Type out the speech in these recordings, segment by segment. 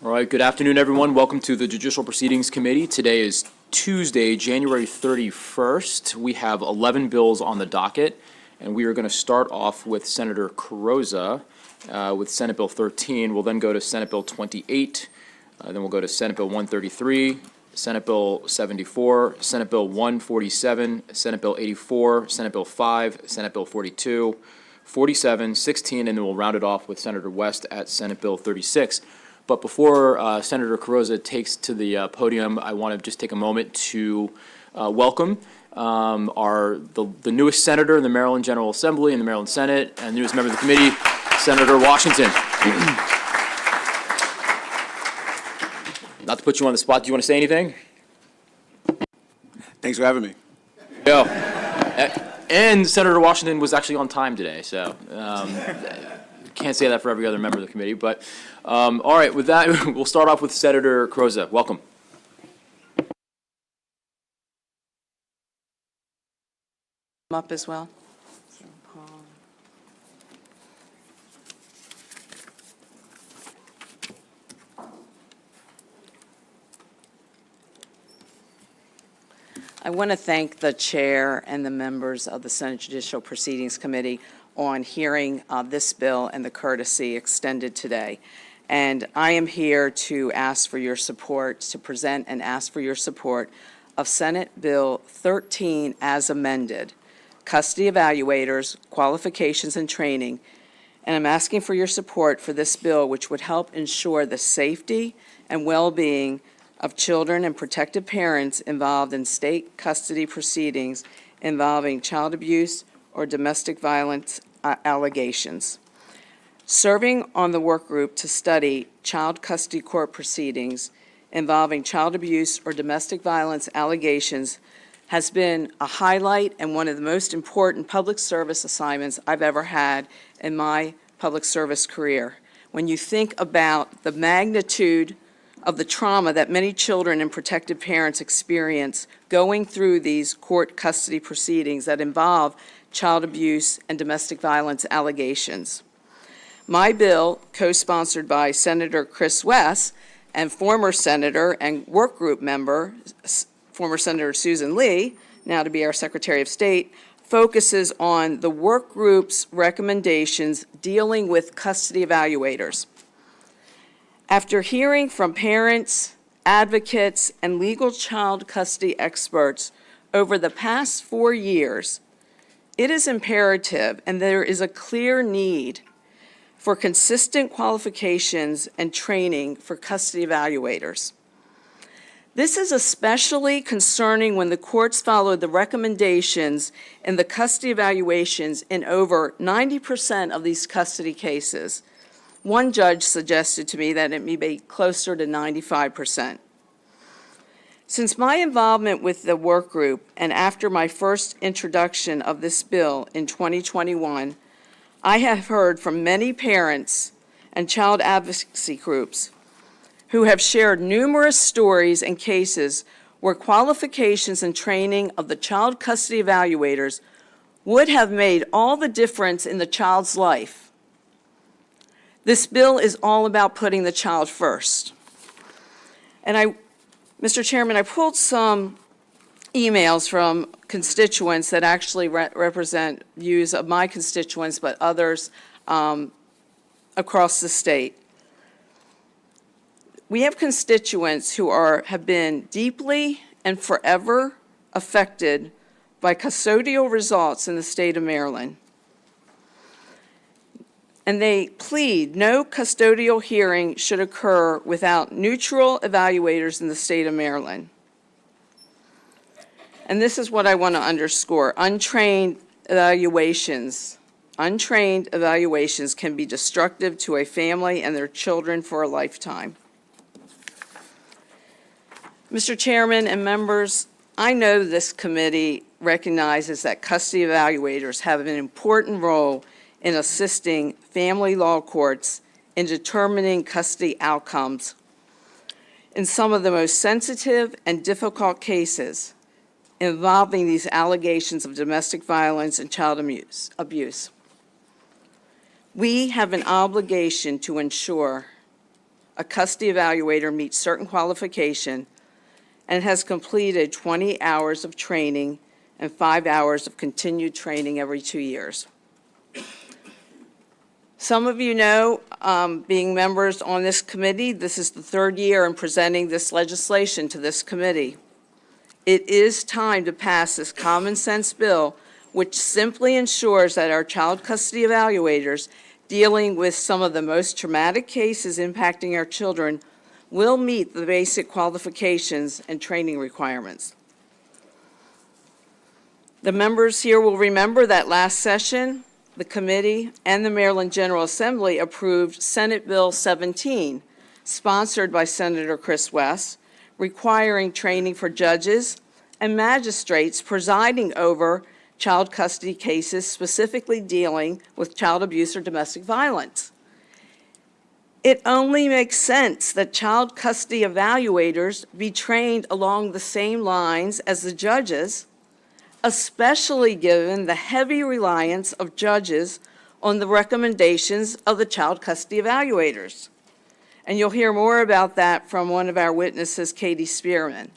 All right, good afternoon, everyone. Welcome to the Judicial Proceedings Committee. Today is Tuesday, January 31st. We have 11 bills on the docket, and we are going to start off with Senator Carrozza with Senate Bill 13. We'll then go to Senate Bill 28, then we'll go to Senate Bill 133, Senate Bill 74, Senate Bill 147, Senate Bill 84, Senate Bill 5, Senate Bill 42, 47, 16, and then we'll round it off with Senator West at Senate Bill 36. But before Senator Carrozza takes to the podium, I want to just take a moment to welcome the newest senator in the Maryland General Assembly and the Maryland Senate, and the newest member of the committee, Senator Washington. Not to put you on the spot, do you want to say anything? Thanks for having me. Go. And Senator Washington was actually on time today, so can't say that for every other member of the committee. But all right, with that, we'll start off with Senator Carrozza. Welcome. Up as well. I want to thank the chair and the members of the Senate Judicial Proceedings Committee on hearing this bill and the courtesy extended today. And I am here to ask for your support, to present and ask for your support of Senate Bill 13 as amended, custody evaluators, qualifications and training. And I'm asking for your support for this bill, which would help ensure the safety and well-being of children and protective parents involved in state custody proceedings involving child abuse or domestic violence allegations. Serving on the work group to study child custody court proceedings involving child abuse or domestic violence allegations has been a highlight and one of the most important public service assignments I've ever had in my public service career. When you think about the magnitude of the trauma that many children and protected parents experience going through these court custody proceedings that involve child abuse and domestic violence allegations. My bill, co-sponsored by Senator Chris West and former Senator and work group member, former Senator Susan Lee, now to be our Secretary of State, focuses on the work group's recommendations dealing with custody evaluators. After hearing from parents, advocates, and legal child custody experts over the past 4 years, it is imperative and there is a clear need for consistent qualifications and training for custody evaluators. This is especially concerning when the courts follow the recommendations in the custody evaluations in over 90% of these custody cases. One judge suggested to me that it may be closer to 95%. Since my involvement with the work group and after my first introduction of this bill in 2021, I have heard from many parents and child advocacy groups who have shared numerous stories and cases where qualifications and training of the child custody evaluators would have made all the difference in the child's life. This bill is all about putting the child first. And Mr. Chairman, I pulled some emails from constituents that actually represent views of my constituents, but others across the state. We have constituents who have been deeply and forever affected by custodial results in the state of Maryland. And they plead no custodial hearing should occur without neutral evaluators in the state of Maryland. And this is what I want to underscore. Untrained evaluations can be destructive to a family and their children for a lifetime. Mr. Chairman and members, I know this committee recognizes that custody evaluators have an important role in assisting family law courts in determining custody outcomes in some of the most sensitive and difficult cases involving these allegations of domestic violence and child abuse. We have an obligation to ensure a custody evaluator meets certain qualification and has completed 20 hours of training and 5 hours of continued training every 2 years. Some of you know, being members on this committee, this is the third year in presenting this legislation to this committee. It is time to pass this common sense bill, which simply ensures that our child custody evaluators dealing with some of the most traumatic cases impacting our children will meet the basic qualifications and training requirements. The members here will remember that last session, the committee and the Maryland General Assembly approved Senate Bill 17, sponsored by Senator Chris West, requiring training for judges and magistrates presiding over child custody cases specifically dealing with child abuse or domestic violence. It only makes sense that child custody evaluators be trained along the same lines as the judges, especially given the heavy reliance of judges on the recommendations of the child custody evaluators. And you'll hear more about that from one of our witnesses, Katie Spearman.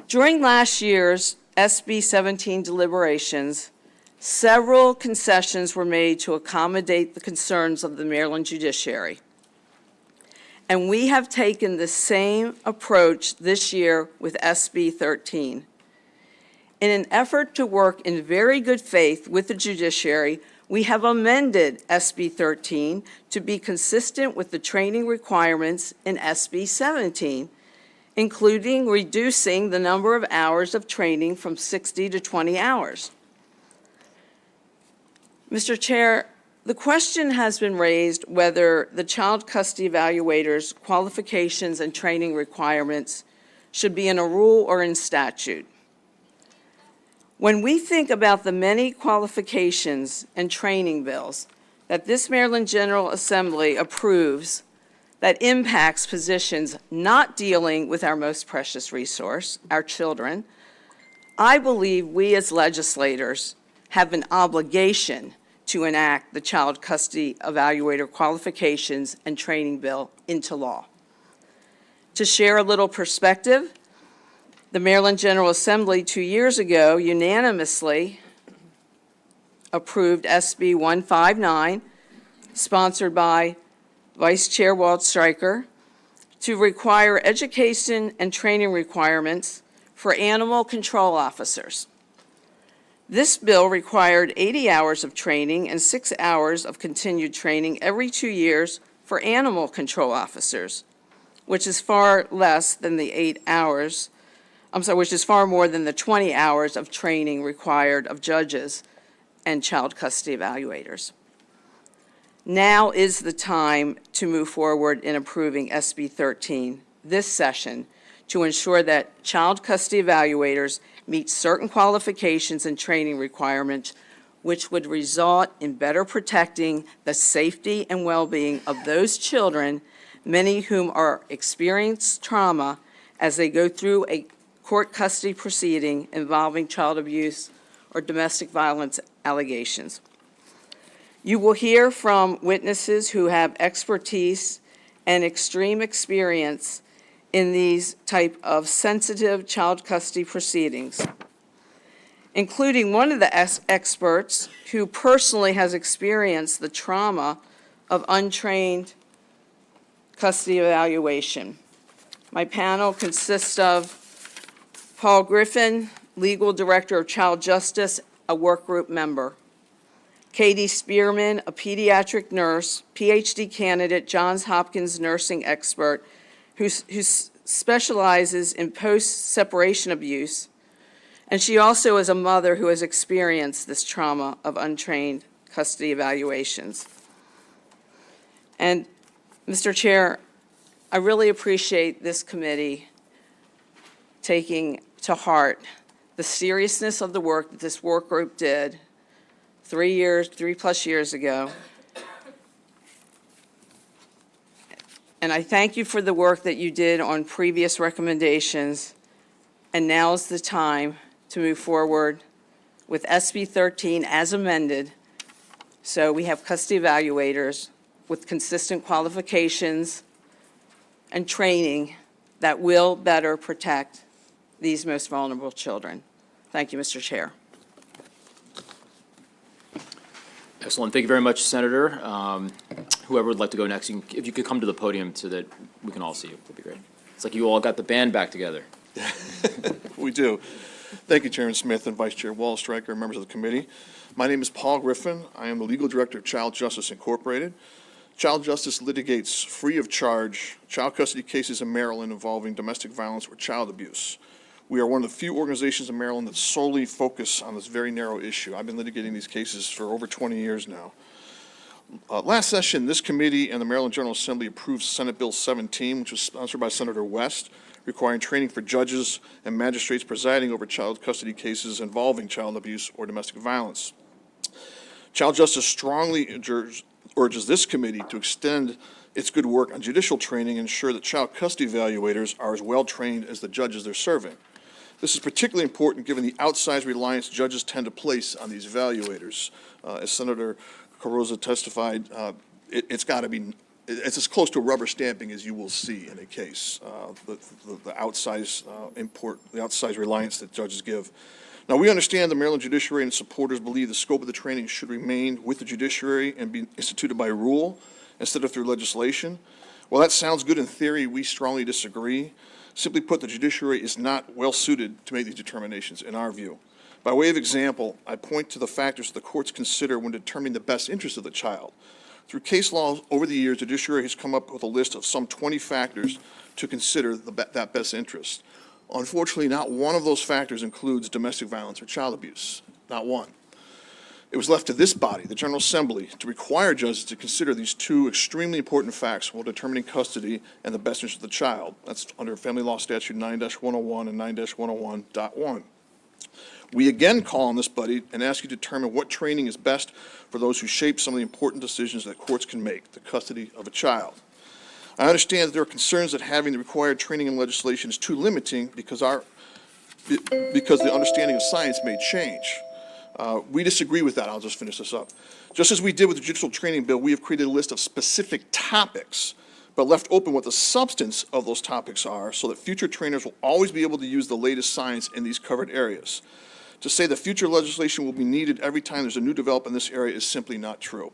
During last year's SB 17 deliberations, several concessions were made to accommodate the concerns of the Maryland judiciary. And we have taken the same approach this year with SB 13. In an effort to work in very good faith with the judiciary, we have amended SB 13 to be consistent with the training requirements in SB 17, including reducing the number of hours of training from 60 to 20 hours. Mr. Chair, the question has been raised whether the child custody evaluators' qualifications and training requirements should be in a rule or in statute. When we think about the many qualifications and training bills that this Maryland General Assembly approves that impacts positions not dealing with our most precious resource, our children, I believe we as legislators have an obligation to enact the Child Custody Evaluator Qualifications and Training Bill into law. To share a little perspective, the Maryland General Assembly 2 years ago unanimously approved SB 159, sponsored by Vice Chair Walt Stryker, to require education and training requirements for animal control officers. This bill required 80 hours of training and 6 hours of continued training every 2 years for animal control officers, which is far less than the 8 hours, which is far more than the 20 hours of training required of judges and child custody evaluators. Now is the time to move forward in approving SB 13 this session to ensure that child custody evaluators meet certain qualifications and training requirements, which would result in better protecting the safety and well-being of those children, many whom are experiencing trauma as they go through a court custody proceeding involving child abuse or domestic violence allegations. You will hear from witnesses who have expertise and extreme experience in these type of sensitive child custody proceedings, including one of the experts who personally has experienced the trauma of untrained custody evaluation. My panel consists of Paul Griffin, Legal Director of Child Justice, a work group member. Katie Spearman, a pediatric nurse, PhD candidate, Johns Hopkins nursing expert, who specializes in post-separation abuse. And she also is a mother who has experienced this trauma of untrained custody evaluations. And, Mr. Chair, I really appreciate this committee taking to heart the seriousness of the work that this work group did 3+ years ago. And I thank you for the work that you did on previous recommendations. And now is the time to move forward with SB 13 as amended. So we have custody evaluators with consistent qualifications and training that will better protect these most vulnerable children. Thank you, Mr. Chair. Excellent. Thank you very much, Senator. Whoever would like to go next, if you could come to the podium so that we can all see you, that'd be great. It's like you all got the band back together. We do. Thank you, Chairman Smith and Vice Chair Wallace Stryker, and members of the committee. My name is Paul Griffin. I am the Legal Director of Child Justice Incorporated. Child Justice litigates free of charge child custody cases in Maryland involving domestic violence or child abuse. We are one of the few organizations in Maryland that solely focus on this very narrow issue. I've been litigating these cases for over 20 years now. Last session, this committee and the Maryland General Assembly approved Senate Bill 17, which was sponsored by Senator West, requiring training for judges and magistrates presiding over child custody cases involving child abuse or domestic violence. Child Justice strongly urges this committee to extend its good work on judicial training and ensure that child custody evaluators are as well trained as the judges they're serving. This is particularly important given the outsized reliance judges tend to place on these evaluators. As Senator Carrozza testified, it's got to be, it's as close to rubber stamping as you will see in a case, the outsized the outsized reliance that judges give. Now, we understand the Maryland judiciary and its supporters believe the scope of the training should remain with the judiciary and be instituted by rule instead of through legislation. While that sounds good in theory, we strongly disagree. Simply put, the judiciary is not well suited to make these determinations, in our view. By way of example, I point to the factors the courts consider when determining the best interest of the child. Through case law over the years, the judiciary has come up with a list of some 20 factors to consider that best interest. Unfortunately, not one of those factors includes domestic violence or child abuse, not one. It was left to this body, the General Assembly, to require judges to consider these two extremely important facts while determining custody and the best interest of the child. That's under Family Law Statute 9-101 and 9-101.1. We again call on this body and ask you to determine what training is best for those who shape some of the important decisions that courts can make, the custody of a child. I understand that there are concerns that having the required training and legislation is too limiting because the understanding of science may change. We disagree with that. I'll just finish this up. Just as we did with the Judicial Training Bill, we have created a list of specific topics, but left open what the substance of those topics are so that future trainers will always be able to use the latest science in these covered areas. To say that future legislation will be needed every time there's a new development in this area is simply not true.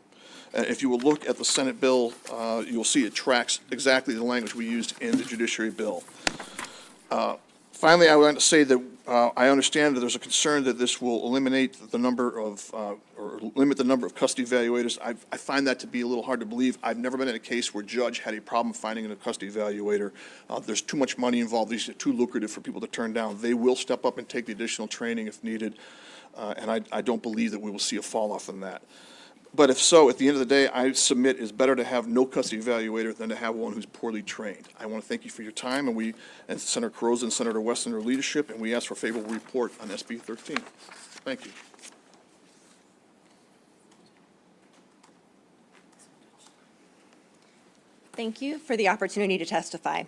If you will look at the Senate bill, you'll see it tracks exactly the language we used in the Judiciary Bill. Finally, I would like to say that I understand that there's a concern that this will eliminate the number of, or limit the number of custody evaluators. I find that to be a little hard to believe. I've never been in a case where a judge had a problem finding a custody evaluator. There's too much money involved. These are too lucrative for people to turn down. They will step up and take the additional training if needed, and I don't believe that we will see a fall off in that. But if so, at the end of the day, I submit it's better to have no custody evaluator than to have one who's poorly trained. I want to thank you for your time, and Senator Carrozza and Senator West and their leadership, and we ask for a favorable report on SB 13. Thank you. Thank you for the opportunity to testify.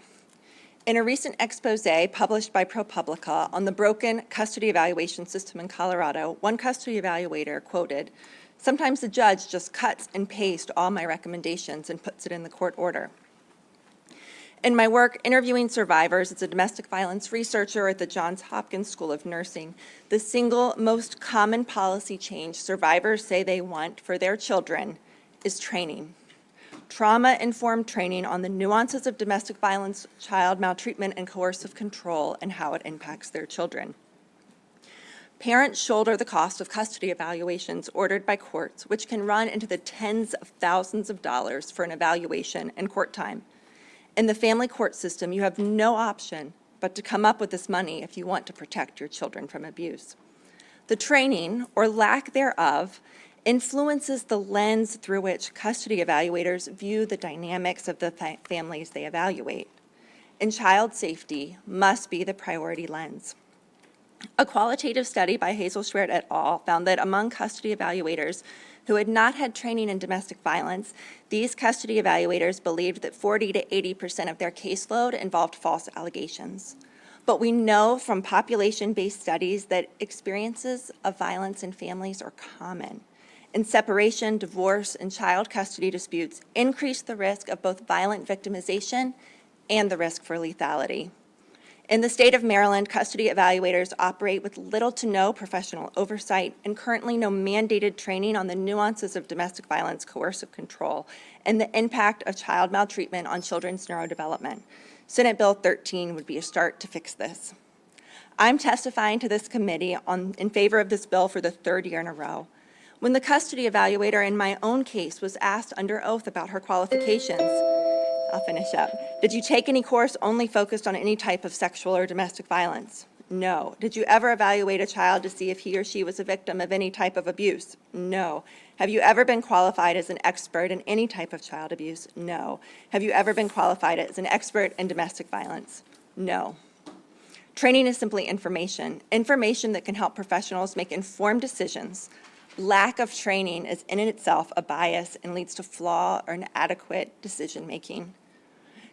In a recent expose published by ProPublica on the broken custody evaluation system in Colorado, one custody evaluator quoted, "Sometimes the judge just cuts and pastes all my recommendations and puts it in the court order." In my work interviewing survivors as a domestic violence researcher at the Johns Hopkins School of Nursing, the single most common policy change survivors say they want for their children is training. Trauma-informed training on the nuances of domestic violence, child maltreatment, and coercive control and how it impacts their children. Parents shoulder the cost of custody evaluations ordered by courts, which can run into the tens of thousands of dollars for an evaluation and court time. In the family court system, you have no option but to come up with this money if you want to protect your children from abuse. The training, or lack thereof, influences the lens through which custody evaluators view the dynamics of the families they evaluate. And child safety must be the priority lens. A qualitative study by Hazel Schwert et al. Found that among custody evaluators who had not had training in domestic violence, these custody evaluators believed that 40 to 80% of their caseload involved false allegations. But we know from population-based studies that experiences of violence in families are common. in separation, divorce, and child custody disputes increase the risk of both violent victimization and the risk for lethality. In the state of Maryland, custody evaluators operate with little to no professional oversight and currently no mandated training on the nuances of domestic violence, coercive control, and the impact of child maltreatment on children's neurodevelopment. Senate Bill 13 would be a start to fix this. I'm testifying to this committee in favor of this bill for the third year in a row. When the custody evaluator in my own case was asked under oath about her qualifications, I'll finish up. Did you take any course only focused on any type of sexual or domestic violence? No. Did you ever evaluate a child to see if he or she was a victim of any type of abuse? No. Have you ever been qualified as an expert in any type of child abuse? No. Have you ever been qualified as an expert in domestic violence? No. Training is simply information that can help professionals make informed decisions. Lack of training is in itself a bias and leads to flaw or inadequate decision-making.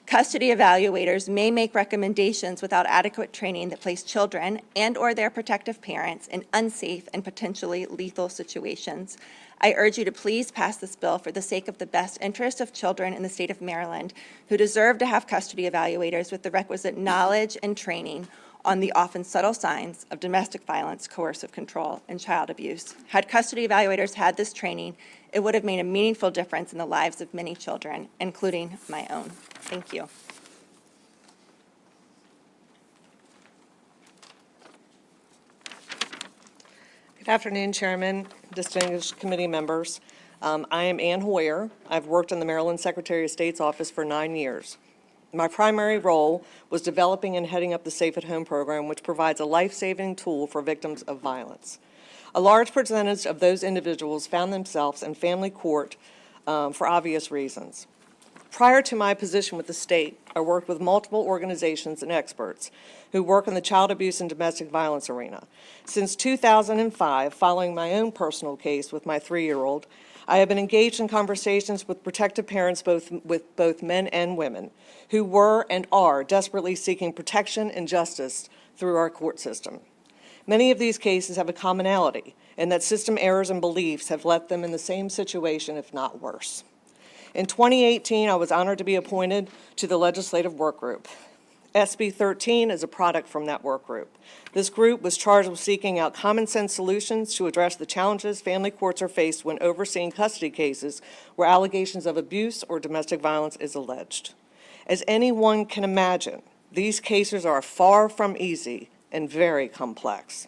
Custody evaluators may make recommendations without adequate training that place children and/or their protective parents in unsafe and potentially lethal situations. I urge you to please pass this bill for the sake of the best interest of children in the state of Maryland who deserve to have custody evaluators with the requisite knowledge and training on the often subtle signs of domestic violence, coercive control, and child abuse. Had custody evaluators had this training, it would have made a meaningful difference in the lives of many children, including my own. Thank you. Good afternoon, Chairman, distinguished committee members. I am Ann Hoyer. I've worked in the Maryland Secretary of State's office for 9 years. My primary role was developing and heading up the Safe at Home program, which provides a life-saving tool for victims of violence. A large percentage of those individuals found themselves in family court for obvious reasons. Prior to my position with the state, I worked with multiple organizations and experts who work in the child abuse and domestic violence arena. Since 2005, following my own personal case with my 3-year-old, I have been engaged in conversations with protective parents, with both men and women, who were and are desperately seeking protection and justice through our court system. Many of these cases have a commonality in that system errors and beliefs have left them in the same situation, if not worse. In 2018, I was honored to be appointed to the legislative work group. SB 13 is a product from that work group. This group was charged with seeking out common sense solutions to address the challenges family courts are faced when overseeing custody cases where allegations of abuse or domestic violence is alleged. As anyone can imagine, these cases are far from easy and very complex.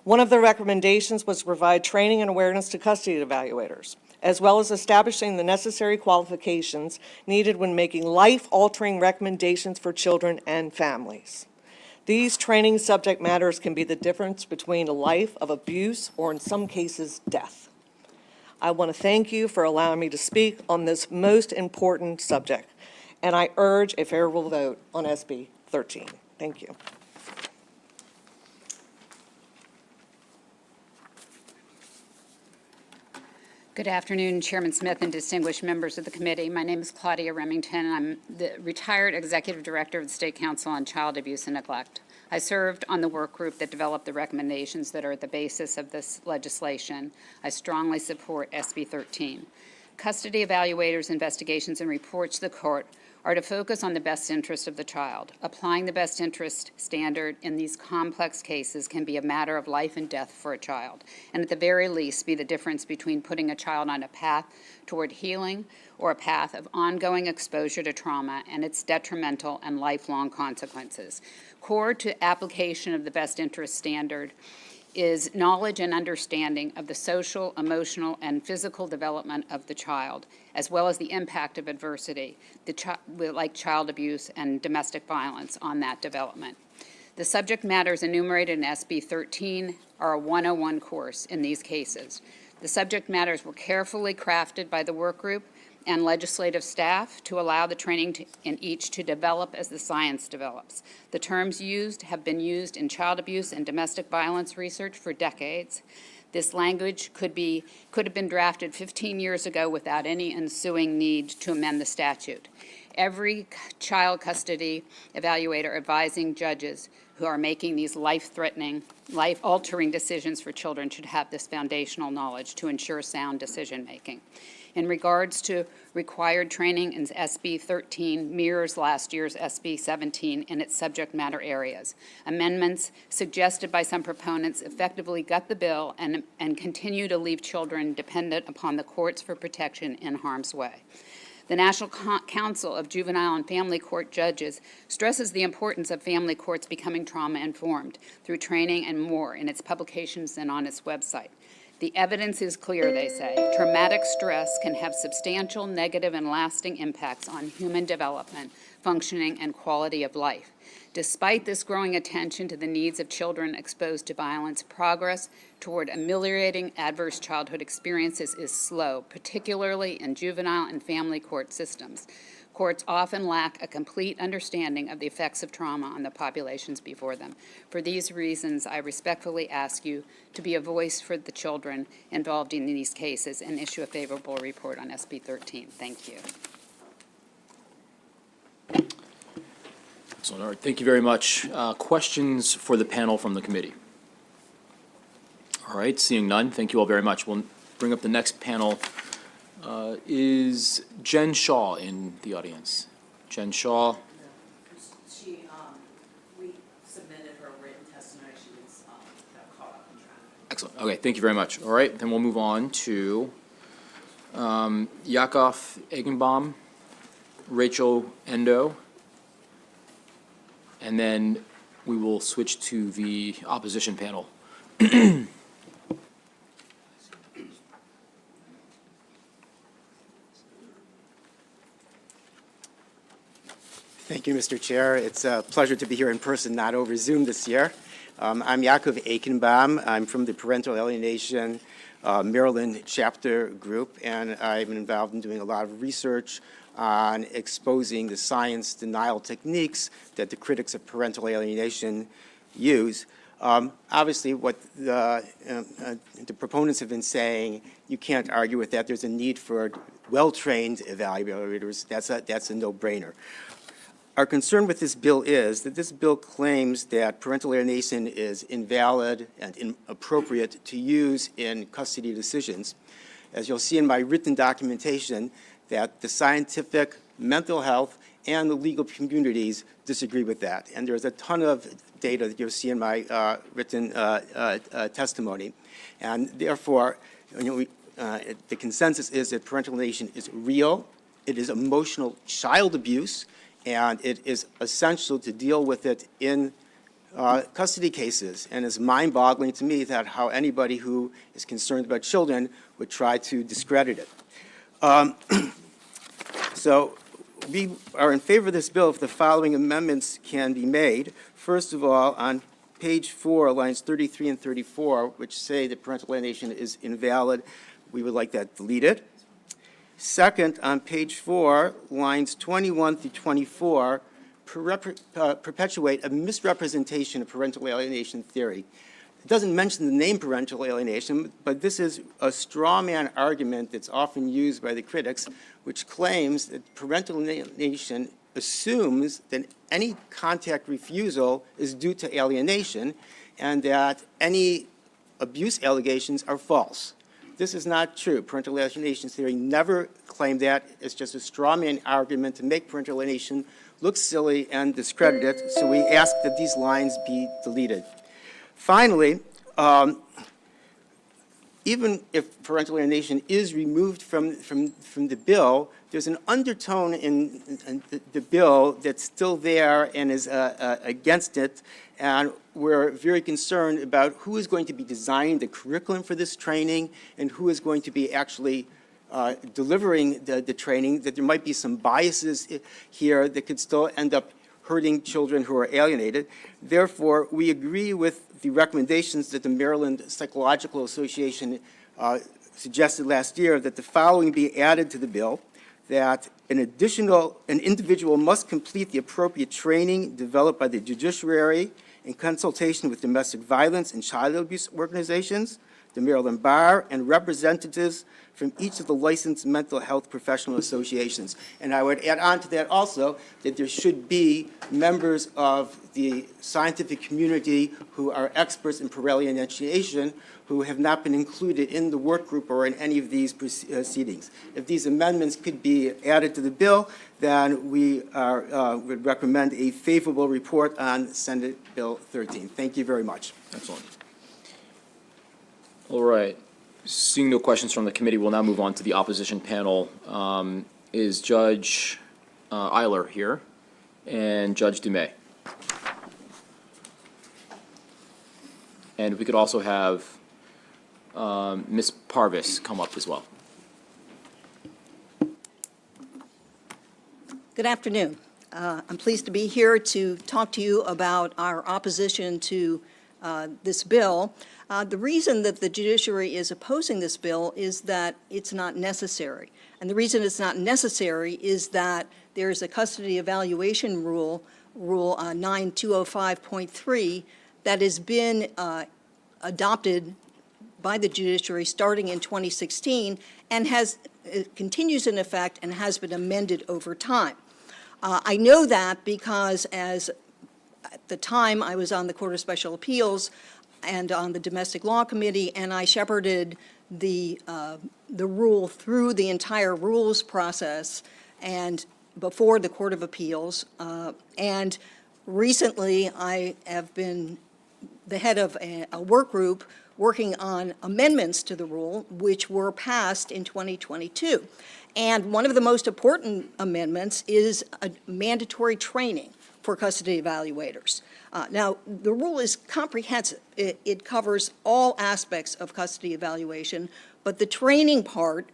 One of the recommendations was to provide training and awareness to custody evaluators, as well as establishing the necessary qualifications needed when making life-altering recommendations for children and families. These training subject matters can be the difference between a life of abuse or, in some cases, death. I want to thank you for allowing me to speak on this most important subject, and I urge a favorable vote on SB 13. Thank you. Good afternoon, Chairman Smith and distinguished members of the committee. My name is Claudia Remington. I'm the retired Executive Director of the State Council on Child Abuse and Neglect. I served on the work group that developed the recommendations that are at the basis of this legislation. I strongly support SB 13. Custody evaluators' investigations and reports to the court are to focus on the best interest of the child. Applying the best interest standard in these complex cases can be a matter of life and death for a child, and at the very least be the difference between putting a child on a path toward healing or a path of ongoing exposure to trauma and its detrimental and lifelong consequences. Core to application of the best interest standard is knowledge and understanding of the social, emotional, and physical development of the child, as well as the impact of adversity, like child abuse and domestic violence, on that development. The subject matters enumerated in SB 13 are a 101 course in these cases. The subject matters were carefully crafted by the work group and legislative staff to allow the training in each to develop as the science develops. The terms used have been used in child abuse and domestic violence research for decades. This language could have been drafted 15 years ago without any ensuing need to amend the statute. Every child custody evaluator advising judges who are making these life-threatening, life-altering decisions for children should have this foundational knowledge to ensure sound decision-making. In regards to required training in SB 13 mirrors last year's SB 17 in its subject matter areas. Amendments suggested by some proponents effectively gut the bill and continue to leave children dependent upon the courts for protection in harm's way. The National Council of Juvenile and Family Court Judges stresses the importance of family courts becoming trauma-informed through training and more in its publications and on its website. The evidence is clear, they say. Traumatic stress can have substantial negative and lasting impacts on human development, functioning, and quality of life. Despite this growing attention to the needs of children exposed to violence, progress toward ameliorating adverse childhood experiences is slow, particularly in juvenile and family court systems. Courts often lack a complete understanding of the effects of trauma on the populations before them. For these reasons, I respectfully ask you to be a voice for the children involved in these cases and issue a favorable report on SB 13. Thank you. Excellent. All right, thank you very much. Questions for the panel from the committee? All right, seeing none, thank you all very much. We'll bring up the next panel. Is Jen Shaw in the audience? Jen Shaw? We submitted her written testimony. She was caught up in traffic. Excellent. Okay, thank you very much. All right, then we'll move on to Yakov Egenbaum, Rachel Endo, and then we will switch to the opposition panel. Thank you, Mr. Chair. It's a pleasure to be here in person, not over Zoom this year. I'm Yakov Eichenbaum. I'm from the Parental Alienation Maryland chapter group, and I've been involved in doing a lot of research on exposing the science denial techniques that the critics of parental alienation use. Obviously, what the proponents have been saying, you can't argue with that. There's a need for well-trained evaluators. That's a no-brainer. Our concern with this bill is that this bill claims that parental alienation is invalid and inappropriate to use in custody decisions. As you'll see in my written documentation, that the scientific, mental health, and the legal communities disagree with that. And there's a ton of data that you'll see in my written testimony. And therefore, the consensus is that parental alienation is real, it is emotional child abuse, and it is essential to deal with it in custody cases. And it's mind-boggling to me that how anybody who is concerned about children would try to discredit it. So we are in favor of this bill if the following amendments can be made. First of all, on page 4, lines 33 and 34, which say that parental alienation is invalid, we would like that deleted. Second, on page 4, lines 21 through 24, perpetuate a misrepresentation of parental alienation theory. It doesn't mention the name parental alienation, but this is a straw man argument that's often used by the critics, which claims that parental alienation assumes that any contact refusal is due to alienation and that any abuse allegations are false. This is not true. Parental alienation theory never claimed that. It's just a straw man argument to make parental alienation look silly and discredit it, so we ask that these lines be deleted. Finally, even if parental alienation is removed from the bill, there's an undertone in the bill that's still there and is against it, and we're very concerned about who is going to be designing the curriculum for this training and who is going to be actually delivering the training, that there might be some biases here that could still end up hurting children who are alienated. Therefore, we agree with the recommendations that the Maryland Psychological Association suggested last year, that the following be added to the bill: that an individual must complete the appropriate training developed by the judiciary in consultation with domestic violence and child abuse organizations, the Maryland Bar, and representatives from each of the licensed mental health professional associations. And I would add on to that also that there should be members of the scientific community who are experts in Borrelia initiation who have not been included in the work group or in any of these proceedings. If these amendments could be added to the bill, then we would recommend a favorable report on Senate Bill 13. Thank you very much. Excellent. All right. Seeing no questions from the committee, we'll now move on to the opposition panel. Is Judge Eiler here and Judge Dumais? And we could also have Ms. Parvis come up as well. Good afternoon. I'm pleased to be here to talk to you about our opposition to this bill. The reason that the judiciary is opposing this bill is that it's not necessary. And the reason it's not necessary is that there's a custody evaluation rule, Rule 9205.3, that has been adopted by the judiciary starting in 2016 and continues in effect and has been amended over time. I know that because at the time I was on the Court of Special Appeals and on the Domestic Law Committee, and I shepherded the rule through the entire rules process and before the Court of Appeals. And recently, I have been the head of a work group working on amendments to the rule, which were passed in 2022. And one of the most important amendments is a mandatory training for custody evaluators. Now, the rule is comprehensive. It covers all aspects of custody evaluation, but the training part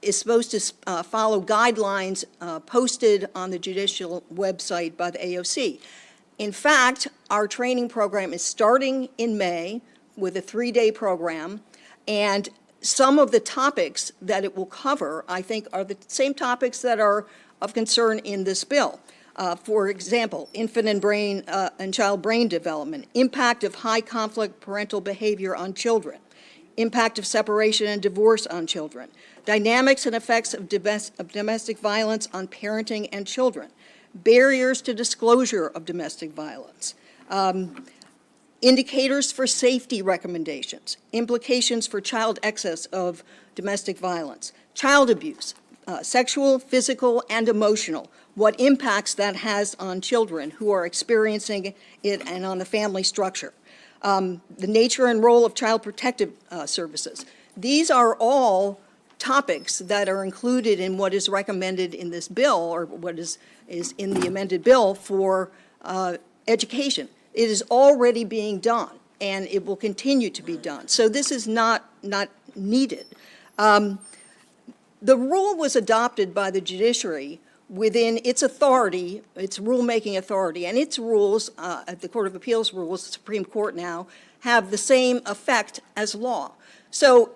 is supposed to follow guidelines posted on the judicial website by the AOC. In fact, our training program is starting in May with a 3-day program, and some of the topics that it will cover, I think, are the same topics that are of concern in this bill. For example, infant and child brain development, impact of high conflict parental behavior on children, impact of separation and divorce on children, dynamics and effects of domestic violence on parenting and children, barriers to disclosure of domestic violence, indicators for safety recommendations, implications for child excess of domestic violence, child abuse, sexual, physical, and emotional, what impacts that has on children who are experiencing it and on the family structure, the nature and role of child protective services. These are all topics that are included in what is recommended in this bill, or what is in the amended bill for education. It is already being done, and it will continue to be done. So this is not needed. The rule was adopted by the judiciary within its authority, its rulemaking authority, and its rules, at the Court of Appeals rules, the Supreme Court now, have the same effect as law. So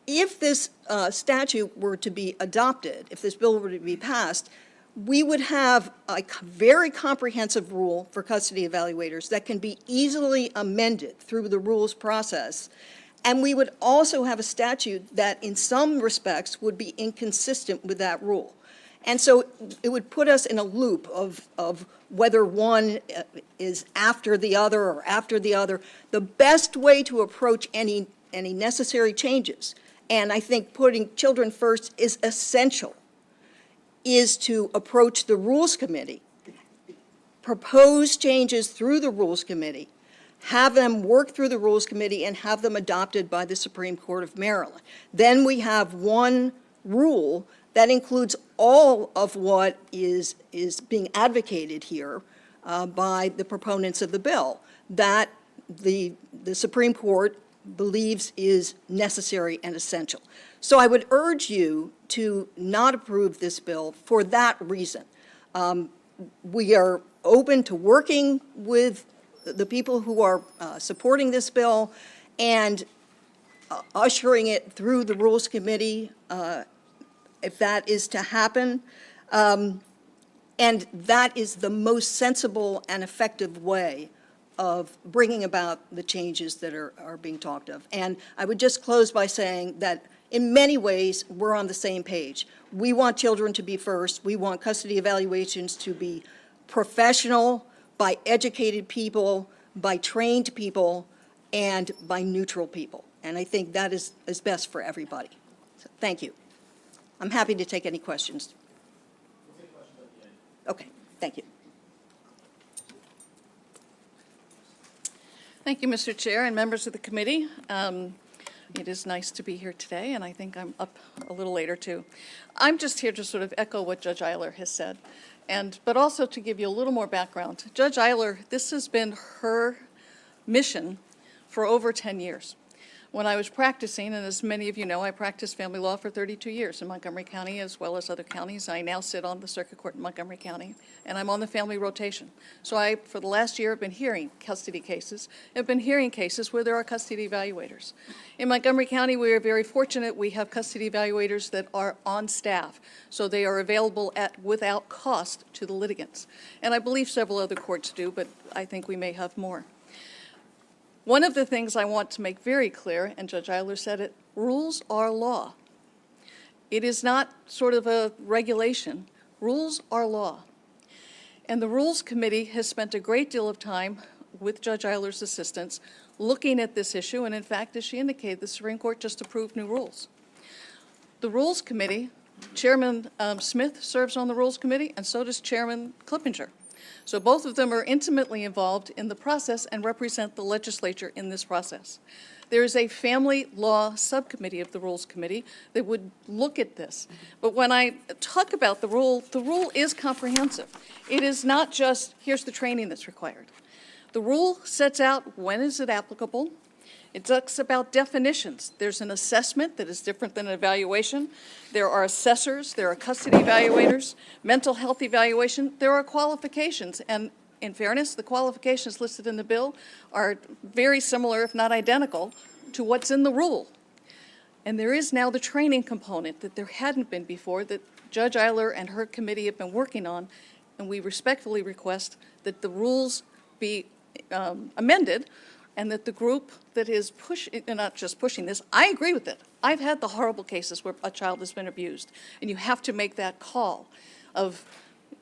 if this statute were to be adopted, if this bill were to be passed, we would have a very comprehensive rule for custody evaluators that can be easily amended through the rules process. And we would also have a statute that in some respects would be inconsistent with that rule. And so it would put us in a loop of whether one is after the other or after the other. The best way to approach any necessary changes, and I think putting children first is essential, is to approach the Rules Committee, propose changes through the Rules Committee, have them work through the Rules Committee, and have them adopted by the Supreme Court of Maryland. Then we have one rule that includes all of what is being advocated here by the proponents of the bill, that the Supreme Court believes is necessary and essential. So I would urge you to not approve this bill for that reason. We are open to working with the people who are supporting this bill and ushering it through the Rules Committee if that is to happen. And that is the most sensible and effective way of bringing about the changes that are being talked of. And I would just close by saying that in many ways, we're on the same page. We want children to be first. We want custody evaluations to be professional, by educated people, by trained people, and by neutral people. And I think that is best for everybody. So, thank you. I'm happy to take any questions. Okay, thank you. Thank you, Mr. Chair and members of the committee. It is nice to be here today, and I think I'm up a little later, too. I'm just here to sort of echo what Judge Eiler has said, but also to give you a little more background. Judge Eiler, this has been her mission for over 10 years. When I was practicing, and as many of you know, I practiced family law for 32 years in Montgomery County as well as other counties. I now sit on the circuit court in Montgomery County, and I'm on the family rotation. So I, for the last year, have been hearing custody cases. I've been hearing cases where there are custody evaluators. In Montgomery County, we are very fortunate. We have custody evaluators that are on staff, so they are available without cost to the litigants. And I believe several other courts do, but I think we may have more. One of the things I want to make very clear, and Judge Eiler said it, rules are law. It is not sort of a regulation. Rules are law. And the Rules Committee has spent a great deal of time, with Judge Eiler's assistance, looking at this issue, and in fact, as she indicated, the Supreme Court just approved new rules. The Rules Committee, Chairman Smith serves on the Rules Committee, and so does Chairman Clippinger. So both of them are intimately involved in the process and represent the legislature in this process. There is a family law subcommittee of the Rules Committee that would look at this. But when I talk about the rule is comprehensive. It is not just, here's the training that's required. The rule sets out when is it applicable. It talks about definitions. There's an assessment that is different than an evaluation. There are assessors, there are custody evaluators, mental health evaluation. There are qualifications, and in fairness, the qualifications listed in the bill are very similar, if not identical, to what's in the rule. And there is now the training component that there hadn't been before that Judge Eiler and her committee have been working on, and we respectfully request that the rules be amended and that the group that is not just pushing this, I agree with it. I've had the horrible cases where a child has been abused, and you have to make that call of,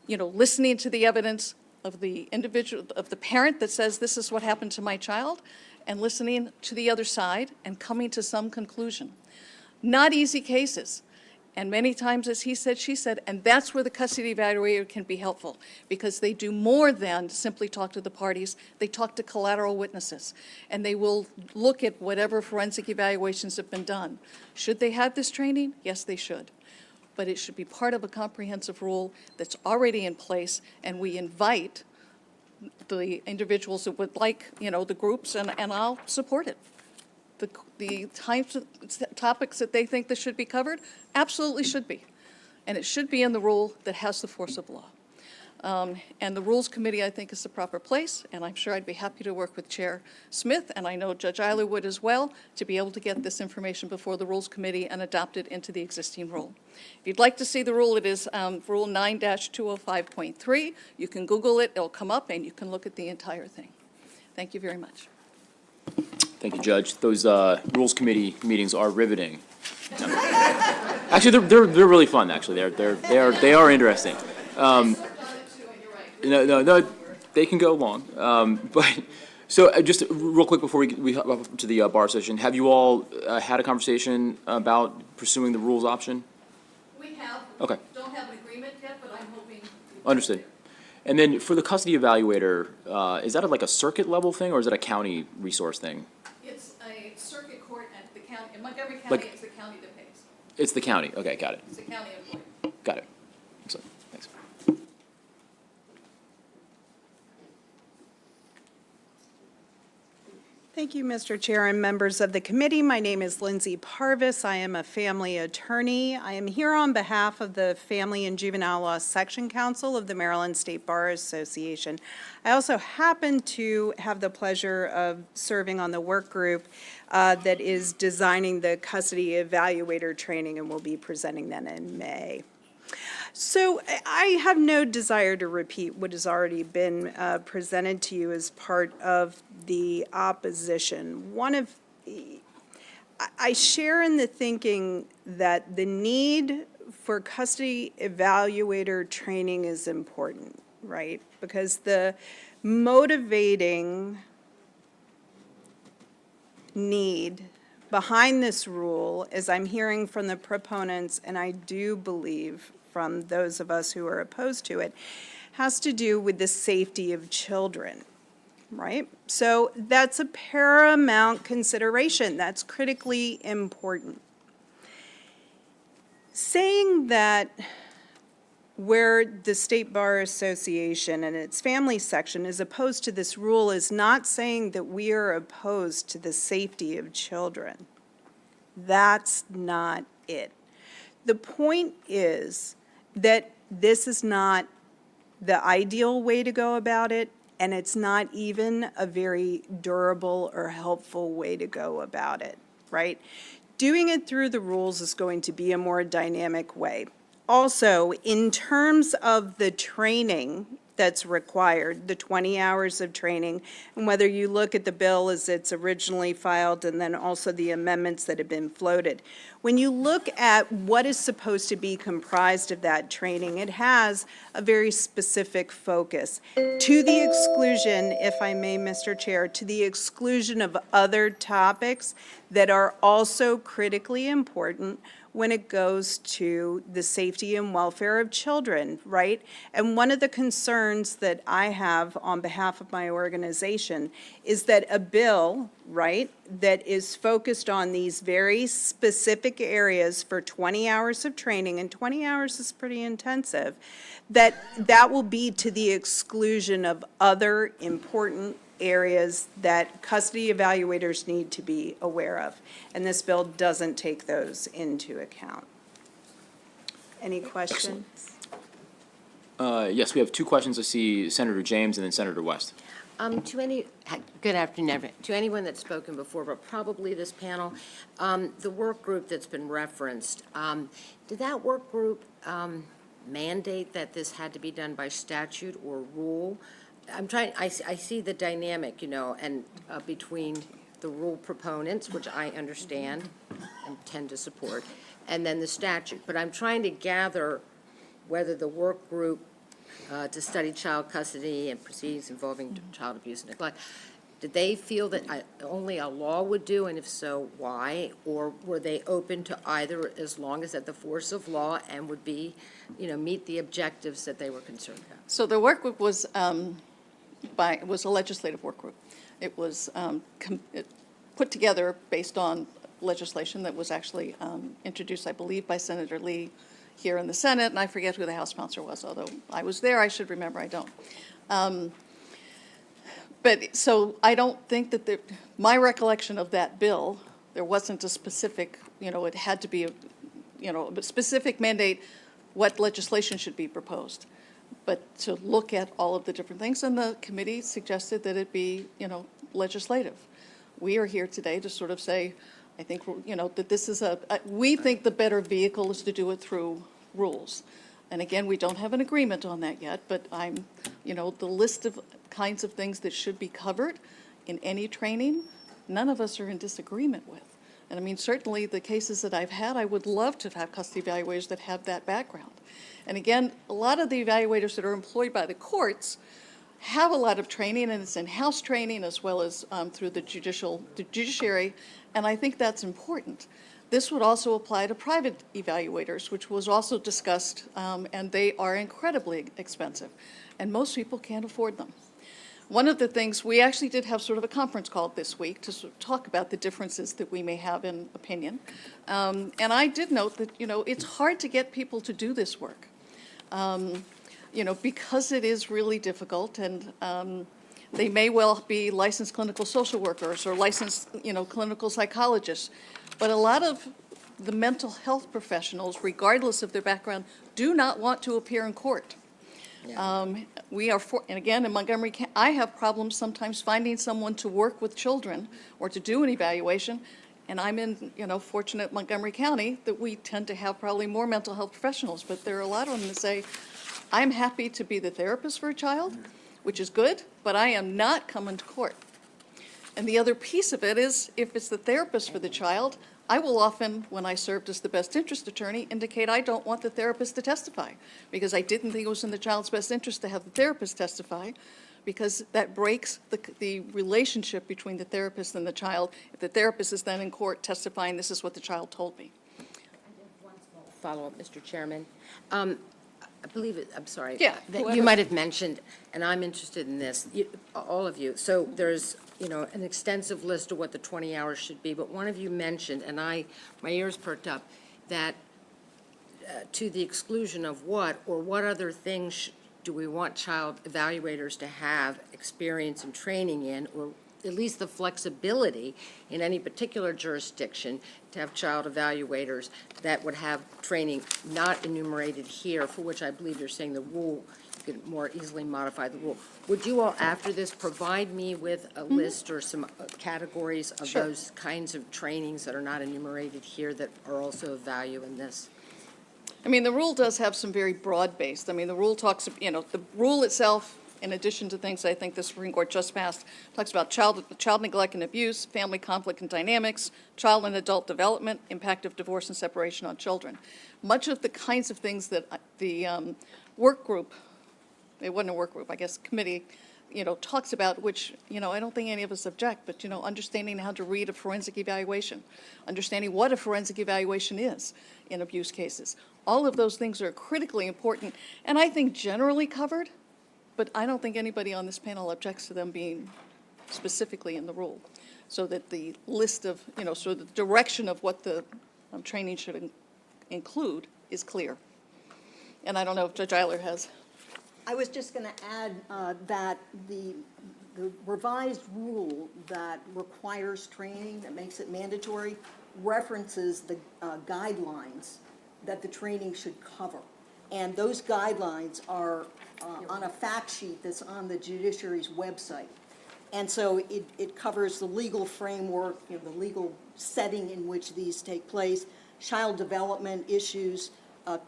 listening to the evidence of the individual, of the parent that says this is what happened to my child, and listening to the other side and coming to some conclusion. Not easy cases. And many times, as he said, she said, and that's where the custody evaluator can be helpful, because they do more than simply talk to the parties. They talk to collateral witnesses, and they will look at whatever forensic evaluations have been done. Should they have this training? Yes, they should. But it should be part of a comprehensive rule that's already in place, and we invite the individuals that would like, the groups, and I'll support it. The types of topics that they think that should be covered absolutely should be. And it should be in the rule that has the force of law. And the Rules Committee, I think, is the proper place, and I'm sure I'd be happy to work with Chair Smith, and I know Judge Eiler would as well, to be able to get this information before the Rules Committee and adopt it into the existing rule. If you'd like to see the rule, it is Rule 9-205.3. You can Google it, it'll come up, and you can look at the entire thing. Thank you very much. Thank you, Judge. Those Rules Committee meetings are riveting. Actually, they're really fun. Actually, they are interesting. No, they can go long. But so just real quick before we hop up to the bar session, have you all had a conversation about pursuing the rules option? We have. Okay. Don't have an agreement yet, but I'm hoping. Understood. And then for the custody evaluator, is that like a circuit level thing, or is it a county resource thing? It's a circuit court at the county, in Montgomery County, it's the county that pays. It's the county. Okay, got it. It's a county employee. Got it. Excellent. Thanks. Thank you, Mr. Chair and members of the committee. My name is Lindsay Parvis. I am a family attorney. I am here on behalf of the Family and Juvenile Law Section Council of the Maryland State Bar Association. I also happen to have the pleasure of serving on the work group that is designing the custody evaluator training, and will be presenting that in May. So I have no desire to repeat what has already been presented to you as part of the opposition. I share in the thinking that the need for custody evaluator training is important, right? Because the motivating need behind this rule, as I'm hearing from the proponents, and I do believe from those of us who are opposed to it, has to do with the safety of children, right? So that's a paramount consideration. That's critically important. Saying that where the State Bar Association and its family section is opposed to this rule is not saying that we are opposed to the safety of children. That's not it. The point is that this is not the ideal way to go about it, and it's not even a very durable or helpful way to go about it, right? Doing it through the rules is going to be a more dynamic way. Also, in terms of the training that's required, the 20 hours of training, and whether you look at the bill as it's originally filed and then also the amendments that have been floated, when you look at what is supposed to be comprised of that training, it has a very specific focus. To the exclusion, if I may, Mr. Chair, to the exclusion of other topics that are also critically important when it goes to the safety and welfare of children, right? And one of the concerns that I have on behalf of my organization is that a bill, right, that is focused on these very specific areas for 20 hours of training, and 20 hours is pretty intensive, that will be to the exclusion of other important areas that custody evaluators need to be aware of. And this bill doesn't take those into account. Any questions? Yes, we have two questions. I see Senator James and then Senator West. Good afternoon, everyone. To anyone that's spoken before, but probably this panel, the work group that's been referenced, did that work group mandate that this had to be done by statute or rule? I see the dynamic, and between the rule proponents, which I understand and tend to support, and then the statute. But I'm trying to gather whether the work group to study child custody and proceedings involving child abuse and neglect, did they feel that only a law would do, and if so, why? Or were they open to either as long as at the force of law and would be, meet the objectives that they were concerned about? So the work group was it was a legislative work group. It was put together based on legislation that was actually introduced, I believe, by Senator Lee here in the Senate, and I forget who the House sponsor was, although I was there, I should remember, I don't. But so I don't think that my recollection of that bill, there wasn't a specific, it had to be a specific mandate what legislation should be proposed. But to look at all of the different things, and the committee suggested that it be, legislative. We are here today to sort of say, I think, that this is we think the better vehicle is to do it through rules. And again, we don't have an agreement on that yet, but the list of kinds of things that should be covered in any training, none of us are in disagreement with. And I mean, certainly the cases that I've had, I would love to have custody evaluators that have that background. And again, a lot of the evaluators that are employed by the courts have a lot of training, and it's in-house training as well as through the judiciary, and I think that's important. This would also apply to private evaluators, which was also discussed, and they are incredibly expensive, and most people can't afford them. One of the things, we actually did have sort of a conference call this week to sort of talk about the differences that we may have in opinion. And I did note that, it's hard to get people to do this work, because it is really difficult, and they may well be licensed clinical social workers or licensed, clinical psychologists. But a lot of the mental health professionals, regardless of their background, do not want to appear in court. Yeah. And again, in Montgomery County, I have problems sometimes finding someone to work with children or to do an evaluation And I'm in, fortunate Montgomery County that we tend to have probably more mental health professionals, but there are a lot of them that say, I'm happy to be the therapist for a child, which is good, but I am not coming to court. And the other piece of it is, if it's the therapist for the child, I will often, when I served as the best interest attorney, indicate I don't want the therapist to testify, because I didn't think it was in the child's best interest to have the therapist testify, because that breaks the relationship between the therapist and the child. If the therapist is then in court testifying, this is what the child told me. Follow-up, Mr. Chairman. I believe it, I'm sorry. Yeah, That whoever. you might have mentioned, and I'm interested in this, all of you. So there's, an extensive list of what the 20 hours should be, but one of you mentioned, and my ears perked up, that to the exclusion of what, or what other things do we want child evaluators to have experience and training in, or at least the flexibility in any particular jurisdiction to have child evaluators that would have training not enumerated here, for which I believe you're saying the rule, you could more easily modify the rule. Would you all, after this, provide me with a list or some categories of Sure. those kinds of trainings that are not enumerated here that are also of value in this? I mean, the rule does have some very broad-based. I mean, the rule talks, the rule itself, in addition to things I think the Supreme Court just passed, talks about child neglect and abuse, family conflict and dynamics, child and adult development, impact of divorce and separation on children. Much of the kinds of things that the work group, it wasn't a work group, I guess, committee, talks about, which, I don't think any of us object, but, understanding how to read a forensic evaluation, understanding what a forensic evaluation is in abuse cases. All of those things are critically important, and I think generally covered, but I don't think anybody on this panel objects to them being specifically in the rule. So that the list of, so the direction of what the training should include is clear. And I don't know if Judge Eiler has. I was just going to add that the revised rule that requires training, that makes it mandatory, references the guidelines that the training should cover. And those guidelines are on a fact sheet that's on the judiciary's website. And so it covers the legal framework, the legal setting in which these take place, child development issues,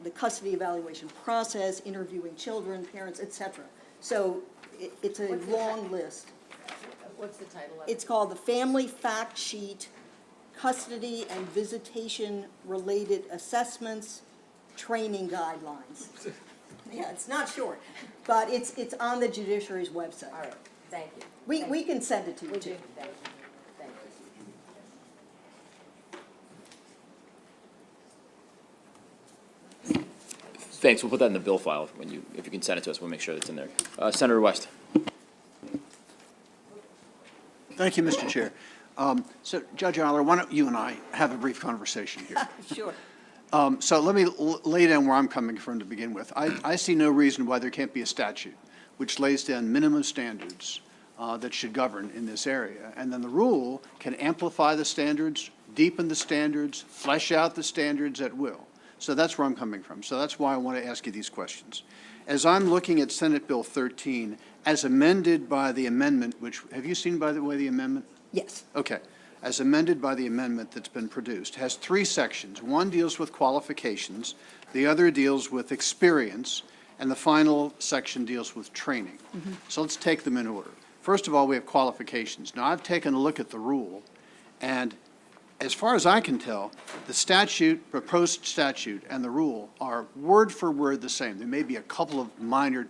the custody evaluation process, interviewing children, parents, et cetera. So it's a long list. What's the title of it? It's called the Family Fact Sheet, Custody and Visitation-Related Assessments, Training Guidelines. Yeah, it's not short, but it's on the judiciary's website. All right, thank you. We can send it to you, Would too. you? Thank you. Thank you. Thanks, we'll put that in the bill file if you can send it to us, we'll make sure it's in there. Senator West. Thank you, Mr. Chair. So Judge Eiler, why don't you and I have a brief conversation here? Sure. So let me lay down where I'm coming from to begin with. I see no reason why there can't be a statute which lays down minimum standards that should govern in this area. And then the rule can amplify the standards, deepen the standards, flesh out the standards at will. So that's where I'm coming from. So that's why I want to ask you these questions. As I'm looking at Senate Bill 13, as amended by the amendment, which, have you seen, by the way, the amendment? Yes. Okay. As amended by the amendment that's been produced, has 3 sections. One deals with qualifications, the other deals with experience, and the final section deals with training. So let's take them in order. First of all, we have qualifications. Now, I've taken a look at the rule, and as far as I can tell, the statute, proposed statute, and the rule are word for word the same. There may be a couple of minor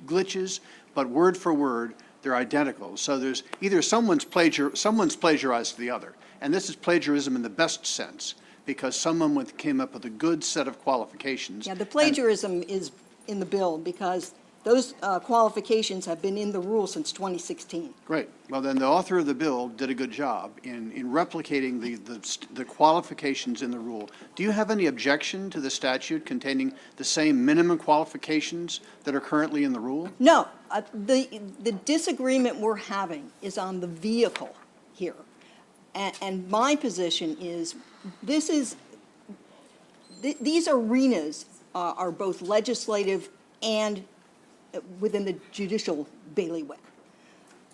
glitches, but word for word, they're identical. So there's either someone's plagiarized the other, and this is plagiarism in the best sense, because someone came up with a good set of qualifications. Yeah, the plagiarism is in the bill because those qualifications have been in the rule since 2016. Great. Well, then the author of the bill did a good job in replicating the qualifications in the rule. Do you have any objection to the statute containing the same minimum qualifications that are currently in the rule? No, the disagreement we're having is on the vehicle here. And my position is, these arenas are both legislative and within the judicial bailiwick.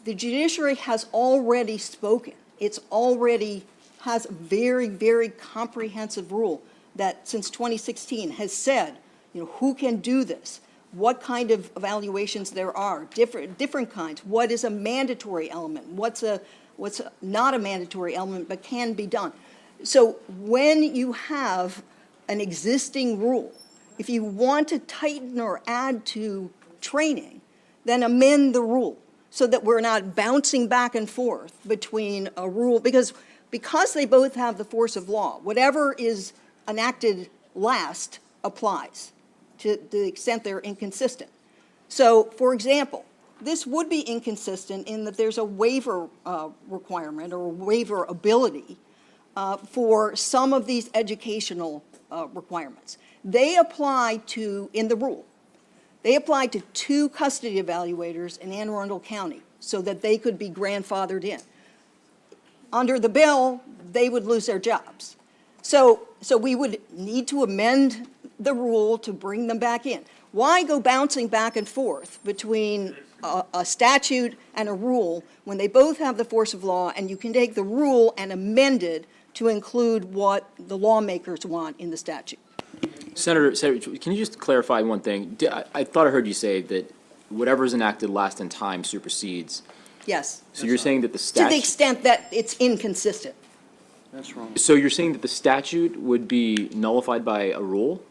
The judiciary has already spoken. It's already has a very, very comprehensive rule that since 2016 has said, who can do this? What kind of evaluations there are, different kinds. What is a mandatory element? What's not a mandatory element but can be done? So when you have an existing rule, if you want to tighten or add to training, then amend the rule so that we're not bouncing back and forth between a rule, because they both have the force of law, whatever is enacted last applies to the extent they're inconsistent. So, for example, this would be inconsistent in that there's a waiver requirement or waiver ability for some of these educational requirements. They apply to, in the rule, they applied to 2 custody evaluators in Anne Arundel County so that they could be grandfathered in. Under the bill, they would lose their jobs. So we would need to amend the rule to bring them back in. Why go bouncing back and forth between a statute and a rule when they both have the force of law, and you can take the rule and amend it to include what the lawmakers want in the statute? Senator, can you just clarify one thing? I thought I heard you say that whatever's enacted last in time supersedes. Yes. So you're saying that the To the statute, extent that it's inconsistent. That's wrong. so you're saying that the statute would be nullified by a rule?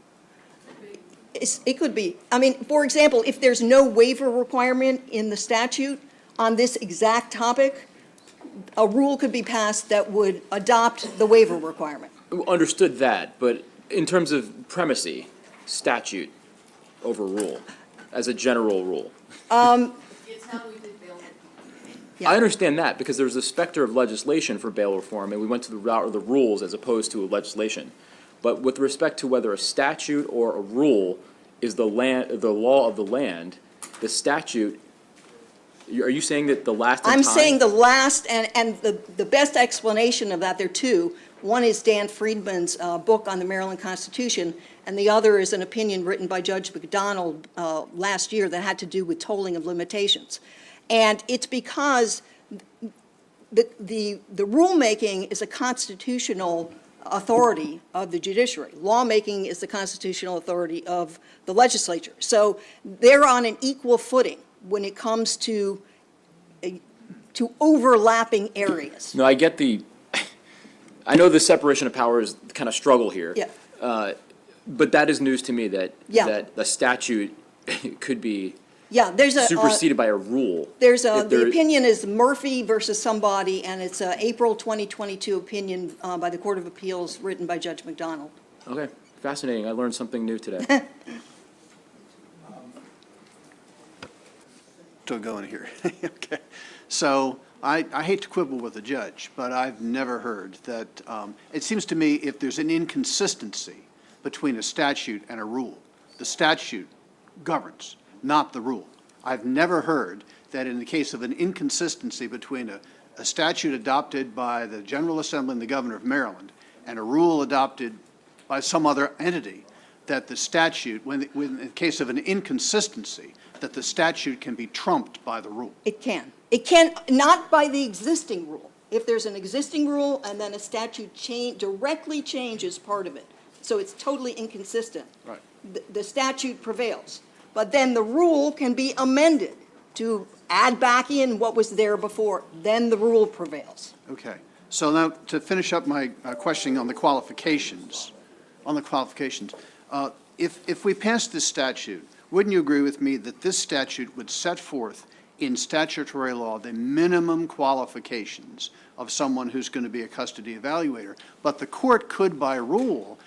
It could be. I mean, for example, if there's no waiver requirement in the statute on this exact topic, a rule could be passed that would adopt the waiver requirement. Understood that, but in terms of primacy, statute over rule, as a general rule. Yeah. I understand that, because there's a specter of legislation for bail reform, and we went to the route of the rules as opposed to legislation. But with respect to whether a statute or a rule is the law of the land, the statute, are you saying that the last in time? I'm saying the last, and the best explanation of that, there are 2. One is Dan Friedman's book on the Maryland Constitution, and the other is an opinion written by Judge McDonald last year that had to do with tolling of limitations. And it's because the rulemaking is a constitutional authority of the judiciary. Lawmaking is the constitutional authority of the legislature. So they're on an equal footing when it comes to overlapping areas. No, I get I know the separation of powers kind of struggle here. Yeah. But that is news to me that, Yeah. that the statute could be Yeah, there's a superseded by a rule. There's If the opinion is Murphy versus somebody, and it's a April 2022 opinion by the Court of Appeals written by Judge McDonald. Okay, fascinating. I learned something new today. Still going here. Okay. So I hate to quibble with the judge, but I've never heard that, it seems to me if there's an inconsistency between a statute and a rule, the statute governs, not the rule. I've never heard that in the case of an inconsistency between a statute adopted by the General Assembly and the Governor of Maryland and a rule adopted by some other entity, that the statute, when in the case of an inconsistency, that the statute can be trumped by the rule. It can. It can, not by the existing rule. If there's an existing rule and then a statute directly changes part of it, so it's totally inconsistent. Right. The statute prevails. But then the rule can be amended to add back in what was there before. Then the rule prevails. Okay. So now, to finish up my questioning on the qualifications, if we pass this statute, wouldn't you agree with me that this statute would set forth in statutory law the minimum qualifications of someone who's going to be a custody evaluator? But the court could, by rule,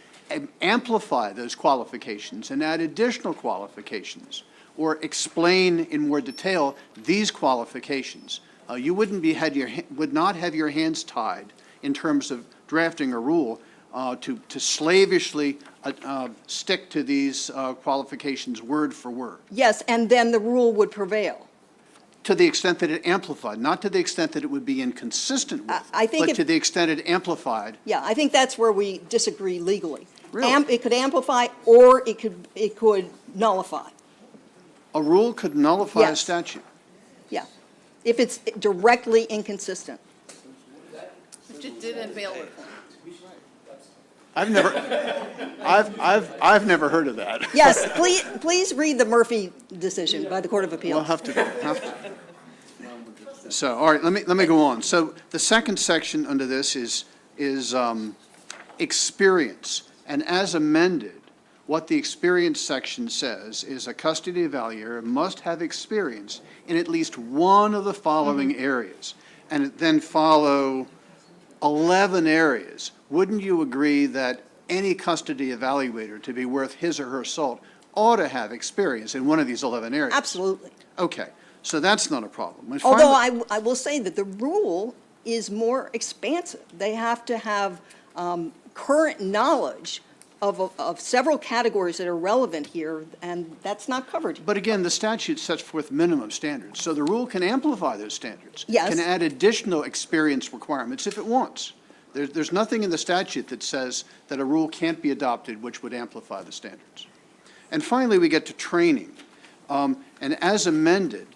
amplify those qualifications and add additional qualifications, or explain in more detail these qualifications. You would not have your hands tied in terms of drafting a rule to slavishly stick to these qualifications word for word. Yes, and then the rule would prevail. To the extent that it amplified, not to the extent that it would be inconsistent with, I think but if- to the extent it amplified. Yeah, I think that's where we disagree legally. Really? It could amplify or it could nullify. A rule could nullify a Yes. statute. Yeah, if it's directly inconsistent. just did in bail reform. I've never heard of that. Yes, please read the Murphy decision by the Court of We'll Appeals. have to. So, all right, let me go on. So the second section under this is experience. And as amended, what the experience section says is a custody evaluator must have experience in at least one of the following areas. And then follow 11 areas. Wouldn't you agree that any custody evaluator, to be worth his or her salt, ought to have experience in one of these 11 areas? Absolutely. Okay, so that's not a problem. And Although finally- I will say that the rule is more expansive. They have to have current knowledge of several categories that are relevant here, and that's not covered. But again, the statute sets forth minimum standards, so the rule can amplify those standards. Yes. Can add additional experience requirements if it wants. There's nothing in the statute that says that a rule can't be adopted which would amplify the standards. And finally, we get to training. And as amended,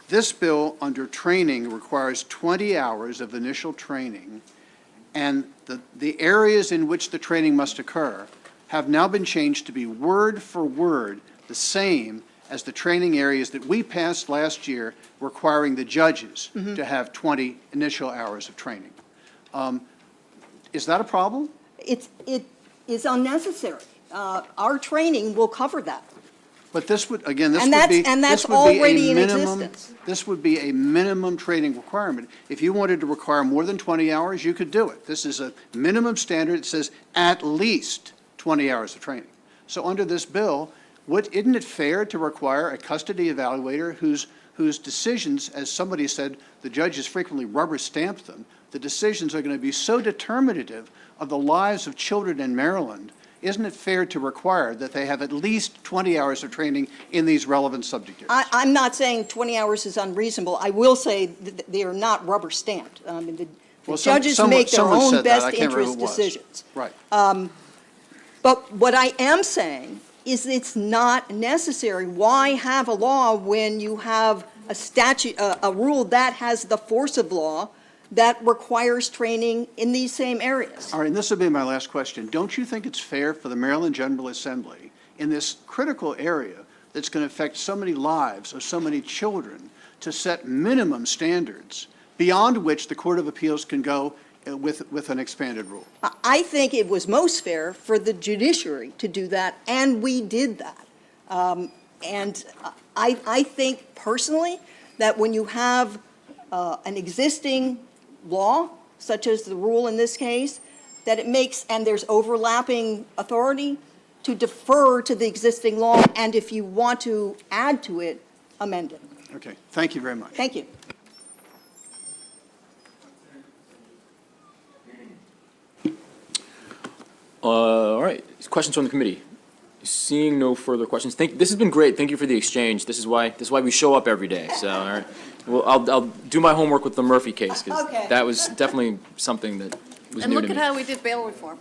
this bill under training requires 20 hours of initial training, and the areas in which the training must occur have now been changed to be word for word the same as the training areas that we passed last year requiring the judges to have 20 initial hours of training. Is that a problem? It is unnecessary. Our training will cover that. But this would, again, this And would be. that's this would be a already in minimum- existence. This would be a minimum training requirement. If you wanted to require more than 20 hours, you could do it. This is a minimum standard. It says at least 20 hours of training. So under this bill, isn't it fair to require a custody evaluator whose decisions, as somebody said, the judges frequently rubber stamp them, the decisions are going to be so determinative of the lives of children in Maryland? Isn't it fair to require that they have at least 20 hours of training in these relevant subject areas? I'm not saying 20 hours is unreasonable. I will say that they are not rubber stamped. I mean, the Well, judges someone- make their someone own said that. I best can't remember who interest it was. decisions. Right. But what I am saying is it's not necessary. Why have a law when you have a statute, a rule that has the force of law that requires training in these same areas? All right, and this will be my last question. Don't you think it's fair for the Maryland General Assembly, in this critical area that's going to affect so many lives of so many children, to set minimum standards beyond which the Court of Appeals can go with an expanded rule? I think it was most fair for the judiciary to do that, and we did that. And I think personally that when you have an existing law, such as the rule in this case, that it makes, and there's overlapping authority, to defer to the existing law, and if you want to add to it, amend it. Okay, thank you very much. Thank you. All right, questions from the committee? Seeing no further questions, this has been great, thank you for the exchange, this is why we show up every day, so, all right. Well, I'll do my homework with the Murphy case, because Okay. that was definitely something that was And new look to at me. how we did bail reform.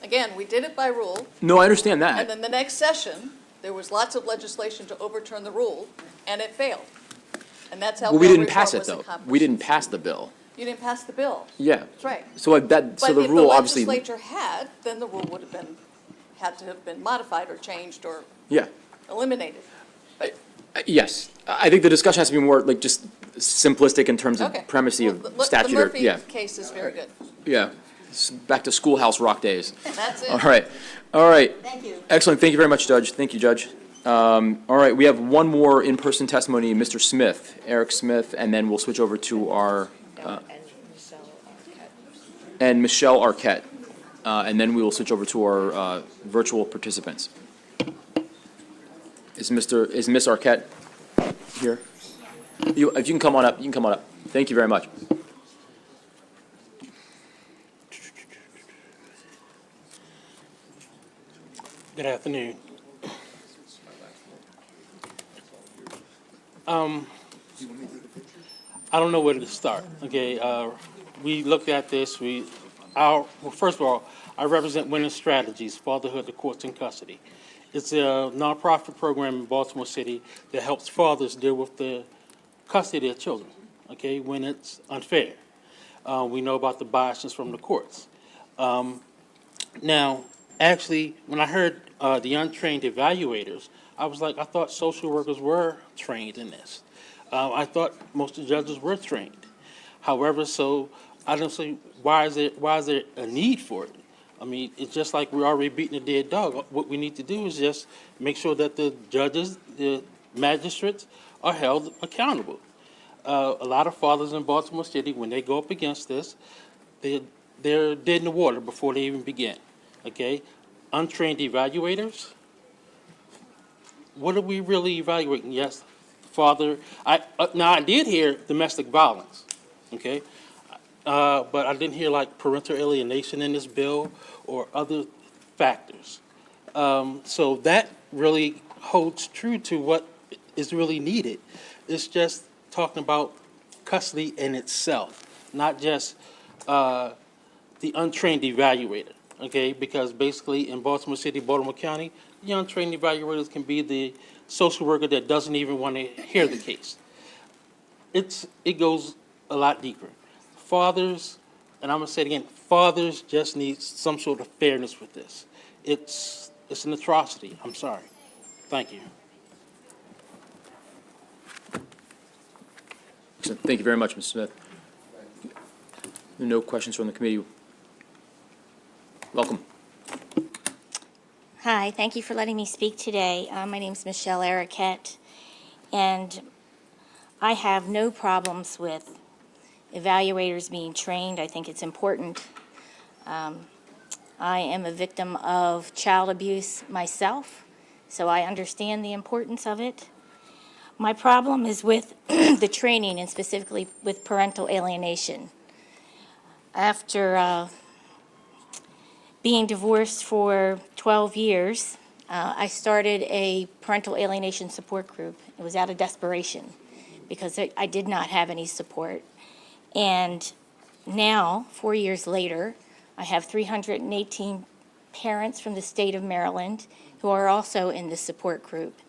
Again, we did it by rule, No, I understand and that, then the next session, there was lots of legislation to overturn the rule, and it failed. And that's how well, we bail didn't pass reform it, was though, accomplished. we didn't pass the bill, You didn't pass the bill. yeah. That's right. So so the rule obviously. But if the legislature had, then the rule would have had to have been modified or changed or Yeah. eliminated. Yes, I think the discussion has to be more like just simplistic in terms of Okay. primacy Well, of the statute or, Murphy yeah, case is very good. yeah. Back to schoolhouse rock days. That's it. All right. Thank you. Excellent, thank you very much, Judge, thank you, Judge. All right, we have one more in-person testimony, Mr. Smith, Eric Smith, and then we'll switch over to our, and Michelle Arquette. And then we will switch over to our virtual participants. Is Miss Arquette here? If you can come on up, you can come on up. Thank you very much. Good afternoon. I don't know where to start, okay? We looked at this, well, first of all, I represent Women's Strategies, Fatherhood, the Courts in Custody. It's a nonprofit program in Baltimore City that helps fathers deal with the custody of their children, okay, when it's unfair. We know about the biases from the courts. Now, actually, when I heard the untrained evaluators, I was like, I thought social workers were trained in this. I thought most of the judges were trained. However, so I don't see why is there a need for it? I mean, it's just like we're already beating a dead dog. What we need to do is just make sure that the judges, the magistrates, are held accountable. A lot of fathers in Baltimore City, when they go up against this, they're dead in the water before they even begin. Okay, untrained evaluators. What are we really evaluating? Yes, father. Now I did hear domestic violence. Okay, but I didn't hear like parental alienation in this bill or other factors. So that really holds true to what is really needed. It's just talking about custody in itself, not just the untrained evaluator, okay? Because basically in Baltimore City, Baltimore County, the untrained evaluators can be the social worker that doesn't even want to hear the case. It goes a lot deeper. Fathers, and I'm gonna say it again, fathers just need some sort of fairness with this. It's an atrocity, I'm sorry. Thank you. Excellent. Thank you very much, Mr. Smith. No questions from the committee. Welcome. Hi, thank you for letting me speak today. My name is Michelle Ariquette, and I have no problems with evaluators being trained. I think it's important. I am a victim of child abuse myself, so I understand the importance of it. My problem is with the training, and specifically with parental alienation. After being divorced for 12 years, I started a parental alienation support group. It was out of desperation because I did not have any support. And now, 4 years later, I have 318 parents from the state of Maryland who are also in the support group.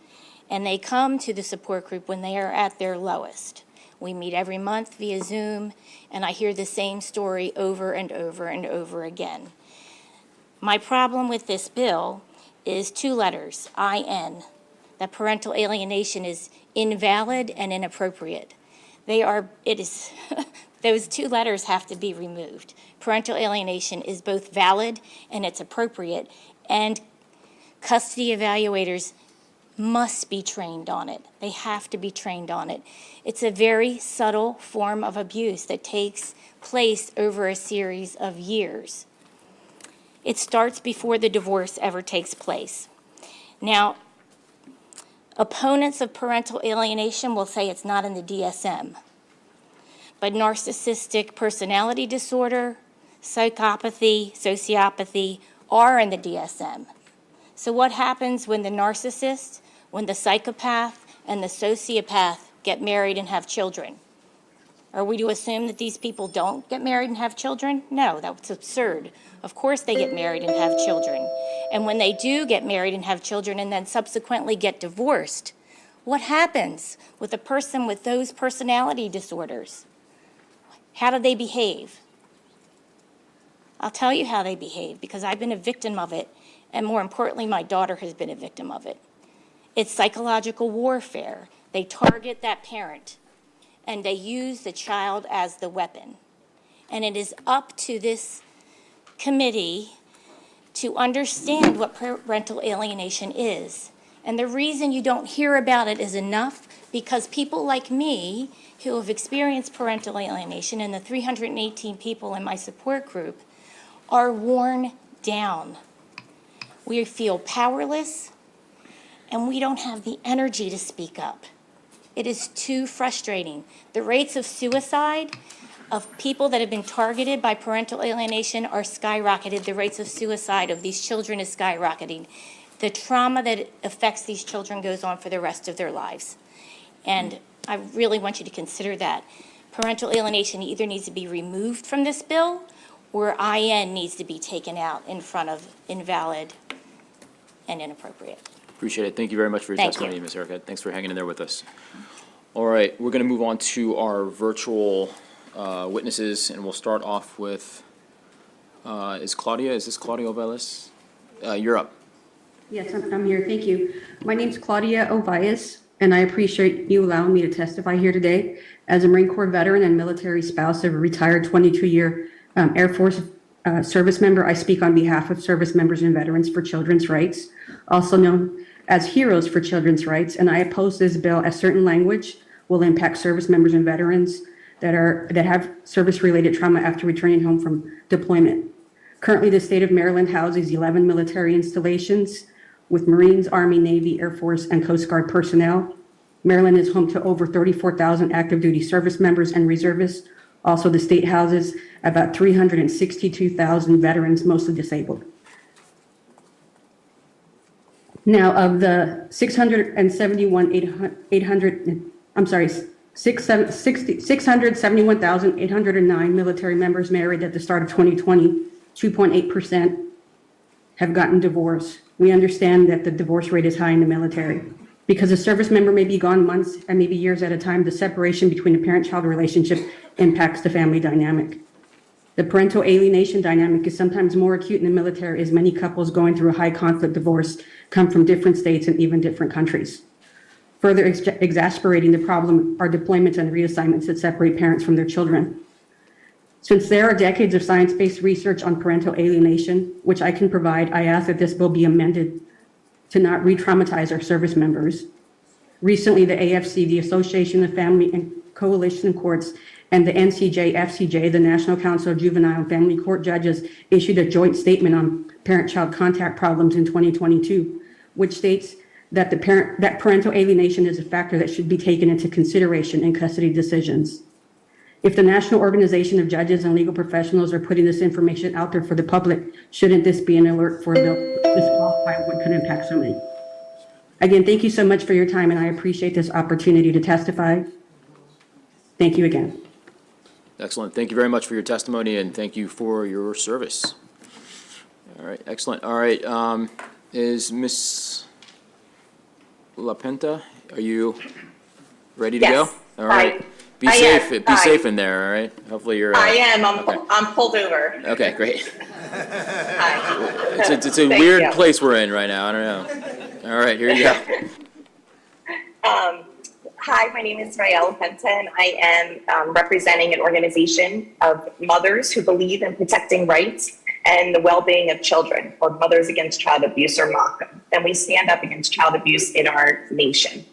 And they come to the support group when they are at their lowest. We meet every month via Zoom, and I hear the same story over and over and over again. My problem with this bill is 2 letters, IN, that parental alienation is invalid and inappropriate. Those 2 letters have to be removed. Parental alienation is both valid and it's appropriate, and custody evaluators must be trained on it. They have to be trained on it. It's a very subtle form of abuse that takes place over a series of years. It starts before the divorce ever takes place. Now, opponents of parental alienation will say it's not in the DSM, but narcissistic personality disorder, psychopathy, sociopathy are in the DSM. So what happens when the narcissist, when the psychopath, and the sociopath get married and have children? Are we to assume that these people don't get married and have children? No, that's absurd. Of course they get married and have children. And when they do get married and have children and then subsequently get divorced, what happens with a person with those personality disorders? How do they behave? I'll tell you how they behave, because I've been a victim of it, and more importantly, my daughter has been a victim of it. It's psychological warfare. They target that parent, and they use the child as the weapon. And it is up to this committee to understand what parental alienation is. And the reason you don't hear about it is enough because people like me who have experienced parental alienation and the 318 people in my support group are worn down. We feel powerless, and we don't have the energy to speak up. It is too frustrating. The rates of suicide of people that have been targeted by parental alienation are skyrocketed. The rates of suicide of these children is skyrocketing. The trauma that affects these children goes on for the rest of their lives. And I really want you to consider that. Parental alienation either needs to be removed from this bill or IN needs to be taken out in front of invalid and inappropriate. Appreciate it. Thank you very much for your Thank testimony, you. Ms. Ariquette. Thanks for hanging in there with us. All right, we're going to move on to our virtual witnesses, and we'll start off with, is this Claudia Ovelis? You're up. Yes, I'm here. Thank you. My name's Claudia Ovias, and I appreciate you allowing me to testify here today. As a Marine Corps veteran and military spouse of a retired 22-year Air Force service member, I speak on behalf of service members and veterans for children's rights, also known as Heroes for Children's Rights, and I oppose this bill as certain language will impact service members and veterans that have service-related trauma after returning home from deployment. Currently, the state of Maryland houses 11 military installations with Marines, Army, Navy, Air Force, and Coast Guard personnel. Maryland is home to over 34,000 active duty service members and reservists. Also, the state houses about 362,000 veterans, mostly disabled. Now, of the 671,809 military members married at the start of 2020, 2.8% have gotten divorced. We understand that the divorce rate is high in the military. Because a service member may be gone months and maybe years at a time, the separation between the parent-child relationship impacts the family dynamic. The parental alienation dynamic is sometimes more acute in the military, as many couples going through a high-conflict divorce come from different states and even different countries. Further exacerbating the problem are deployments and reassignments that separate parents from their children. Since there are decades of science-based research on parental alienation, which I can provide, I ask that this bill be amended to not re-traumatize our service members. Recently, the AFC, the Association of Family and Coalition Courts, and the NCJ-FCJ, the National Council of Juvenile and Family Court Judges, issued a joint statement on parent-child contact problems in 2022, which states that that parental alienation is a factor that should be taken into consideration in custody decisions. If the National Organization of Judges and Legal Professionals are putting this information out there for the public, shouldn't this be an alert for a bill disqualify what could impact so many? Again, thank you so much for your time, and I appreciate this opportunity to testify. Thank you again. Excellent. Thank you very much for your testimony, and thank you for your service. All right, excellent. All right, is Ms. LaPenta, are you ready to go? All right. Be safe in there, all right? Hopefully you're. I am. Okay. I'm pulled over. Okay, great. Hi. It's a weird place we're in right now. I don't know. All right, here you go. Hi, my name is Rael Penta, and I am representing an organization of mothers who believe in protecting rights and the well-being of children, called Mothers Against Child Abuse, or MACA. And we stand up against child abuse in our nation.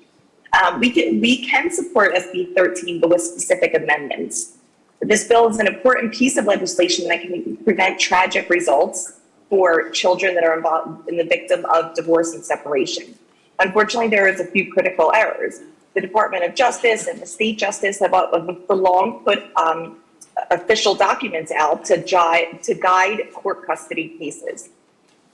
We can support SB 13, but with specific amendments. This bill is an important piece of legislation that can prevent tragic results for children that are involved in the victim of divorce and separation. Unfortunately, there is a few critical errors. The Department of Justice and the state justice have for long put official documents out to guide court custody cases.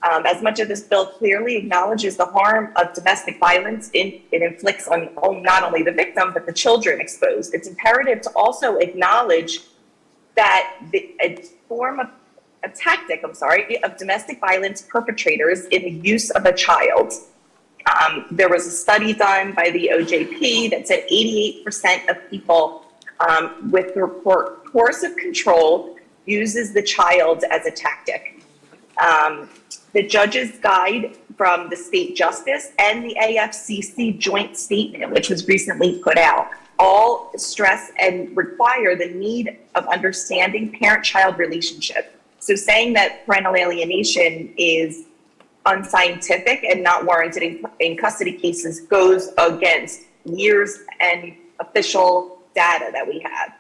As much as this bill clearly acknowledges the harm of domestic violence it inflicts on not only the victim, but the children exposed, it's imperative to also acknowledge that a tactic of domestic violence perpetrators in the use of a child. There was a study done by the OJP that said 88% of people with coercive control uses the child as a tactic. The judge's guide from the state justice and the AFCC joint statement, which was recently put out, all stress and require the need of understanding parent-child relationship. So saying that parental alienation is unscientific and not warranted in custody cases goes against years and official data that we have.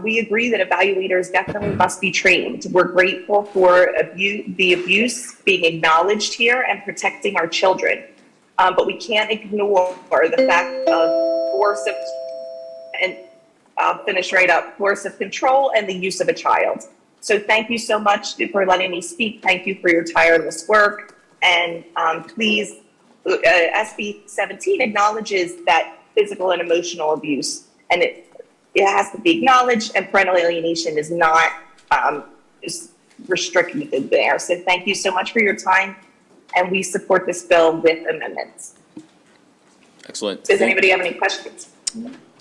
We agree that evaluators definitely must be trained. We're grateful for the abuse being acknowledged here and protecting our children. But we can't ignore the fact of coercive, and I'll finish right up, coercive control and the use of a child. So thank you so much for letting me speak. Thank you for your tireless work. And please, SB 17 acknowledges that physical and emotional abuse, and it has to be acknowledged, and parental alienation is not restricted there. So thank you so much for your time, and we support this bill with amendments. Excellent. Does anybody have any questions?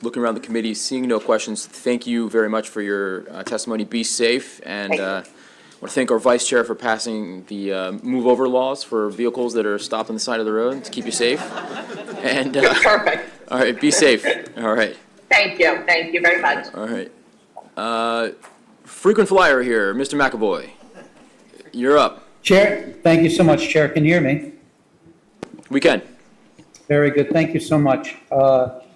Looking around the committee, seeing no questions, thank you very much for your testimony. Be safe, and I want to thank our vice chair for passing the move-over laws for vehicles that are stopped on the side of the road to keep you safe. And Perfect. all right, be safe. All right, Thank you. Thank you very much. all right. Frequent flyer here, Mr. McAvoy. You're up. Chair, thank you so much, Chair. Can you hear me? We can. Very good. Thank you so much,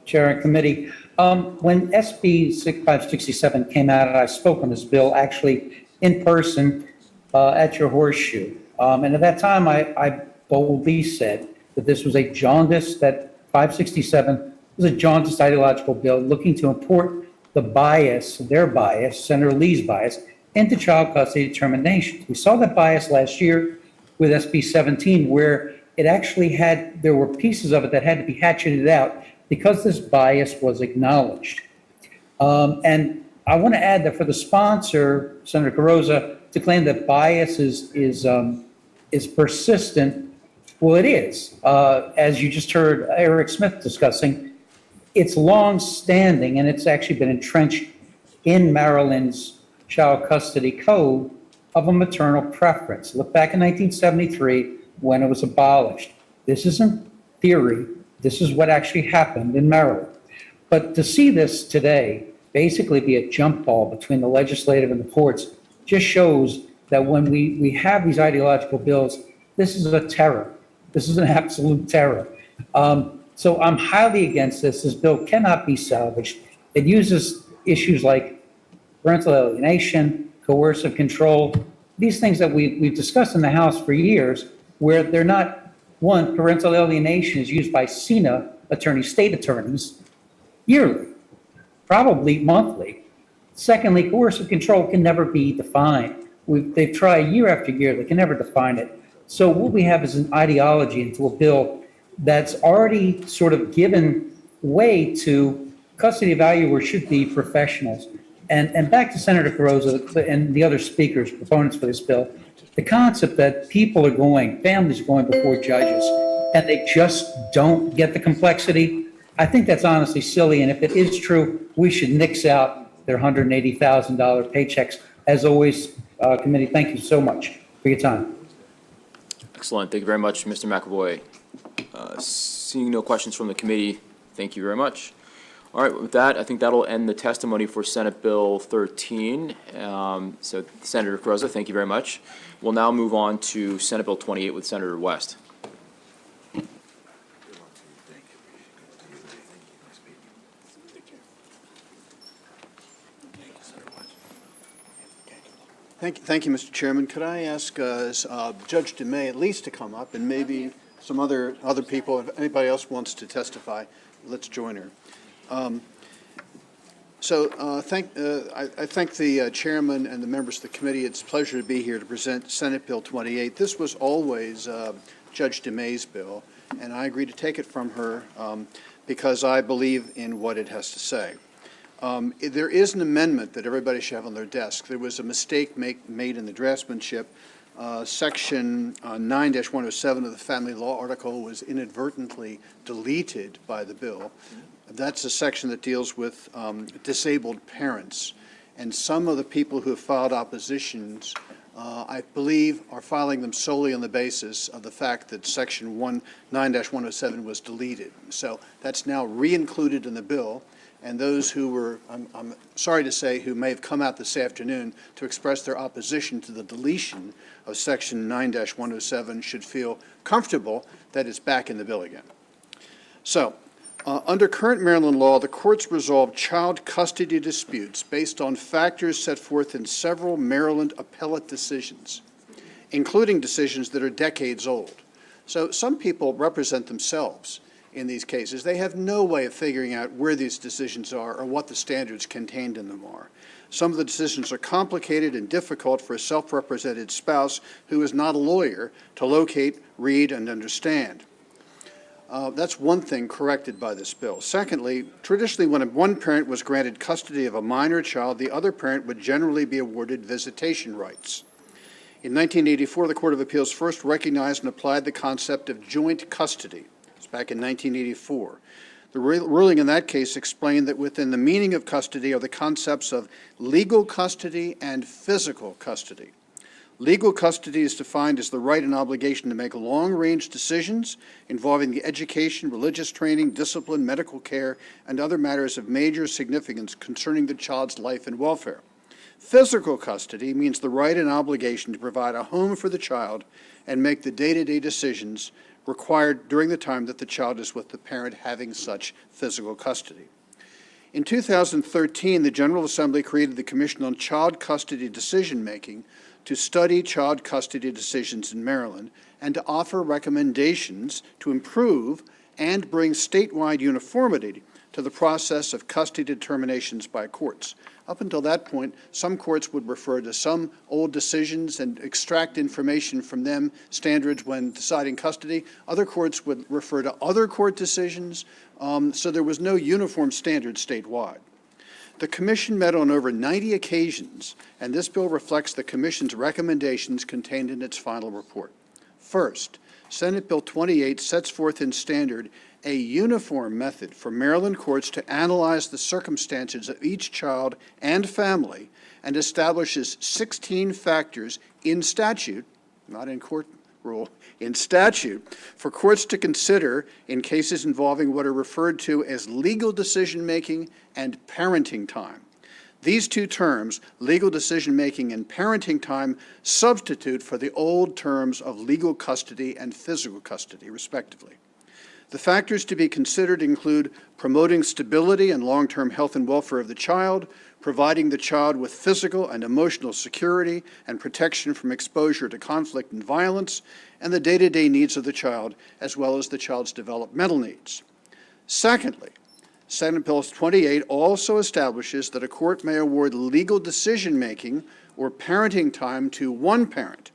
Chair and committee. When SB 567 came out, I spoke on this bill actually in person at your horseshoe. And at that time, I boldly said that this was a jaundiced, that 567 was a jaundiced ideological bill looking to import the bias, their bias, Senator Lee's bias, into child custody determinations. We saw that bias last year with SB 17, where it actually had, there were pieces of it that had to be hatcheted out because this bias was acknowledged. And I want to add that for the sponsor, Senator Carrozza, to claim that bias is persistent, well, it is. As you just heard Eric Smith discussing, it's long-standing, and it's actually been entrenched in Maryland's child custody code of a maternal preference. Look back in 1973 when it was abolished. This isn't theory. This is what actually happened in Maryland. But to see this today basically be a jump ball between the legislative and the courts just shows that when we have these ideological bills, this is a terror. This is an absolute terror. So I'm highly against this. This bill cannot be salvaged. It uses issues like parental alienation, coercive control, these things that we've discussed in the House for years, where they're not, one, parental alienation is used by SENA attorneys, state attorneys, yearly, probably monthly. Secondly, coercive control can never be defined. They've tried year after year, they can never define it. So what we have is an ideology into a bill that's already sort of given way to custody evaluators should be professionals. And back to Senator Carrozza and the other speakers, proponents for this bill, the concept that people are going, families are going before judges, and they just don't get the complexity, I think that's honestly silly. And if it is true, we should nix out their $180,000 paychecks. As always, committee, thank you so much for your time. Excellent. Thank you very much, Mr. McAvoy. Seeing no questions from the committee, thank you very much. All right, with that, I think that'll end the testimony for Senate Bill 13. So Senator Carrozza, thank you very much. We'll now move on to Senate Bill 28 with Senator West. Thank you, Mr. Chairman. Could I ask Judge DeMay at least to come up, and maybe some other people, if anybody else wants to testify, let's join her. I thank the chairman and the members of the committee. It's a pleasure to be here to present Senate Bill 28. This was always Judge DeMay's bill, and I agreed to take it from her because I believe in what it has to say. There is an amendment that everybody should have on their desk. There was a mistake made in the draftsmanship. Section 9-107 of the Family Law article was inadvertently deleted by the bill. That's a section that deals with disabled parents. And some of the people who have filed oppositions, I believe, are filing them solely on the basis of the fact that Section 9-107 was deleted. So that's now re-included in the bill. And those who were, I'm sorry to say, who may have come out this afternoon to express their opposition to the deletion of Section 9-107 should feel comfortable that it's back in the bill again. So, under current Maryland law, the courts resolve child custody disputes based on factors set forth in several Maryland appellate decisions, including decisions that are decades old. So some people represent themselves in these cases. They have no way of figuring out where these decisions are or what the standards contained in them are. Some of the decisions are complicated and difficult for a self-represented spouse who is not a lawyer to locate, read, and understand. That's one thing corrected by this bill. Secondly, traditionally when one parent was granted custody of a minor child, the other parent would generally be awarded visitation rights. In 1984, the Court of Appeals first recognized and applied the concept of joint custody. Back in 1984. The ruling in that case explained that within the meaning of custody are the concepts of legal custody and physical custody. Legal custody is defined as the right and obligation to make long-range decisions involving the education, religious training, discipline, medical care, and other matters of major significance concerning the child's life and welfare. Physical custody means the right and obligation to provide a home for the child and make the day-to-day decisions required during the time that the child is with the parent having such physical custody. In 2013, the General Assembly created the Commission on Child Custody Decision-Making to study child custody decisions in Maryland and to offer recommendations to improve and bring statewide uniformity to the process of custody determinations by courts. Up until that point, some courts would refer to some old decisions and extract information from them, standards when deciding custody. Other courts would refer to other court decisions, so there was no uniform standard statewide. The Commission met on over 90 occasions, and this bill reflects the Commission's recommendations contained in its final report. First, Senate Bill 28 sets forth in standard a uniform method for Maryland courts to analyze the circumstances of each child and family and establishes 16 factors in statute, not in court rule, in statute, for courts to consider in cases involving what are referred to as legal decision-making and parenting time. These two terms, legal decision-making and parenting time, substitute for the old terms of legal custody and physical custody, respectively. The factors to be considered include promoting stability and long-term health and welfare of the child, providing the child with physical and emotional security and protection from exposure to conflict and violence, and the day-to-day needs of the child, as well as the child's developmental needs. Secondly, Senate Bill 28 also establishes that a court may award legal decision-making or parenting time to one parent,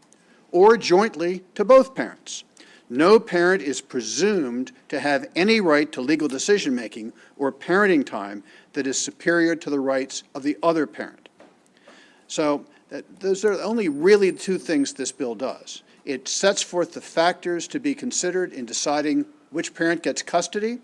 or jointly to both parents. No parent is presumed to have any right to legal decision-making or parenting time that is superior to the rights of the other parent. So those are only really two things this bill does. It sets forth the factors to be considered in deciding which parent gets custody.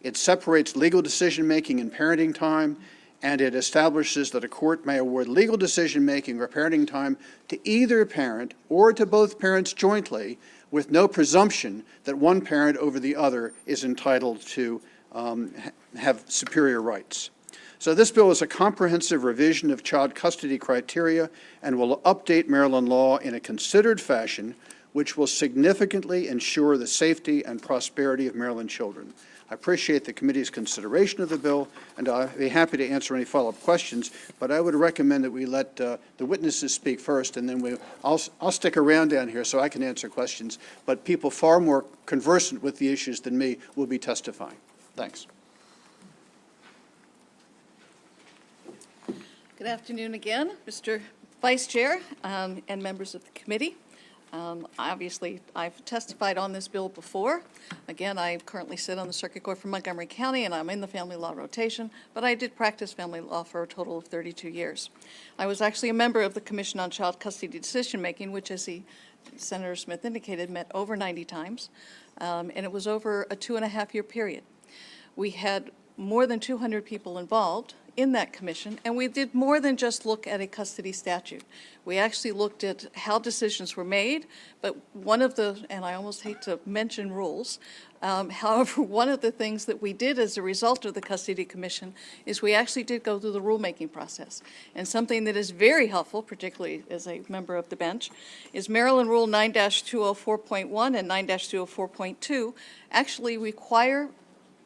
It separates legal decision-making and parenting time, and it establishes that a court may award legal decision-making or parenting time to either parent or to both parents jointly, with no presumption that one parent over the other is entitled to have superior rights. So this bill is a comprehensive revision of child custody criteria and will update Maryland law in a considered fashion, which will significantly ensure the safety and prosperity of Maryland children. I appreciate the committee's consideration of the bill, and I'll be happy to answer any follow-up questions, but I would recommend that we let the witnesses speak first, and then I'll stick around down here so I can answer questions, but people far more conversant with the issues than me will be testifying. Thanks. Good afternoon again, Mr. Vice Chair and members of the committee. Obviously, I've testified on this bill before. Again, I currently sit on the Circuit Court for Montgomery County, and I'm in the family law rotation, but I did practice family law for a total of 32 years. I was actually a member of the Commission on Child Custody Decision-Making, which, as Senator Smith indicated, met over 90 times, and it was over a 2.5-year period. We had more than 200 people involved in that commission, and we did more than just look at a custody statute. We actually looked at how decisions were made, but one of the, and I almost hate to mention rules, however, one of the things that we did as a result of the custody commission is we actually did go through the rulemaking process. And something that is very helpful, particularly as a member of the bench, is Maryland Rule 9-204.1 and 9-204.2 actually require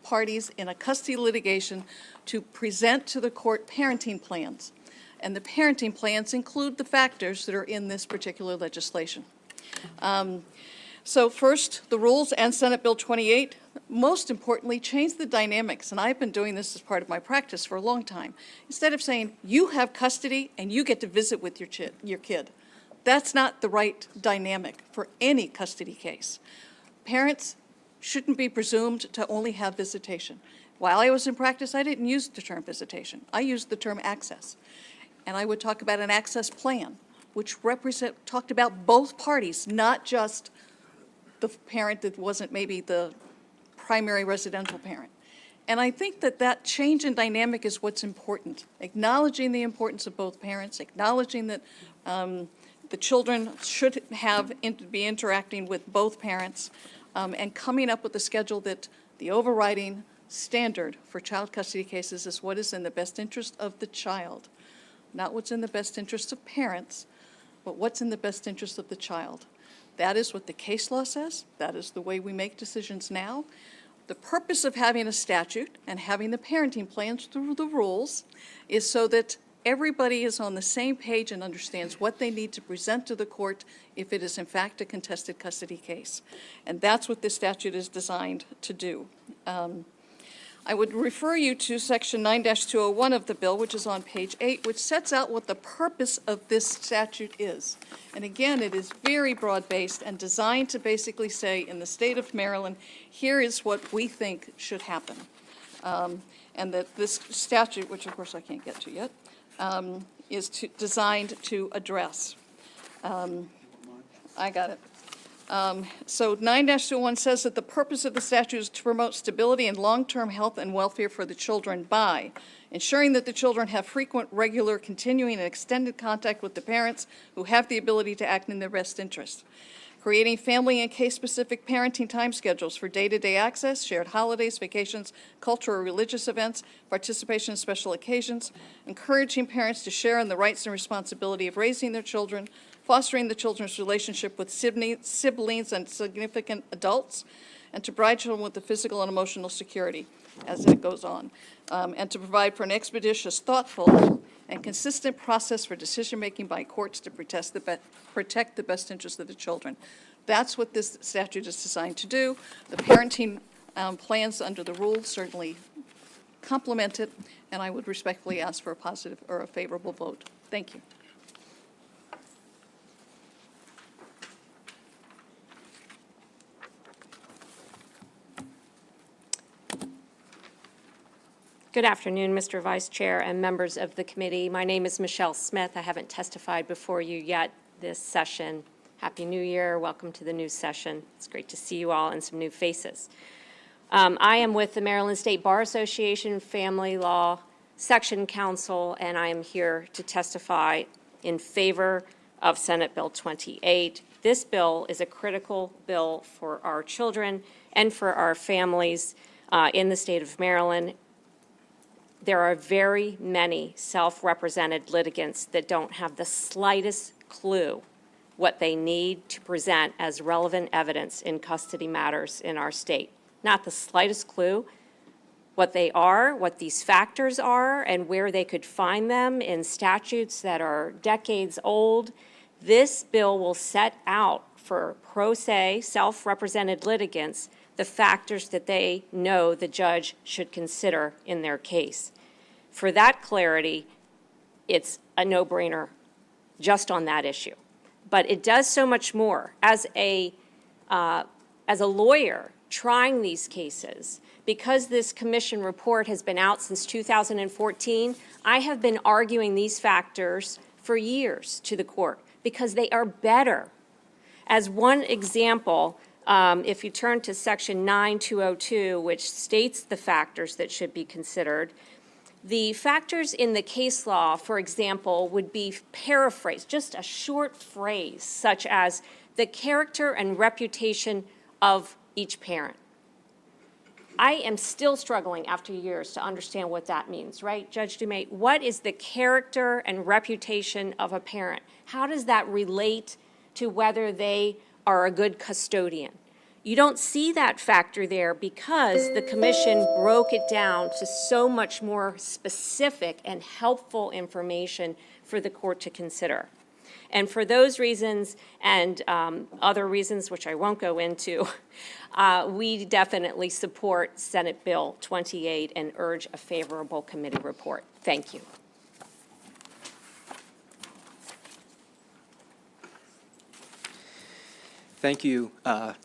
parties in a custody litigation to present to the court parenting plans. And the parenting plans include the factors that are in this particular legislation. So first, the rules and Senate Bill 28, most importantly, change the dynamics. And I've been doing this as part of my practice for a long time. Instead of saying, you have custody and you get to visit with your kid, that's not the right dynamic for any custody case. Parents shouldn't be presumed to only have visitation. While I was in practice, I didn't use the term visitation. I used the term access. And I would talk about an access plan, which talked about both parties, not just the parent that wasn't maybe the primary residential parent. And I think that that change in dynamic is what's important, acknowledging the importance of both parents, acknowledging that the children should be interacting with both parents, and coming up with a schedule that the overriding standard for child custody cases is what is in the best interest of the child, not what's in the best interest of parents, but what's in the best interest of the child. That is what the case law says. That is the way we make decisions now. The purpose of having a statute and having the parenting plans through the rules is so that everybody is on the same page and understands what they need to present to the court if it is in fact a contested custody case. And that's what this statute is designed to do. I would refer you to Section 9-201 of the bill, which is on page 8, which sets out what the purpose of this statute is. And again, it is very broad-based and designed to basically say, in the state of Maryland, here is what we think should happen. And that this statute, which of course I can't get to yet, is designed to address. I got it. So 9-201 says that the purpose of the statute is to promote stability and long-term health and welfare for the children by ensuring that the children have frequent, regular, continuing, and extended contact with the parents who have the ability to act in their best interest, creating family and case-specific parenting time schedules for day-to-day access, shared holidays, vacations, cultural or religious events, participation in special occasions, encouraging parents to share in the rights and responsibility of raising their children, fostering the children's relationship with siblings and significant adults, and to provide children with the physical and emotional security as it goes on, and to provide for an expeditious, thoughtful, and consistent process for decision-making by courts to protect the best interests of the children. That's what this statute is designed to do. The parenting plans under the rules certainly complement it, and I would respectfully ask for a positive or a favorable vote. Thank you. Good afternoon, Mr. Vice Chair and members of the committee. My name is Michelle Smith. I haven't testified before you yet this session. Happy New Year. Welcome to the new session. It's great to see you all and some new faces. I am with the Maryland State Bar Association Family Law Section Council, and I am here to testify in favor of Senate Bill 28. This bill is a critical bill for our children and for our families in the state of Maryland. There are very many self-represented litigants that don't have the slightest clue what they need to present as relevant evidence in custody matters in our state. Not the slightest clue what they are, what these factors are, and where they could find them in statutes that are decades old. This bill will set out for pro se, self-represented litigants the factors that they know the judge should consider in their case. For that clarity, it's a no-brainer just on that issue. But it does so much more. As a lawyer trying these cases, because this commission report has been out since 2014, I have been arguing these factors for years to the court because they are better. As one example, if you turn to section 9202, which states the factors that should be considered, the factors in the case law, for example, would be paraphrased, just a short phrase, such as the character and reputation of each parent. I am still struggling after years to understand what that means, right, Judge Dumais? What is the character and reputation of a parent? How does that relate to whether they are a good custodian? You don't see that factor there because the commission broke it down to so much more specific and helpful information for the court to consider. And for those reasons and other reasons, which I won't go into, we definitely support Senate Bill 28 and urge a favorable committee report. Thank you. Thank you,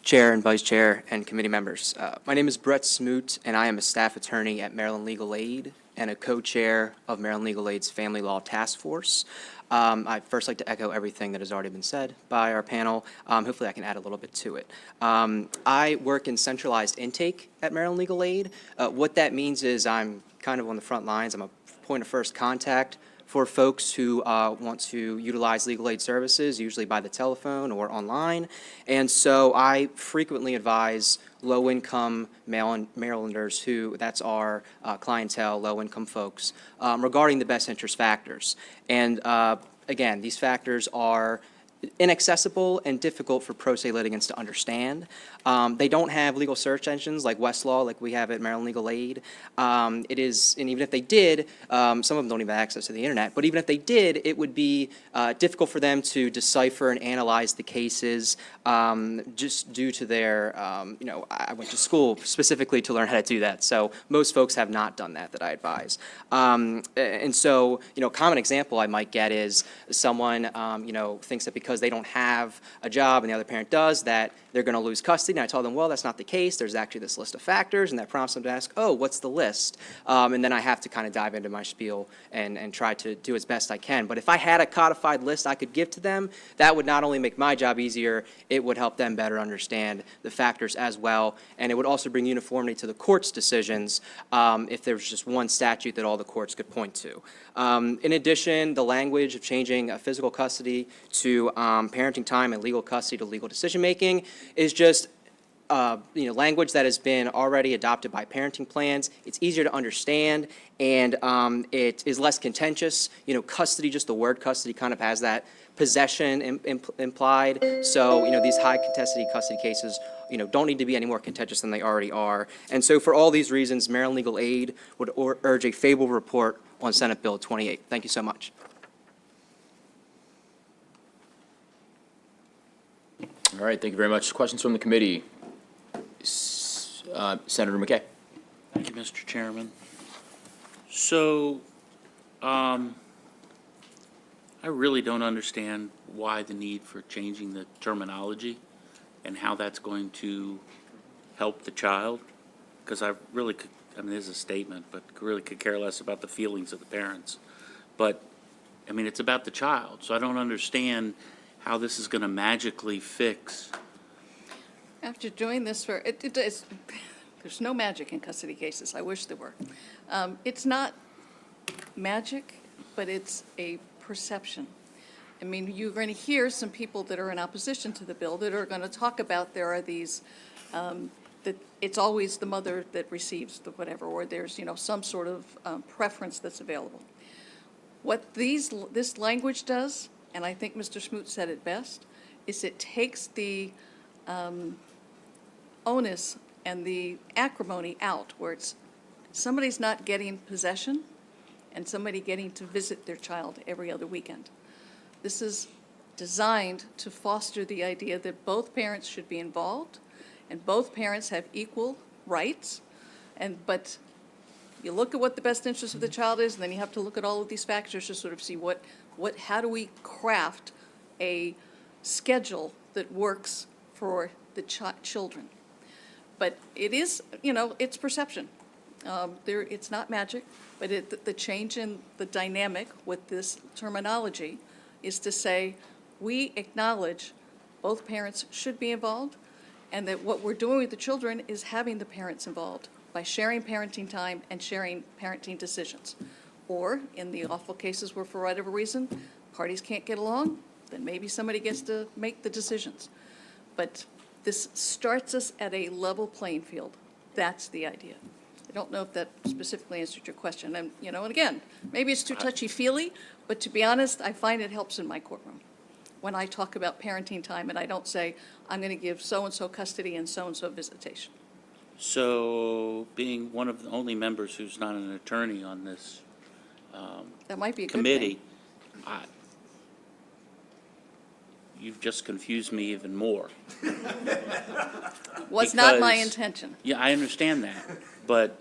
Chair and Vice Chair and committee members. My name is Brett Smoot, and I am a staff attorney at Maryland Legal Aid, and a co-chair of Maryland Legal Aid's Family Law Task Force. I'd first like to echo everything that has already been said by our panel. Hopefully I can add a little bit to it. I work in centralized intake at Maryland Legal Aid. What that means is I'm kind of on the front lines. I'm a point of first contact for folks who want to utilize legal aid services, usually by the telephone or online. And so I frequently advise low-income Marylanders who, that's our clientele, low-income folks, regarding the best interest factors. And again, these factors are inaccessible and difficult for pro se litigants to understand. They don't have legal search engines like Westlaw, like we have at Maryland Legal Aid. It is, and even if they did, some of them don't even have access to the internet, but even if they did, it would be difficult for them to decipher and analyze the cases just due to their, I went to school specifically to learn how to do that, so most folks have not done that I advise. And so, a common example I might get is someone, thinks that because they don't have a job and the other parent does, that they're going to lose custody. And I tell them, well, that's not the case. There's actually this list of factors, and that prompts them to ask, oh, what's the list? And then I have to kind of dive into my spiel and try to do as best I can. But if I had a codified list I could give to them, that would not only make my job easier, it would help them better understand the factors as well. And it would also bring uniformity to the court's decisions if there was just one statute that all the courts could point to. In addition, the language of changing physical custody to parenting time and legal custody to legal decision-making is just language that has been already adopted by parenting plans. It's easier to understand, and it is less contentious. Custody, just the word custody kind of has that possession implied. So, these high contested custody cases, don't need to be any more contentious than they already are. And so for all these reasons, Maryland Legal Aid would urge a favorable report on Senate Bill 28. Thank you so much. All right, thank you very much. Questions from the committee? Senator McKay. Thank you, Mr. Chairman. So, I really don't understand why the need for changing the terminology and how that's going to help the child, because I really could, this is a statement, but really could care less about the feelings of the parents. But, it's about the child, so I don't understand how this is going to magically fix. After doing this for, there's no magic in custody cases. I wish there were. It's not magic, but it's a perception. You're going to hear some people that are in opposition to the bill that are going to talk about there are these, that it's always the mother that receives the whatever, or there's, some sort of preference that's available. What this language does, and I think Mr. Smoot said it best, is it takes the onus and the acrimony out, where it's somebody's not getting possession and somebody getting to visit their child every other weekend. This is designed to foster the idea that both parents should be involved and both parents have equal rights. But you look at what the best interest of the child is, and then you have to look at all of these factors to sort of see how do we craft a schedule that works for the children. But it is, it's perception. It's not magic, but the change in the dynamic with this terminology is to say, we acknowledge both parents should be involved, and that what we're doing with the children is having the parents involved by sharing parenting time and sharing parenting decisions. Or, in the awful cases where, for whatever reason, parties can't get along, then maybe somebody gets to make the decisions. But this starts us at a level playing field. That's the idea. I don't know if that specifically answered your question. And, and again, maybe it's too touchy-feely, but to be honest, I find it helps in my courtroom when I talk about parenting time and I don't say, I'm going to give so-and-so custody and so-and-so visitation. So, being one of the only members who's not an attorney on this that might be a committee, good thing. You've just confused me even more. Was not my intention. Yeah, I understand that, but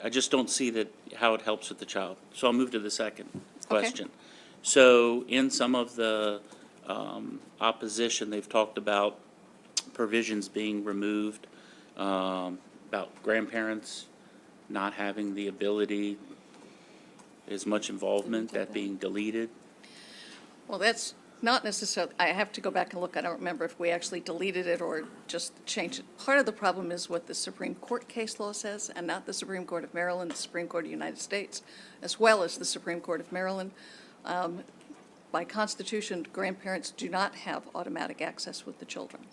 I just don't see how it helps with the child. So I'll move to the second question. Okay. So in some of the opposition, they've talked about provisions being removed about grandparents not having the ability, as much involvement, that being deleted? Well, that's not necessarily, I have to go back and look. I don't remember if we actually deleted it or just changed it. Part of the problem is what the Supreme Court case law says, and not the Supreme Court of Maryland, the Supreme Court of the United States, as well as the Supreme Court of Maryland. By Constitution, grandparents do not have automatic access with the children.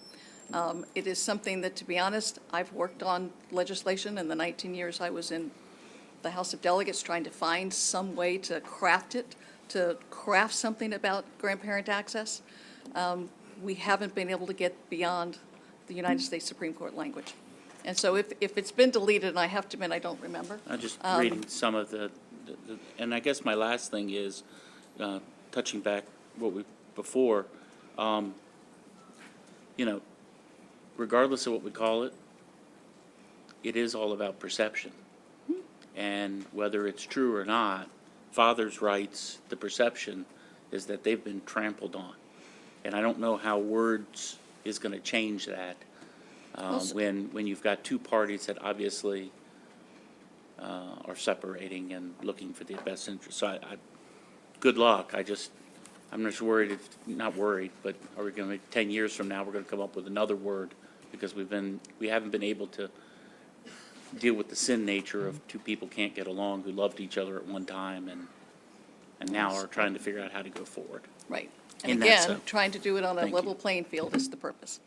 It is something that, to be honest, I've worked on legislation in the 19 years I was in the House of Delegates trying to find some way to craft it, to craft something about grandparent access. We haven't been able to get beyond the United States Supreme Court language. And so if it's been deleted, and I have to admit, I don't remember. I'm just reading some of and I guess my last thing is, touching back before, regardless of what we call it, it is all about perception. And whether it's true or not, fathers' rights, the perception is that they've been trampled on. And I don't know how words is going to change that when you've got two parties that obviously are separating and looking for the best interest. So good luck. I'm just worried, not worried, but are we going to, 10 years from now, we're going to come up with another word because we haven't been able to deal with the sin nature of two people can't get along who loved each other at one time and now are trying to figure out how to go forward. Right. And again, trying to do it on a Thank level you. playing field is the purpose.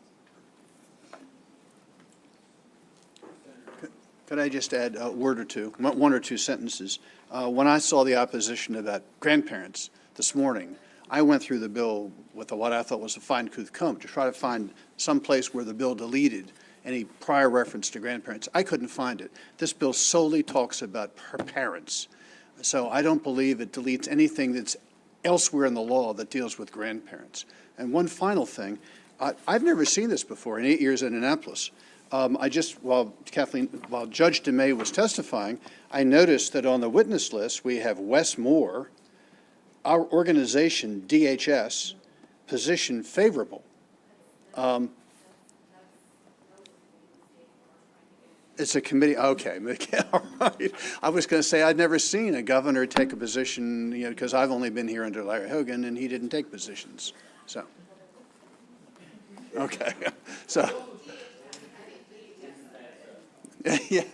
Could I just add a word or two, one or two sentences? When I saw the opposition about grandparents this morning, I went through the bill with what I thought was a fine-tooth comb to try to find some place where the bill deleted any prior reference to grandparents. I couldn't find it. This bill solely talks about her parents. So I don't believe it deletes anything that's elsewhere in the law that deals with grandparents. And one final thing, I've never seen this before in 8 years in Annapolis. While Judge DeMay was testifying, I noticed that on the witness list, we have Wes Moore, our organization, DHS, position favorable. It's a committee, okay, all right. I was going to say, I'd never seen a governor take a position, because I've only been here under Larry Hogan, and he didn't take positions, so. Okay, so. Yeah.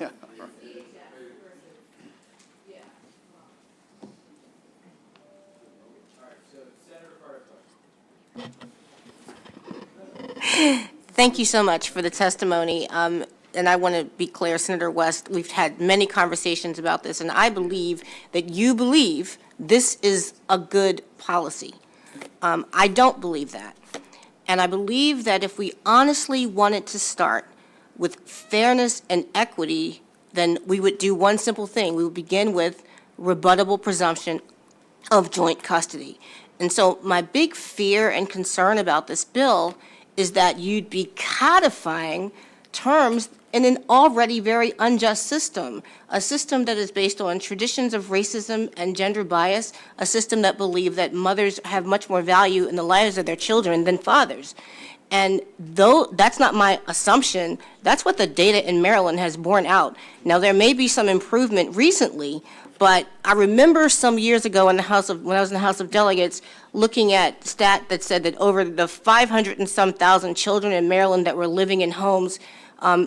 Thank you so much for the testimony. And I want to be clear, Senator West, we've had many conversations about this, and I believe that you believe this is a good policy. I don't believe that. And I believe that if we honestly wanted to start with fairness and equity, then we would do one simple thing. We would begin with rebuttable presumption of joint custody. And so my big fear and concern about this bill is that you'd be codifying terms in an already very unjust system, a system that is based on traditions of racism and gender bias, a system that believes that mothers have much more value in the lives of their children than fathers. And though that's not my assumption, that's what the data in Maryland has borne out. Now, there may be some improvement recently, but I remember some years ago when I was in the House of Delegates, looking at stat that said that over the 500 and some thousand children in Maryland that were living in homes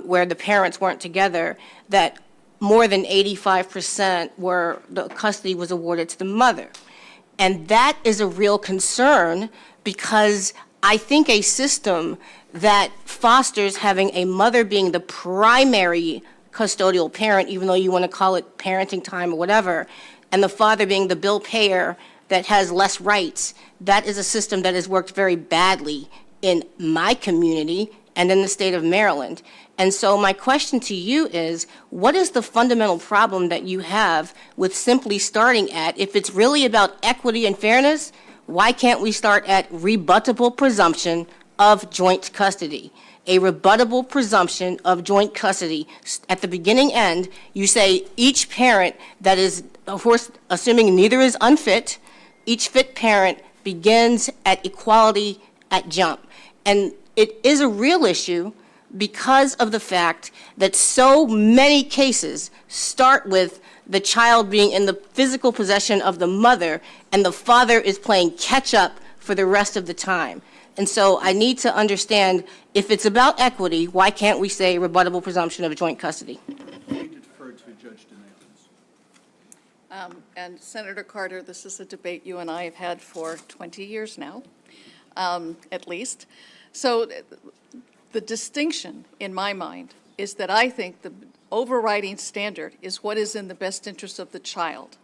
where the parents weren't together, that more than 85% the custody was awarded to the mother. And that is a real concern because I think a system that fosters having a mother being the primary custodial parent, even though you want to call it parenting time or whatever, and the father being the bill payer that has less rights, that is a system that has worked very badly in my community and in the state of Maryland. And so my question to you is, what is the fundamental problem that you have with simply starting at, if it's really about equity and fairness, why can't we start at rebuttable presumption of joint custody? A rebuttable presumption of joint custody. At the beginning end, you say each parent that is, of course, assuming neither is unfit, each fit parent begins at equality at jump. And it is a real issue because of the fact that so many cases start with the child being in the physical possession of the mother and the father is playing catch up for the rest of the time. And so I need to understand, if it's about equity, why can't we say rebuttable presumption of joint custody? And Senator Carter, this is a debate you and I have had for 20 years now, at least. So the distinction in my mind is that I think the overriding standard is what is in the best interest of the child.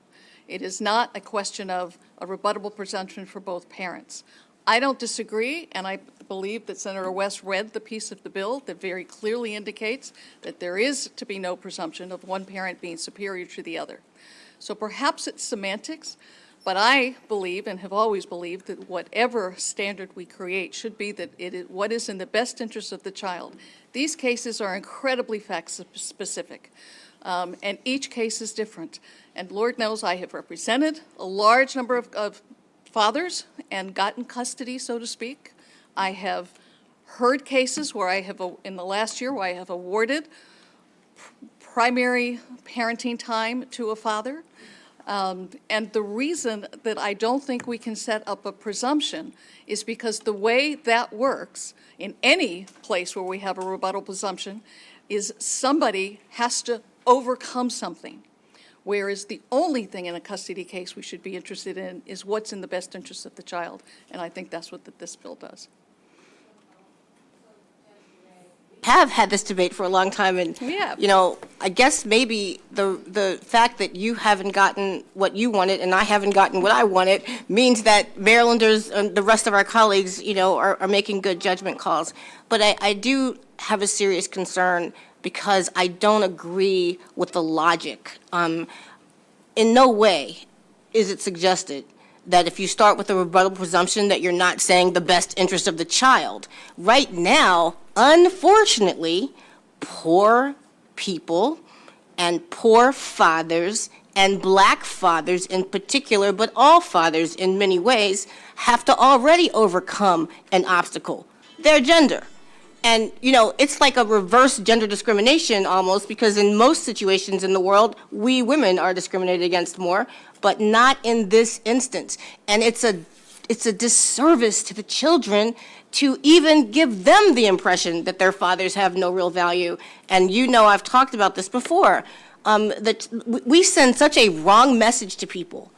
It is not a question of a rebuttable presumption for both parents. I don't disagree, and I believe that Senator West read the piece of the bill that very clearly indicates that there is to be no presumption of one parent being superior to the other. So perhaps it's semantics, but I believe and have always believed that whatever standard we create should be that it is what is in the best interest of the child. These cases are incredibly fact-specific, and each case is different. And Lord knows I have represented a large number of fathers and gotten custody, so to speak. I have heard cases where I have, in the last year, where I have awarded primary parenting time to a father. And the reason that I don't think we can set up a presumption is because the way that works in any place where we have a rebuttal presumption is somebody has to overcome something. Whereas the only thing in a custody case we should be interested in is what's in the best interest of the child. And I think that's what this bill does. Have had this debate for a long time, and Yeah. you know, I guess maybe the fact that you haven't gotten what you wanted and I haven't gotten what I wanted means that Marylanders and the rest of our colleagues, you know, are making good judgment calls. But I do have a serious concern because I don't agree with the logic. In no way is it suggested that if you start with a rebuttable presumption that you're not saying the best interest of the child. Right now, unfortunately, poor people and poor fathers and black fathers in particular, but all fathers in many ways, have to already overcome an obstacle, their gender. And, you know, it's like a reverse gender discrimination almost, because in most situations in the world, we women are discriminated against more, but not in this instance. And it's a disservice to the children to even give them the impression that their fathers have no real value. And you know, I've talked about this before, that we send such a wrong message to people,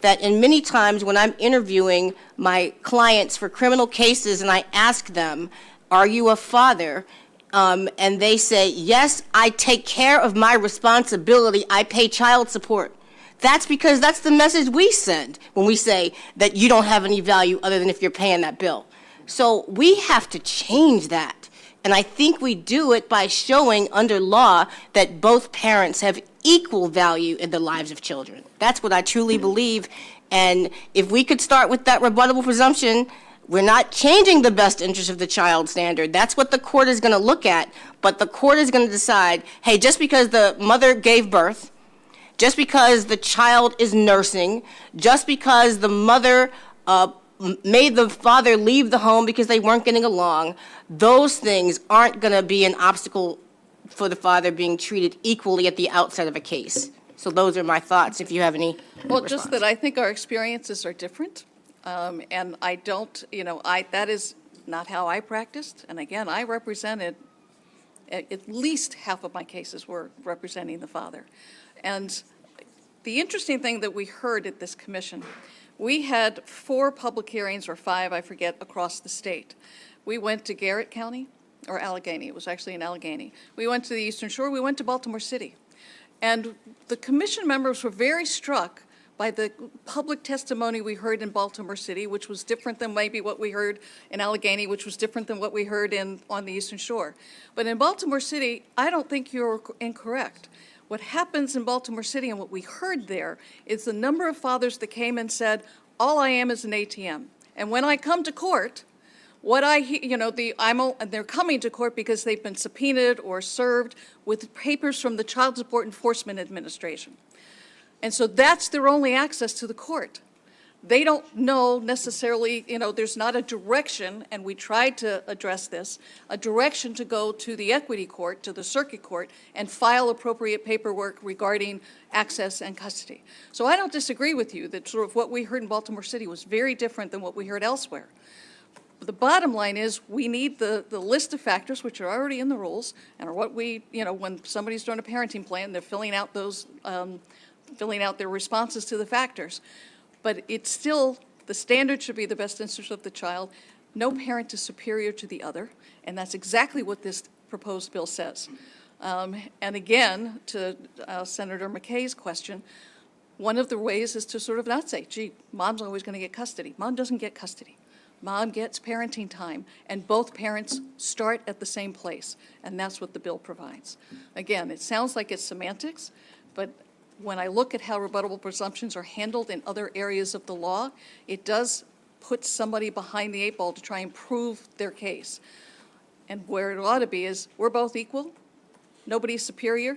that in many times when I'm interviewing my clients for criminal cases and I ask them, are you a father? And they say, yes, I take care of my responsibility, I pay child support. That's because that's the message we send when we say that you don't have any value other than if you're paying that bill. So we have to change that. And I think we do it by showing under law that both parents have equal value in the lives of children. That's what I truly believe. And if we could start with that rebuttable presumption, we're not changing the best interest of the child standard. That's what the court is going to look at. But the court is going to decide, hey, just because the mother gave birth, just because the child is nursing, just because the mother made the father leave the home because they weren't getting along, those things aren't going to be an obstacle for the father being treated equally at the outset of a case. So those are my thoughts, if you have any Well, response. just that I think our experiences are different. And I don't, you know, that is not how I practiced. And again, I represented, at least half of my cases were representing the father. And the interesting thing that we heard at this commission, we had 4 public hearings, or 5, I forget, across the state. We went to Garrett County, or Allegheny. It was actually in Allegheny. We went to the Eastern Shore. We went to Baltimore City. And the commission members were very struck by the public testimony we heard in Baltimore City, which was different than maybe what we heard in Allegheny, which was different than what we heard on the Eastern Shore. But in Baltimore City, I don't think you're incorrect. What happens in Baltimore City and what we heard there is the number of fathers that came and said, all I am is an ATM. And when I come to court, they're coming to court because they've been subpoenaed or served with papers from the Child Support Enforcement Administration. And so that's their only access to the court. they don't know necessarily, there's not a direction, and we tried to address this, a direction to go to the equity court, to the circuit court, and file appropriate paperwork regarding access and custody. So I don't disagree with you that sort of what we heard in Baltimore City was very different than what we heard elsewhere. But the bottom line is we need the list of factors, which are already in the rules, and are what we, when somebody's doing a parenting plan, they're filling out those, filling out their responses to the factors. But it's still, the standard should be the best interest of the child. No parent is superior to the other, and that's exactly what this proposed bill says. And again, to Senator McKay's question, one of the ways is to sort of not say, gee, mom's always going to get custody. Mom doesn't get custody. Mom gets parenting time, and both parents start at the same place, and that's what the bill provides. Again, it sounds like it's semantics, but when I look at how rebuttable presumptions are handled in other areas of the law, it does put somebody behind the eight ball to try and prove their case. And where it ought to be is, we're both equal, nobody's superior.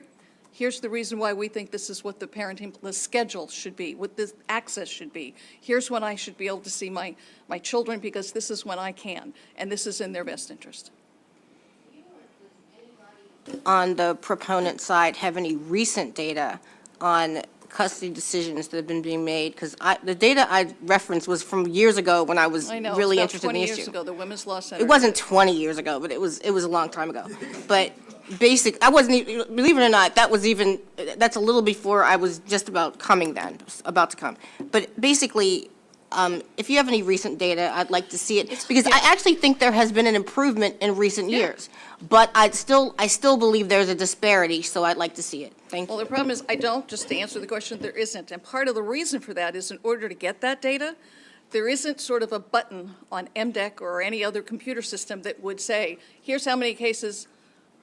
Here's the reason why we think this is what the schedule should be, what the access should be. Here's when I should be able to see my children, because this is when I can, and this is in their best interest. On the proponent side, have any recent data on custody decisions that have been being made? Because the data I referenced was from years ago when I was really interested in the issue. 20 years ago, the Women's Law Center. It wasn't 20 years ago, but it was a long time ago. But I wasn't even, believe it or not, that's a little before I was just about coming then, about to come. But basically, if you have any recent data, I'd like to see it, because I actually think there has been an improvement in recent years. But I still believe there's a disparity, so I'd like to see it. Thank you. Well, the problem is, just to answer the question, there isn't. And part of the reason for that is, in order to get that data, there isn't sort of a button on MDEC or any other computer system that would say, here's how many cases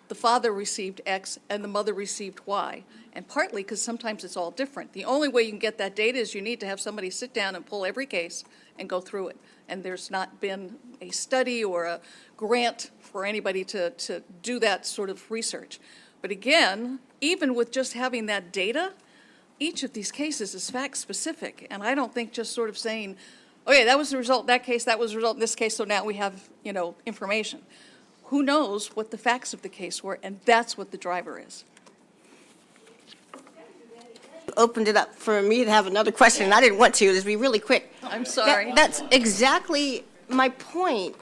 the father received X and the mother received Y. And partly because sometimes it's all different. The only way you can get that data is you need to have somebody sit down and pull every case and go through it. And there's not been a study or a grant for anybody to do that sort of research. But again, even with just having that data, each of these cases is fact-specific. And I don't think just sort of saying, okay, that was the result in that case, that was the result in this case, so now we have, information. Who knows what the facts of the case were, and that's what the driver is. Opened it up for me to have another question, and I didn't want to. Just be really quick. I'm sorry. That's exactly my point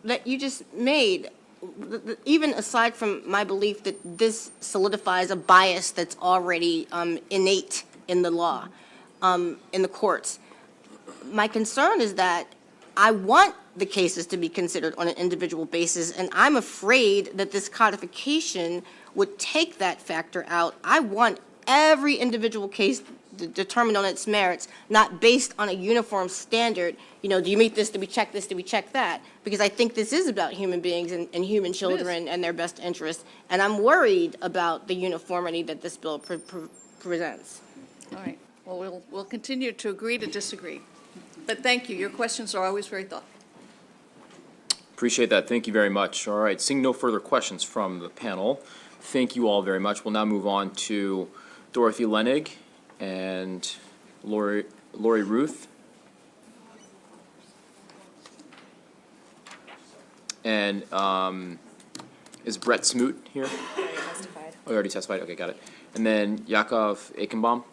that you just made. Even aside from my belief that this solidifies a bias that's already innate in the law, in the courts, my concern is that I want the cases to be considered on an individual basis, and I'm afraid that this codification would take that factor out. I want every individual case determined on its merits, not based on a uniform standard. Do you meet this? Do we check this? Do we check that? Because I think this is about human beings and human children and their best interests, and I'm worried about the uniformity that this bill presents. All right. Well, we'll continue to agree to disagree. But thank you. Your questions are always very thoughtful. Appreciate that. Thank you very much. All right, seeing no further questions from the panel, thank you all very much. We'll now move on to Dorothy Lenig and Lori Ruth. And is Brett Smoot here? I already testified. Oh, you already testified? Okay, got it. And then Yakov Eichenbaum,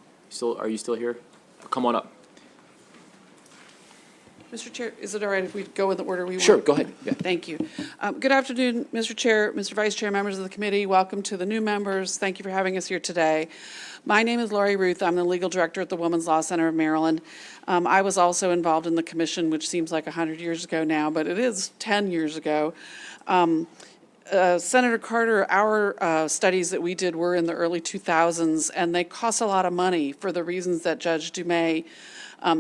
are you still here? Come on up. Mr. Chair, is it all right if we go in the order we want? Sure, go ahead. Yeah. Thank you. Good afternoon, Mr. Chair, Mr. Vice Chair, members of the committee. Welcome to the new members. Thank you for having us here today. My name is Lori Ruth. I'm the legal director at the Women's Law Center of Maryland. I was also involved in the commission, which seems like 100 years ago now, but it is 10 years ago. Senator Carter, our studies that we did were in the early 2000s, and they cost a lot of money for the reasons that Judge Dumais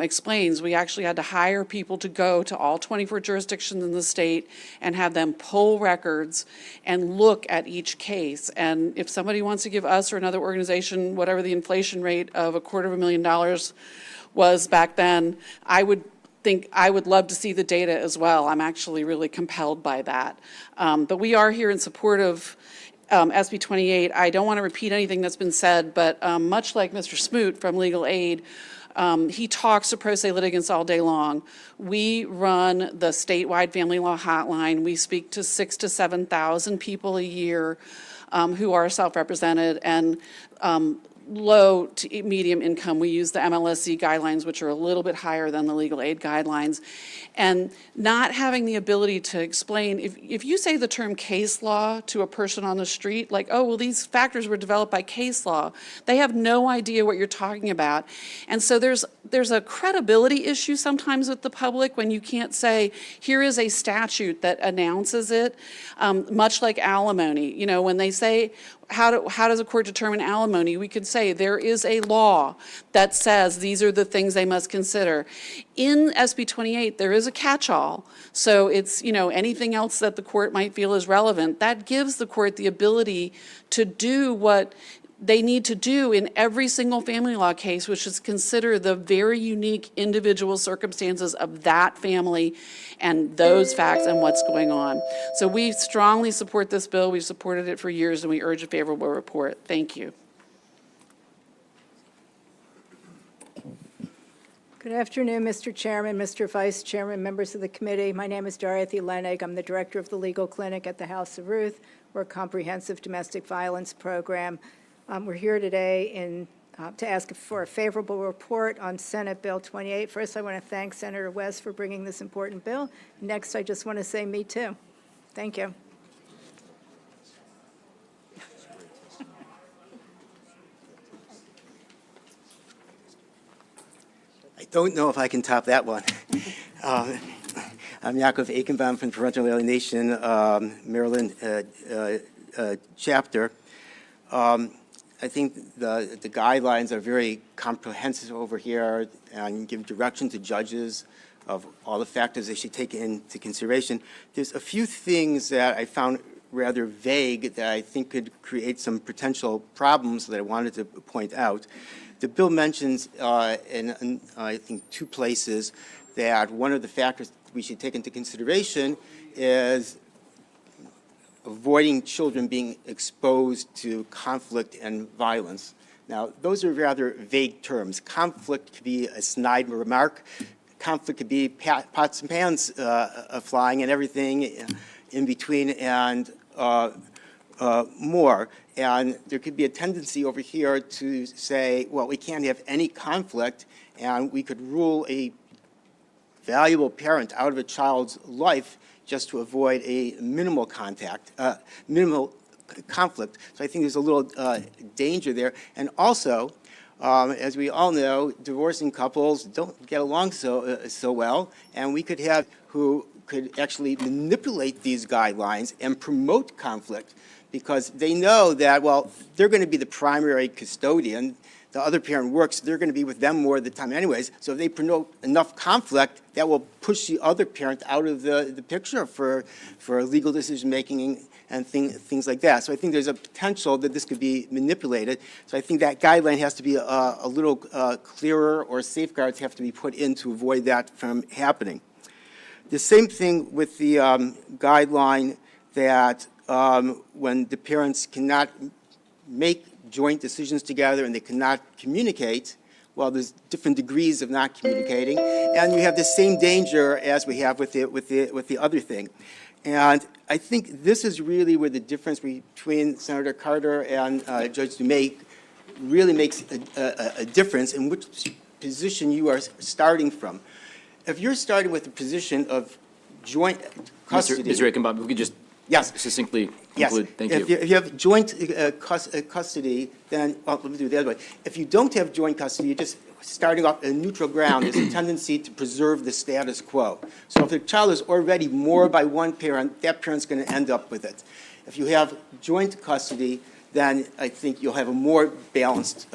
explains. We actually had to hire people to go to all 24 jurisdictions in the state and have them pull records and look at each case. And if somebody wants to give us or another organization whatever the inflation rate of $250,000 was back then, I would love to see the data as well. I'm actually really compelled by that. But we are here in support of SB 28. I don't want to repeat anything that's been said, but much like Mr. Smoot from Legal Aid, He talks to pro se litigants all day long. We run the statewide family law hotline. We speak to 6,000 to 7,000 people a year who are self-represented and low to medium income. We use the MLSE guidelines, which are a little bit higher than the legal aid guidelines. And not having the ability to explain, if you say the term case law to a person on the street, like, oh, well, these factors were developed by case law, they have no idea what you're talking about. And so there's a credibility issue sometimes with the public when you can't say, here is a statute that announces it, much like alimony. You know, when they say, how does a court determine alimony? We could say there is a law that says these are the things they must consider. In SB 28, there is a catch-all. So it's, you know, anything else that the court might feel is relevant. That gives the court the ability to do what they need to do in every single family law case, which is consider the very unique individual circumstances of that family and those facts and what's going on. So we strongly support this bill. We've supported it for years, and we urge a favorable report. Thank you. Good afternoon, Mr. Chairman, Mr. Vice Chairman, members of the committee. My name is Dorothy Lenig. I'm the director of the legal clinic at the House of Ruth. We're a comprehensive domestic violence program. We're here today to ask for a favorable report on Senate Bill 28. First, I want to thank Senator West for bringing this important bill. Next, I just want to say me too. Thank you. I don't know if I can top that one. I'm Yaakov Eichenbaum from Parental Alienation, Maryland chapter. I think the guidelines are very comprehensive over here and give direction to judges of all the factors they should take into consideration. There's a few things that I found rather vague that I think could create some potential problems that I wanted to point out. The bill mentions in I think 2 places that one of the factors we should take into consideration is avoiding children being exposed to conflict and violence. Now, those are rather vague terms. Conflict could be a snide remark. Conflict could be pots and pans flying and everything in between and more. And there could be a tendency over here to say, well, we can't have any conflict, and we could rule a valuable parent out of a child's life just to avoid a minimal conflict. So I think there's a little danger there. And also, as we all know, divorcing couples don't get along so well, and we could have who could actually manipulate these guidelines and promote conflict because they know that, well, they're going to be the primary custodian. The other parent works, they're going to be with them more of the time anyways. So if they promote enough conflict, that will push the other parent out of the picture for legal decision-making and things like that. So I think there's a potential that this could be manipulated. So I think that guideline has to be a little clearer, or safeguards have to be put in to avoid that from happening. The same thing with the guideline that when the parents cannot make joint decisions together and they cannot communicate, well, there's different degrees of not communicating, and you have the same danger as we have with the other thing. And I think this is really where the difference between Senator Carter and Judge Dumais really makes a difference in which position you are starting from. If you're starting with the position of joint custody... Mr. Eichenbaum, if we could just succinctly conclude. Yes. Thank you. If you have joint custody, then, let me do it the other way. If you don't have joint custody, you're just starting off a neutral ground. There's a tendency to preserve the status quo. So if the child is already more by one parent, that parent's going to end up with it. If you have joint custody, then I think you'll have a more balanced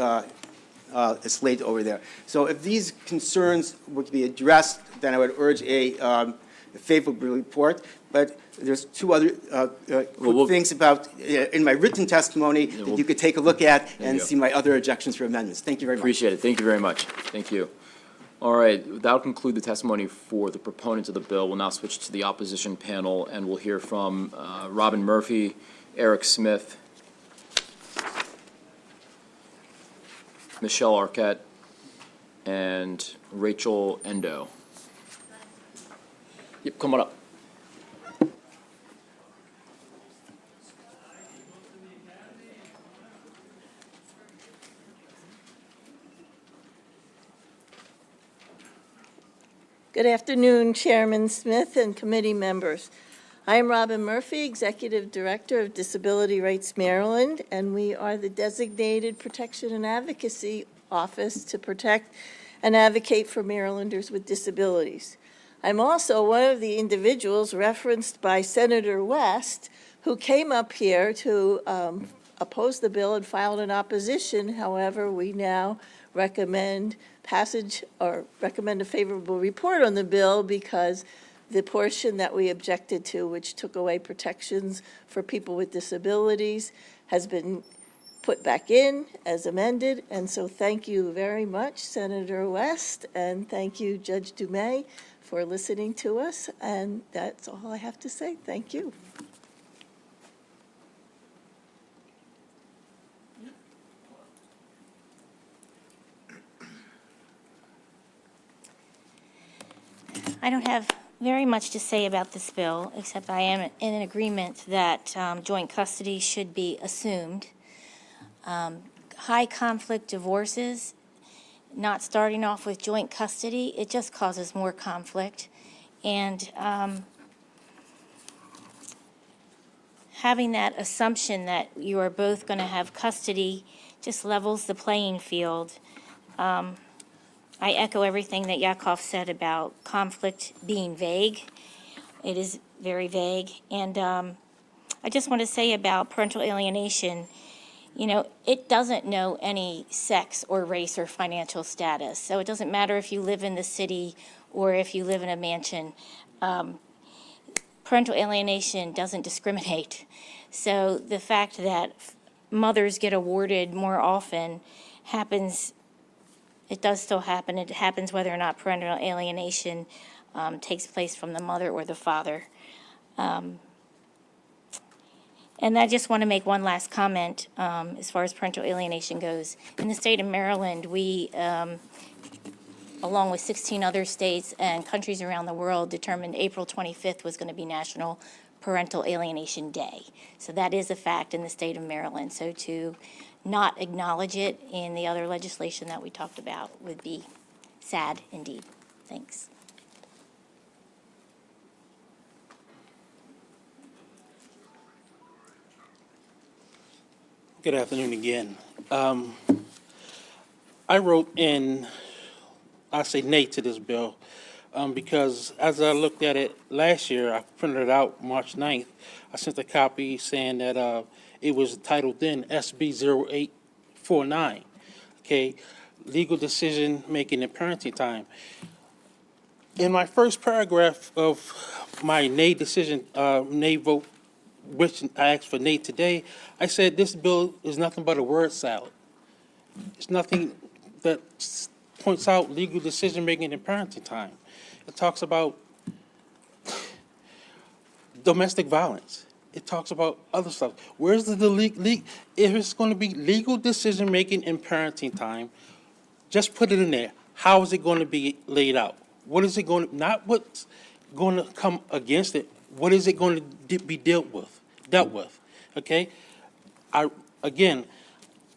slate over there. So if these concerns were to be addressed, then I would urge a favorable report. But there's 2 other quick things about, in my written testimony, that you could take a look at and see my other objections for amendments. Thank you very much. Appreciate it. Thank you very much. Thank you. All right, that'll conclude the testimony for the proponents of the bill. We'll now switch to the opposition panel, and we'll hear from Robin Murphy, Eric Smith, Michelle Arquette, and Rachel Endo. Yep, come on up. Good afternoon, Chairman Smith and committee members. I am Robin Murphy, Executive Director of Disability Rights Maryland, and we are the designated protection and advocacy office to protect and advocate for Marylanders with disabilities. I'm also one of the individuals referenced by Senator West who came up here to oppose the bill and filed an opposition. However, we now recommend passage or recommend a favorable report on the bill because the portion that we objected to, which took away protections for people with disabilities, has been put back in as amended. And so thank you very much, Senator West, and thank you, Judge Dumais, for listening to us. And that's all I have to say. Thank you. I don't have very much to say about this bill, except I am in agreement that joint custody should be assumed. High conflict divorces, not starting off with joint custody, it just causes more conflict. And having that assumption that you are both going to have custody just levels the playing field. I echo everything that Yakov said about conflict being vague. It is very vague. And I just want to say about parental alienation, you know, it doesn't know any sex or race or financial status. So it doesn't matter if you live in the city or if you live in a mansion. Parental alienation doesn't discriminate. So the fact that mothers get awarded more often happens. It does still happen. It happens whether or not parental alienation takes place from the mother or the father. And I just want to make one last comment as far as parental alienation goes. In the state of Maryland, we, along with 16 other states and countries around the world, determined April 25th was going to be National Parental Alienation Day. So that is a fact in the state of Maryland. So to not acknowledge it in the other legislation that we talked about would be sad indeed. Thanks. Good afternoon again. I wrote in, I say nay to this bill, because as I looked at it last year, I printed it out March 9th. I sent a copy saying that it was titled then SB 0849, okay, legal decision making and parenting time. In my first paragraph of my nay decision, nay vote, which I asked for nay today, I said this bill is nothing but a word salad. It's nothing that points out legal decision making and parenting time. It talks about domestic violence. It talks about other stuff. Where's the if it's going to be legal decision making and parenting time, just put it in there. How is it going to be laid out? What is it going to, not what's going to come against it, what is it going to be dealt with, okay? Again,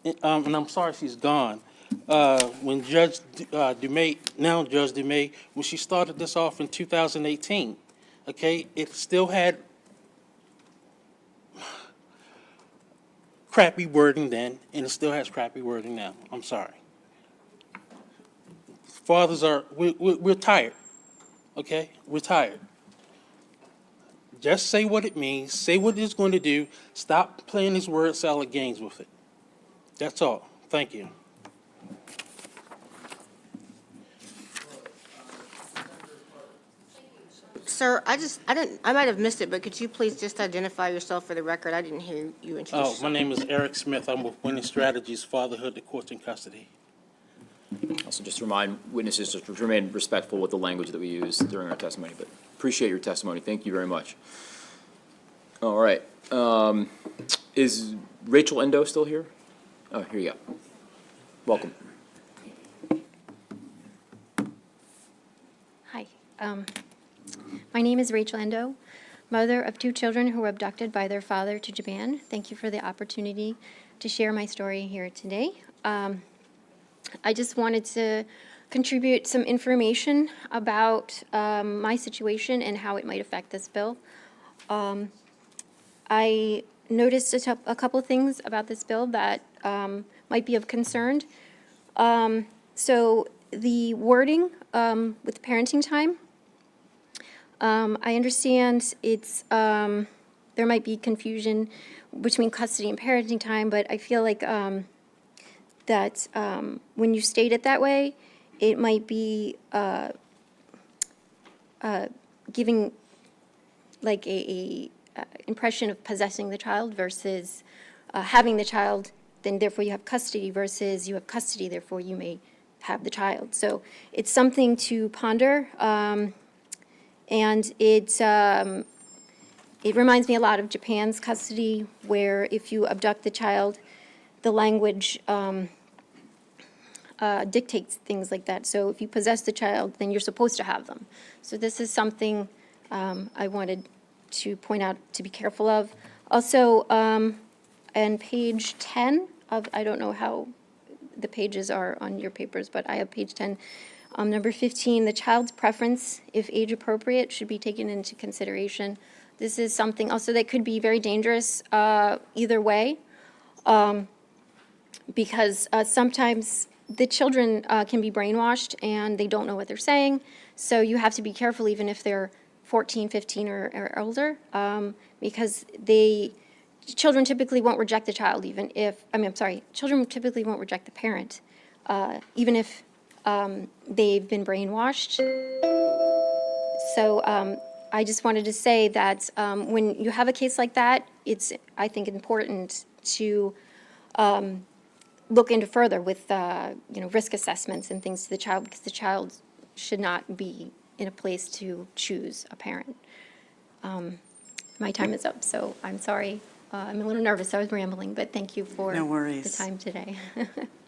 and I'm sorry she's gone, when Judge Dumais, now Judge Dumais, when she started this off in 2018, okay, it still had crappy wording then, and it still has crappy wording now. I'm sorry. Fathers are, we're tired, okay? We're tired. Just say what it means, say what it's going to do, stop playing these word salad games with it. That's all. Thank you. Sir, I might have missed it, but could you please just identify yourself for the record? I didn't hear you introduce yourself. My name is Eric Smith. I'm with Winning Strategies, Fatherhood to Courts and Custody. Also, just to remind witnesses to remain respectful with the language that we use during our testimony, but appreciate your testimony. Thank you very much. All right. Is Rachel Endo still here? Oh, here you go. Welcome. Hi. My name is Rachel Endo, mother of 2 children who were abducted by their father to Japan. Thank you for the opportunity to share my story here today. I just wanted to contribute some information about my situation and how it might affect this bill. I noticed a couple things about this bill that might be of concern. So the wording with parenting time, I understand it's there might be confusion between custody and parenting time, but I feel like that when you state it that way, it might be giving like a impression of possessing the child versus having the child, then therefore you have custody, versus you have custody, therefore you may have the child. So it's something to ponder, and it reminds me a lot of Japan's custody, where if you abduct the child, the language dictates things like that. So if you possess the child, then you're supposed to have them. So this is something I wanted to point out to be careful of. Also, on page 10 of, I don't know how the pages are on your papers, but I have page 10, number 15, the child's preference, if age appropriate, should be taken into consideration. This is something also that could be very dangerous either way, because sometimes the children can be brainwashed and they don't know what they're saying. So you have to be careful even if they're 14, 15, or older, because children typically won't reject the child even if, children typically won't reject the parent, even if they've been brainwashed. So I just wanted to say that when you have a case like that, it's, I think, important to look into further with, risk assessments and things to the child, because the child should not be in a place to choose a parent. My time is up, so I'm sorry. I'm a little nervous. I was rambling, but thank you for No worries. the time today.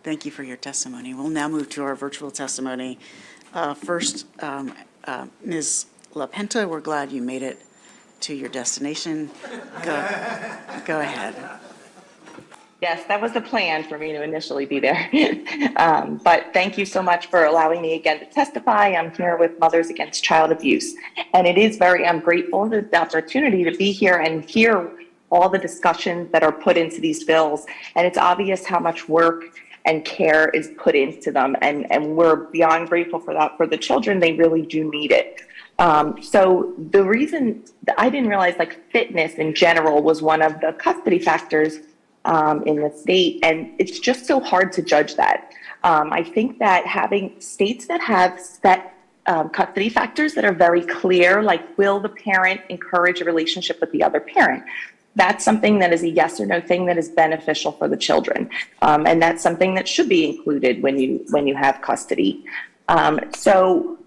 Thank you for your testimony. We'll now move to our virtual testimony. First, Ms. LaPenta, we're glad you made it to your destination. Go ahead. Yes, that was the plan for me to initially be there. But thank you so much for allowing me again to testify. I'm here with Mothers Against Child Abuse. And I'm grateful for the opportunity to be here and hear all the discussions that are put into these bills. And it's obvious how much work and care is put into them. And we're beyond grateful for that. For the children, they really do need it. So the reason I didn't realize, like, fitness in general was one of the custody factors in the state, and it's just so hard to judge that. I think that having states that have set custody factors that are very clear, like, will the parent encourage a relationship with the other parent? That's something that is a yes or no thing that is beneficial for the children, and that's something that should be included when you have custody. So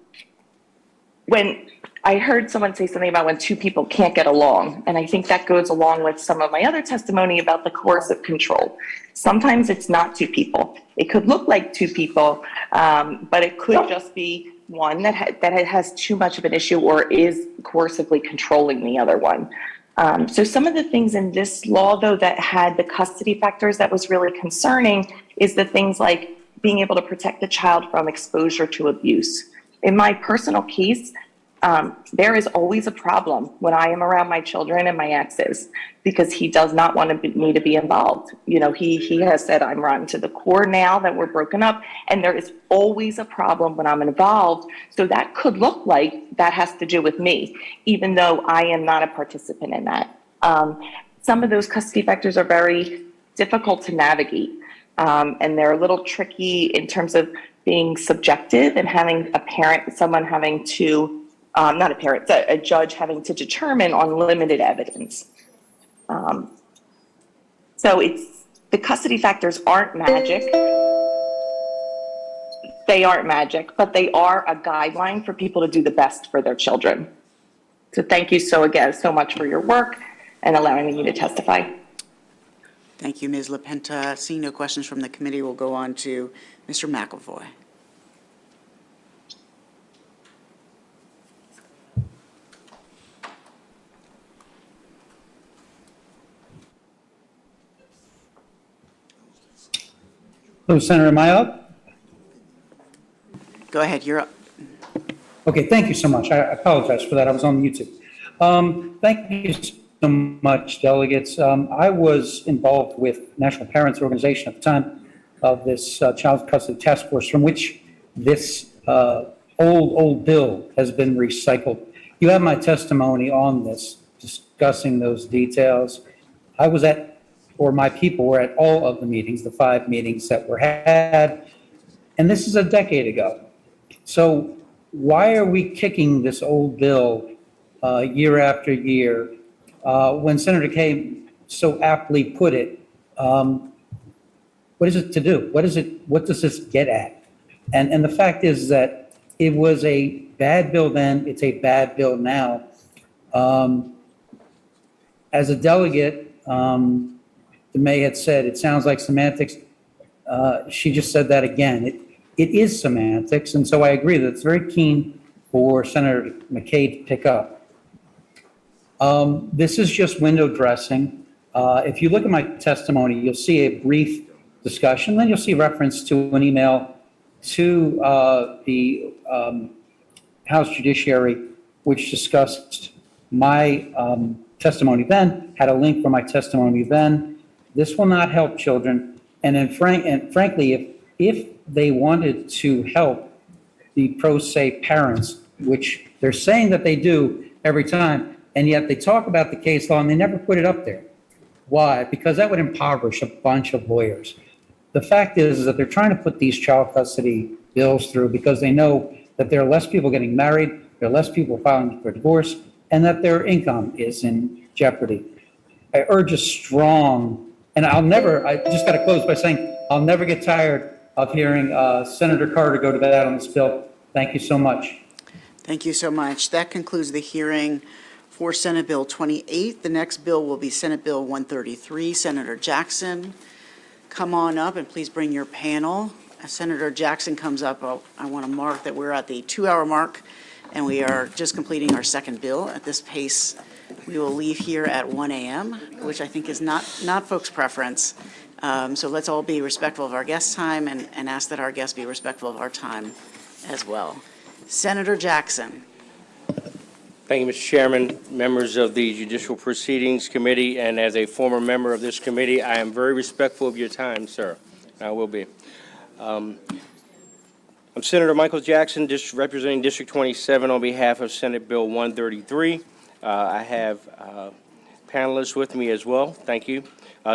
when I heard someone say something about when 2 people can't get along, and I think that goes along with some of my other testimony about the coercive control. Sometimes it's not 2 people. It could look like 2 people, but it could just be one that has too much of an issue or is coercively controlling the other one. So some of the things in this law, though, that had the custody factors that was really concerning is the things like being able to protect the child from exposure to abuse. In my personal case, there is always a problem when I am around my children and my exes, because he does not want me to be involved. You know, he has said, I'm rotten to the core now that we're broken up, and there is always a problem when I'm involved. So that could look like that has to do with me, even though I am not a participant in that. Some of those custody factors are very difficult to navigate, and they're a little tricky in terms of being subjective and having someone having to, not a parent, a judge having to determine on limited evidence. So the custody factors aren't magic. They aren't magic, but they are a guideline for people to do the best for their children. So thank you so much for your work and allowing me to testify. Thank you, Ms. LaPenta. Seeing no questions from the committee, we'll go on to Mr. McAvoy. So Senator, am I up? Go ahead, you're up. Okay, thank you so much. I apologize for that. I was on YouTube. Thank you so much, delegates. I was involved with National Parents Organization at the time of this Child Custody Task Force, from which this old bill has been recycled. You have my testimony on this, discussing those details. I was at, or my people were at all of the meetings, the 5 meetings that were had, and this is a decade ago. So why are we kicking this old bill year after year when Senator Kaye so aptly put it? What is it to do? What does this get at? And the fact is that it was a bad bill then, it's a bad bill now. As a delegate, DeMay had said, it sounds like semantics. She just said that again. It is semantics, and so I agree that it's very keen for Senator McCabe to pick up. This is just window dressing. If you look at my testimony, you'll see a brief discussion, then you'll see reference to an email to the House Judiciary, which discussed my testimony then, had a link for my testimony then. This will not help children, and frankly, if they wanted to help the pro se parents, which they're saying that they do every time, and yet they talk about the case law and they never put it up there. Why? Because that would impoverish a bunch of lawyers. The fact is that they're trying to put these child custody bills through because they know that there are less people getting married, there are less people filing for divorce, and that their income is in jeopardy. I urge a strong, and I just got to close by saying, I'll never get tired of hearing Senator Carter go to bat on this bill. Thank you so much. Thank you so much. That concludes the hearing for Senate Bill 28. The next bill will be Senate Bill 133. Senator Jackson, come on up and please bring your panel. As Senator Jackson comes up, I want to mark that we're at the 2-hour mark and we are just completing our second bill. At this pace, we will leave here at 1 a.m., which I think is not folks' preference. So let's all be respectful of our guests' time and ask that our guests be respectful of our time as well. Senator Jackson. Thank you, Mr. Chairman, members of the Judicial Proceedings Committee, and as a former member of this committee, I am very respectful of your time, sir. I will be. I'm Senator Michael Jackson, representing District 27 on behalf of Senate Bill 133. I have panelists with me as well. Thank you.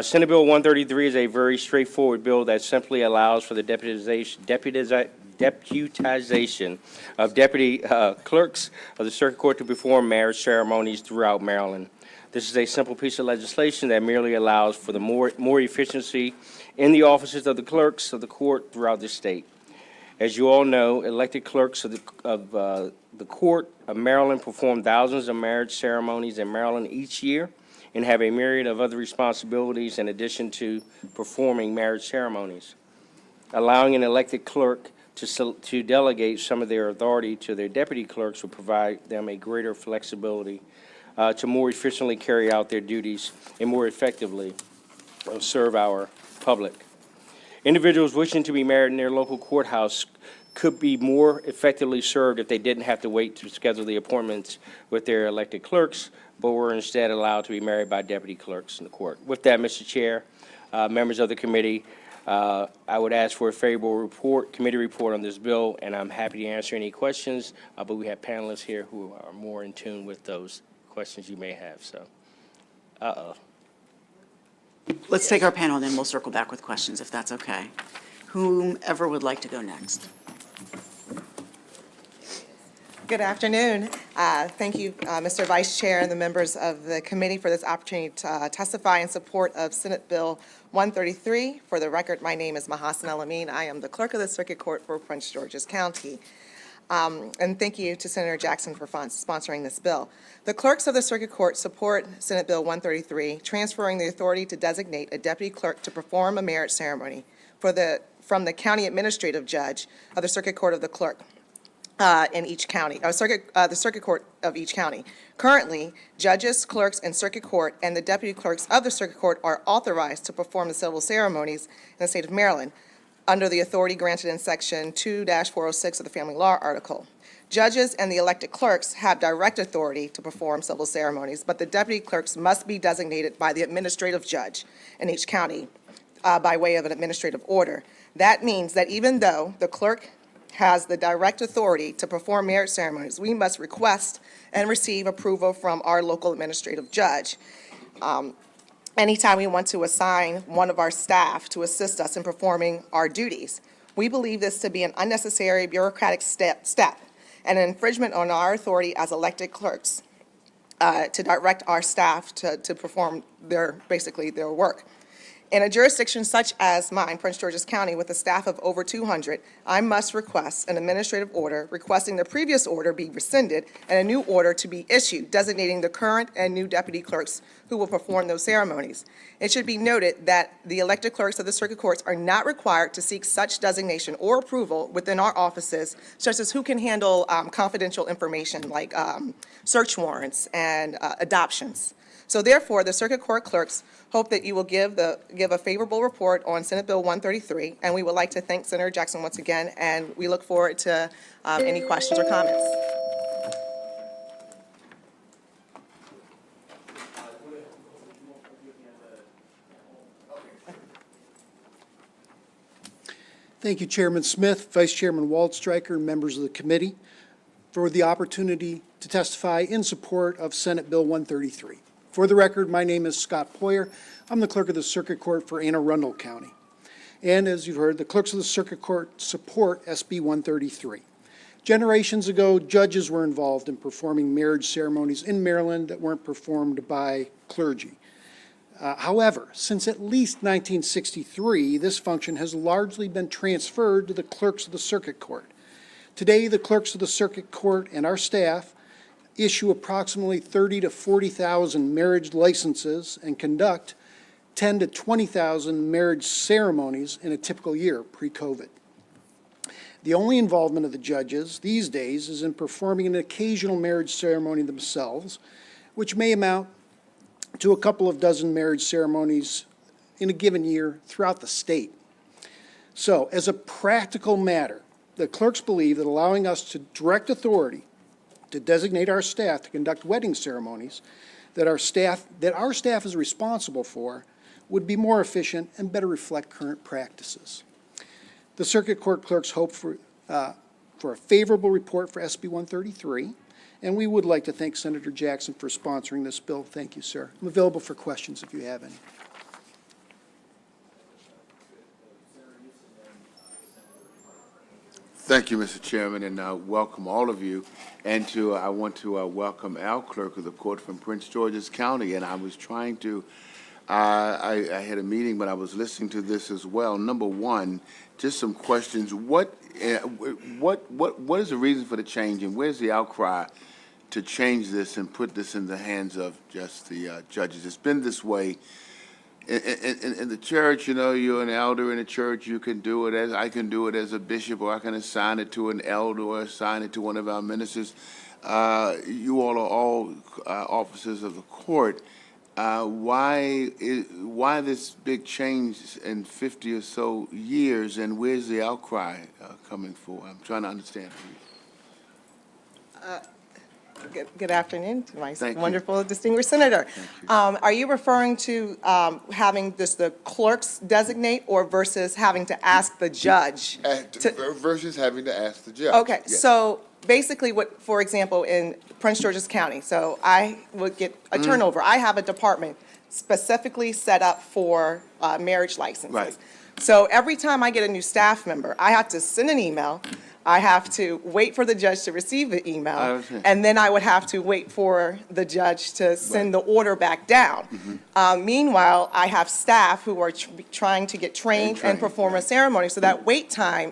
Senate Bill 133 is a very straightforward bill that simply allows for the deputization of deputy clerks of the circuit court to perform marriage ceremonies throughout Maryland. This is a simple piece of legislation that merely allows for the more efficiency in the offices of the clerks of the court throughout the state. As you all know, elected clerks of the Court of Maryland perform thousands of marriage ceremonies in Maryland each year and have a myriad of other responsibilities in addition to performing marriage ceremonies. Allowing an elected clerk to delegate some of their authority to their deputy clerks will provide them a greater flexibility to more efficiently carry out their duties and more effectively serve our public. Individuals wishing to be married in their local courthouse could be more effectively served if they didn't have to wait to schedule the appointments with their elected clerks, but were instead allowed to be married by deputy clerks in the court. With that, Mr. Chair, members of the committee, I would ask for a favorable committee report on this bill, and I'm happy to answer any questions, but we have panelists here who are more in tune with those questions you may have, so. Let's take our panel and then we'll circle back with questions if that's okay. Whomever would like to go next. Good afternoon. Thank you, Mr. Vice Chair and the members of the committee for this opportunity to testify in support of Senate Bill 133. For the record, my name is Mahasan El-Amin. I am the clerk of the Circuit Court for Prince George's County. And thank you to Senator Jackson for sponsoring this bill. The clerks of the Circuit Court support Senate Bill 133, transferring the authority to designate a deputy clerk to perform a marriage ceremony from the county administrative judge of the Circuit Court of the Clerk in each county, the Circuit Court of each county. Currently, judges, clerks, and Circuit Court and the deputy clerks of the Circuit Court are authorized to perform the civil ceremonies in the state of Maryland. under the authority granted in Section 2-406 of the Family Law Article. Judges and the elected clerks have direct authority to perform civil ceremonies, but the deputy clerks must be designated by the administrative judge in each county by way of an administrative order. That means that even though the clerk has the direct authority to perform marriage ceremonies, we must request and receive approval from our local administrative judge. Anytime we want to assign one of our staff to assist us in performing our duties. We believe this to be an unnecessary bureaucratic step and an infringement on our authority as elected clerks to direct our staff to perform basically their work. In a jurisdiction such as mine, Prince George's County, with a staff of over 200, I must request an administrative order requesting the previous order be rescinded and a new order to be issued designating the current and new deputy clerks who will perform those ceremonies. It should be noted that the elected clerks of the circuit courts are not required to seek such designation or approval within our offices, such as who can handle confidential information like search warrants and adoptions. So therefore, the circuit court clerks hope that you will give a favorable report on Senate Bill 133, and we would like to thank Senator Jackson once again, and we look forward to any questions or comments. Thank you, Chairman Smith, Vice Chairman Waldstreicher, and members of the committee for the opportunity to testify in support of Senate Bill 133. For the record, my name is Scott Poyer. I'm the clerk of the Circuit Court for Anne Arundel County. And as you've heard, the clerks of the Circuit Court support SB 133. Generations ago, judges were involved in performing marriage ceremonies in Maryland that weren't performed by clergy. However, since at least 1963, this function has largely been transferred to the clerks of the Circuit Court. Today, the clerks of the Circuit Court and our staff issue approximately 30,000 to 40,000 marriage licenses and conduct 10,000 to 20,000 marriage ceremonies in a typical year pre-COVID. The only involvement of the judges these days is in performing an occasional marriage ceremony themselves, which may amount to a couple of dozen marriage ceremonies in a given year throughout the state. So, as a practical matter, the clerks believe that allowing us to direct authority to designate our staff to conduct wedding ceremonies that our staff is responsible for would be more efficient and better reflect current practices. The Circuit Court clerks hope for a favorable report for SB 133, and we would like to thank Senator Jackson for sponsoring this bill. Thank you, sir. I'm available for questions if you have any. Thank you, Mr. Chairman, and welcome all of you. And I want to welcome our clerk of the court from Prince George's County. And I was trying to, I had a meeting, but I was listening to this as well. Number one, just some questions. What is the reason for the change, and where's the outcry to change this and put this in the hands of just the judges? It's been this way. In the church, you know, you're an elder in a church, you can do it as, I can do it as a bishop, or I can assign it to an elder or assign it to one of our ministers. You all are all officers of the court. Why this big change in 50 or so years, and where's the outcry coming for? I'm trying to understand. Good afternoon to my wonderful distinguished senator. Are you referring to having just the clerks designate, or versus having to ask the judge? Versus having to ask the judge. Okay, yes. So basically what, for example, in Prince George's County, so I would get a turnover. I have a department specifically set up for marriage licenses. Right. So every time I get a new staff member, I have to send an email. I have to wait for the judge to receive the email, and then I would have to wait for the judge to send the order back down. Meanwhile, I have staff who are trying to get trained and perform a ceremony, so that wait time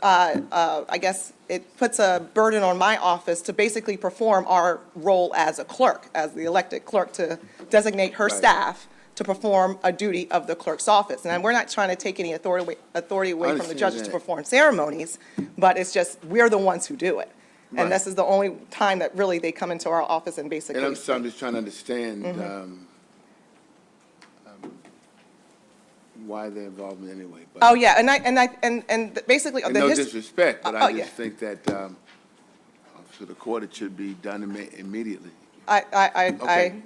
I guess it puts a burden on my office to basically perform our role as a clerk, as the elected clerk, to designate her staff to perform a duty of the clerk's office. And we're not trying to take any authority away from the judges to perform ceremonies, but it's just, we're the ones who do it. And this is the only time that really they come into our office and basically. And I'm just trying to understand why they're involved in anyway. But, Oh, yeah, and basically, and the no history. disrespect, but Oh, I yeah. just think that, for the court, it should be done immediately. I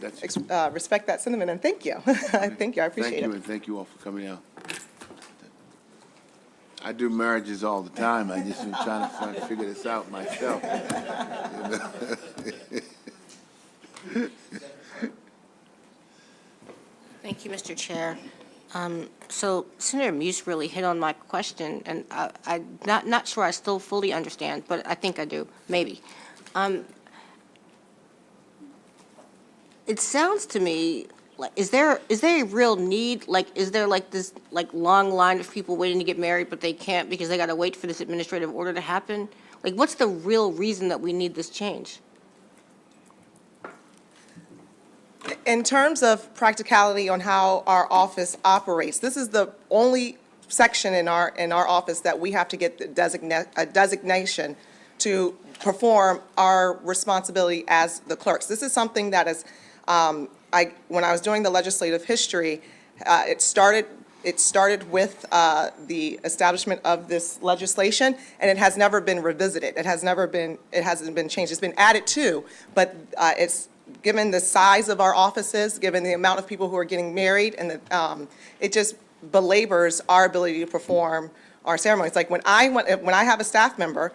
that's respect that sentiment, and thank you. Thank you, I appreciate Thank you, it. and thank you all for coming out. I do marriages all the time. I just been trying to figure this out myself. Thank you, Mr. Chair. So Senator Muse really hit on my question, and I'm not sure I still fully understand, but I think I do, maybe. It sounds to me like, is there a real need? Like, is there like this long line of people waiting to get married, but they can't because they got to wait for this administrative order to happen? Like, what's the real reason that we need this change? In terms of practicality on how our office operates, this is the only section in our office that we have to get a designation to perform our responsibility as the clerks. This is something that is, when I was doing the legislative history, it started with the establishment of this legislation, and it has never been revisited. It hasn't been changed. It's been added to, but it's given the size of our offices, given the amount of people who are getting married, and it just belabors our ability to perform our ceremonies. Like when I have a staff member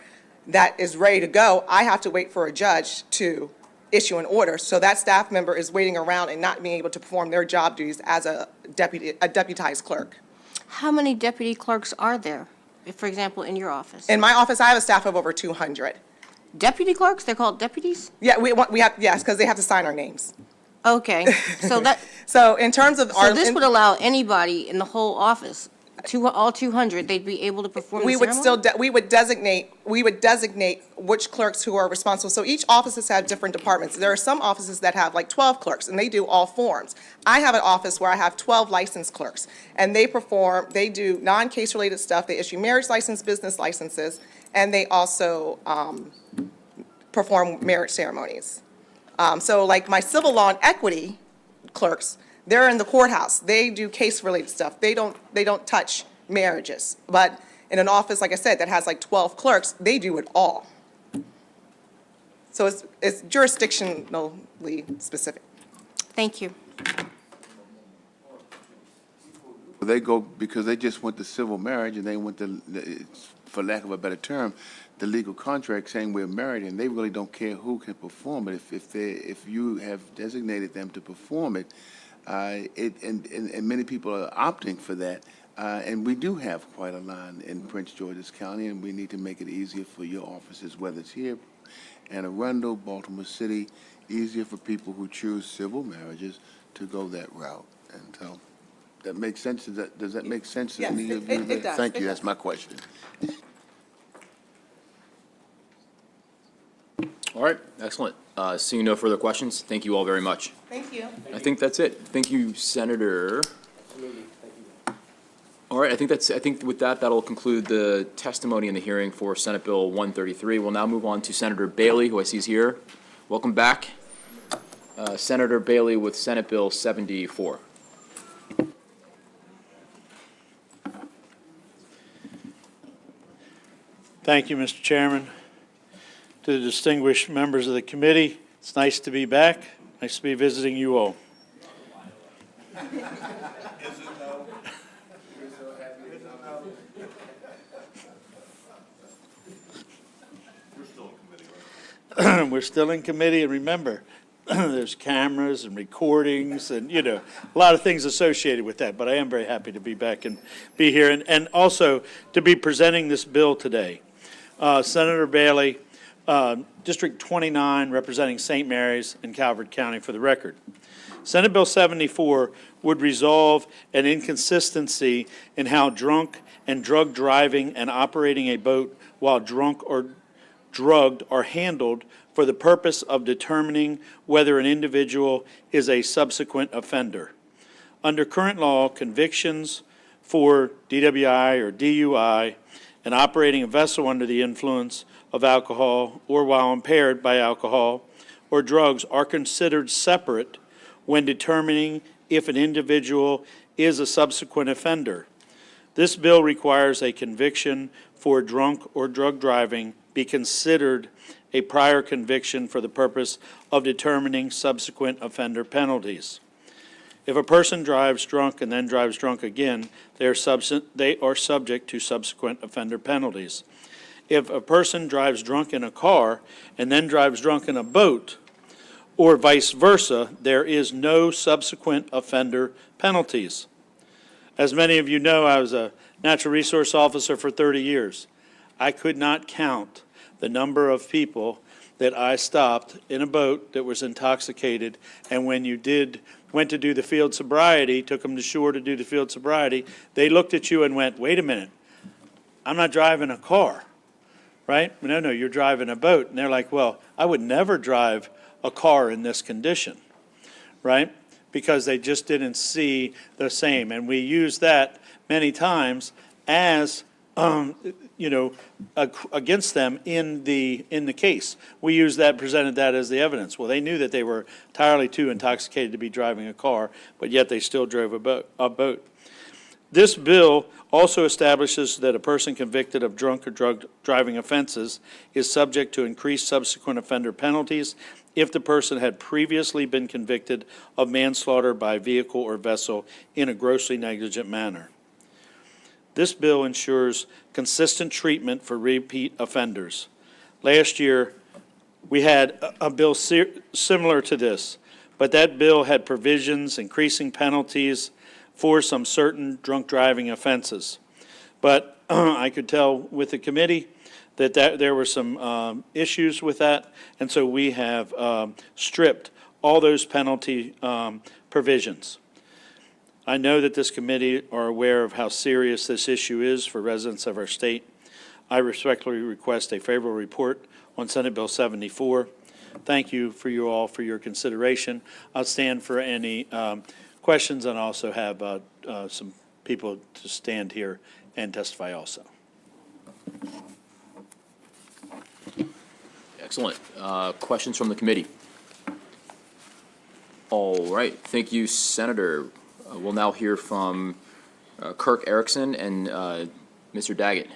that is ready to go, I have to wait for a judge to issue an order. So that staff member is waiting around and not being able to perform their job duties as a deputized clerk. How many deputy clerks are there, for example, in your office? In my office, I have a staff of over 200. Deputy clerks? They're called deputies? Yeah, we have, yes, because they have to sign our names. Okay, so that, So in terms of so this would allow anybody in the whole office, all 200, they'd be able to perform the we would ceremony? still, we would designate which clerks who are responsible. So each offices have different departments. There are some offices that have like 12 clerks, and they do all forms. I have an office where I have 12 licensed clerks, and they do non-case related stuff. They issue marriage license, business licenses, and they also perform marriage ceremonies. So like my civil law and equity clerks, they're in the courthouse. They do case-related stuff. They don't touch marriages. But in an office, like I said, that has like 12 clerks, they do it all. So it's jurisdictionally specific. Thank you. They go, because they just want the civil marriage, and they want for lack of a better term, the legal contract saying we're married, and they really don't care who can perform it. If you have designated them to perform it, and many people are opting for that, and we do have quite a line in Prince George's County, and we need to make it easier for your offices, whether it's here, Anne Arundel, Baltimore City, easier for people who choose civil marriages to go that route. And so that makes sense. Does that make sense to Yes, any of you? it does. Thank It you. does. That's my question. All right, excellent. Seeing no further questions, thank you all very much. Thank you. I think that's it. Thank you, Senator. All right, I think with that, that'll conclude the testimony in the hearing for Senate Bill 133. We'll now move on to Senator Bailey, who I see is here. Welcome back. Senator Bailey with Senate Bill 74. Thank you, Mr. Chairman. To the distinguished members of the committee, it's nice to be back. Nice to be visiting you all. We're still in committee, and remember, there's cameras and recordings and, a lot of things associated with that, but I am very happy to be back and be here, and also to be presenting this bill today. Senator Bailey, District 29, representing St. Mary's and Calvert County for the record. Senate Bill 74 would resolve an inconsistency in how drunk and drug driving and operating a boat while drunk or drugged are handled for the purpose of determining whether an individual is a subsequent offender. Under current law, convictions for DWI or DUI and operating a vessel under the influence of alcohol or while impaired by alcohol or drugs are considered separate when determining if an individual is a subsequent offender. This bill requires a conviction for drunk or drug driving be considered a prior conviction for the purpose of determining subsequent offender penalties. If a person drives drunk and then drives drunk again, they are subject to subsequent offender penalties. If a person drives drunk in a car and then drives drunk in a boat, or vice versa, there is no subsequent offender penalties. As many of you know, I was a natural resource officer for 30 years. I could not count the number of people that I stopped in a boat that was intoxicated, and when you went to do the field sobriety, took them to shore to do the field sobriety, they looked at you and went, wait a minute, I'm not driving a car, right? No, you're driving a boat. And they're like, well, I would never drive a car in this condition, right? Because they just didn't see the same. And we use that many times as, against them in the case. We use that, presented that as the evidence. Well, they knew that they were entirely too intoxicated to be driving a car, but yet they still drove a boat. This bill also establishes that a person convicted of drunk or drug driving offenses is subject to increased subsequent offender penalties if the person had previously been convicted of manslaughter by vehicle or vessel in a grossly negligent manner. This bill ensures consistent treatment for repeat offenders. Last year, we had a bill similar to this, but that bill had provisions increasing penalties for some certain drunk driving offenses. But I could tell with the committee that there were some issues with that, and so we have stripped all those penalty provisions. I know that this committee are aware of how serious this issue is for residents of our state. I respectfully request a favorable report on Senate Bill 74. Thank you for you all for your consideration. I'll stand for any questions and also have some people to stand here and testify also. Excellent. Questions from the committee? All right. Thank you, Senator. We'll now hear from Kirk Erickson and Mr. Daggett.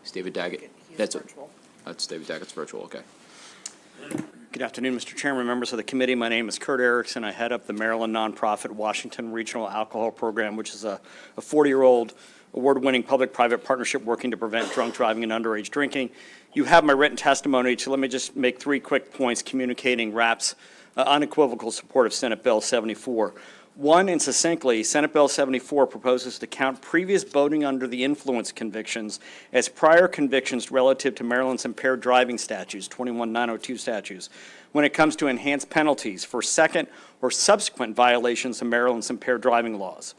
It's David Daggett. That's David Daggett's virtual. Okay. Good afternoon, Mr. Chairman, members of the committee. My name is Kurt Erickson. I head up the Maryland nonprofit Washington Regional Alcohol Program, which is a 40-year-old award-winning public-private partnership working to prevent drunk driving and underage drinking. You have my written testimony, so let me just make 3 quick points communicating RAP's unequivocal support of Senate Bill 74. One, and succinctly, Senate Bill 74 proposes to count previous boating under the influence convictions as prior convictions relative to Maryland's impaired driving statutes, 21902 statutes, when it comes to enhanced penalties for second or subsequent violations of Maryland's impaired driving laws.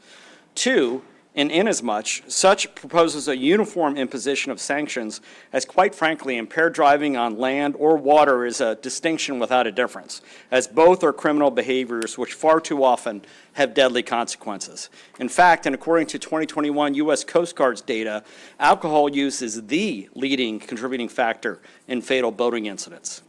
2, and inasmuch such proposes a uniform imposition of sanctions as, quite frankly, impaired driving on land or water is a distinction without a difference, as both are criminal behaviors which far too often have deadly consequences. In fact, and according to 2021 U.S. Coast Guard's data, alcohol use is the leading contributing factor in fatal boating incidents.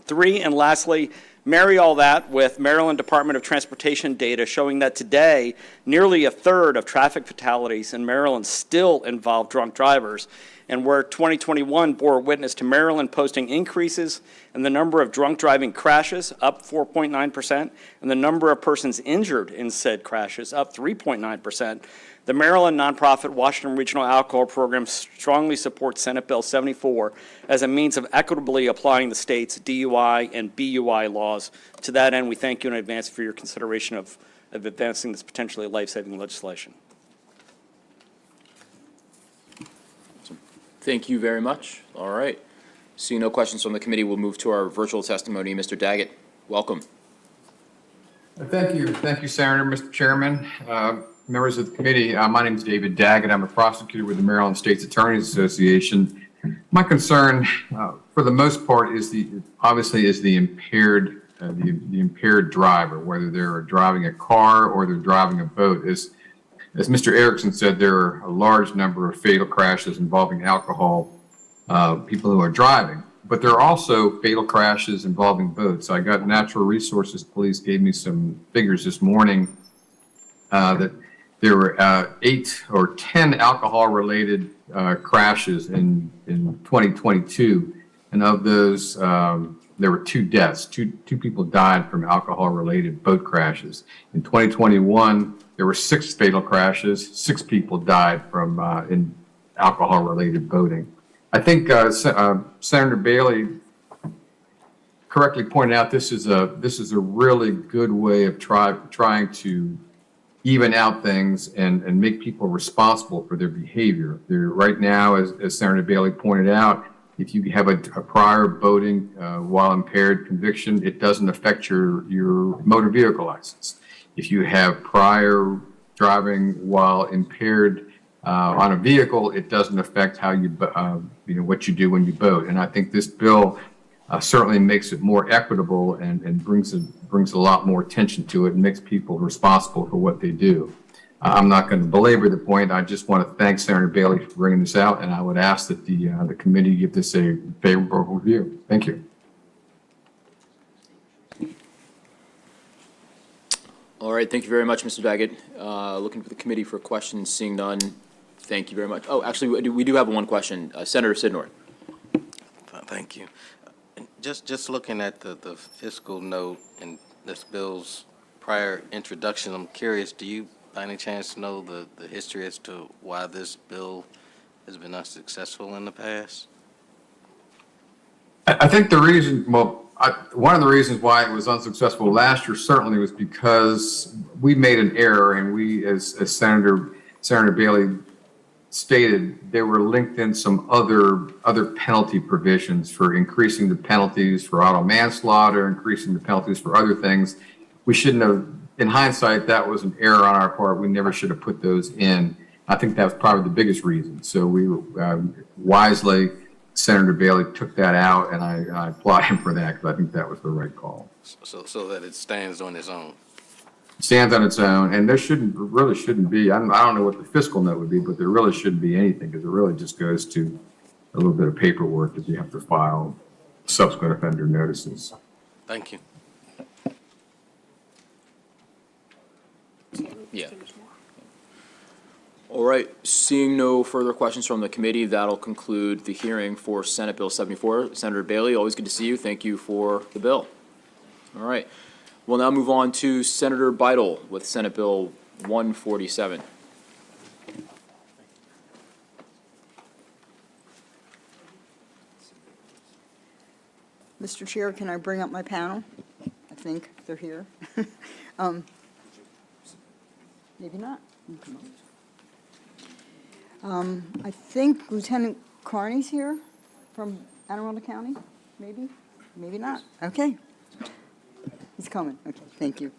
3, and lastly, marry all that with Maryland Department of Transportation data showing that today, nearly a third of traffic fatalities in Maryland still involve drunk drivers, and where 2021 bore witness to Maryland posting increases in the number of drunk driving crashes, up 4.9%, and the number of persons injured in said crashes, up 3.9%. The Maryland nonprofit Washington Regional Alcohol Program strongly supports Senate Bill 74 as a means of equitably applying the state's DUI and BUI laws. To that end, we thank you in advance for your consideration of advancing this potentially life-saving legislation. Thank you very much. All right. Seeing no questions from the committee, we'll move to our virtual testimony. Mr. Daggett, welcome. Thank you. Thank you, Senator, Mr. Chairman. Members of the committee, my name is David Daggett. I'm a prosecutor with the Maryland States Attorneys Association. My concern, for the most part, is the impaired driver, whether they're driving a car or they're driving a boat. As Mr. Erickson said, there are a large number of fatal crashes involving alcohol, people who are driving. But there are also fatal crashes involving boats. I got Natural Resources Police gave me some figures this morning that there were 8 or 10 alcohol-related crashes in 2022, and of those, there were 2 deaths. Two people died from alcohol-related boat crashes. In 2021, there were 6 fatal crashes. 6 people died from in alcohol-related boating. I think Senator Bailey correctly pointed out this is a really good way of trying to even out things and make people responsible for their behavior. Right now, as Senator Bailey pointed out, if you have a prior boating while impaired conviction, it doesn't affect your motor vehicle license. If you have prior driving while impaired on a vehicle, it doesn't affect how you what you do when you boat. And I think this bill certainly makes it more equitable and brings a lot more attention to it and makes people responsible for what they do. I'm not going to belabor the point. I just want to thank Senator Bailey for bringing this out, and I would ask that the committee give this a favorable review. Thank you. All right, thank you very much, Mr. Daggett. Looking for the committee for questions, seeing none. Thank you very much. Oh, actually, we do have one question. Senator Sidnor. Thank you. Just looking at the fiscal note in this bill's prior introduction, I'm curious, do you by any chance know the history as to why this bill has been unsuccessful in the past? I think the reason, one of the reasons why it was unsuccessful last year certainly was because we made an error, and we, as Senator Bailey stated, they were linked in some other penalty provisions for increasing the penalties for auto manslaughter, increasing the penalties for other things. We shouldn't have, in hindsight, that was an error on our part. We never should have put those in. I think that was probably the biggest reason. So we wisely, Senator Bailey took that out, and I applaud him for that because I think that was the right call. So that it stands on its own. Stands on its own, and there really shouldn't be, I don't know what the fiscal note would be, but there really shouldn't be anything because it really just goes to a little bit of paperwork that you have to file subsequent offender notices. Thank you. Yeah. All right, seeing no further questions from the committee, that'll conclude the hearing for Senate Bill 74. Senator Bailey, always good to see you. Thank you for the bill. All right. We'll now move on to Senator Beidel with Senate Bill 147. Mr. Chair, can I bring up my panel? I think they're here. Maybe not. I think Lieutenant Carney's here from Anne Arundel County, maybe? Maybe not. Okay. He's coming. Okay, thank you.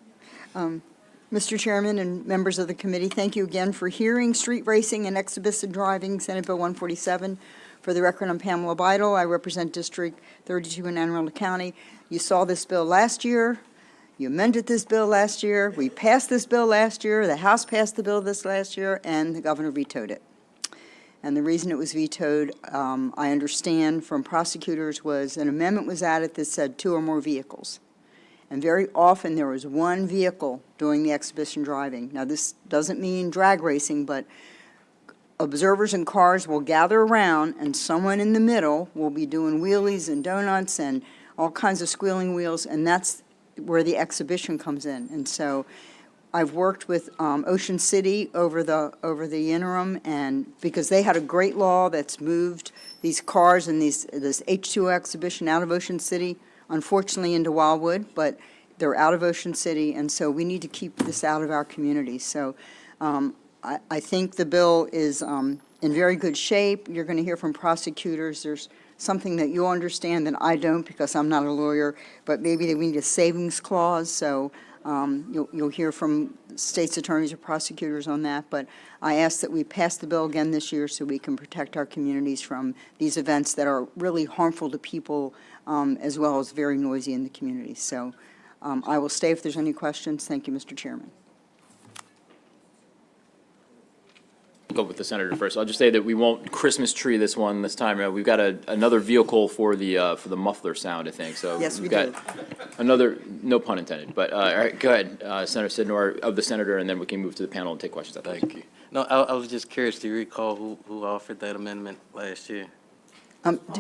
Mr. Chairman and members of the committee, thank you again for hearing street racing and exhibition driving, Senate Bill 147. For the record, I'm Pamela Beidel. I represent District 32 in Anne Arundel County. You saw this bill last year. You amended this bill last year. We passed this bill last year. The House passed the bill this last year, and the governor vetoed it. And the reason it was vetoed, I understand from prosecutors, was an amendment was added that said 2 or more vehicles. And very often there was 1 vehicle doing the exhibition driving. Now, this doesn't mean drag racing, but observers in cars will gather around, and someone in the middle will be doing wheelies and donuts and all kinds of squealing wheels, and that's where the exhibition comes in. And so I've worked with Ocean City over the interim, and because they had a great law that's moved these cars and this H2O exhibition out of Ocean City, unfortunately into Wildwood, but they're out of Ocean City, and so we need to keep this out of our community. So I think the bill is in very good shape. You're going to hear from prosecutors. There's something that you'll understand that I don't because I'm not a lawyer, but maybe we need a savings clause, so you'll hear from state's attorneys or prosecutors on that. But I ask that we pass the bill again this year so we can protect our communities from these events that are really harmful to people as well as very noisy in the community. So I will stay if there's any questions. Thank you, Mr. Chairman. go with the senator first. I'll just say that we won't Christmas tree this time. We've got another vehicle for the muffler sound, I think. So Yes, we've we got another, no pun intended. But all right, go ahead, Senator Sidnor of the senator, and then we can move to the panel and take questions. Thank you. No, I was just curious, do you recall who offered that amendment last year?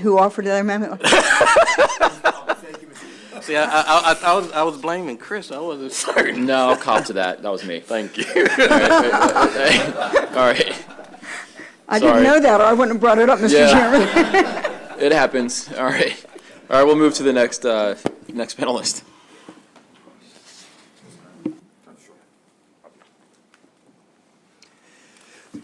Who offered that amendment? See, I was blaming Chris. I wasn't certain. No, I'll cop to that. That was me. Thank you. All right. I didn't know that, or I wouldn't have brought it up, Mr. Chairman. It happens. All right. All right, we'll move to the next panelist.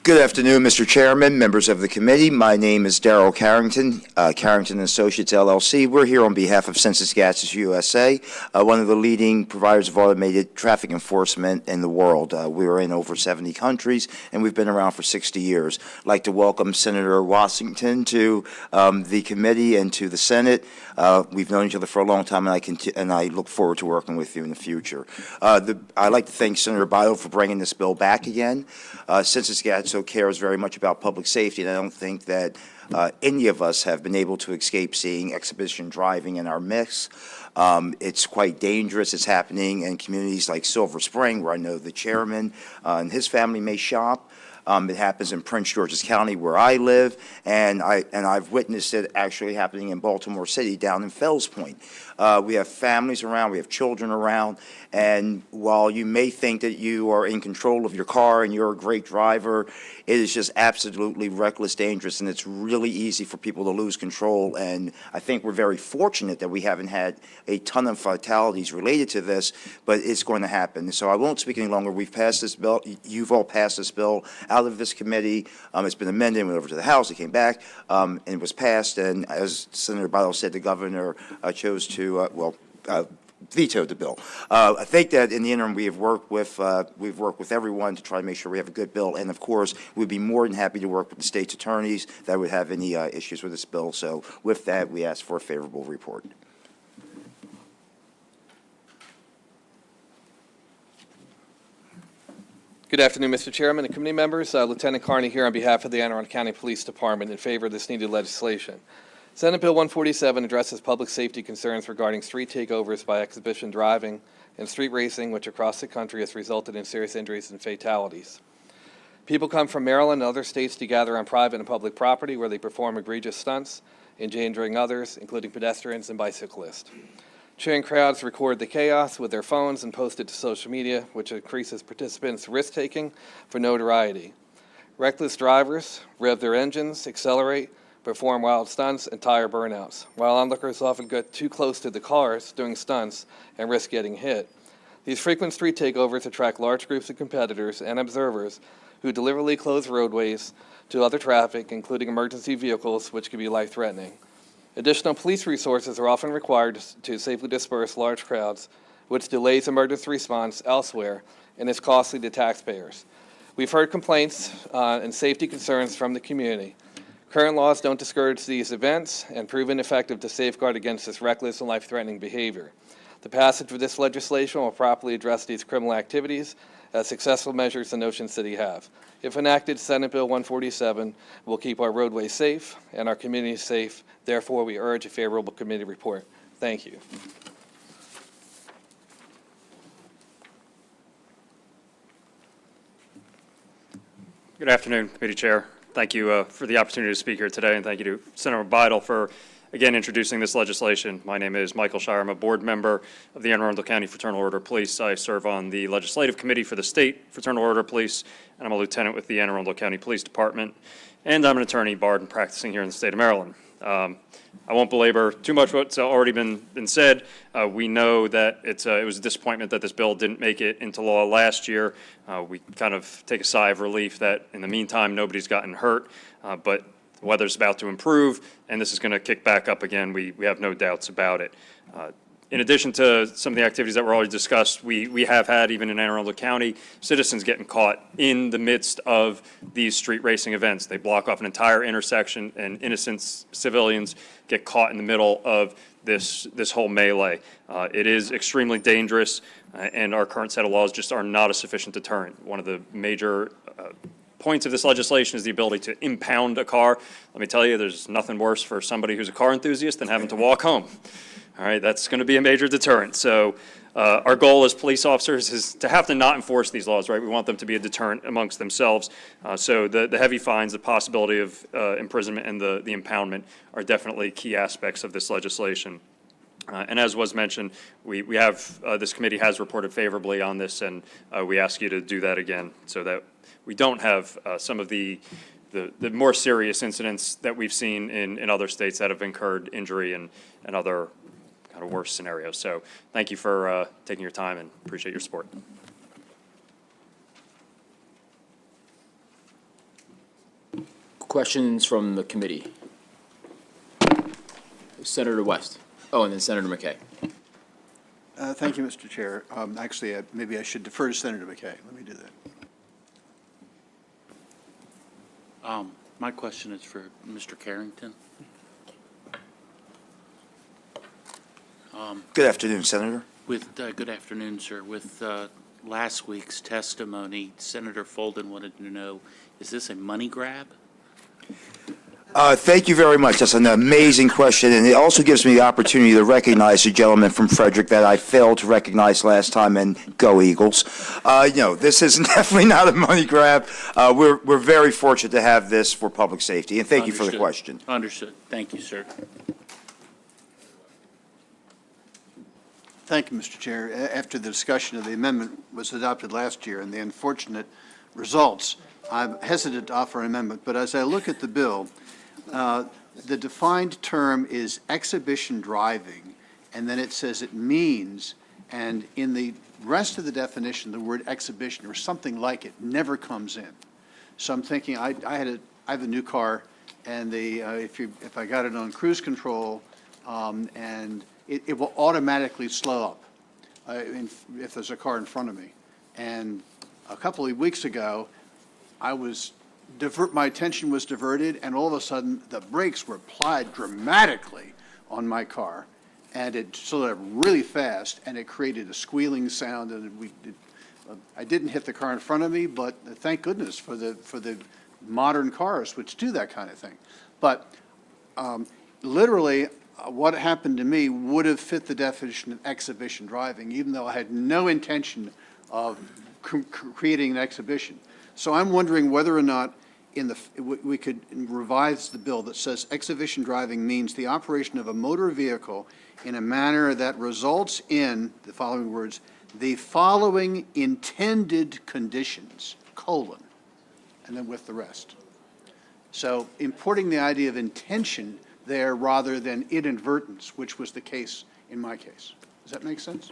Good afternoon, Mr. Chairman, members of the committee. My name is Darrell Carrington, Carrington Associates LLC. We're here on behalf of Census Gases USA, one of the leading providers of automated traffic enforcement in the world. We're in over 70 countries, and we've been around for 60 years. I'd like to welcome Senator Washington to the committee and to the Senate. We've known each other for a long time, and I look forward to working with you in the future. I'd like to thank Senator Bio for bringing this bill back again. Census Gases cares very much about public safety, and I don't think that any of us have been able to escape seeing exhibition driving in our mix. It's quite dangerous. It's happening in communities like Silver Spring, where I know the chairman and his family may shop. It happens in Prince George's County, where I live, and I've witnessed it actually happening in Baltimore City, down in Fells Point. We have families around, we have children around, and while you may think that you are in control of your car and you're a great driver, it is just absolutely reckless, dangerous, and it's really easy for people to lose control. And I think we're very fortunate that we haven't had a ton of fatalities related to this, but it's going to happen. So I won't speak any longer. We've passed this bill. You've all passed this bill out of this committee. It's been amended, went over to the House, it came back, and it was passed. And as Senator Bio said, the governor chose to, vetoed the bill. I think that in the interim we've worked with everyone to try to make sure we have a good bill, and of course we'd be more than happy to work with the state's attorneys that would have any issues with this bill. So with that, we ask for a favorable report. Good afternoon, Mr. Chairman and committee members. Lieutenant Carney here on behalf of the Anne Arundel County Police Department in favor of this needed legislation. Senate Bill 147 addresses public safety concerns regarding street takeovers by exhibition driving and street racing, which across the country has resulted in serious injuries and fatalities. People come from Maryland and other states to gather on private and public property where they perform egregious stunts, endangering others, including pedestrians and bicyclists. Cheering crowds record the chaos with their phones and post it to social media, which increases participants' risk-taking for notoriety. Reckless drivers rev their engines, accelerate, perform wild stunts, and tire burnouts, while onlookers often get too close to the cars doing stunts and risk getting hit. These frequent street takeovers attract large groups of competitors and observers who deliberately close roadways to other traffic, including emergency vehicles, which can be life-threatening. Additional police resources are often required to safely disperse large crowds, which delays emergency response elsewhere and is costly to taxpayers. We've heard complaints and safety concerns from the community. Current laws don't discourage these events and prove ineffective to safeguard against this reckless and life-threatening behavior. The passage of this legislation will properly address these criminal activities as successful measures in Ocean City have. If enacted, Senate Bill 147 will keep our roadways safe and our communities safe. Therefore, we urge a favorable committee report. Thank you. Good afternoon, Committee Chair. Thank you for the opportunity to speak here today, and thank you to Senator Bidle for, again, introducing this legislation. My name is Michael Shire. I'm a board member of the Anne Arundel County Fraternal Order Police. I serve on the Legislative Committee for the State Fraternal Order Police, and I'm a lieutenant with the Anne Arundel County Police Department, and I'm an attorney barred and practicing here in the state of Maryland. I won't belabor too much what's already been said. We know that it was a disappointment that this bill didn't make it into law last year. We kind of take a sigh of relief that in the meantime nobody's gotten hurt, but the weather's about to improve and this is going to kick back up again. We have no doubts about it. In addition to some of the activities that were already discussed, we have had, even in Anne Arundel County, citizens getting caught in the midst of these street racing events. They block off an entire intersection, and innocent civilians get caught in the middle of this whole melee. It is extremely dangerous, and our current set of laws just are not a sufficient deterrent. One of the major points of this legislation is the ability to impound a car. Let me tell you, there's nothing worse for somebody who's a car enthusiast than having to walk home. All right, that's going to be a major deterrent. So our goal as police officers is to have to not enforce these laws, right? We want them to be a deterrent amongst themselves. So the heavy fines, the possibility of imprisonment, and the impoundment are definitely key aspects of this legislation. And as was mentioned, we have, this committee has reported favorably on this, and we ask you to do that again so that we don't have some of the more serious incidents that we've seen in other states that have incurred injury and other kind of worse scenarios. So thank you for taking your time and appreciate your support. Questions from the committee? Senator West. Oh, and then Senator McKay. Thank you, Mr. Chair. Actually, maybe I should defer to Senator McKay. Let me do that. My question is for Mr. Carrington. Good afternoon, Senator. Good afternoon, sir. With last week's testimony, Senator Folden wanted to know, is this a money grab? Thank you very much. That's an amazing question, and it also gives me the opportunity to recognize the gentleman from Frederick that I failed to recognize last time, and go Eagles. This is definitely not a money grab. We're very fortunate to have this for public safety, and thank you for the question. Understood. Thank you, sir. Thank you, Mr. Chair. After the discussion of the amendment was adopted last year and the unfortunate results, I'm hesitant to offer an amendment, but as I look at the bill, the defined term is exhibition driving, and then it says it means, and in the rest of the definition, the word exhibition or something like it never comes in. So I'm thinking, I have a new car, and if I got it on cruise control, and it will automatically slow up if there's a car in front of me. And a couple of weeks ago, my attention was diverted, and all of a sudden, the brakes were applied dramatically on my car, and it slowed up really fast, and it created a squealing sound, and I didn't hit the car in front of me, but thank goodness for the modern cars which do that kind of thing. But literally, what happened to me would have fit the definition of exhibition driving, even though I had no intention of creating an exhibition. So I'm wondering whether or not we could revise the bill that says exhibition driving means the operation of a motor vehicle in a manner that results in, the following words, the following intended conditions, and then with the rest. So importing the idea of intention there rather than inadvertence, which was the case in my case. Does that make sense?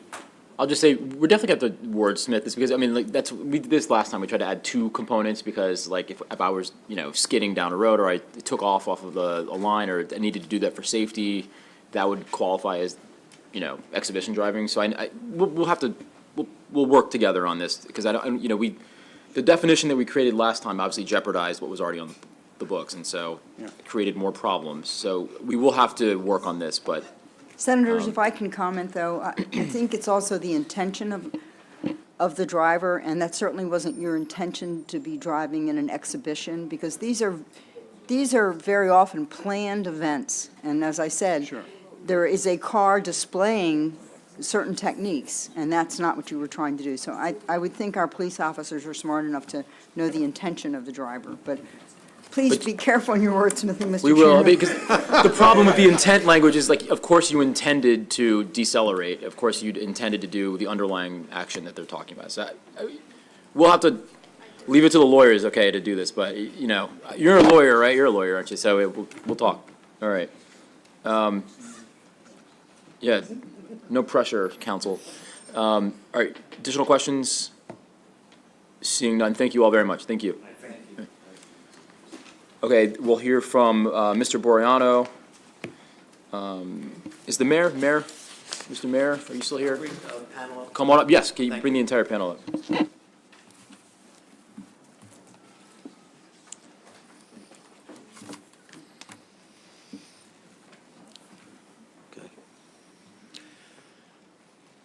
I'll just say, we're definitely going to have to wordsmith this, because, I mean, like, we did this last time. We tried to add two components, because, like, if I was, skidding down a road, or I took off of a line, or I needed to do that for safety, that would qualify as, exhibition driving. So we'll have to, we'll work together on this, because the definition that we created last time obviously jeopardized what was already on the books, and so it created more problems. So we will have to work on this, but. Senators, if I can comment, though, I think it's also the intention of the driver, and that certainly wasn't your intention to be driving in an exhibition, because these are very often planned events. And as I said, there is a car displaying certain techniques, and that's not what you were trying to do. So I would think our police officers are smart enough to know the intention of the driver. But please be careful in your wordsmithing, Mr. Chairman. We will, because the problem with the intent language is, like, of course you intended to decelerate. Of course you intended to do the underlying action that they're talking about. So we'll have to leave it to the lawyers, okay, to do this. But, you're a lawyer, right? You're a lawyer, aren't you? So we'll talk. All right. Yeah, no pressure, counsel. All right, additional questions? Seeing none, thank you all very much. Thank you. Okay, we'll hear from Mr. Boreano. Is the mayor? Mr. Mayor, are you still here? Come on up. Yes, can you bring the entire panel up?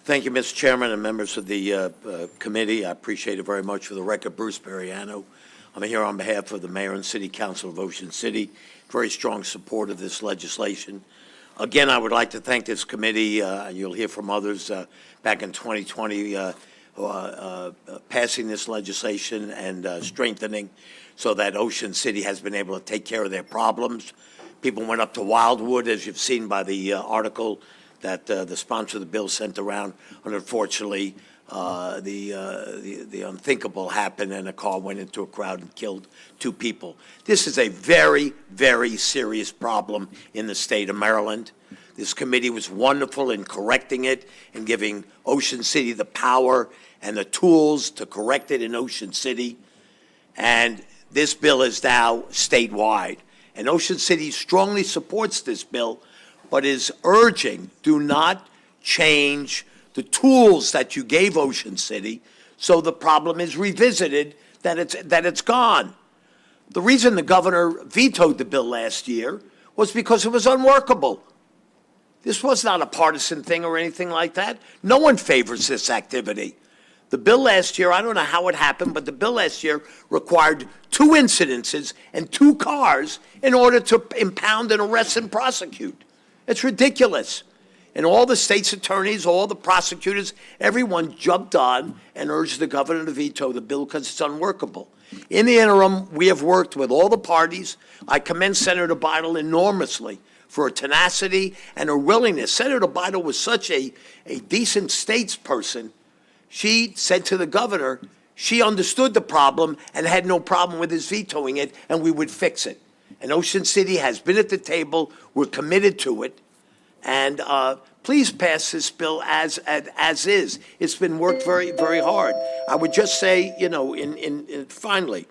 Thank you, Mr. Chairman and members of the committee. I appreciate it very much. For the record, Bruce Boreano I'm here on behalf of the Mayor and City Council of Ocean City. Very strong support of this legislation. Again, I would like to thank this committee, you'll hear from others, back in 2020, passing this legislation and strengthening so that Ocean City has been able to take care of their problems. People went up to Wildwood, as you've seen by the article that the sponsor of the bill sent around, and unfortunately, the unthinkable happened, and a car went into a crowd and killed 2 people. This is a very, very serious problem in the state of Maryland. This committee was wonderful in correcting it and giving Ocean City the power and the tools to correct it in Ocean City. And this bill is now statewide. And Ocean City strongly supports this bill, but is urging, do not change the tools that you gave Ocean City so the problem is revisited, that it's gone. The reason the governor vetoed the bill last year was because it was unworkable. This was not a partisan thing or anything like that. No one favors this activity. The bill last year, I don't know how it happened, but the bill last year required 2 incidences and 2 cars in order to impound and arrest and prosecute. It's ridiculous. And all the state's attorneys, all the prosecutors, everyone jumped on and urged the governor to veto the bill because it's unworkable. In the interim, we have worked with all the parties. I commend Senator Bidel enormously for her tenacity and her willingness. Senator Bidel was such a decent statesperson. She said to the governor she understood the problem and had no problem with his vetoing it, and we would fix it. And Ocean City has been at the table. We're committed to it. And please pass this bill as is. It's been worked very, very hard. I would just say, you know, finally,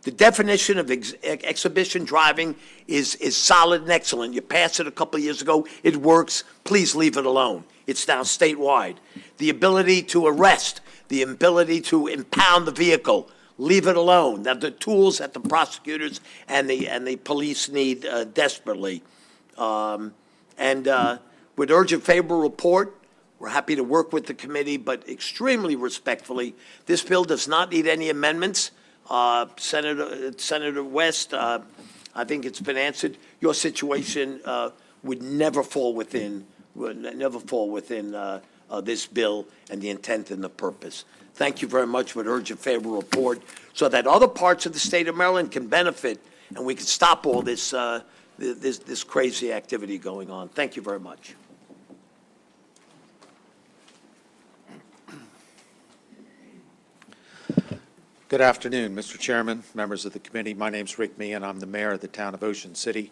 the definition of exhibition driving is solid and excellent. You passed it a couple of years ago. It works. Please leave it alone. It's now statewide. The ability to arrest, the ability to impound the vehicle, leave it alone. That the tools that the prosecutors and the police need desperately. Would urge a favorable report. We're happy to work with the committee, but extremely respectfully, this bill does not need any amendments. Senator West, I think it's been answered. Your situation would never fall within this bill and the intent and the purpose. Thank you very much. Would urge a favorable report so that other parts of the state of Maryland can benefit and we can stop all this this crazy activity going on. Thank you very much. Good afternoon, Mr. Chairman, members of the committee. My name's Rick Meehan. I'm the mayor of the town of Ocean City.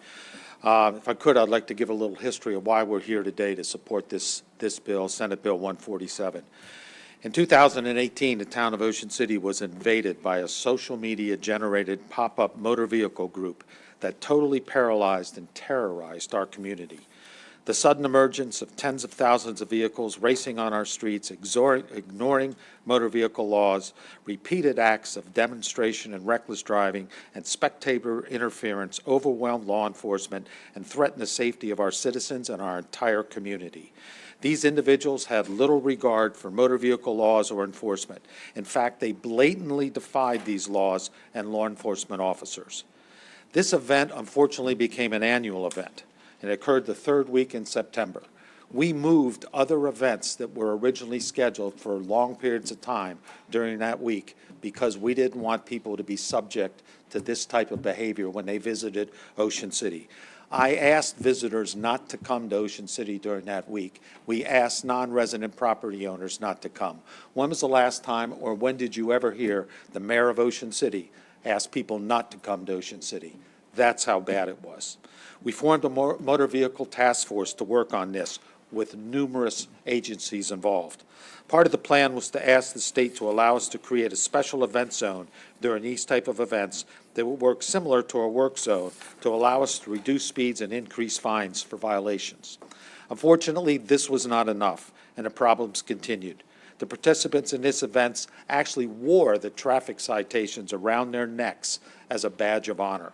If I could, I'd like to give a little history of why we're here today to support this bill, Senate Bill 147. In 2018, the town of Ocean City was invaded by a social media-generated pop-up motor vehicle group that totally paralyzed and terrorized our community. The sudden emergence of tens of thousands of vehicles racing on our streets, ignoring motor vehicle laws, repeated acts of demonstration and reckless driving, and spectator interference overwhelmed law enforcement and threatened the safety of our citizens and our entire community. These individuals had little regard for motor vehicle laws or enforcement. In fact, they blatantly defied these laws and law enforcement officers. This event, unfortunately, became an annual event. It occurred the 3rd week in September. We moved other events that were originally scheduled for long periods of time during that week because we didn't want people to be subject to this type of behavior when they visited Ocean City. I asked visitors not to come to Ocean City during that week. We asked non-resident property owners not to come. When was the last time, or when did you ever hear the mayor of Ocean City ask people not to come to Ocean City? That's how bad it was. We formed a motor vehicle task force to work on this with numerous agencies involved. Part of the plan was to ask the state to allow us to create a special event zone during these type of events that would work similar to a work zone to allow us to reduce speeds and increase fines for violations. Unfortunately, this was not enough, and the problems continued. The participants in this event actually wore the traffic citations around their necks as a badge of honor.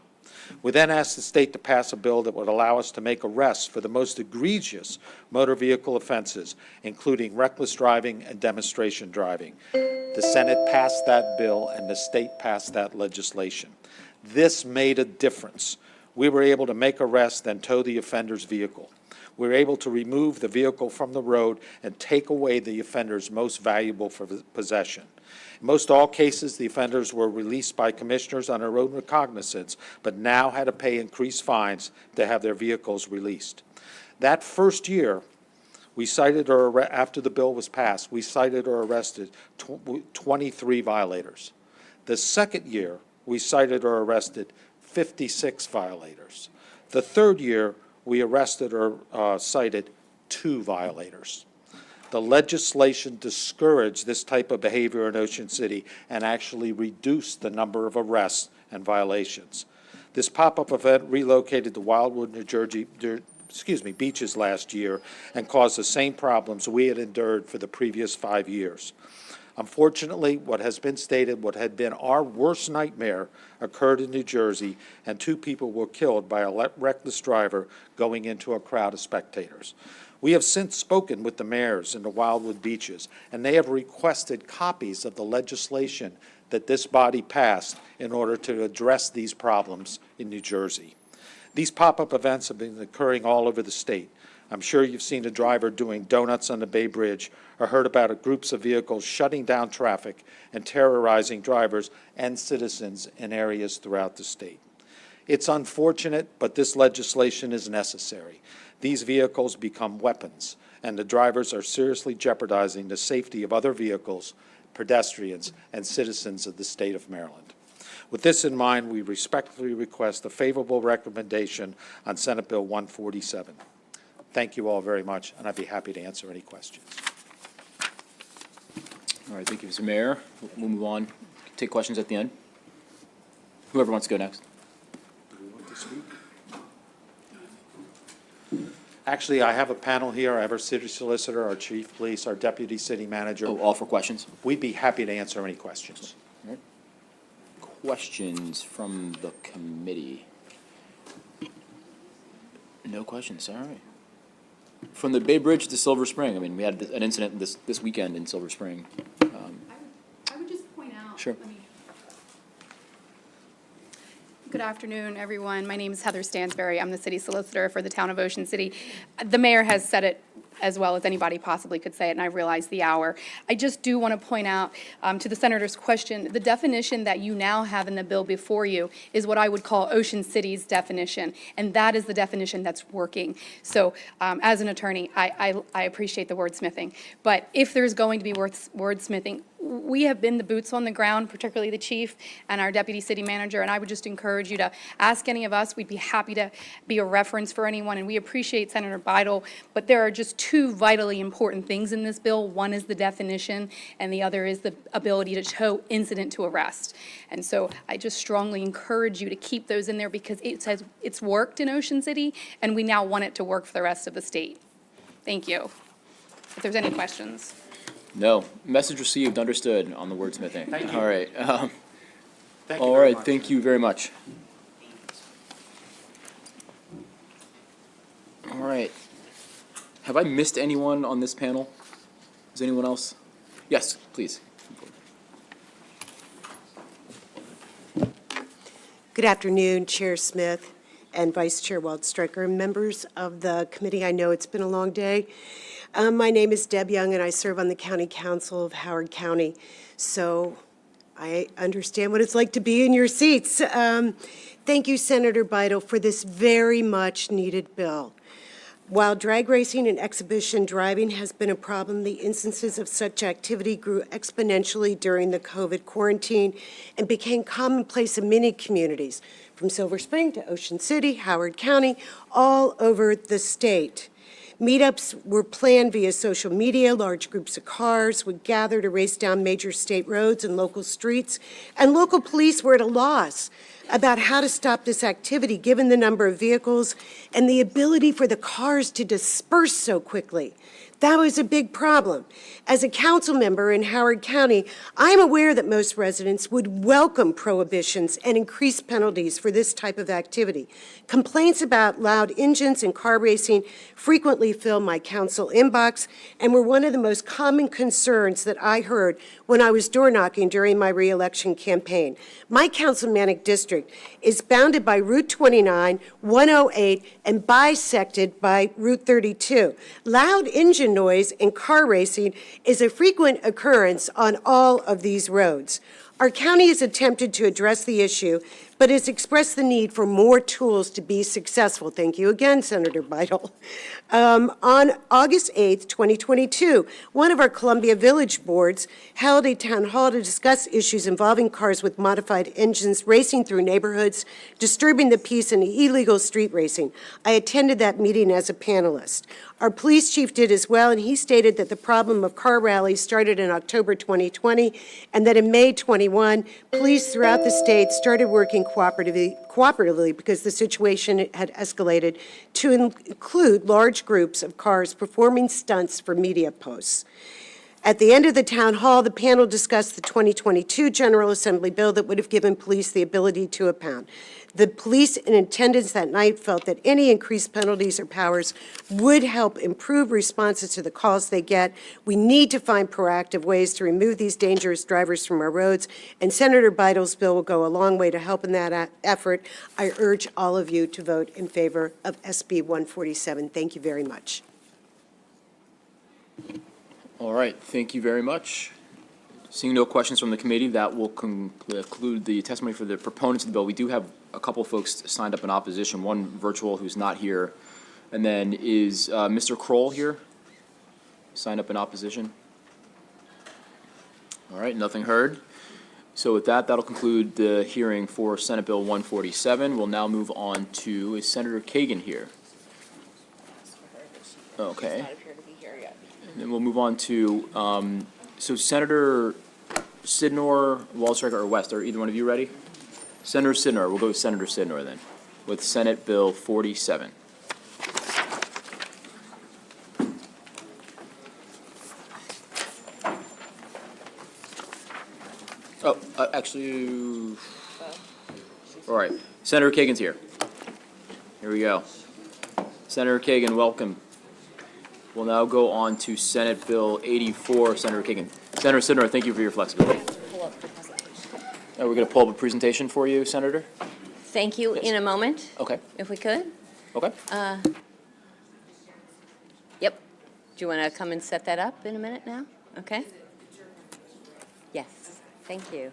We then asked the state to pass a bill that would allow us to make arrests for the most egregious motor vehicle offenses, including reckless driving and demonstration driving. The Senate passed that bill and the state passed that legislation. This made a difference. We were able to make arrests, then tow the offender's vehicle. We were able to remove the vehicle from the road and take away the offender's most valuable possession. In most all cases, the offenders were released by commissioners on their own recognizance, but now had to pay increased fines to have their vehicles released. That first year, we cited or after the bill was passed, we cited or arrested 23 violators. The second year, we cited or arrested 56 violators. The third year, we arrested or cited 2 violators. The legislation discouraged this type of behavior in Ocean City and actually reduced the number of arrests and violations. This pop-up event relocated to Wildwood, New Jersey, beaches last year and caused the same problems we had endured for the previous 5 years. Unfortunately, what has been stated, what had been our worst nightmare, occurred in New Jersey, and 2 people were killed by a reckless driver going into a crowd of spectators. We have since spoken with the mayors in the Wildwood beaches, and they have requested copies of the legislation that this body passed in order to address these problems in New Jersey. These pop-up events have been occurring all over the state. I'm sure you've seen a driver doing donuts on the Bay Bridge or heard about groups of vehicles shutting down traffic and terrorizing drivers and citizens in areas throughout the state. It's unfortunate, but this legislation is necessary. These vehicles become weapons, and the drivers are seriously jeopardizing the safety of other vehicles, pedestrians, and citizens of the state of Maryland. With this in mind, we respectfully request a favorable recommendation on Senate Bill 147. Thank you all very much, and I'd be happy to answer any questions. All right, thank you, Mr. Mayor. We'll move on. Take questions at the end. Whoever wants to go next. Actually, I have a panel here. I have our city solicitor, our chief of police, our deputy city manager. Oh, all for questions? We'd be happy to answer any questions. All right. Questions from the committee? No questions, all right. From the Bay Bridge to Silver Spring, I mean, we had an incident this weekend in Silver Spring. I would just point out. Sure. Good afternoon, everyone. My name is Heather Stansberry. I'm the city solicitor for the town of Ocean City. The mayor has said it as well as anybody possibly could say it, and I realize the hour. I just do want to point out to the senator's question, the definition that you now have in the bill before you is what I would call Ocean City's definition, and that is the definition that's working. So as an attorney, I appreciate the wordsmithing, but if there's going to be wordsmithing, we have been the boots on the ground, particularly the chief and our deputy city manager, and I would just encourage you to ask any of us. We'd be happy to be a reference for anyone, and we appreciate Senator Bidel, but there are just 2 vitally important things in this bill. One is the definition, and the other is the ability to tow incident to arrest. And so I just strongly encourage you to keep those in there because it says it's worked in Ocean City, and we now want it to work for the rest of the state. Thank you. If there's any questions. No. Message received, understood on the wordsmithing. Thank you. All right. Thank you All very right, much. thank you very much. All right. Have I missed anyone on this panel? Is anyone else? Yes, please. Good afternoon, Chair Smith and Vice Chair Waldstreicher, and members of the committee. I know it's been a long day. My name is Deb Young, and I serve on the County Council of Howard County, so I understand what it's like to be in your seats. Thank you, Senator Bidel, for this very much needed bill. While drag racing and exhibition driving has been a problem, the instances of such activity grew exponentially during the COVID quarantine and became commonplace in many communities, from Silver Spring to Ocean City, Howard County, all over the state. Meetups were planned via social media. Large groups of cars would gather to race down major state roads and local streets, and local police were at a loss about how to stop this activity, given the number of vehicles and the ability for the cars to disperse so quickly. That was a big problem. As a council member in Howard County, I'm aware that most residents would welcome prohibitions and increased penalties for this type of activity. Complaints about loud engines and car racing frequently fill my council inbox and were one of the most common concerns that I heard when I was door knocking during my reelection campaign. My councilmanic district is bounded by Route 29, 108, and bisected by Route 32. Loud engine noise and car racing is a frequent occurrence on all of these roads. Our county has attempted to address the issue, but has expressed the need for more tools to be successful. Thank you again, Senator Beidel. On August 8th, 2022, one of our Columbia Village boards held a town hall to discuss issues involving cars with modified engines racing through neighborhoods, disturbing the peace, and illegal street racing. I attended that meeting as a panelist. Our police chief did as well, and he stated that the problem of car rallies started in October 2020, and that in May 21, police throughout the state started working cooperatively because the situation had escalated to include large groups of cars performing stunts for media posts. At the end of the town hall, the panel discussed the 2022 General Assembly bill that would have given police the ability to impound. The police in attendance that night felt that any increased penalties or powers would help improve responses to the calls they get. We need to find proactive ways to remove these dangerous drivers from our roads, and Senator Beidel's bill will go a long way to help in that effort. I urge all of you to vote in favor of SB 147. Thank you very much. All right, thank you very much. Seeing no questions from the committee, that will conclude the testimony for the proponents of the bill. We do have a couple folks signed up in opposition, one virtual who's not here. And then is Mr. Kroll here? Signed up in opposition? All right, nothing heard. So with that, that'll conclude the hearing for Senate Bill 147. We'll now move on to, is Senator Kagan here? Okay. And then we'll move on to, so Senator Sidnor, Waldstreicher, or West, are either one of you ready? Senator Sidnor, we'll go with Senator Sidnor then, with Senate Bill 47. Oh, actually, all right, Senator Kagan's here. Here we go. Senator Kagan, welcome. We'll now go on to Senate Bill 84, Senator Kagan. Senator Sidnor, thank you for your flexibility. We're going to pull up a presentation for you, Senator. Thank you. Yes. In a moment. Okay. If we could. Okay. Yep. Do you want to come and set that up in a minute now? Okay. Yes. Thank you.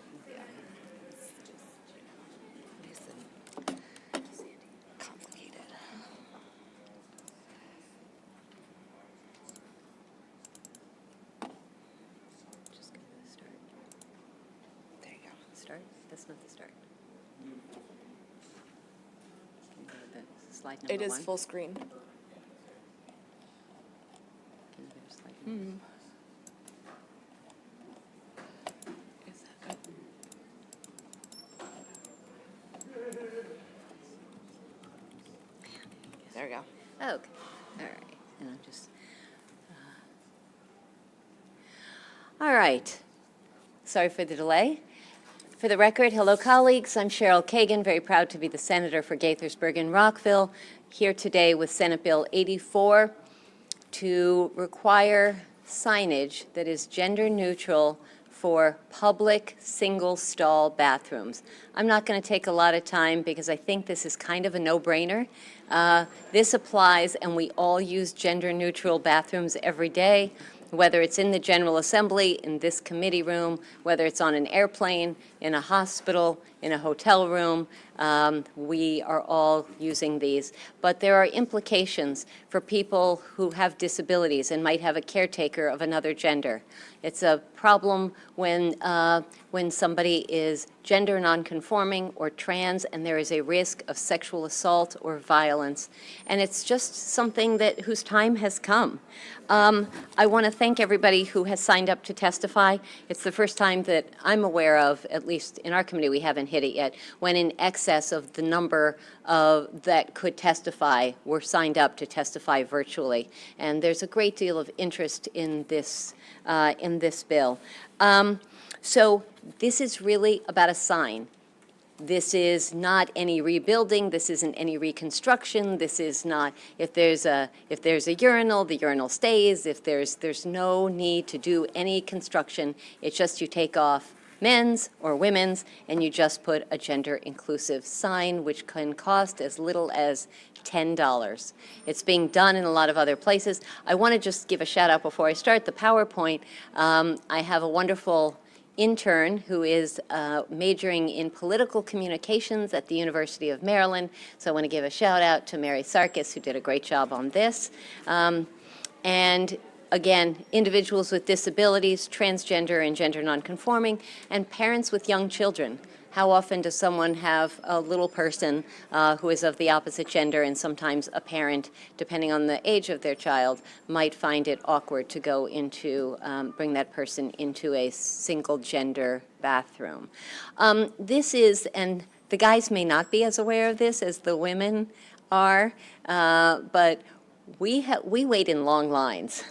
That's not the start. Slide number It is one. full screen. Can you go to slide number There we go. Okay, all right, and I'm just, all right. Sorry for the delay. For the record, hello colleagues, I'm Cheryl Kagan, very proud to be the senator for Gaithersburg and Rockville, here today with Senate Bill 84 to require signage that is gender neutral for public single-stall bathrooms. I'm not going to take a lot of time because I think this is kind of a no-brainer. This applies, and we all use gender-neutral bathrooms every day, whether it's in the General Assembly, in this committee room, whether it's on an airplane, in a hospital, in a hotel room, we are all using these. But there are implications for people who have disabilities and might have a caretaker of another gender. It's a problem when when somebody is gender nonconforming or trans and there is a risk of sexual assault or violence. And it's just something whose time has come. I want to thank everybody who has signed up to testify. It's the first time that I'm aware of, at least in our committee, we haven't hit it yet, when in excess of the number that could testify were signed up to testify virtually. And there's a great deal of interest in this bill. So this is really about a sign. This is not any rebuilding. This isn't any reconstruction. This is not, if there's a urinal, the urinal stays. If there's no need to do any construction. It's just you take off men's or women's and you just put a gender-inclusive sign, which can cost as little as $10. It's being done in a lot of other places. I want to just give a shout out before I start the PowerPoint. I have a wonderful intern who is majoring in political communications at the University of Maryland. So I want to give a shout out to Mary Sarkis, who did a great job on this. And again, individuals with disabilities, transgender and gender nonconforming, and parents with young children. How often does someone have a little person who is of the opposite gender, and sometimes a parent, depending on the age of their child, might find it awkward to go into, bring that person into a single gender bathroom. This is, and the guys may not be as aware of this as the women are, but we wait in long lines.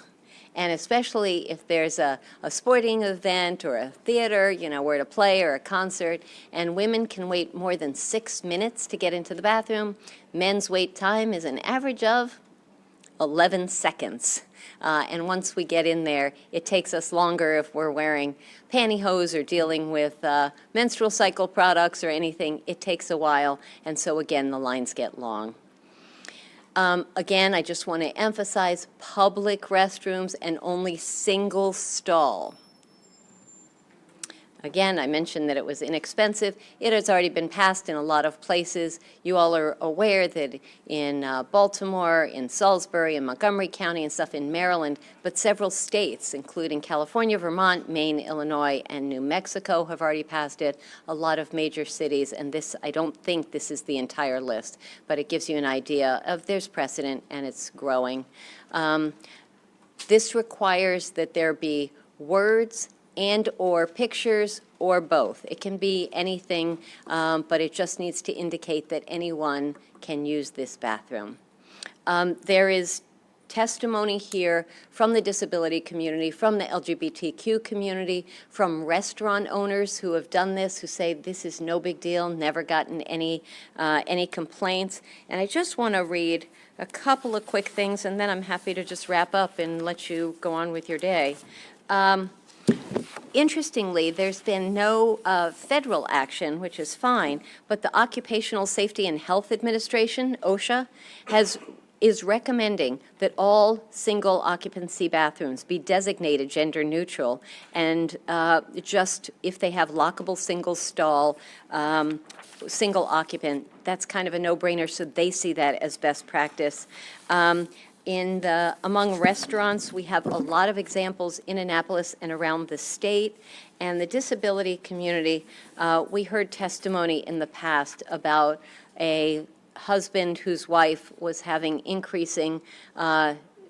And especially if there's a sporting event or a theater, we're at a play or a concert, and women can wait more than 6 minutes to get into the bathroom. Men's wait time is an average of 11 seconds. And once we get in there, it takes us longer if we're wearing pantyhose or dealing with menstrual cycle products or anything. It takes a while, and so again, the lines get long. Again, I just want to emphasize public restrooms and only single stall. Again, I mentioned that it was inexpensive. It has already been passed in a lot of places. You all are aware that in Baltimore, in Salisbury, in Montgomery County and stuff in Maryland, but several states, including California, Vermont, Maine, Illinois, and New Mexico have already passed it. A lot of major cities, and this, I don't think this is the entire list, but it gives you an idea of there's precedent and it's growing. This requires that there be words and or pictures or both. It can be anything, but it just needs to indicate that anyone can use this bathroom. There is testimony here from the disability community, from the LGBTQ community, from restaurant owners who have done this, who say this is no big deal, never gotten any complaints. And I just want to read a couple of quick things, and then I'm happy to just wrap up and let you go on with your day. Interestingly, there's been no federal action, which is fine, but the Occupational Safety and Health Administration, OSHA, is recommending that all single occupancy bathrooms be designated gender neutral, and just if they have lockable single stall, single occupant, that's kind of a no-brainer, so they see that as best practice. Among restaurants, we have a lot of examples in Annapolis and around the state. And the disability community, we heard testimony in the past about a husband whose wife was having increasing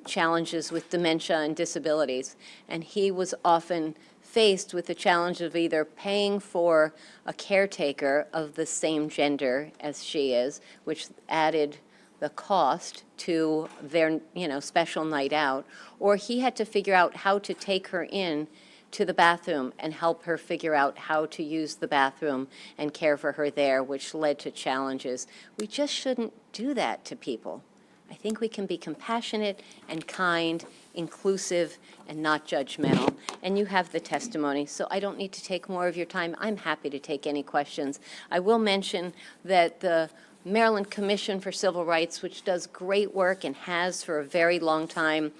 challenges with dementia and disabilities. And he was often faced with the challenge of either paying for a caretaker of the same gender as she is, which added the cost to their, special night out, or he had to figure out how to take her in to the bathroom and help her figure out how to use the bathroom and care for her there, which led to challenges. We just shouldn't do that to people. I think we can be compassionate and kind, inclusive, and not judgmental. And you have the testimony, so I don't need to take more of your time. I'm happy to take any questions. I will mention that the Maryland Commission for Civil Rights, which does great work and has for a very long time,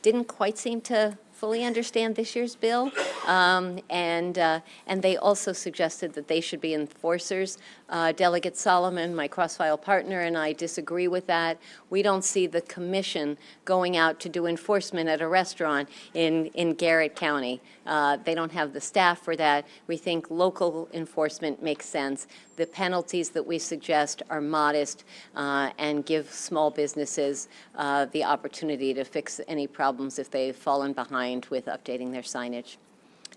didn't quite seem to fully understand this year's bill, and they also suggested that they should be enforcers. Delegate Solomon, my cross-file partner, and I disagree with that. We don't see the commission going out to do enforcement at a restaurant in Garrett County. They don't have the staff for that. We think local enforcement makes sense. The penalties that we suggest are modest and give small businesses the opportunity to fix any problems if they've fallen behind with updating their signage.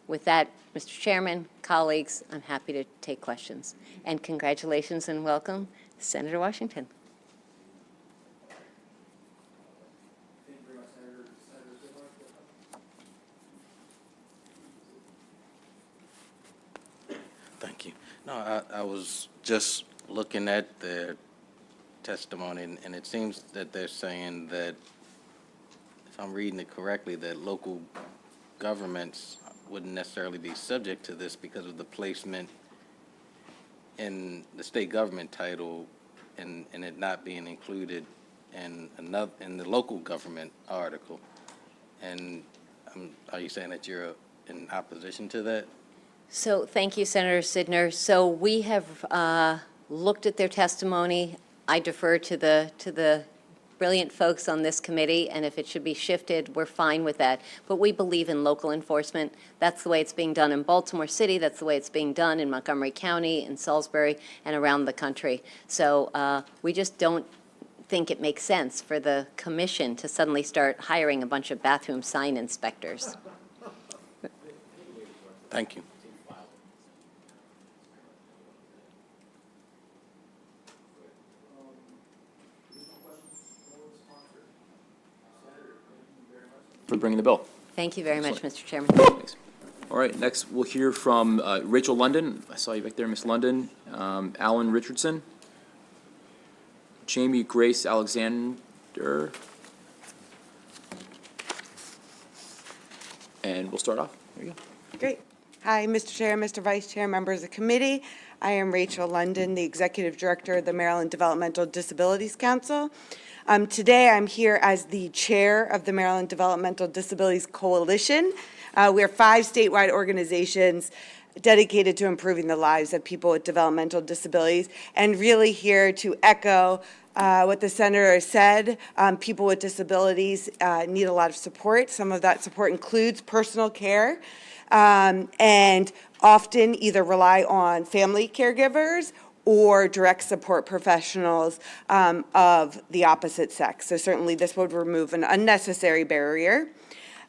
With that, Mr. Chairman, colleagues, I'm happy to take questions. And congratulations and welcome, Senator Washington. Thank you. No, I was just looking at their testimony, and it seems that they're saying that, if I'm reading it correctly, that local governments wouldn't necessarily be subject to this because of the placement in the state government title and it not being included in the local government article. And are you saying that you're in opposition to that? So thank you, Senator Sidner. So we have looked at their testimony. I defer to the brilliant folks on this committee, and if it should be shifted, we're fine with that. But we believe in local enforcement. That's the way it's being done in Baltimore City. That's the way it's being done in Montgomery County, in Salisbury, and around the country. So we just don't think it makes sense for the commission to suddenly start hiring a bunch of bathroom sign inspectors. Thank you. For bringing the bill. Thank you very much, Mr. Chairman. Thanks. All right, next we'll hear from Rachel London. I saw you back there, Miss London. Alan Richardson. Jamie Grace Alexander. And we'll start off. There you go. Great. Hi, Mr. Chair, Mr. Vice Chair, members of the committee. I am Rachel London, the Executive Director of the Maryland Developmental Disabilities Council. Today, I'm here as the chair of the Maryland Developmental Disabilities Coalition. We are 5 statewide organizations dedicated to improving the lives of people with developmental disabilities, and really here to echo what the senator said. People with disabilities need a lot of support. Some of that support includes personal care, and often either rely on family caregivers or direct support professionals of the opposite sex. So certainly this would remove an unnecessary barrier.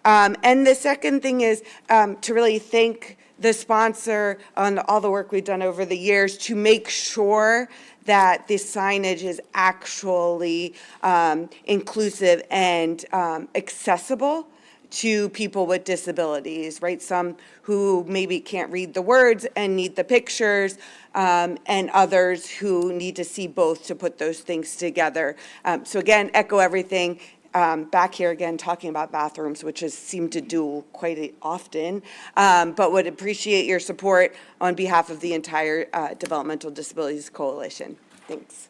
And the second thing is to really thank the sponsor on all the work we've done over the years to make sure that this signage is actually inclusive and accessible to people with disabilities, right? Some who maybe can't read the words and need the pictures, and others who need to see both to put those things together. So again, echo everything. Back here again, talking about bathrooms, which is seem to do quite often, but would appreciate your support on behalf of the entire Developmental Disabilities Coalition. Thanks.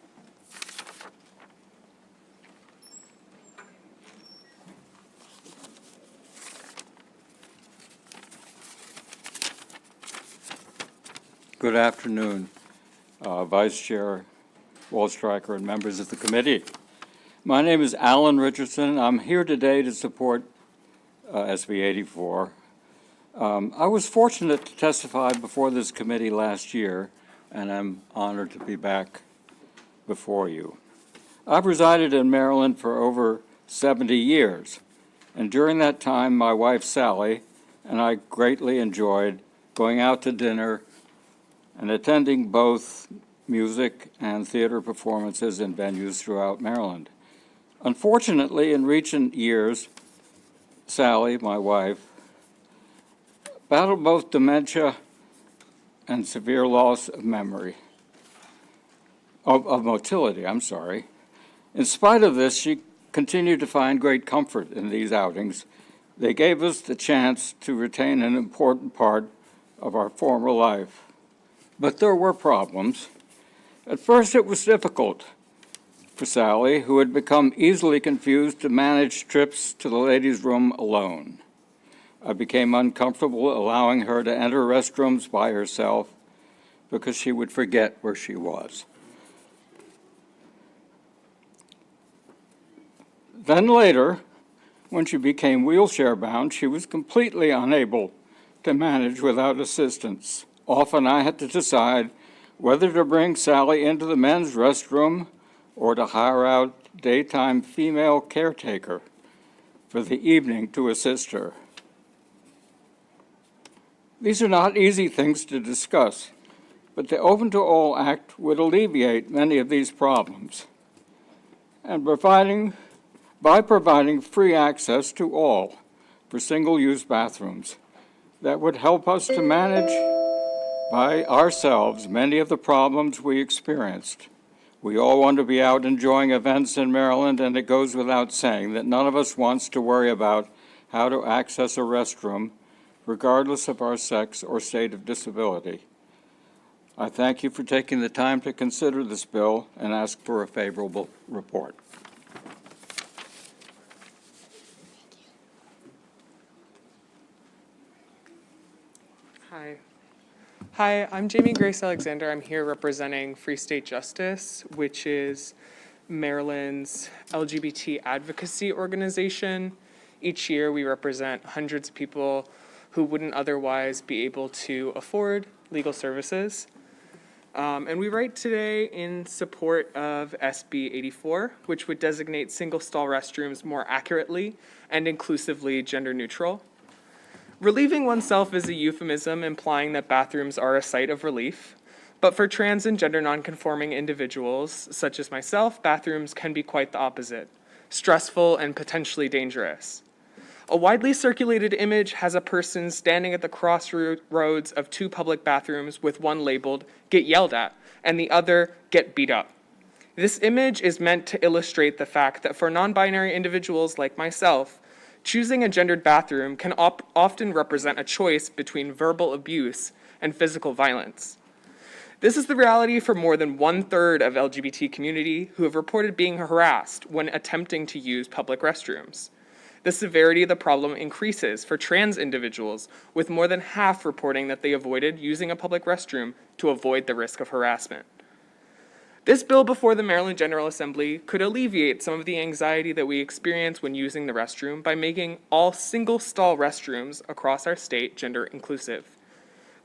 Good afternoon, Vice Chair Waldstreicher and members of the committee. My name is Alan Richardson. I'm here today to support SB 84. I was fortunate to testify before this committee last year, and I'm honored to be back before you. I've resided in Maryland for over 70 years, and during that time, my wife Sally and I greatly enjoyed going out to dinner and attending both music and theater performances in venues throughout Maryland. Unfortunately, in recent years, Sally, my wife, battled both dementia and severe loss of memory, of motility, I'm sorry. In spite of this, she continued to find great comfort in these outings. They gave us the chance to retain an important part of our former life. But there were problems. At first, it was difficult for Sally, who had become easily confused, to manage trips to the ladies' room alone. I became uncomfortable allowing her to enter restrooms by herself because she would forget where she was. Then later, when she became wheelchair-bound, she was completely unable to manage without assistance. Often I had to decide whether to bring Sally into the men's restroom or to hire out daytime female caretaker for the evening to assist her. These are not easy things to discuss, but the Open to All Act would alleviate many of these problems. And by providing free access to all for single-use bathrooms, that would help us to manage by ourselves many of the problems we experienced. We all want to be out enjoying events in Maryland, and it goes without saying that none of us wants to worry about how to access a restroom, regardless of our sex or state of disability. I thank you for taking the time to consider this bill and ask for a favorable report. Hi, I'm Jamie Grace Alexander. I'm here representing Free State Justice, which is Maryland's LGBT advocacy organization. Each year, we represent hundreds of people who wouldn't otherwise be able to afford legal services. And we write today in support of SB 84, which would designate single-stall restrooms more accurately and inclusively gender-neutral. Relieving oneself is a euphemism implying that bathrooms are a site of relief, but for trans and gender nonconforming individuals, such as myself, bathrooms can be quite the opposite, stressful and potentially dangerous. A widely circulated image has a person standing at the crossroads of two public bathrooms with one labeled, "Get yelled at," and the other, "Get beat up." This image is meant to illustrate the fact that for non-binary individuals like myself, choosing a gendered bathroom can often represent a choice between verbal abuse and physical violence. This is the reality for more than 1/3 of LGBT community who have reported being harassed when attempting to use public restrooms. The severity of the problem increases for trans individuals, with more than half reporting that they avoided using a public restroom to avoid the risk of harassment. This bill before the Maryland General Assembly could alleviate some of the anxiety that we experience when using the restroom by making all single-stall restrooms across our state gender inclusive.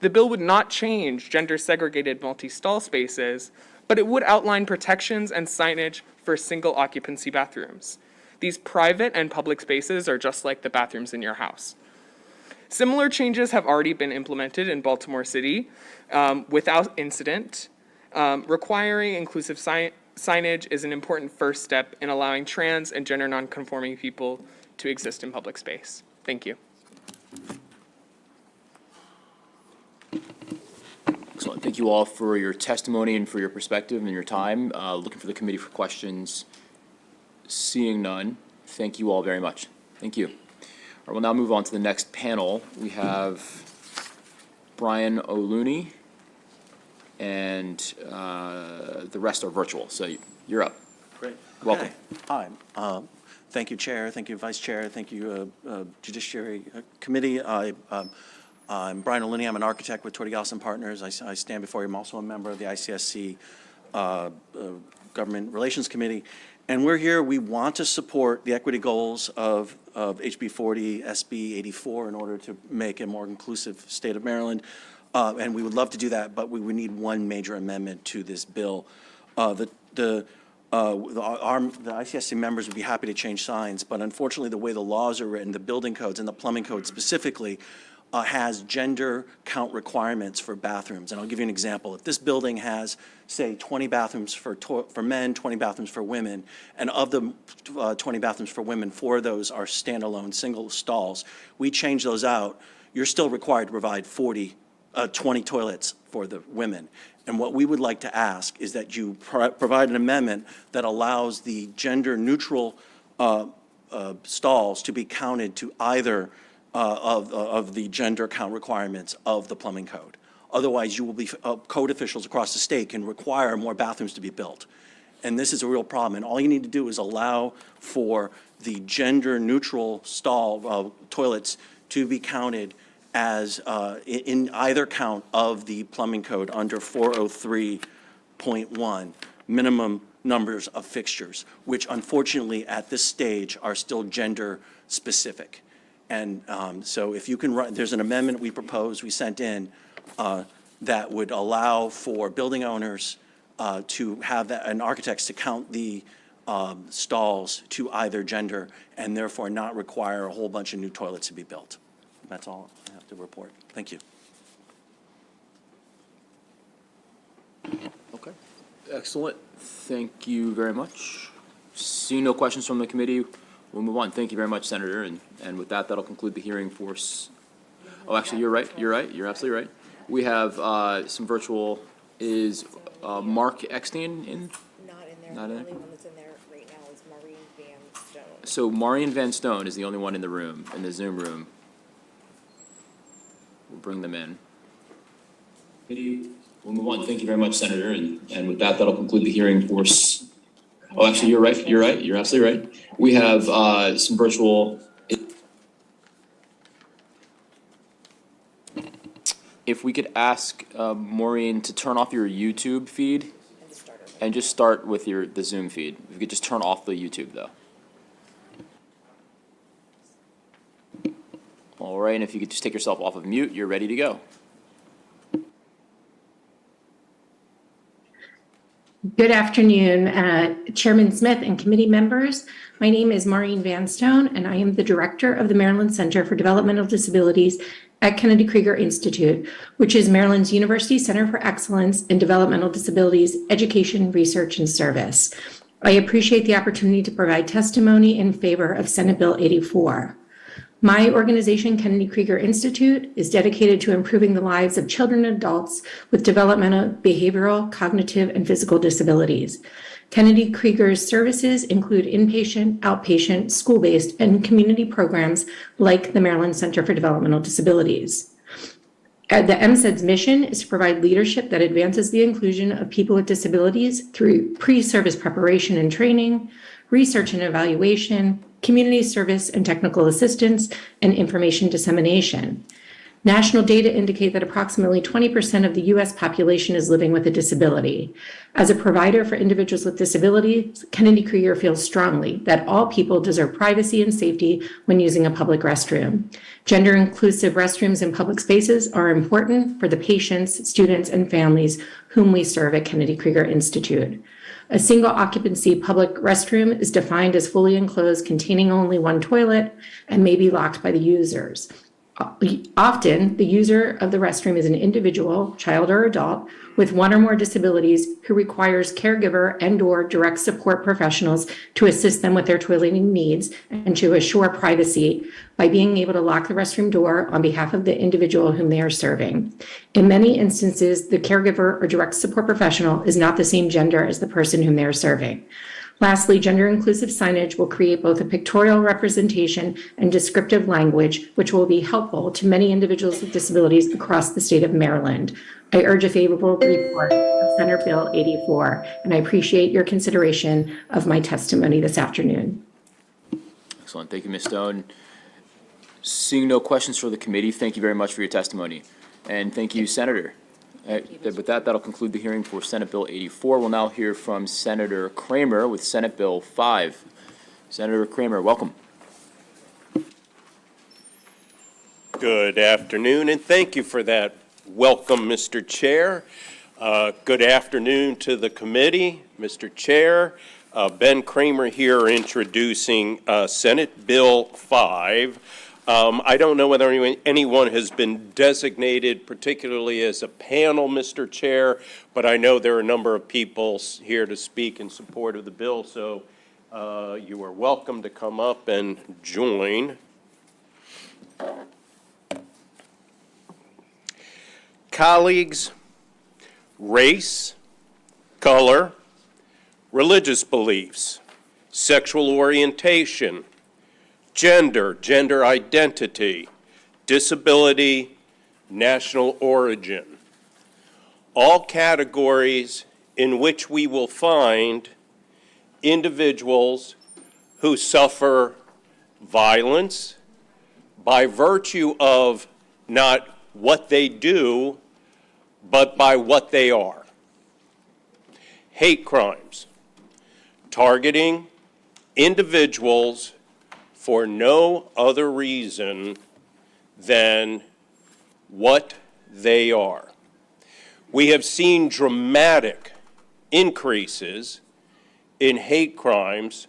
The bill would not change gender-segregated multi-stall spaces, but it would outline protections and signage for single-occupancy bathrooms. These private and public spaces are just like the bathrooms in your house. Similar changes have already been implemented in Baltimore City without incident. Requiring inclusive signage is an important first step in allowing trans and gender nonconforming people to exist in public space. Thank you. Excellent. Thank you all for your testimony and for your perspective and your time. Looking for the committee for questions. Seeing none, thank you all very much. Thank you. All right, we'll now move on to the next panel. We have Brian O'Looney, and the rest are virtual. So you're up. Great. Welcome. Okay. Hi. Thank you, Chair. Thank you, Vice Chair. Thank you, Judiciary Committee. I'm Brian O'Looney. I'm an architect with Torty Gallison Partners. I stand before you. I'm also a member of the ICSC Government Relations Committee. And we're here, we want to support the equity goals of HB 40, SB 84 in order to make a more inclusive state of Maryland. And we would love to do that, but we would need one major amendment to this bill. The ICSC members would be happy to change signs, but unfortunately the way the laws are written, the building codes and the plumbing code specifically, has gender count requirements for bathrooms. And I'll give you an example. If this building has, say, 20 bathrooms for men, 20 bathrooms for women, and of the 20 bathrooms for women, 4 of those are standalone single stalls, we change those out, you're still required to provide 20 toilets for the women. And what we would like to ask is that you provide an amendment that allows the gender-neutral stalls to be counted to either of the gender count requirements of the plumbing code. Otherwise, you will be, code officials across the state can require more bathrooms to be built. And this is a real problem. And all you need to do is allow for the gender-neutral stall toilets to be counted as in either count of the plumbing code under 403.1, minimum numbers of fixtures, which unfortunately at this stage are still gender specific. And so if you can run, there's an amendment we proposed, we sent in, that would allow for building owners to have that, and architects to count the stalls to either gender and therefore not require a whole bunch of new toilets to be built. That's all I have to report. Thank you. Okay, excellent. Thank you very much. Seeing no questions from the committee, we'll move on. Thank you very much, Senator. And with that, that'll conclude the hearing for. Oh, actually, you're right. You're right. You're absolutely right. We have some virtual. Is Mark Eckstein in? Not in there. Not The in only there? one that's in there right now is Maureen Van Stone. So Marion Van Stone is the only one in the room, in the Zoom room. We'll bring them in. We'll move on. Thank you very much, Senator. And with that, that'll conclude the hearing for. Oh, actually, you're right. You're right. You're absolutely right. We have some virtual. If we could ask Maureen to turn off your YouTube feed and just start with the Zoom feed. If you could just turn off the YouTube, though. All right, and if you could just take yourself off of mute, you're ready to go. Good afternoon, Chairman Smith and committee members. My name is Maureen Van Stone, and I am the director of the Maryland Center for Developmental Disabilities at Kennedy Krieger Institute, which is Maryland's University Center for Excellence in Developmental Disabilities Education, Research, and Service. I appreciate the opportunity to provide testimony in favor of Senate Bill 84. My organization, Kennedy Krieger Institute, is dedicated to improving the lives of children and adults with developmental, behavioral, cognitive, and physical disabilities. Kennedy Krieger's services include inpatient, outpatient, school-based, and community programs like the Maryland Center for Developmental Disabilities. The MCED's mission is to provide leadership that advances the inclusion of people with disabilities through pre-service preparation and training, research and evaluation, community service and technical assistance, and information dissemination. National data indicate that approximately 20% of the U.S. population is living with a disability. As a provider for individuals with disabilities, Kennedy Krieger feels strongly that all people deserve privacy and safety when using a public restroom. Gender-inclusive restrooms in public spaces are important for the patients, students, and families whom we serve at Kennedy Krieger Institute. A single occupancy public restroom is defined as fully enclosed containing only one toilet and may be locked by the users. Often, the user of the restroom is an individual, child or adult, with one or more disabilities who requires caregiver and/or direct support professionals to assist them with their toileting needs and to assure privacy by being able to lock the restroom door on behalf of the individual whom they are serving. In many instances, the caregiver or direct support professional is not the same gender as the person whom they are serving. Lastly, gender-inclusive signage will create both a pictorial representation and descriptive language, which will be helpful to many individuals with disabilities across the state of Maryland. I urge a favorable report of Senate Bill 84, and I appreciate your consideration of my testimony this afternoon. Excellent. Thank you, Ms. Stone. Seeing no questions for the committee, thank you very much for your testimony. And thank you, Senator. With that, that'll conclude the hearing for Senate Bill 84. We'll now hear from Senator Kramer with Senate Bill 5. Senator Kramer, welcome. Good afternoon, and thank you for that welcome, Mr. Chair. Good afternoon to the committee, Mr. Chair. Ben Kramer here introducing Senate Bill 5. I don't know whether anyone has been designated particularly as a panel, Mr. Chair, but I know there are a number of people here to speak in support of the bill, so you are welcome to come up and join. Colleagues, race, color, religious beliefs, sexual orientation, gender, gender identity, disability, national origin. All categories in which we will find individuals who suffer violence, by virtue of not what they do, but by what they are. Hate crimes, targeting individuals for no other reason than what they are. We have seen dramatic increases in hate crimes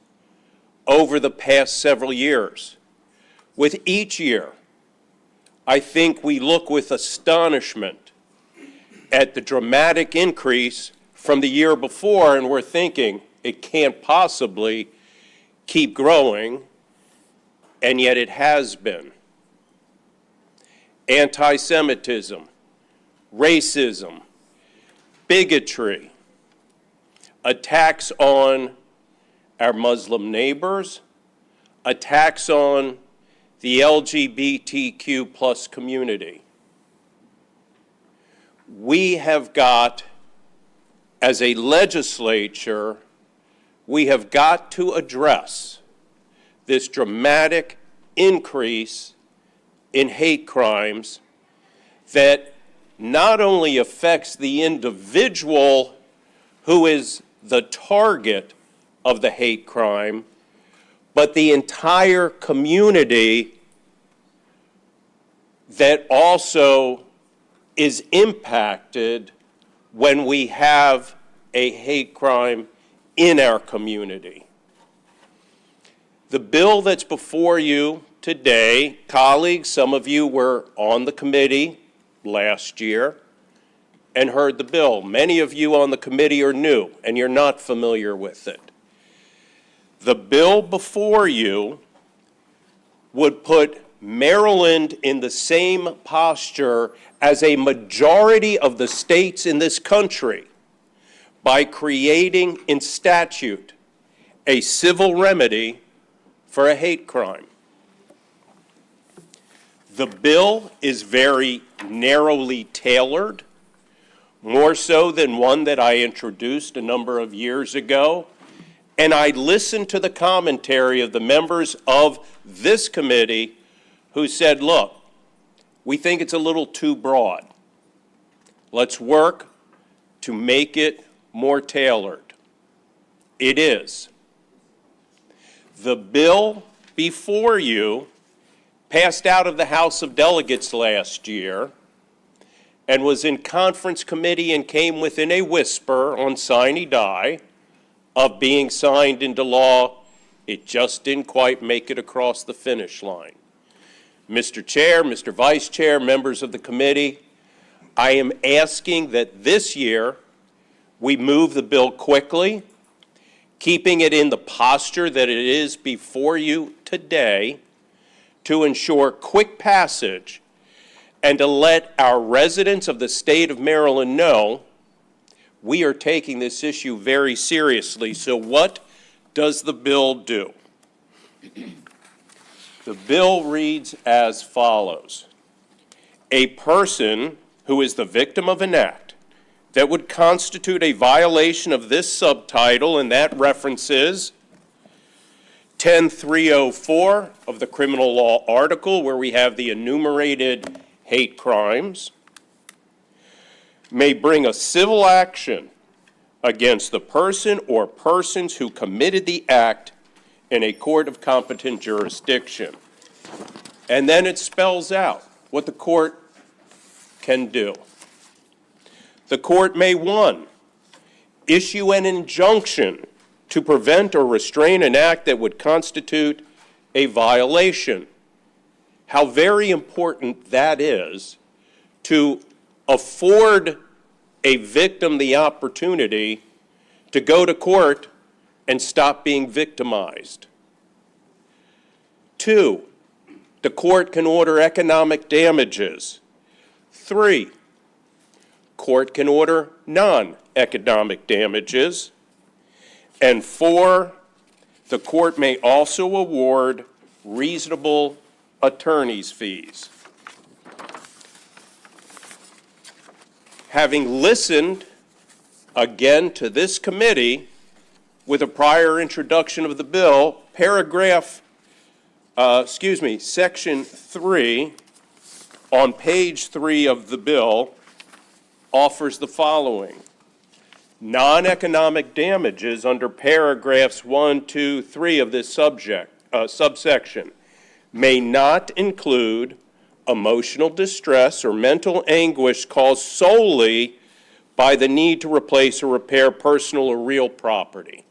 over the past several years. With each year, I think we look with astonishment at the dramatic increase from the year before, and we're thinking it can't possibly keep growing, and yet it has been. Anti-Semitism, racism, bigotry, attacks on our Muslim neighbors, attacks on the LGBTQ plus community. We have got, as a legislature, we have got to address this dramatic increase in hate crimes that not only affects the individual who is the target of the hate crime, but the entire community that also is impacted when we have a hate crime in our community. The bill that's before you today, colleagues, some of you were on the committee last year and heard the bill. Many of you on the committee are new and you're not familiar with it. The bill before you would put Maryland in the same posture as a majority of the states in this country by creating in statute a civil remedy for a hate crime. The bill is very narrowly tailored, more so than one that I introduced a number of years ago. And I listened to the commentary of the members of this committee who said, look, we think it's a little too broad. Let's work to make it more tailored. It is. The bill before you passed out of the House of Delegates last year and was in conference committee and came within a whisper on sine die of being signed into law. It just didn't quite make it across the finish line. Mr. Chair, Mr. Vice Chair, members of the committee, I am asking that this year we move the bill quickly, keeping it in the posture that it is before you today, to ensure quick passage and to let our residents of the state of Maryland know we are taking this issue very seriously. So what does the bill do? The bill reads as follows. A person who is the victim of an act that would constitute a violation of this subtitle, and that references 10304 of the criminal law article where we have the enumerated hate crimes, may bring a civil action against the person or persons who committed the act in a court of competent jurisdiction. And then it spells out what the court can do. The court may, 1, issue an injunction to prevent or restrain an act that would constitute a violation. How very important that is to afford a victim the opportunity to go to court and stop being victimized. 2, the court can order economic damages. 3, court can order non-economic damages. And 4, the court may also award reasonable attorney's fees. Having listened again to this committee with a prior introduction of the bill, paragraph Section 3 on page 3 of the bill offers the following. Non-economic damages under paragraphs 1, 2, 3 of this subsection may not include emotional distress or mental anguish caused solely by the need to replace or repair personal or real property.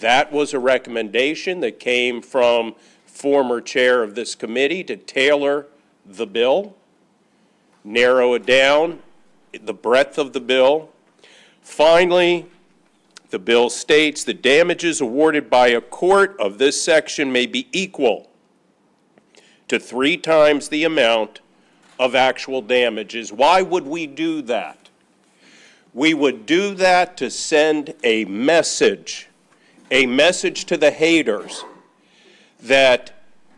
That was a recommendation that came from former chair of this committee to tailor the bill, narrow it down, the breadth of the bill. Finally, the bill states the damages awarded by a court of this section may be equal to 3 times the amount of actual damages. Why would we do that? We would do that to send a message to the haters that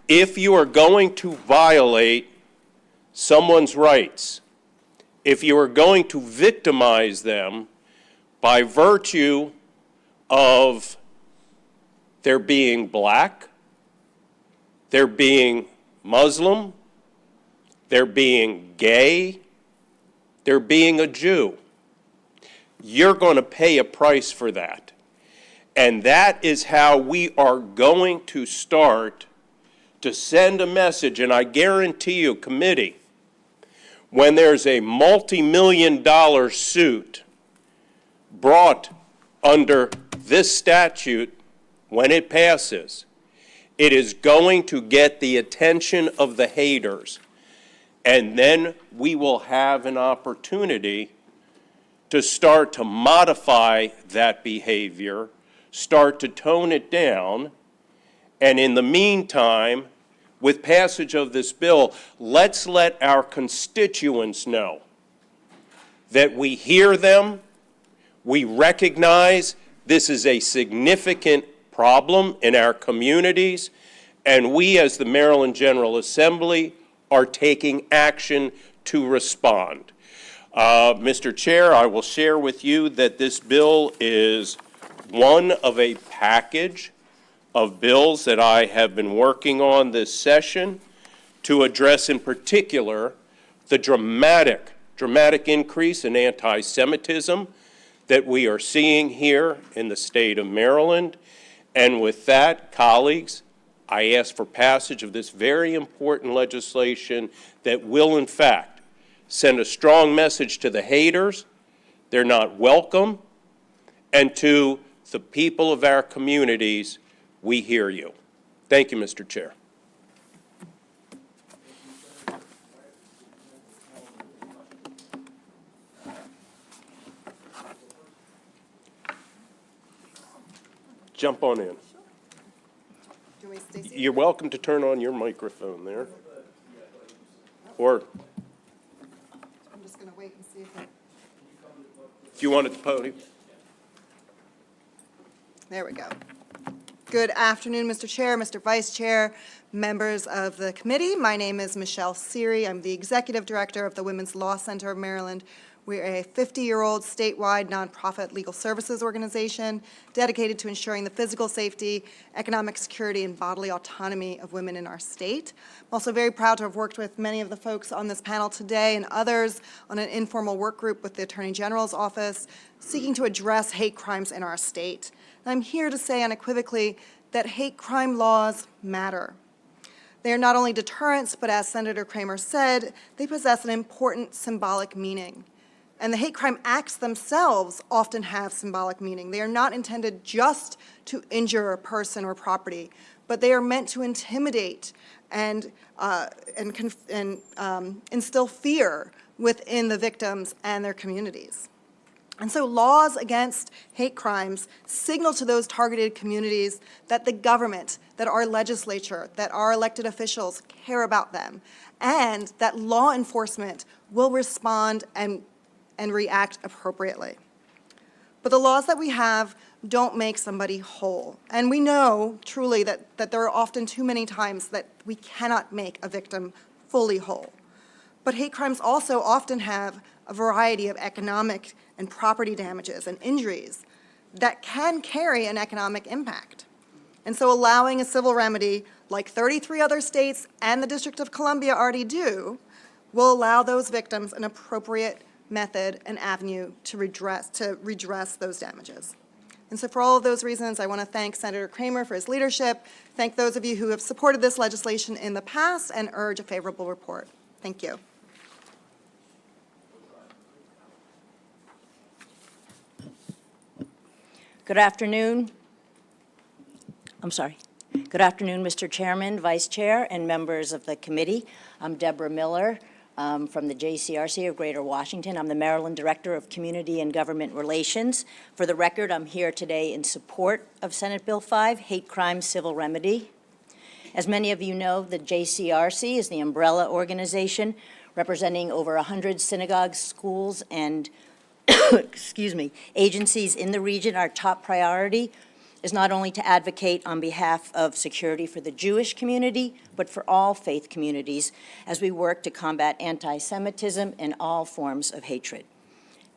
if you are going to violate someone's rights, if you are going to victimize them by virtue of their being black, their being Muslim, their being gay, their being a Jew, you're going to pay a price for that. And that is how we are going to start to send a message. And I guarantee you, committee, when there's a multi-million-dollar suit brought under this statute, when it passes, it is going to get the attention of the haters. And then we will have an opportunity to start to modify that behavior, start to tone it down, and in the meantime, with passage of this bill, let's let our constituents know that we hear them, we recognize this is a significant problem in our communities, and we as the Maryland General Assembly are taking action to respond. Mr. Chair, I will share with you that this bill is one of a package of bills that I have been working on this session to address in particular the dramatic increase in anti-Semitism that we are seeing here in the state of Maryland. And with that, colleagues, I ask for passage of this very important legislation that will, in fact, send a strong message to the haters, they're not welcome, and to the people of our communities, we hear you. Thank you, Mr. Chair. Jump on in. You're welcome to turn on your microphone there. Or I'm just going to wait and see if it... do you want it at the podium? There we go. Good afternoon, Mr. Chair, Mr. Vice Chair, members of the committee. My name is Michelle Seary. I'm the Executive Director of the Women's Law Center of Maryland. We're a 50-year-old statewide nonprofit legal services organization dedicated to ensuring the physical safety, economic security, and bodily autonomy of women in our state. I'm also very proud to have worked with many of the folks on this panel today and others on an informal work group with the Attorney General's office seeking to address hate crimes in our state. And I'm here to say unequivocally that hate crime laws matter. They are not only deterrents, but as Senator Kramer said, they possess an important symbolic meaning. And the hate crime acts themselves often have symbolic meaning. They are not intended just to injure a person or property, but they are meant to intimidate and instill fear within the victims and their communities. And so laws against hate crimes signal to those targeted communities that the government, that our legislature, that our elected officials care about them, and that law enforcement will respond and react appropriately. But the laws that we have don't make somebody whole. And we know truly that there are often too many times that we cannot make a victim fully whole. But hate crimes also often have a variety of economic and property damages and injuries that can carry an economic impact. And so allowing a civil remedy like 33 other states and the District of Columbia already do, will allow those victims an appropriate method and avenue to redress those damages. And so for all of those reasons, I want to thank Senator Kramer for his leadership, thank those of you who have supported this legislation in the past, and urge a favorable report. Thank you. Good afternoon. I'm sorry. Good afternoon, Mr. Chairman, Vice Chair, and members of the committee. I'm Deborah Miller from the JCRC of Greater Washington. I'm the Maryland Director of Community and Government Relations. For the record, I'm here today in support of Senate Bill 5, Hate Crime Civil Remedy. As many of you know, the JCRC is the umbrella organization representing over 100 synagogues, schools, and agencies in the region. Our top priority is not only to advocate on behalf of security for the Jewish community, but for all faith communities as we work to combat anti-Semitism and all forms of hatred.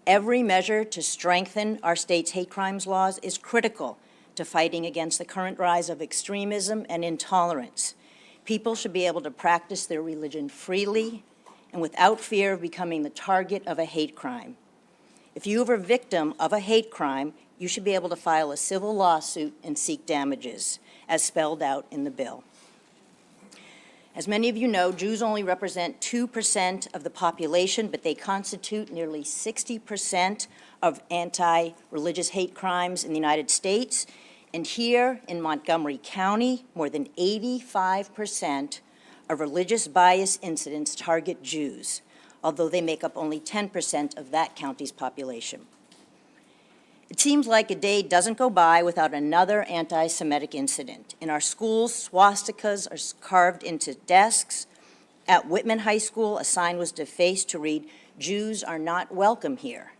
Every measure to strengthen our state's hate crimes laws is critical to fighting against the current rise of extremism and intolerance. People should be able to practice their religion freely and without fear of becoming the target of a hate crime. If you are a victim of a hate crime, you should be able to file a civil lawsuit and seek damages, as spelled out in the bill. As many of you know, Jews only represent 2% of the population, but they constitute nearly 60% of anti-religious hate crimes in the United States. And here in Montgomery County, more than 85% of religious bias incidents target Jews, although they make up only 10% of that county's population. It seems like a day doesn't go by without another anti-Semitic incident. In our schools, swastikas are carved into desks. At Whitman High School, a sign was defaced to read, "Jews are not welcome here."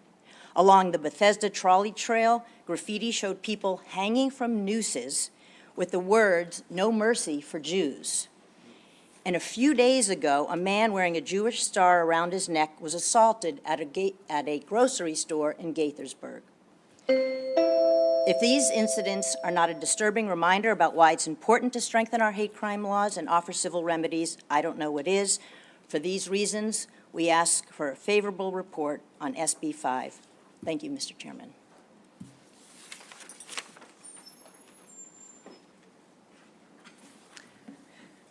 Along the Bethesda trolley trail, graffiti showed people hanging from nooses with the words, "No mercy for Jews." And a few days ago, a man wearing a Jewish star around his neck was assaulted at a grocery store in Gaithersburg. If these incidents are not a disturbing reminder about why it's important to strengthen our hate crime laws and offer civil remedies, I don't know what is. For these reasons, we ask for a favorable report on SB 5. Thank you, Mr. Chairman.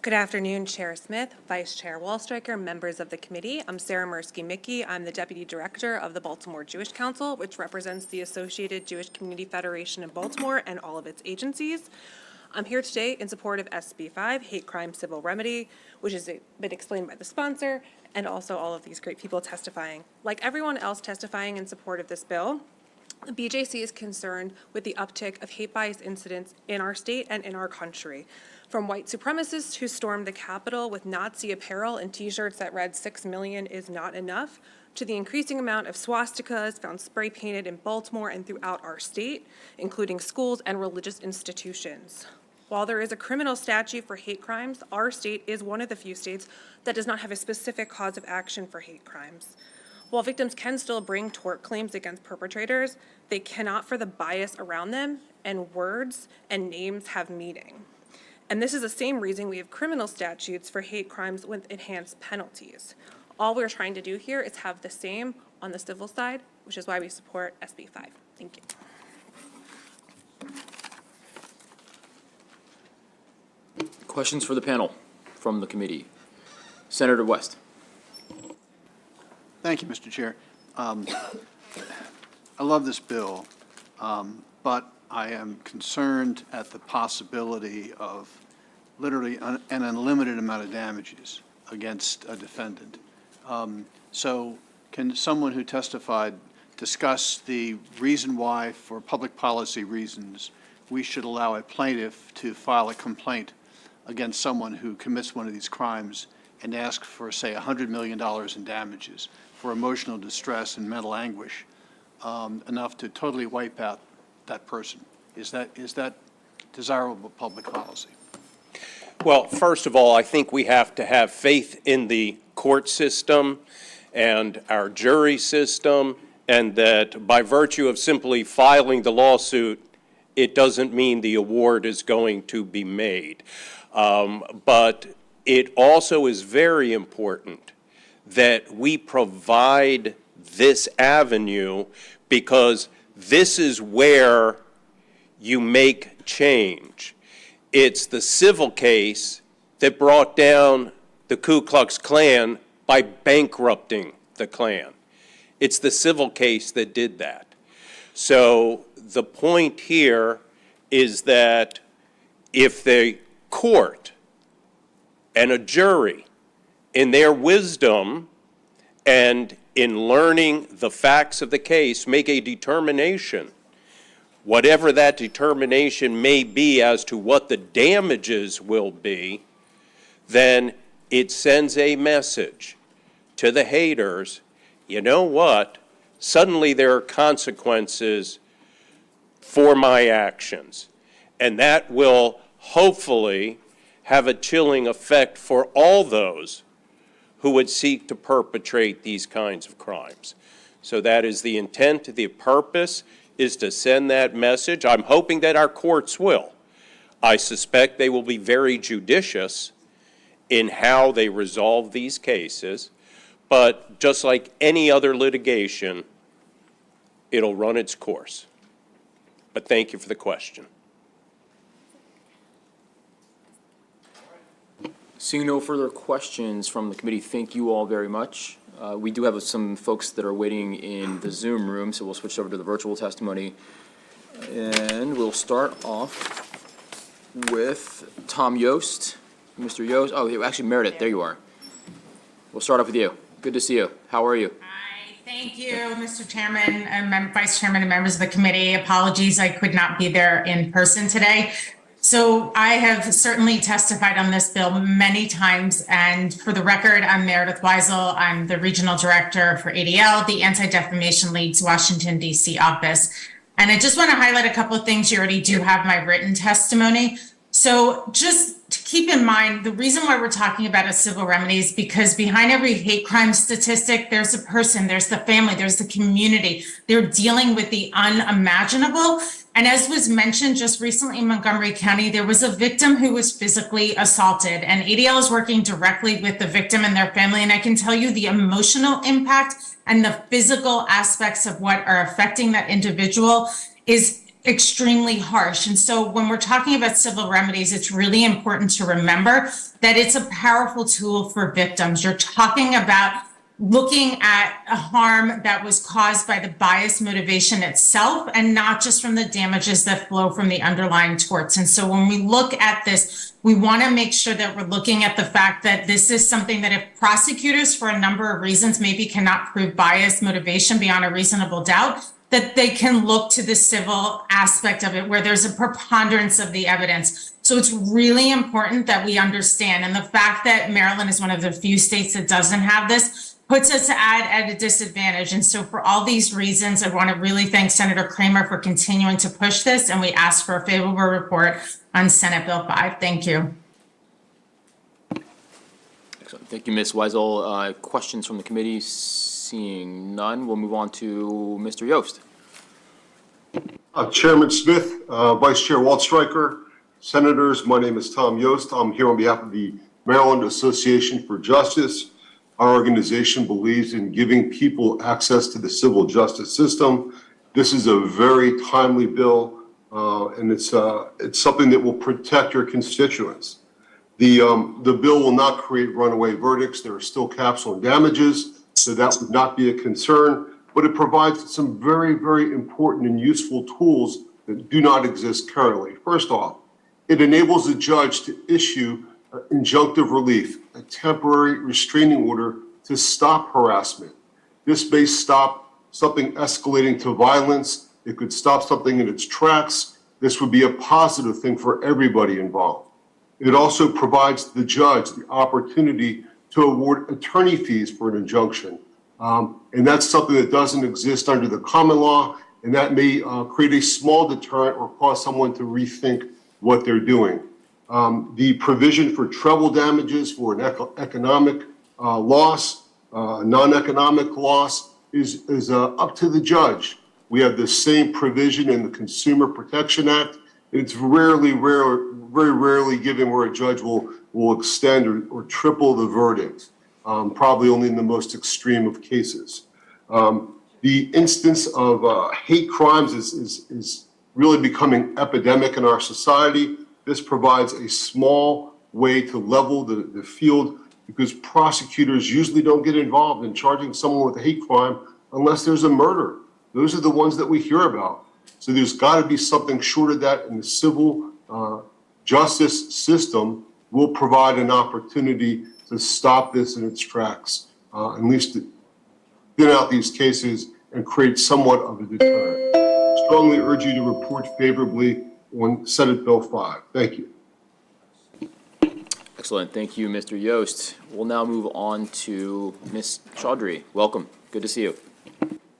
Good afternoon, Chair Smith, Vice Chair Wallstreicher, members of the committee. I'm Sarah Mirsky-Mickey. I'm the Deputy Director of the Baltimore Jewish Council, which represents the Associated Jewish Community Federation in Baltimore and all of its agencies. I'm here today in support of SB 5, Hate Crime Civil Remedy, which has been explained by the sponsor and also all of these great people testifying. Like everyone else testifying in support of this bill, the BJC is concerned with the uptick of hate bias incidents in our state and in our country. From white supremacists who stormed the Capitol with Nazi apparel and T-shirts that read 6 million is not enough, to the increasing amount of swastikas found spray painted in Baltimore and throughout our state, including schools and religious institutions. While there is a criminal statute for hate crimes, our state is one of the few states that does not have a specific cause of action for hate crimes. While victims can still bring tort claims against perpetrators, they cannot for the bias around them, and words and names have meaning. And this is the same reason we have criminal statutes for hate crimes with enhanced penalties. All we're trying to do here is have the same on the civil side, which is why we support SB 5. Thank you. Questions for the panel from the committee? Senator West. Thank you, Mr. Chair. I love this bill, but I am concerned at the possibility of literally an unlimited amount of damages against a defendant. So can someone who testified discuss the reason why, for public policy reasons, we should allow a plaintiff to file a complaint against someone who commits one of these crimes and ask for, say, $100 million in damages for emotional distress and mental anguish, enough to totally wipe out that person? Is that desirable public policy? Well, first of all, I think we have to have faith in the court system and our jury system, and that by virtue of simply filing the lawsuit, it doesn't mean the award is going to be made. But it also is very important that we provide this avenue, because this is where you make change. It's the civil case that brought down the Ku Klux Klan by bankrupting the Klan. It's the civil case that did that. So the point here is that if the court and a jury, in their wisdom and in learning the facts of the case, make a determination, whatever that determination may be as to what the damages will be, then it sends a message to the haters, you know what? Suddenly there are consequences for my actions. And that will hopefully have a chilling effect for all those who would seek to perpetrate these kinds of crimes. So that is the intent, the purpose is to send that message. I'm hoping that our courts will. I suspect they will be very judicious in how they resolve these cases, but just like any other litigation, it'll run its course. But thank you for the question. Seeing no further questions from the committee, thank you all very much. We do have some folks that are waiting in the Zoom room, so we'll switch over to the virtual testimony. And we'll start off with Tom Yost. Mr. Yost, oh, actually Meredith, there you are. We'll start off with you. Good to see you. How are you? Thank you, Mr. Chairman, and Vice Chairman, and members of the committee. Apologies, I could not be there in person today. So I have certainly testified on this bill many times, and for the record, I'm Meredith Weisel. I'm the Regional Director for ADL, the Anti-Defamation League's Washington, D.C. office. And I just want to highlight a couple of things. You already do have my written testimony. So just to keep in mind, the reason why we're talking about a civil remedy is because behind every hate crime statistic, there's a person, there's the family, there's the community. They're dealing with the unimaginable. And as was mentioned just recently in Montgomery County, there was a victim who was physically assaulted, and ADL is working directly with the victim and their family. And I can tell you the emotional impact and the physical aspects of what are affecting that individual is extremely harsh. And so when we're talking about civil remedies, it's really important to remember that it's a powerful tool for victims. You're talking about looking at a harm that was caused by the bias motivation itself and not just from the damages that flow from the underlying torts. And so when we look at this, we want to make sure that we're looking at the fact that this is something that if prosecutors for a number of reasons maybe cannot prove bias motivation beyond a reasonable doubt, that they can look to the civil aspect of it where there's a preponderance of the evidence. So it's really important that we understand. And the fact that Maryland is one of the few states that doesn't have this puts us at a disadvantage. And so for all these reasons, I want to really thank Senator Kramer for continuing to push this. And we ask for a favorable report on Senate Bill 5. Thank you. Excellent. Thank you, Ms. Weisel. Questions from the committee? Seeing none, we'll move on to Mr. Yost. Chairman Smith, Vice Chair Waldstreicher, Senators, my name is Tom Yost. I'm here on behalf of the Maryland Association for Justice. Our organization believes in giving people access to the civil justice system. This is a very timely bill, and it's something that will protect your constituents. The bill will not create runaway verdicts. There are still caps on damages, so that would not be a concern, but it provides some very, very important and useful tools that do not exist currently. First off, it enables a judge to issue injunctive relief, a temporary restraining order to stop harassment. This may stop something escalating to violence. It could stop something in its tracks. This would be a positive thing for everybody involved. It also provides the judge the opportunity to award attorney fees for an injunction. And that's something that doesn't exist under the common law, and that may create a small deterrent or cause someone to rethink what they're doing. The provision for treble damages for an economic loss, non-economic loss is up to the judge. We have the same provision in the Consumer Protection Act It's rarely, very rarely given where a judge will extend or triple the verdict, probably only in the most extreme of cases. The instance of hate crimes is really becoming epidemic in our society. This provides a small way to level the field because prosecutors usually don't get involved in charging someone with a hate crime unless there's a murder. Those are the ones that we hear about. So there's got to be something short of that, and the civil justice system will provide an opportunity to stop this in its tracks, at least to thin out these cases and create somewhat of a deterrent. Strongly urge you to report favorably on Senate Bill 5. Thank you. Excellent. Thank you, Mr. Yost. We'll now move on to Ms. Chaudhry. Welcome. Good to see you.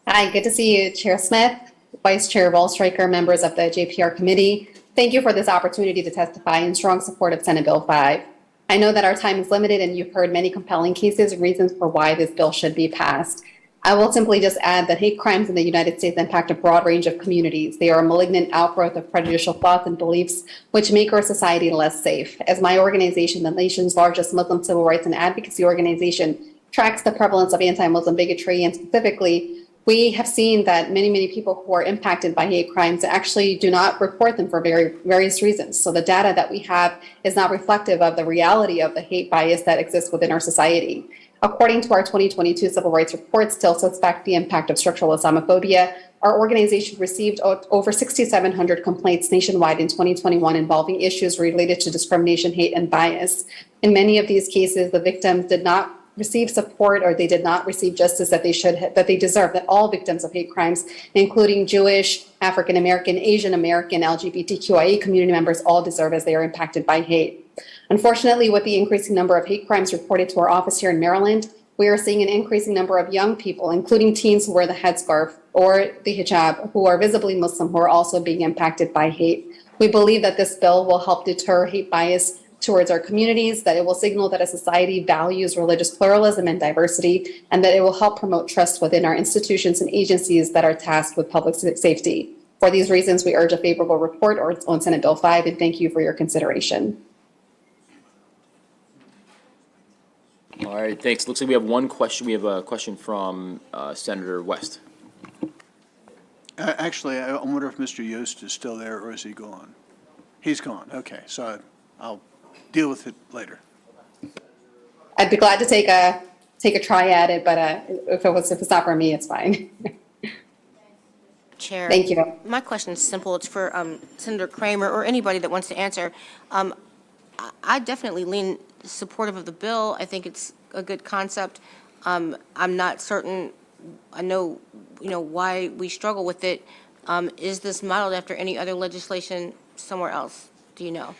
Hi, good to see you, Chair Smith, Vice Chair Wallstreicher, members of the JPR Committee. Thank you for this opportunity to testify in strong support of Senate Bill 5. I know that our time is limited and you've heard many compelling cases and reasons for why this bill should be passed. I will simply just add that hate crimes in the United States impact a broad range of communities. They are a malignant outgrowth of prejudicial thoughts and beliefs which make our society less safe. As my organization, the nation's largest Muslim civil rights and advocacy organization, tracks the prevalence of anti-Muslim bigotry, and specifically, we have seen that many people who are impacted by hate crimes actually do not report them for various reasons. So the data that we have is not reflective of the reality of the hate bias that exists within our society. According to our 2022 Civil Rights Report, still suspect the impact of structural Islamophobia, our organization received over 6,700 complaints nationwide in 2021 involving issues related to discrimination, hate, and bias. In many of these cases, the victims did not receive support or they did not receive justice that they deserve, that all victims of hate crimes, including Jewish, African American, Asian American, LGBTQIA community members, all deserve as they are impacted by hate. Unfortunately, with the increasing number of hate crimes reported to our office here in Maryland, we are seeing an increasing number of young people, including teens who wear the headscarf or the hijab, who are visibly Muslim, who are also being impacted by hate. We believe that this bill will help deter hate bias towards our communities, that it will signal that a society values religious pluralism and diversity, and that it will help promote trust within our institutions and agencies that are tasked with public safety. For these reasons, we urge a favorable report on Senate Bill 5, and thank you for your consideration. All right, thanks. Looks like we have one question. We have a question from Senator West. Actually, I wonder if Mr. Yost is still there or is he gone? He's gone. Okay, so I'll deal with it later. I'd be glad to take a try at it, but if it's not for me, it's fine. Chair. Thank you. My question is simple. It's for Senator Kramer or anybody that wants to answer. I definitely lean supportive of the bill. I think it's a good concept. I'm not certain. I know, why we struggle with it. Is this modeled after any other legislation somewhere else? Do you know?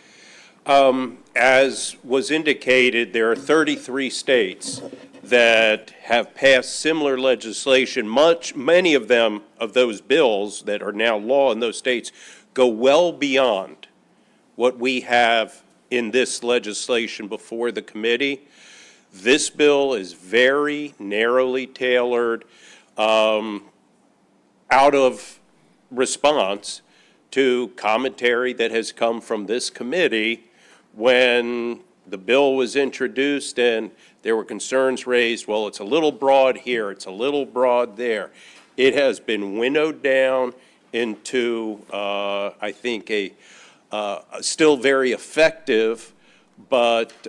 As was indicated, there are 33 states that have passed similar legislation. Many of them, of those bills that are now law in those states, go well beyond what we have in this legislation before the committee. This bill is very narrowly tailored out of response to commentary that has come from this committee when the bill was introduced and there were concerns raised, well, it's a little broad here, it's a little broad there. It has been winnowed down into, I think, a still very effective, but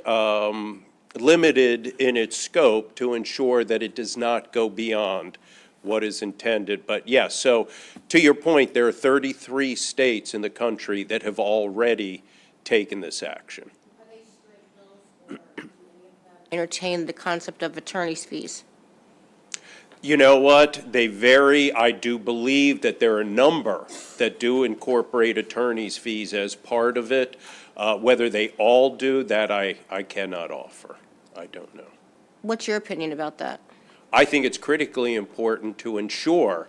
limited in its scope to ensure that it does not go beyond what is intended. But yes, so to your point, there are 33 states in the country that have already taken this action. Entertain the concept of attorney's fees. You know what? They vary. I do believe that there are a number that do incorporate attorney's fees as part of it. Whether they all do, that I cannot offer. I don't know. What's your opinion about that? I think it's critically important to ensure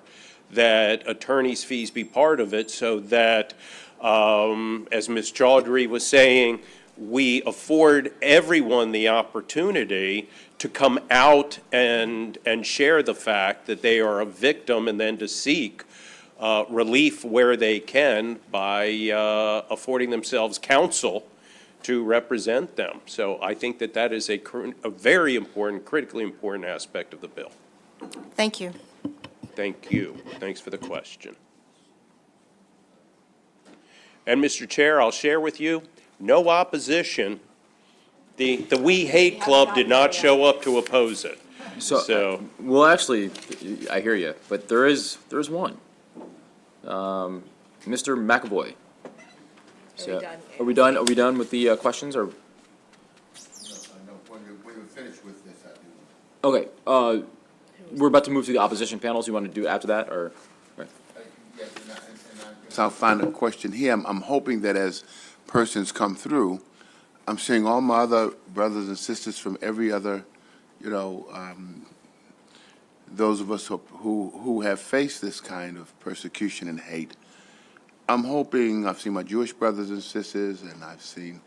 that attorney's fees be part of it so that, as Ms. Chaudhry was saying, we afford everyone the opportunity to come out and share the fact that they are a victim and then to seek relief where they can by affording themselves counsel to represent them. So I think that that is a very important, critically important aspect of the bill. Thank you. Thank you. Thanks for the question. And Mr. Chair, I'll share with you, no opposition. The We Hate Club did not show up to oppose it. So Well, actually, I hear you, but there's one. Mr. McAvoy. So, are we done? Are we done with the questions, or? When you're finished with this, I do. Okay, we're about to move to the opposition panels. You want to do after that, or? Right. Yes, so I'll find a question here. I'm hoping that as persons come through, I'm seeing all my other brothers and sisters from every other, those of us who have faced this kind of persecution and hate. I'm hoping, I've seen my Jewish brothers and sisters, and I've seen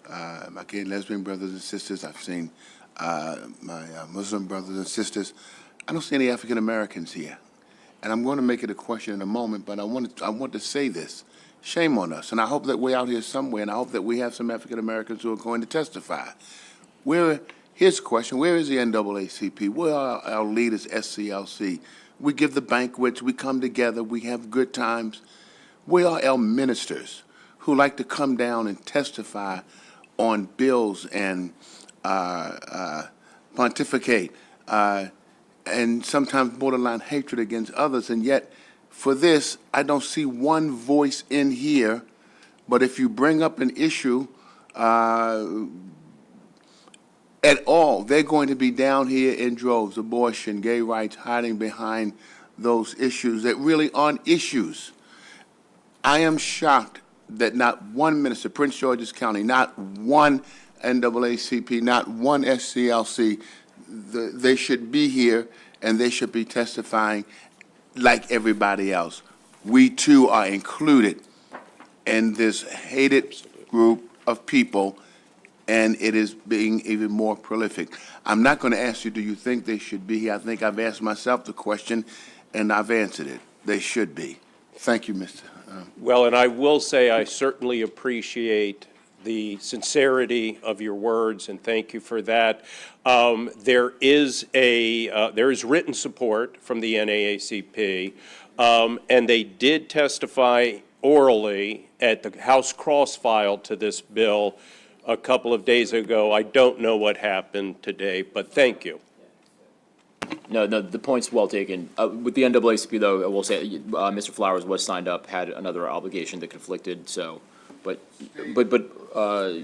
my gay and lesbian brothers and sisters. I've seen my Muslim brothers and sisters. I don't see any African Americans here. And I'm going to make it a question in a moment, but I want to say this. Shame on us. And I hope that we're out here somewhere, and I hope that we have some African Americans who are going to testify. Here's the question. Where is the NAACP? Where are our leaders, SCLC? We give the banquets. We come together. We have good times. Where are our ministers who like to come down and testify on bills and pontificate and sometimes borderline hatred against others? And yet, for this, I don't see one voice in here. But if you bring up an issue at all, they're going to be down here in droves. Abortion, gay rights, hiding behind those issues that really aren't issues. I am shocked that not one minister, Prince George's County, not one NAACP, not one SCLC, they should be here and they should be testifying like everybody else. We too are included in this hated group of people, and it is being even more prolific. I'm not going to ask you, do you think they should be here? I think I've asked myself the question, and I've answered it. They should be. Thank you, Mr. Well, and I will say I certainly appreciate the sincerity of your words, and thank you for that. There is written support from the NAACP, and they did testify orally at the House cross-file to this bill a couple of days ago. I don't know what happened today, but thank you. No, the point's well taken. With the NAACP, though, I will say Mr. Flowers was signed up, had another obligation that conflicted. So, but I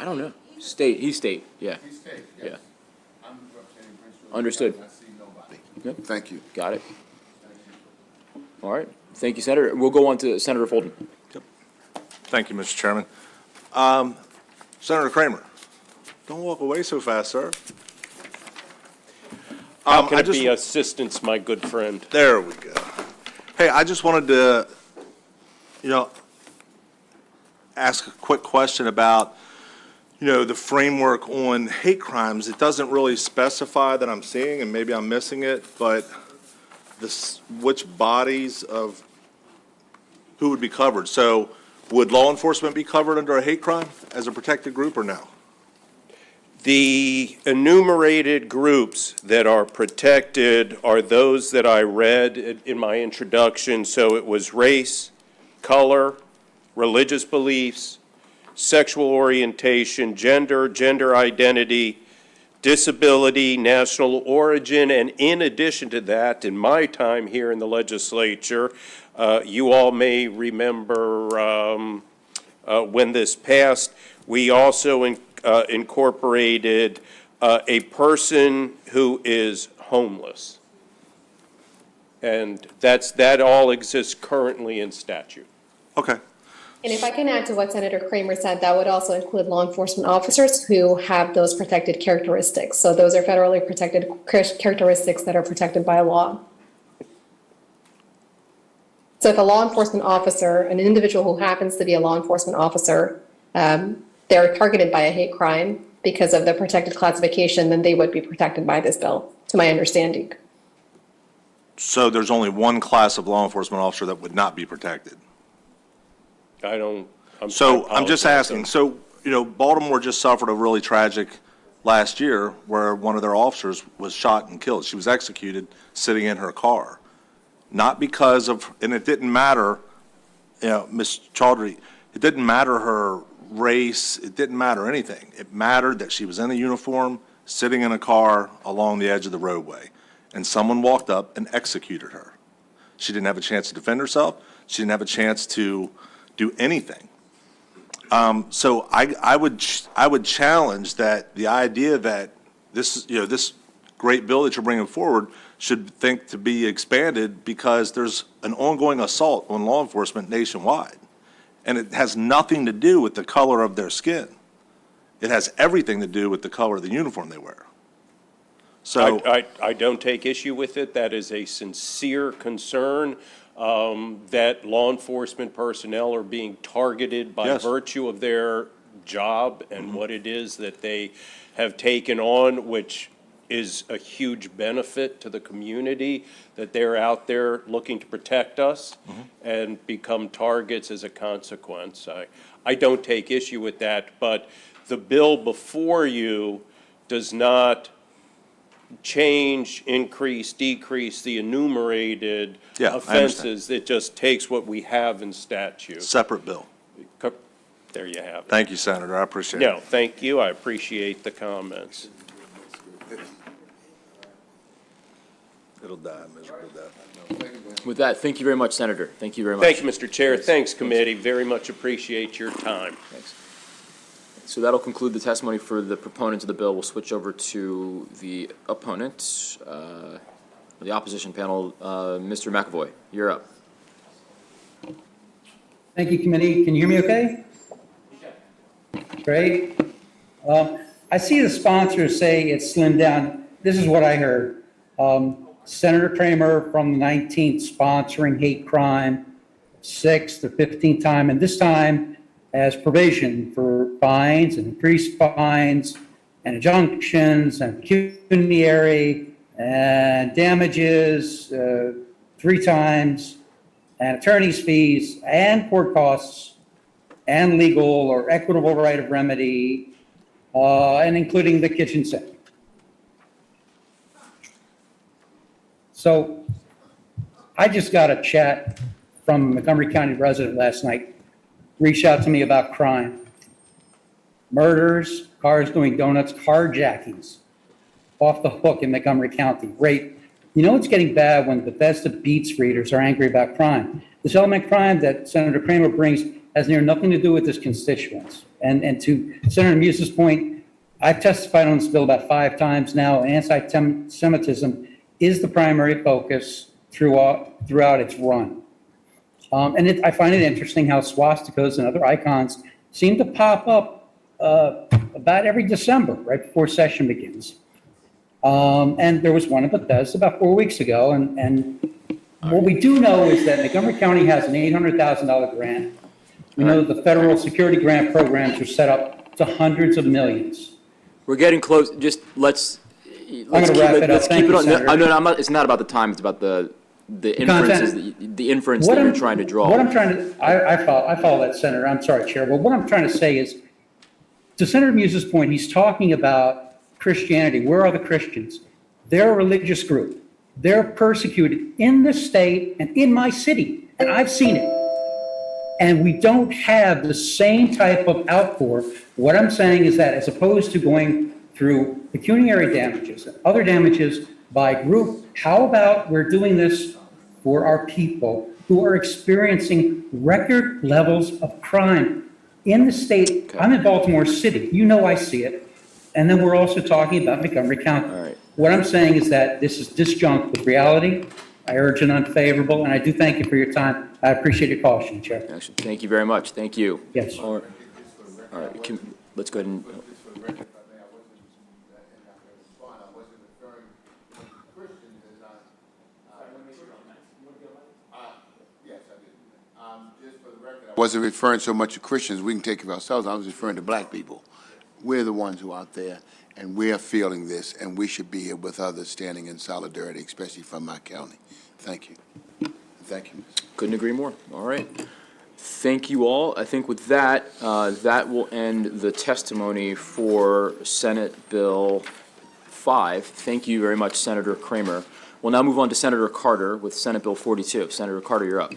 don't know. State, he's state. Yeah. He's state, Yeah. yes. I'm representing Prince George's Understood. County. I see nobody. Yep. Thank you. Got it. All right. Thank you, Senator. We'll go on to Senator Fulton. Thank you, Mr. Chairman. Senator Kramer, don't walk away so fast, sir. How can it be assistance, my good friend? There we go. Hey, I just wanted to, ask a quick question about, the framework on hate crimes. It doesn't really specify that I'm seeing, and maybe I'm missing it, but which bodies of who would be covered? So would law enforcement be covered under a hate crime as a protected group or no? The enumerated groups that are protected are those that I read in my introduction. So it was race, color, religious beliefs, sexual orientation, gender identity, disability, national origin, and in addition to that, in my time here in the legislature, you all may remember when this passed, we also incorporated a person who is homeless. And that all exists currently in statute. Okay. And if I can add to what Senator Kramer said, that would also include law enforcement officers who have those protected characteristics. So those are federally protected characteristics that are protected by law. So if a law enforcement officer, an individual who happens to be a law enforcement officer, they're targeted by a hate crime because of the protected classification, then they would be protected by this bill, to my understanding. So there's only one class of law enforcement officer that would not be protected. So I'm just asking, so, Baltimore just suffered a really tragic last year where one of their officers was shot and killed. She was executed sitting in her car. Not because of, and it didn't matter, Ms. Chaudhry, it didn't matter her race, it didn't matter anything. It mattered that she was in a uniform, sitting in a car along the edge of the roadway, and someone walked up and executed her. She didn't have a chance to defend herself. She didn't have a chance to do anything. So I would challenge that the idea that this great bill that you're bringing forward should think to be expanded because there's an ongoing assault on law enforcement nationwide. And it has nothing to do with the color of their skin. It has everything to do with the color of the uniform they wear. So I don't take issue with it. That is a sincere concern, that law enforcement personnel are being targeted by virtue of their job and what it is that they have taken on, which is a huge benefit to the community, that they're out there looking to protect us and become targets as a consequence. I don't take issue with that, but the bill before you does not change, increase, decrease the enumerated offenses. It just takes what we have in statute. Separate bill. There you have it. Thank you, Senator. I appreciate it. No, thank you. I appreciate the comments. It'll die a miserable death. With that, thank you very much, Senator. Thank you very much. Thank you, Mr. Chair. Thanks, committee. Very much appreciate your time. Thanks. So that'll conclude the testimony for the proponent of the bill. We'll switch over to the opponent, the opposition panel. Mr. McAvoy, you're up. Thank you, committee. Can you hear me okay? Great. I see the sponsors say it's slimmed down. This is what I heard. Senator Kramer from the 19th sponsoring hate crime, 6th or 15th time, and this time as provision for fines and increased fines and injunctions and pecuniary and damages 3 times and attorney's fees and court costs and legal or equitable right of remedy and including the kitchen sink. So I just got a chat from a Montgomery County resident last night, reached out to me about crime, murders, cars doing donuts, carjackings, off the hook in Montgomery County, rape. You know it's getting bad when Bethesda Beats readers are angry about crime. This element crime that Senator Kramer brings has near nothing to do with his constituents. And to Senator Muse's point, I've testified on this bill about 5 times now. Anti-Semitism is the primary focus throughout its run. And I find it interesting how swastikas and other icons seem to pop up about every December, right before session begins. And there was one in Bethesda about 4 weeks ago. And what we do know is that Montgomery County has an $800,000 grant. We know that the federal security grant programs are set up to hundreds of millions. We're getting close. Just let's keep it on. No, it's not about the time. It's about the inferences, the inference that you're trying to draw. What I'm trying to, I follow that, Senator. I'm sorry, Chair. But what I'm trying to say is, to Senator Muse's point, he's talking about Christianity. Where are the Christians? They're a religious group. They're persecuted in this state and in my city, and I've seen it. And we don't have the same type of outpour. What I'm saying is that as opposed to going through pecuniary damages and other damages by group, how about we're doing this for our people who are experiencing record levels of crime in the state? I'm in Baltimore City. You know I see it. And then we're also talking about Montgomery County. All right. What I'm saying is that this is disjunct with reality. I urge an unfavorable, and I do thank you for your time. I appreciate your caution, Chair. Actually, thank you very much. Thank you. Yes. All right. Let's go ahead and. I wasn't referring so much to Christians. We can take care of ourselves. I was referring to black people. we're the ones who are out there, and we're feeling this, and we should be here with others standing in solidarity, especially from my county. Thank you. Thank you. Couldn't agree more. All right. Thank you all. I think with that, that will end the testimony for Senate Bill 5. Thank you very much, Senator Kramer. We'll now move on to Senator Carter with Senate Bill 42. Senator Carter, you're up.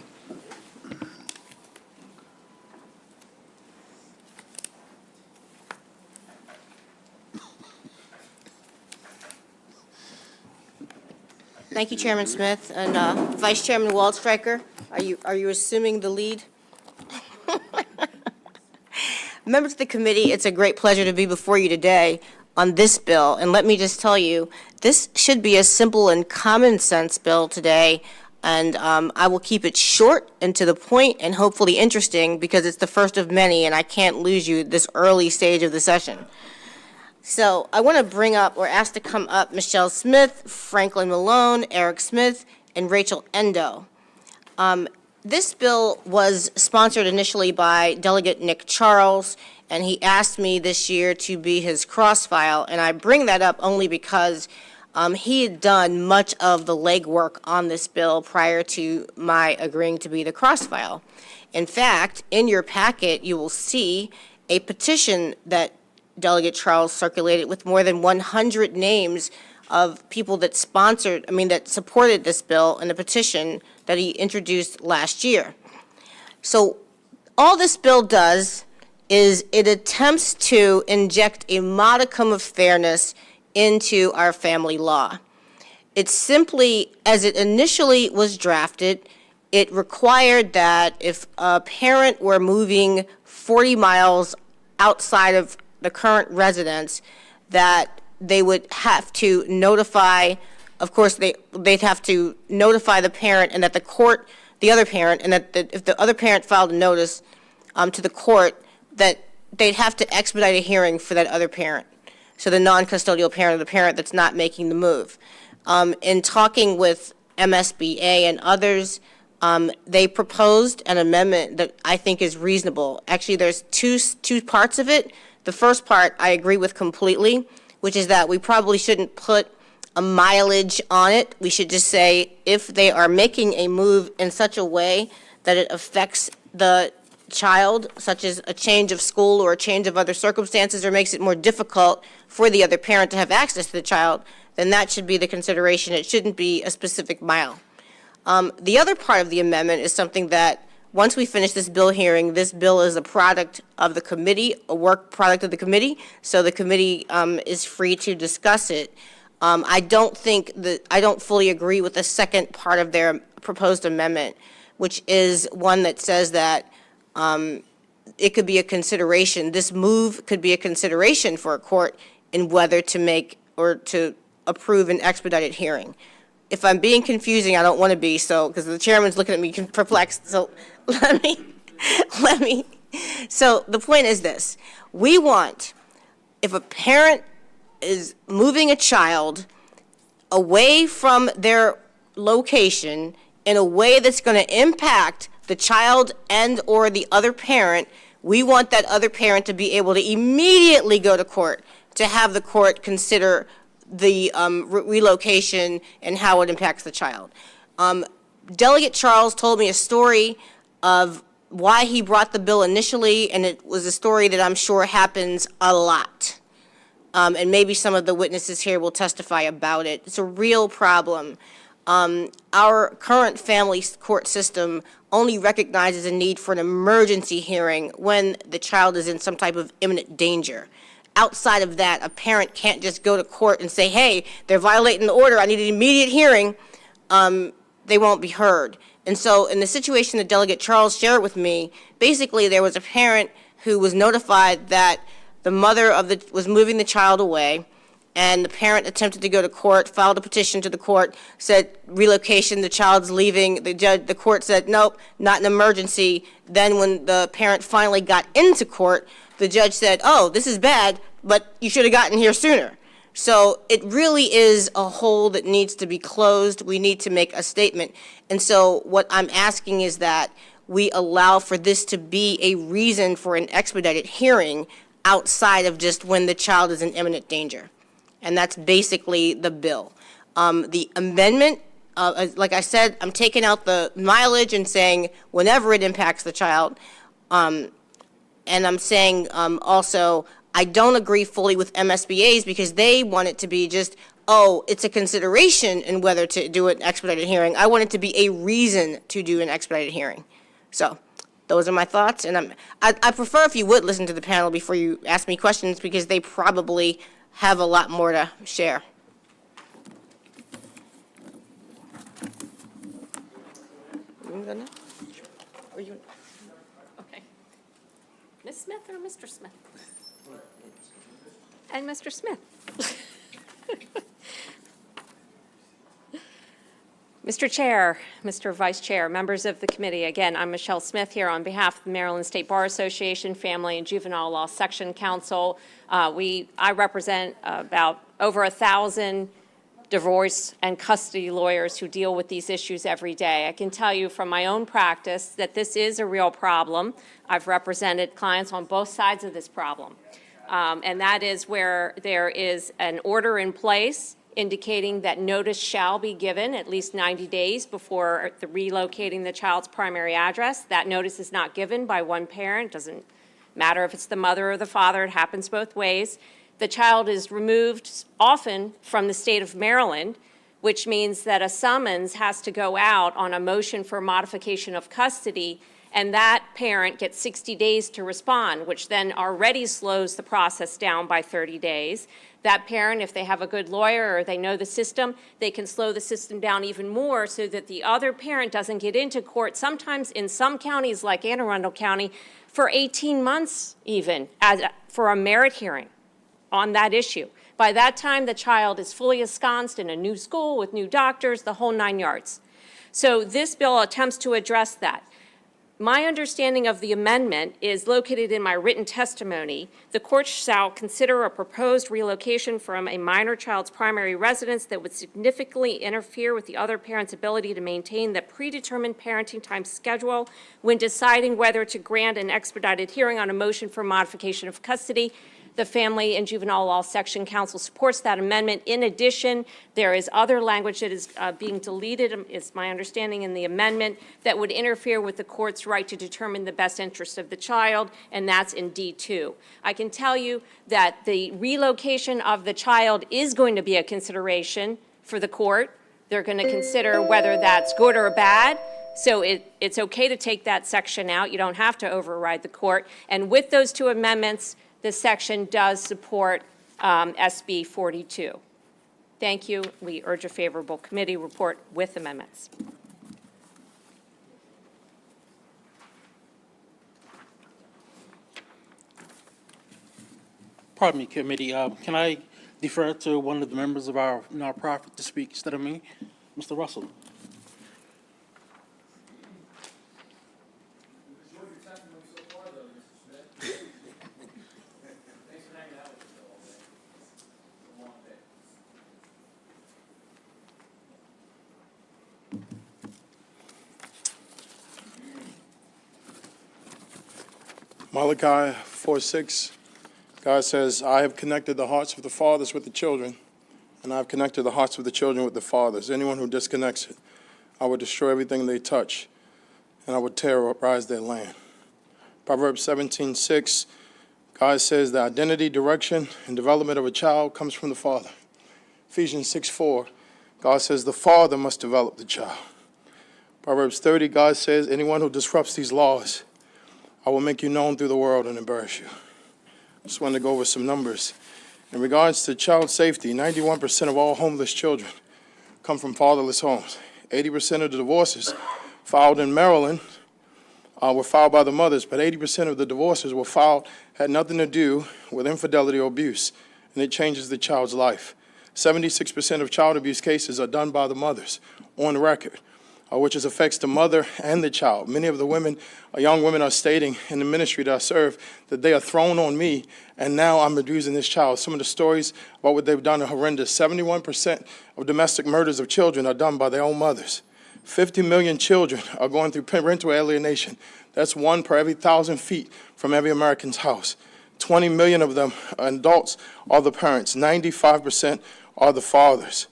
Thank you, Chairman Smith. And Vice Chairman Waldstreicher, are you assuming the lead? Members of the committee, it's a great pleasure to be before you today on this bill. And let me just tell you, this should be a simple and common sense bill today. And I will keep it short and to the point and hopefully interesting because it's the first of many and I can't lose you this early stage of the session. So I want to bring up or ask to come up Michelle Smith, Franklin Malone, Eric Smith, and Rachel Endo. This bill was sponsored initially by Delegate Nick Charles, and he asked me this year to be his cross-file, and I bring that up only because he had done much of the legwork on this bill prior to my agreeing to be the cross-file. In fact, in your packet, you will see a petition that Delegate Charles circulated with more than 100 names of people that supported this bill in a petition that he introduced last year. So all this bill does is it attempts to inject a modicum of fairness into our family law. It's simply, as it initially was drafted, it required that if a parent were moving 40 miles outside of the current residence, that they would have to notify, of course, they'd have to notify the parent and that the court, the other parent, and that if the other parent filed a notice to the court, that they'd have to expedite a hearing for that other parent. So the non-custodial parent or the parent that's not making the move. In talking with MSBA and others, they proposed an amendment that I think is reasonable. Actually, there's two parts of it. The first part I agree with completely, which is that we probably shouldn't put a mileage on it. We should just say if they are making a move in such a way that it affects the child, such as a change of school or a change of other circumstances, or makes it more difficult for the other parent to have access to the child, then that should be the consideration. It shouldn't be a specific mile. The other part of the amendment is something that once we finish this bill hearing, this bill is a product of the committee, a work product of the committee, so the committee is free to discuss it. I don't fully agree with the second part of their proposed amendment, which is one that says that it could be a consideration, this move could be a consideration for a court in whether to make or to approve an expedited hearing. If I'm being confusing, I don't want to be, so, because the chairman's looking at me perplexed, so let me. So the point is this. We want, if a parent is moving a child away from their location in a way that's going to impact the child and or the other parent, we want that other parent to be able to immediately go to court to have the court consider the relocation and how it impacts the child. Delegate Charles told me a story of why he brought the bill initially, and it was a story that I'm sure happens a lot. And maybe some of the witnesses here will testify about it. It's a real problem. Our current family court system only recognizes a need for an emergency hearing when the child is in some type of imminent danger. Outside of that, a parent can't just go to court and say, hey, they're violating the order, I need an immediate hearing. They won't be heard. And so in the situation that Delegate Charles shared with me, basically there was a parent who was notified that the mother was moving the child away, and the parent attempted to go to court, filed a petition to the court, said relocation, the child's leaving. The court said, nope, not an emergency. Then when the parent finally got into court, the judge said, oh, this is bad, but you should have gotten here sooner. So it really is a hole that needs to be closed. We need to make a statement. And so what I'm asking is that we allow for this to be a reason for an expedited hearing outside of just when the child is in imminent danger. And that's basically the bill. The amendment, like I said, I'm taking out the mileage and saying whenever it impacts the child. And I'm saying also, I don't agree fully with MSBA's because they want it to be just, oh, it's a consideration in whether to do an expedited hearing. I want it to be a reason to do an expedited hearing. So those are my thoughts, and I prefer if you would listen to the panel before you ask me questions because they probably have a lot more to share. Okay. Ms. Smith or Mr. Smith? And Mr. Smith. Mr. Chair, Mr. Vice Chair, members of the committee, again, I'm Michelle Smith here on behalf of the Maryland State Bar Association Family and Juvenile Law Section Council. I represent about over 1,000 divorce and custody lawyers who deal with these issues every day. I can tell you from my own practice that this is a real problem. I've represented clients on both sides of this problem. And that is where there is an order in place indicating that notice shall be given at least 90 days before relocating the child's primary address. That notice is not given by one parent. Doesn't matter if it's the mother or the father. It happens both ways. The child is removed often from the state of Maryland, which means that a summons has to go out on a motion for modification of custody, and that parent gets 60 days to respond, which then already slows the process down by 30 days. That parent, if they have a good lawyer or they know the system, they can slow the system down even more so that the other parent doesn't get into court, sometimes in some counties like Anne Arundel County, for 18 months even, for a merit hearing on that issue. By that time, the child is fully ensconced in a new school with new doctors, the whole 9 yards. So this bill attempts to address that. My understanding of the amendment is located in my written testimony. The court shall consider a proposed relocation from a minor child's primary residence that would significantly interfere with the other parent's ability to maintain the predetermined parenting time schedule when deciding whether to grant an expedited hearing on a motion for modification of custody. The Family and Juvenile Law Section Council supports that amendment. In addition, there is other language that is being deleted, is my understanding, in the amendment that would interfere with the court's right to determine the best interest of the child, and that's in D2. I can tell you that the relocation of the child is going to be a consideration for the court. They're going to consider whether that's good or bad. So it's okay to take that section out. You don't have to override the court. And with those two amendments, this section does support SB 42. Thank you. We urge a favorable committee report with amendments. Pardon me, committee. Can I defer to one of the members of our nonprofit to speak instead of me? Mr. Russell. Malachi 4:6, God says, I have connected the hearts of the fathers with the children, and I have connected the hearts of the children with the fathers. Anyone who disconnects it, I will destroy everything they touch, and I will terrorize their land. Proverbs 17:6, God says the identity, direction, and development of a child comes from the father. Ephesians 6:4, God says the father must develop the child. Proverbs 30, God says anyone who disrupts these laws, I will make you known through the world and embarrass you. I just wanted to go over some numbers. In regards to child safety, 91% of all homeless children come from fatherless homes. 80% of the divorces filed in Maryland were filed by the mothers, but 80% of the divorces had nothing to do with infidelity or abuse, and it changes the child's life. 76% of child abuse cases are done by the mothers on record, which affects the mother and the child. Many of the women, young women, are stating in the ministry that I serve that they are thrown on me, and now I'm abusing this child. Some of the stories about what they've done are horrendous. 71% of domestic murders of children are done by their own mothers. 50 million children are going through parental alienation. That's 1 per every 1,000 feet from every American's house. 20 million of them adults are the parents. 95% are the fathers.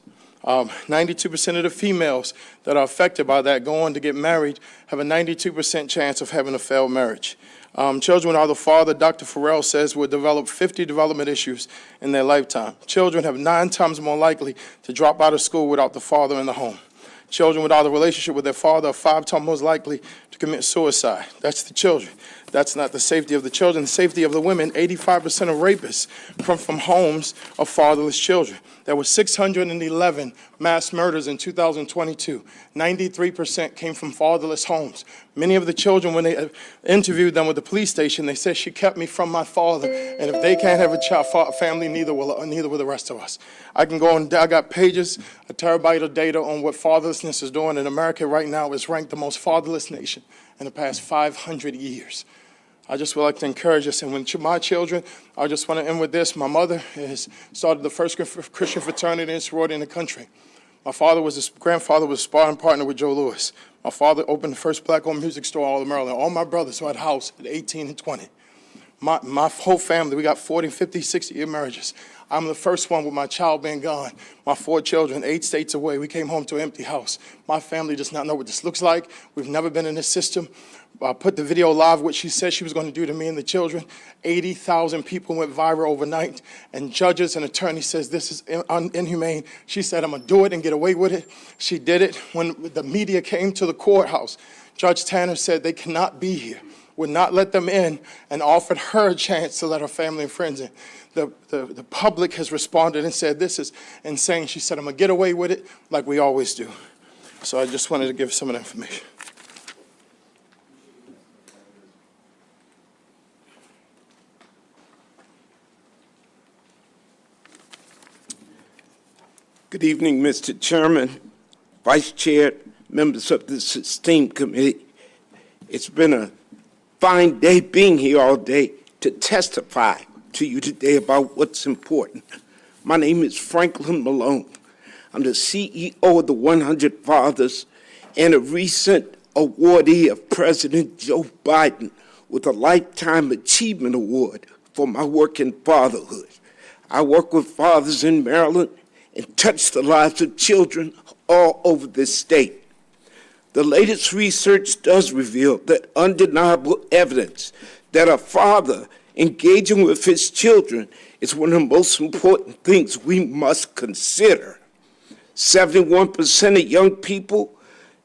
92% of the females that are affected by that go on to get married have a 92% chance of having a failed marriage. Children without a father, Dr. Farrell says, will develop 50 development issues in their lifetime. Children have 9 times more likely to drop out of school without the father in the home. Children without a relationship with their father are 5 times more likely to commit suicide. That's the children. That's not the safety of the children. The safety of the women, 85% of rapists come from homes of fatherless children. There were 611 mass murders in 2022. 93% came from fatherless homes. Many of the children, when they interviewed them with the police station, they said, she kept me from my father, and if they can't have a family, neither will the rest of us. I can go and I got pages, a terabyte of data on what fatherlessness is doing, and America right now is ranked the most fatherless nation in the past 500 years. I just would like to encourage us, and when my children, I just want to end with this. My mother has started the first Christian fraternity and sorority in the country. My grandfather was a sparring partner with Joe Louis. My father opened the first black-owned music store all over Maryland. All my brothers were at house at 18 and 20. My whole family, we got 40, 50, 60-year marriages. I'm the first one with my child being gone. My 4 children, 8 states away. We came home to an empty house. My family does not know what this looks like. We've never been in this system. I put the video live, what she said she was going to do to me and the children. 80,000 people went viral overnight, and judges and attorneys says this is inhumane. She said, I'm going to do it and get away with it. She did it. When the media came to the courthouse, Judge Tanner said they cannot be here, would not let them in, and offered her a chance to let her family and friends in. The public has responded and said, this is insane. She said, I'm going to get away with it like we always do. So I just wanted to give some of the information. Good evening, Mr. Chairman, Vice Chair, members of this esteemed committee. It's been a fine day being here all day to testify to you today about what's important. My name is Franklin Malone. I'm the CEO of the 100 Fathers and a recent awardee of President Joe Biden with a Lifetime Achievement Award for my work in fatherhood. I work with fathers in Maryland and touch the lives of children all over this state. The latest research does reveal that undeniable evidence that a father engaging with his children is one of the most important things we must consider. 71% of young people,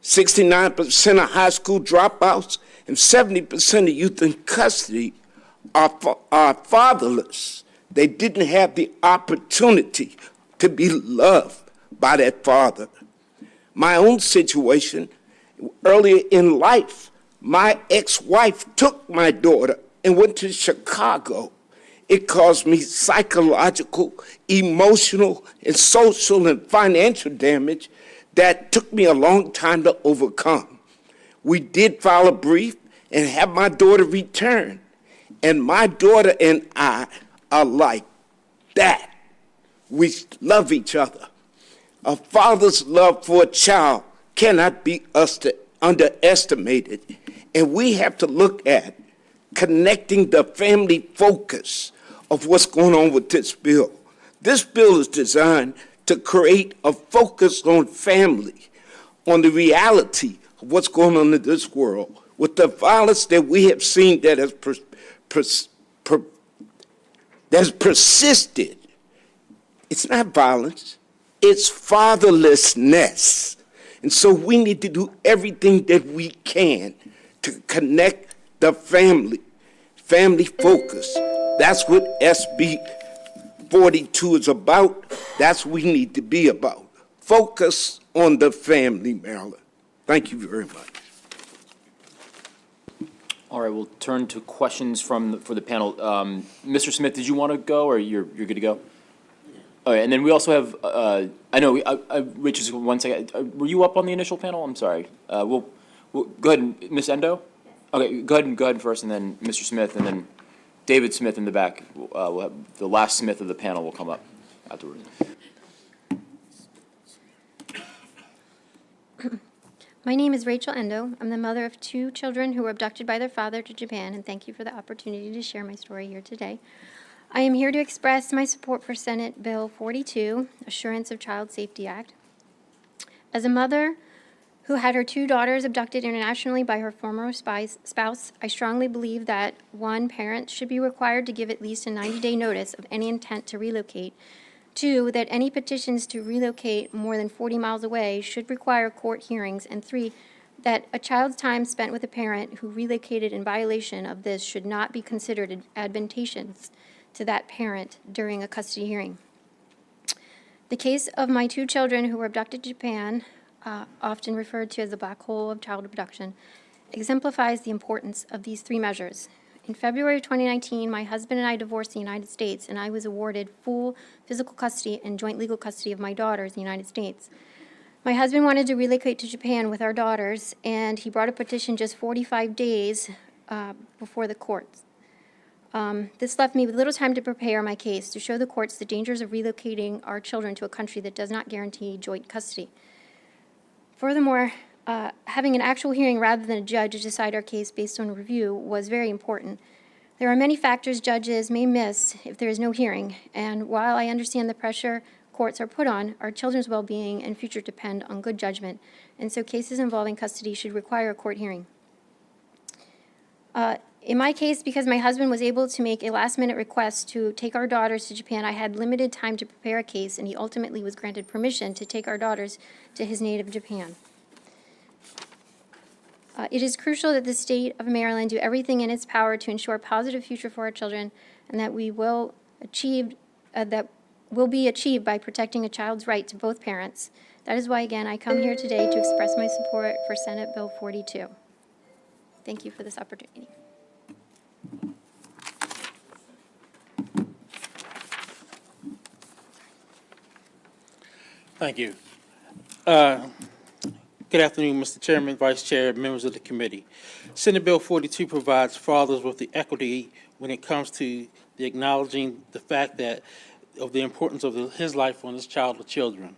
69% of high school dropouts, and 70% of youth in custody are fatherless. They didn't have the opportunity to be loved by that father. My own situation, earlier in life, my ex-wife took my daughter and went to Chicago. It caused me psychological, emotional, and social and financial damage that took me a long time to overcome. We did file a brief and have my daughter return, and my daughter and I are like that. We love each other. A father's love for a child cannot be underestimated. And we have to look at connecting the family focus of what's going on with this bill. This bill is designed to create a focus on family, on the reality of what's going on in this world, with the violence that we have seen that has persisted. It's not violence, it's fatherlessness. And so we need to do everything that we can to connect the family focus. That's what SB 42 is about. That's what we need to be about. Focus on the family, Maryland. Thank you very much. All right, we'll turn to questions for the panel. Mr. Smith, did you want to go, or you're good to go? All right, and then we also have, Rich, just 1 second. Were you up on the initial panel? I'm sorry. We'll go ahead and, Ms. Endo? Okay, go ahead first, and then Mr. Smith, and then David Smith in the back. We'll have the last Smith of the panel will come up afterwards. My name is Rachel Endo. I'm the mother of 2 children who were abducted by their father to Japan, and thank you for the opportunity to share my story here today. I am here to express my support for Senate Bill 42, Assurance of Child Safety Act. As a mother who had her 2 daughters abducted internationally by her former spouse, I strongly believe that 1, parents should be required to give at least a 90-day notice of any intent to relocate. 2, that any petitions to relocate more than 40 miles away should require court hearings. And 3, that a child's time spent with a parent who relocated in violation of this should not be considered advantageous to that parent during a custody hearing. The case of my 2 children who were abducted to Japan, often referred to as the black hole of child abduction, exemplifies the importance of these 3 measures. In February of 2019, my husband and I divorced in the United States, and I was awarded full physical custody and joint legal custody of my daughters in the United States. My husband wanted to relocate to Japan with our daughters, and he brought a petition just 45 days before the courts. This left me with little time to prepare my case to show the courts the dangers of relocating our children to a country that does not guarantee joint custody. Furthermore, having an actual hearing rather than a judge to decide our case based on review was very important. There are many factors judges may miss if there is no hearing, and while I understand the pressure courts are put on, our children's well-being and future depend on good judgment, and so cases involving custody should require a court hearing. In my case, because my husband was able to make a last-minute request to take our daughters to Japan, I had limited time to prepare a case, and he ultimately was granted permission to take our daughters to his native Japan. It is crucial that the state of Maryland do everything in its power to ensure a positive future for our children, and that will be achieved by protecting a child's right to both parents. That is why, again, I come here today to express my support for Senate Bill 42. Thank you for this opportunity. Thank you. Good afternoon, Mr. Chairman, Vice Chair, members of the committee. Senate Bill 42 provides fathers with the equity when it comes to the acknowledging the fact that of the importance of his life on his child or children.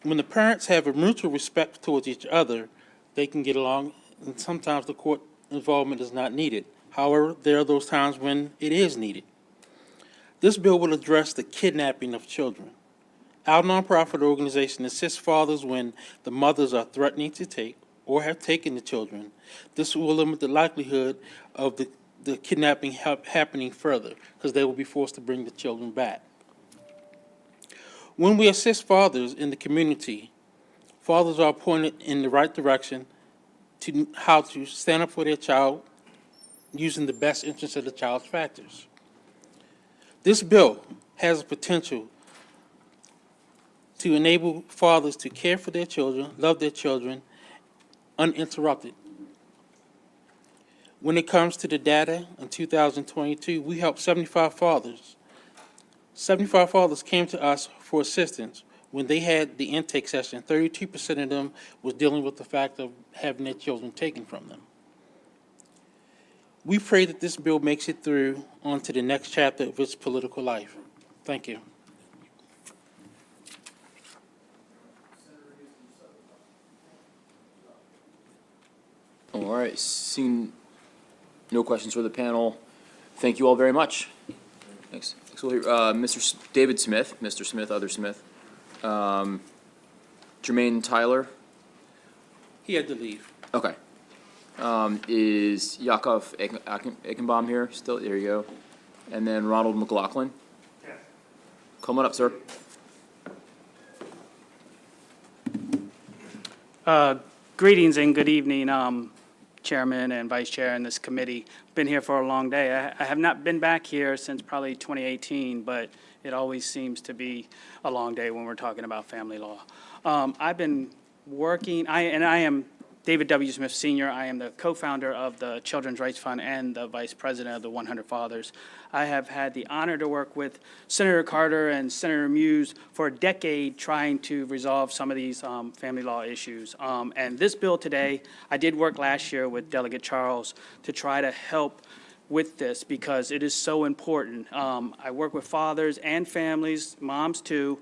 When the parents have a mutual respect towards each other, they can get along, and sometimes the court involvement is not needed. However, there are those times when it is needed. This bill will address the kidnapping of children. Our nonprofit organization assists fathers when the mothers are threatening to take or have taken the children. This will limit the likelihood of the kidnapping happening further, because they will be forced to bring the children back. When we assist fathers in the community, fathers are pointed in the right direction to how to stand up for their child using the best interest of the child's factors. This bill has the potential to enable fathers to care for their children, love their children, uninterrupted. When it comes to the data in 2022, we helped 75 fathers. 75 fathers came to us for assistance. When they had the intake session, 32% of them was dealing with the fact of having their children taken from them. We pray that this bill makes it through onto the next chapter of its political life. Thank you. All right, seeing no questions for the panel, thank you all very much. Thanks. Next we'll hear Mr. David Smith, Mr. Smith, other Smith. Jermaine Tyler. He had to leave. Okay. Is Yakov Eichenbaum here still? There you go. And then Ronald McLaughlin. Yes. Come on up, sir. Greetings and good evening, Chairman and Vice Chair in this committee. Been here for a long day. I have not been back here since probably 2018, but it always seems to be a long day when we're talking about family law. I've been working, I am David W. Smith Sr. I am the co-founder of the Children's Rights Fund and the vice president of the 100 Fathers. I have had the honor to work with Senator Carter and Senator Muse for a decade trying to resolve some of these family law issues. And this bill today, I did work last year with Delegate Charles to try to help with this because it is so important. I work with fathers and families, moms too,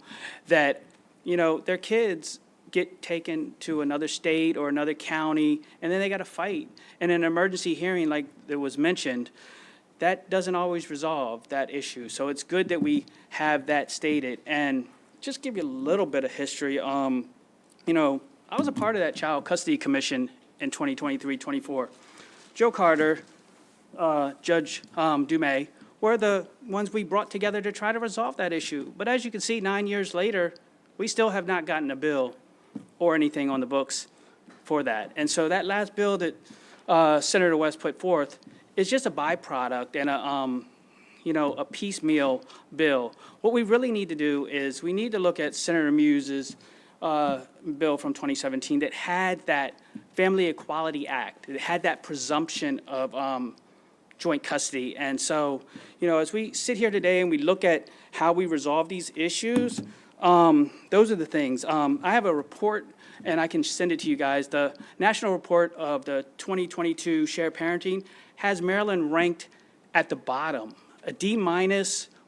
that, you know, their kids get taken to another state or another county, and then they got to fight. And an emergency hearing, like it was mentioned, that doesn't always resolve that issue. So it's good that we have that stated. And just give you a little bit of history. You know, I was a part of that Child Custody Commission in 2023-24. Joe Carter, Judge Dumais, were the ones we brought together to try to resolve that issue. But as you can see, 9 years later, we still have not gotten a bill or anything on the books for that. And so that last bill that Senator West put forth is just a byproduct and a piecemeal bill. What we really need to do is we need to look at Senator Muse's bill from 2017 that had that Family Equality Act. It had that presumption of joint custody. And so, you know, as we sit here today and we look at how we resolve these issues, those are the things. I have a report, and I can send it to you guys. The national report of the 2022 shared parenting has Maryland ranked at the bottom, a D-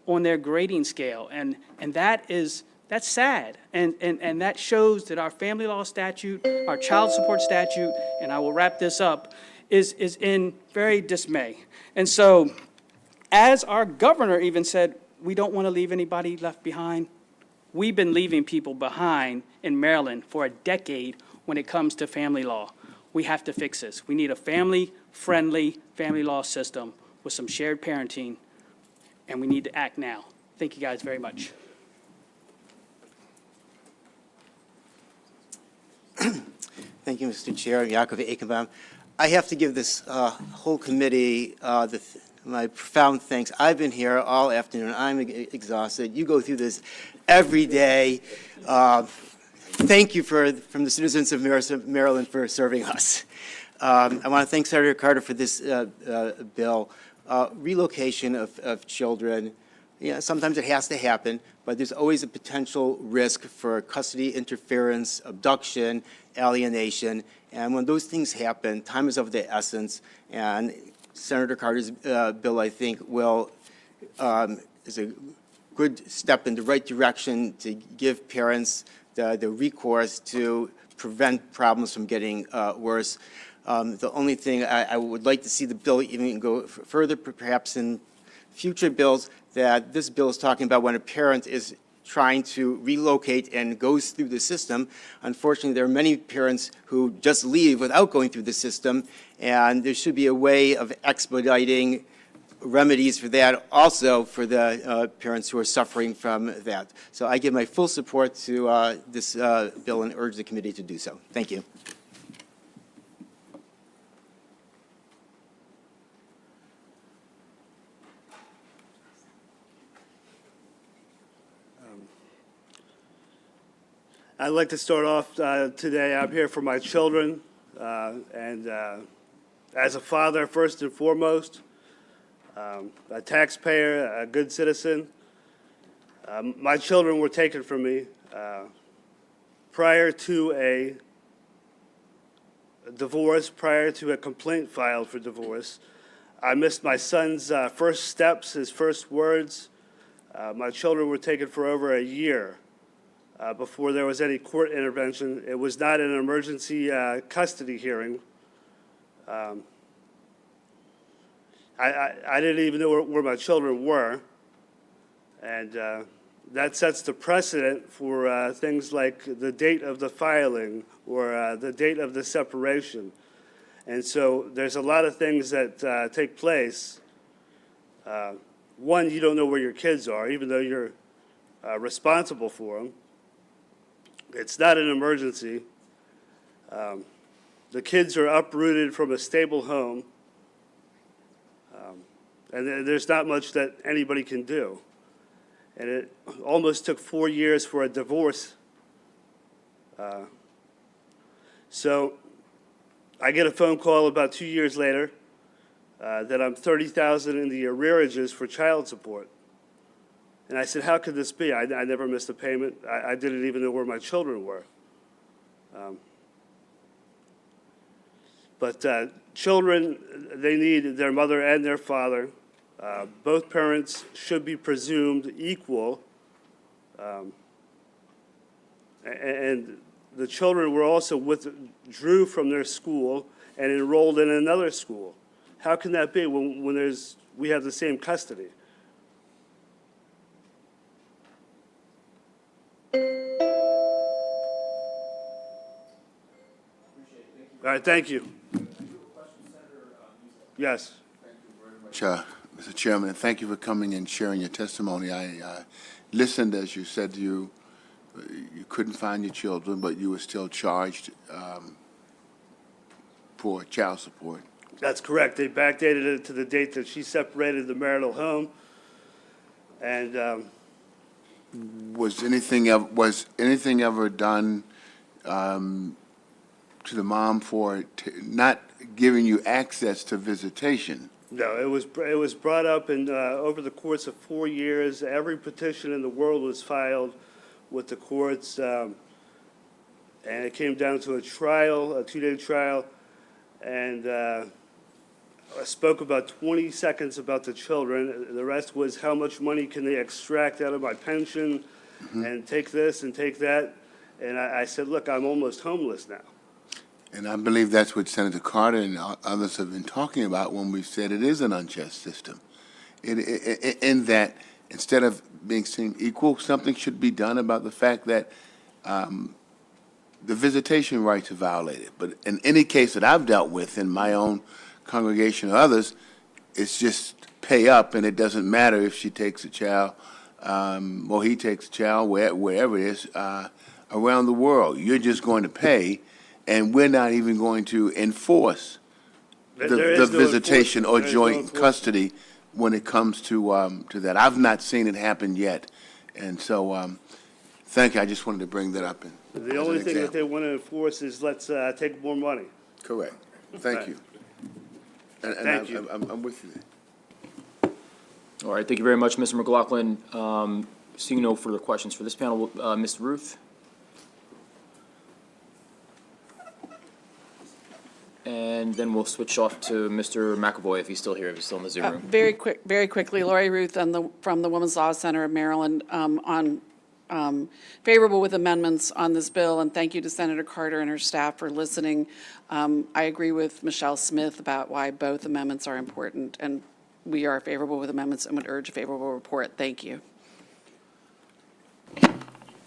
on their grading scale. And that's sad. And that shows that our family law statute, our child support statute, and I will wrap this up, is in very dismay. And so, as our governor even said, we don't want to leave anybody left behind. We've been leaving people behind in Maryland for a decade when it comes to family law. We have to fix this. We need a family-friendly family law system with some shared parenting, and we need to act now. Thank you guys very much. Thank you, Mr. Chair. Yaakov Ekenbaum. I have to give this whole committee my profound thanks. I've been here all afternoon. I'm exhausted. You go through this every day. Thank you from the citizens of Maryland for serving us. I want to thank Senator Carter for this bill. Relocation of children, yeah, sometimes it has to happen, but there's always a potential risk for custody interference, abduction, alienation. And when those things happen, time is of the essence. And Senator Carter's bill, I think, is a good step in the right direction to give parents the recourse to prevent problems from getting worse. The only thing I would like to see the bill even go further, perhaps in future bills, that this bill is talking about when a parent is trying to relocate and goes through the system. Unfortunately, there are many parents who just leave without going through the system, and there should be a way of expediting remedies for that, also for the parents who are suffering from that. So I give my full support to this bill and urge the committee to do so. Thank you. I'd like to start off today. I'm here for my children, and as a father, first and foremost, a taxpayer, a good citizen. My children were taken from me prior to a divorce, prior to a complaint filed for divorce. I missed my son's first steps, his first words. My children were taken for over a year. Before there was any court intervention. It was not an emergency custody hearing. I didn't even know where my children were. And that sets the precedent for things like the date of the filing or the date of the separation. And so there's a lot of things that take place. One, you don't know where your kids are, even though you're responsible for them. It's not an emergency. The kids are uprooted from a stable home, and there's not much that anybody can do. And it almost took 4 years for a divorce. So I get a phone call about 2 years later that I'm $30,000 in the arrearages for child support. And I said, how could this be? I never missed a payment. I didn't even know where my children were. But children, they need their mother and their father. Both parents should be presumed equal. And the children were also withdrew from their school and enrolled in another school. How can that be when we have the same custody? All right, thank you. Yes. Mr. Chairman, and thank you for coming and sharing your testimony. I listened as you said you couldn't find your children, but you were still charged for child support. That's correct. They backdated it to the date that she separated the marital home. And Was anything ever done to the mom for not giving you access to visitation? no, it was brought up, and over the course of 4 years, every petition in the world was filed with the courts, and it came down to a trial, a 2-day trial, and I spoke about 20 seconds about the children. The rest was how much money can they extract out of my pension, and take this and take that. And I said, look, I'm almost homeless now. And I believe that's what Senator Carter and others have been talking about when we've said it is an unjust system. In that, instead of being seen equal, something should be done about the fact that the visitation rights are violated. But in any case that I've dealt with in my own congregation or others, it's just pay up, and it doesn't matter if she takes a child or he takes a child, wherever it is, around the world. You're just going to pay, and we're not even going to enforce the visitation or joint custody when it comes to that. I've not seen it happen yet, and so thank you. I just wanted to bring that up. The only thing that they want to enforce is let's take more money. Correct. Thank you. And Thank you. I'm with you. All right, thank you very much, Mr. McLaughlin. Seeing no further questions for this panel, Ms. Ruth? And then we'll switch off to Mr. McAvoy if he's still here, if he's still in the Zoom room. Very quickly, Lori Ruth from the Women's Law Center of Maryland, favorable with amendments on this bill, and thank you to Senator Carter and her staff for listening. I agree with Michelle Smith about why both amendments are important, and we are favorable with amendments and would urge a favorable report. Thank you.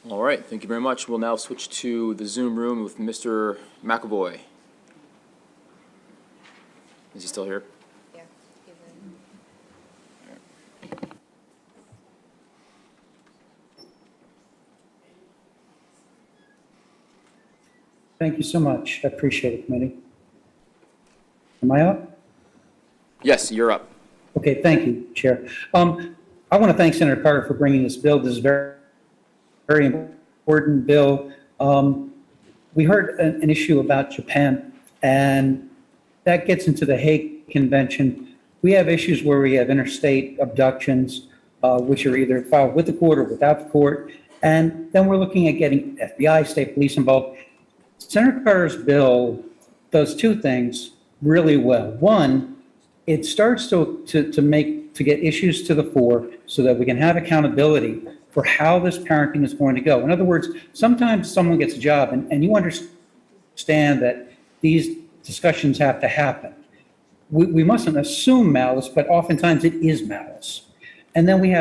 All right, thank you very much. We'll now switch to the Zoom room with Mr. McAvoy. Is he still here? Yeah. Thank you so much. I appreciate it, committee. Am I up? Yes, you're up. Okay, thank you, Chair. I want to thank Senator Carter for bringing this bill. This is very, very important bill. We heard an issue about Japan, and that gets into the Hague Convention. We have issues where we have interstate abductions, which are either filed with the court or without the court, and then we're looking at getting FBI, state police involved. Senator Carter's bill does two things really well. One, it starts to get issues to the fore so that we can have accountability for how this parenting is going to go. In other words, sometimes someone gets a job and you understand that these discussions have to happen. We mustn't assume malice, but oftentimes it is malice. And then we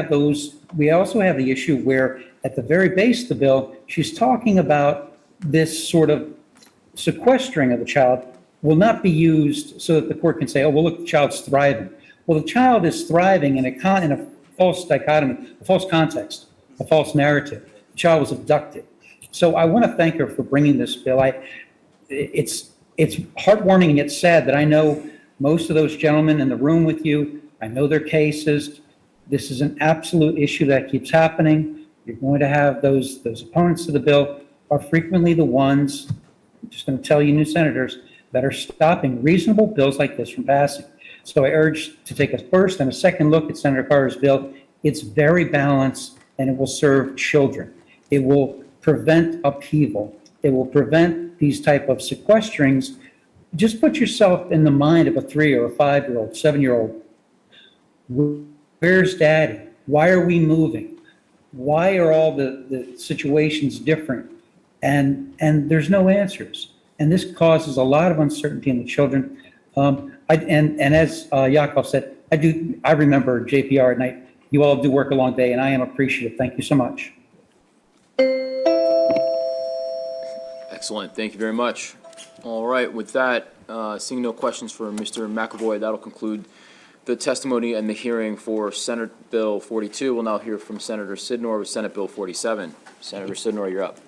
also have the issue where at the very base of the bill, she's talking about this sort of sequestering of the child will not be used so that the court can say, oh, well, look, the child's thriving. Well, the child is thriving in a false dichotomy, a false context, a false narrative. The child was abducted. So I want to thank her for bringing this bill. It's heartwarming and yet sad that I know most of those gentlemen in the room with you. I know their cases. This is an absolute issue that keeps happening. You're going to have those opponents to the bill are frequently the ones, I'm just going to tell you, new senators, that are stopping reasonable bills like this from passing. So I urge to take a first and a second look at Senator Carter's bill. It's very balanced, and it will serve children. It will prevent upheaval. It will prevent these type of sequesterings. Just put yourself in the mind of a 3 or a 5-year-old, 7-year-old. Where's daddy? Why are we moving? Why are all the situations different? and there's no answers. And this causes a lot of uncertainty in the children. And as Yakov said, I remember JPR at night. You all do work a long day, and I am appreciative. Thank you so much. Excellent. Thank you very much. All right, with that, seeing no questions for Mr. McAvoy, that'll conclude the testimony and the hearing for Senate Bill 42. We'll now hear from Senator Sidnor with Senate Bill 47. Senator Sidnor, you're up.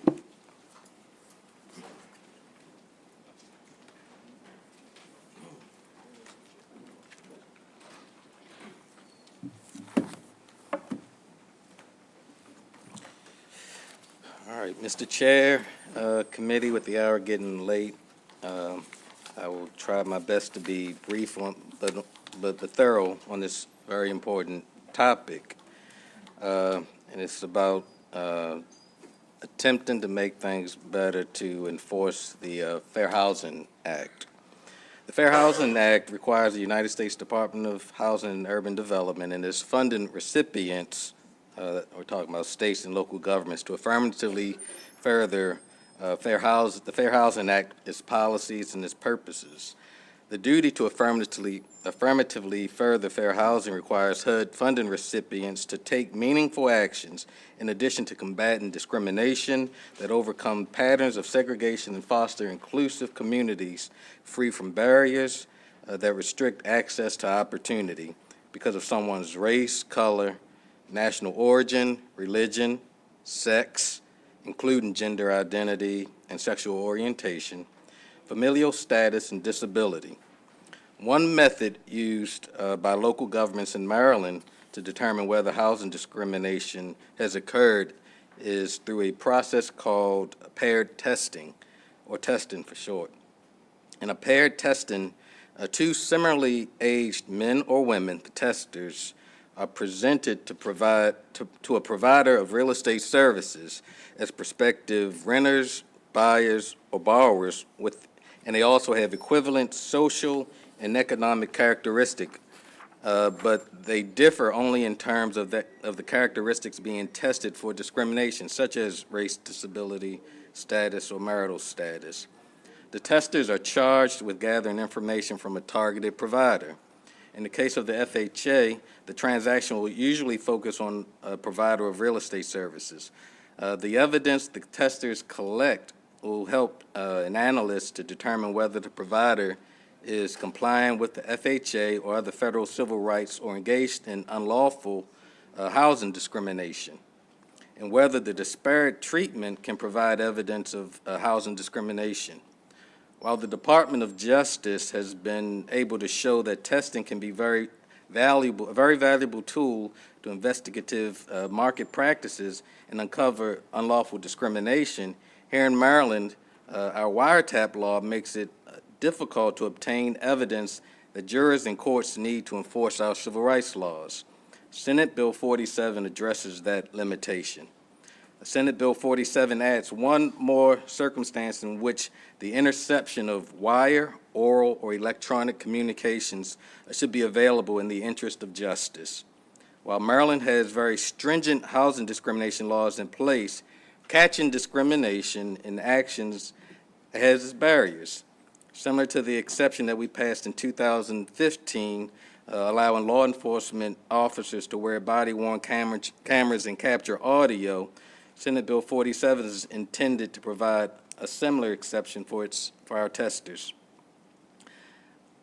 All right, Mr. Chair, committee, with the hour getting late, I will try my best to be brief but thorough on this very important topic. And it's about attempting to make things better to enforce the Fair Housing Act. The Fair Housing Act requires the United States Department of Housing and Urban Development and its funding recipients, we're talking about states and local governments, to affirmatively further the Fair Housing Act, its policies and its purposes. The duty to affirmatively further fair housing requires HUD funding recipients to take meaningful actions in addition to combating discrimination that overcome patterns of segregation and foster inclusive communities free from barriers that restrict access to opportunity because of someone's race, color, national origin, religion, sex, including gender identity and sexual orientation, familial status, and disability. One method used by local governments in Maryland to determine whether housing discrimination has occurred is through a process called paired testing, or testing for short. In a paired testing, two similarly aged men or women, the testers, are presented to a provider of real estate services as prospective renters, buyers, or borrowers, and they also have equivalent social and economic characteristic, but they differ only in terms of the characteristics being tested for discrimination, such as race, disability, status, or marital status. The testers are charged with gathering information from a targeted provider. In the case of the FHA, the transaction will usually focus on a provider of real estate services. The evidence the testers collect will help an analyst to determine whether the provider is complying with the FHA or other federal civil rights or engaged in unlawful housing discrimination, and whether the disparate treatment can provide evidence of housing discrimination. While the Department of Justice has been able to show that testing can be a very valuable tool to investigative market practices and uncover unlawful discrimination, here in Maryland, our wiretap law makes it difficult to obtain evidence that jurors and courts need to enforce our civil rights laws. Senate Bill 47 addresses that limitation. Senate Bill 47 adds one more circumstance in which the interception of wire, oral, or electronic communications should be available in the interest of justice. While Maryland has very stringent housing discrimination laws in place, catching discrimination in actions has its barriers. Similar to the exception that we passed in 2015, allowing law enforcement officers to wear body-worn cameras and capture audio, Senate Bill 47 is intended to provide a similar exception for our testers.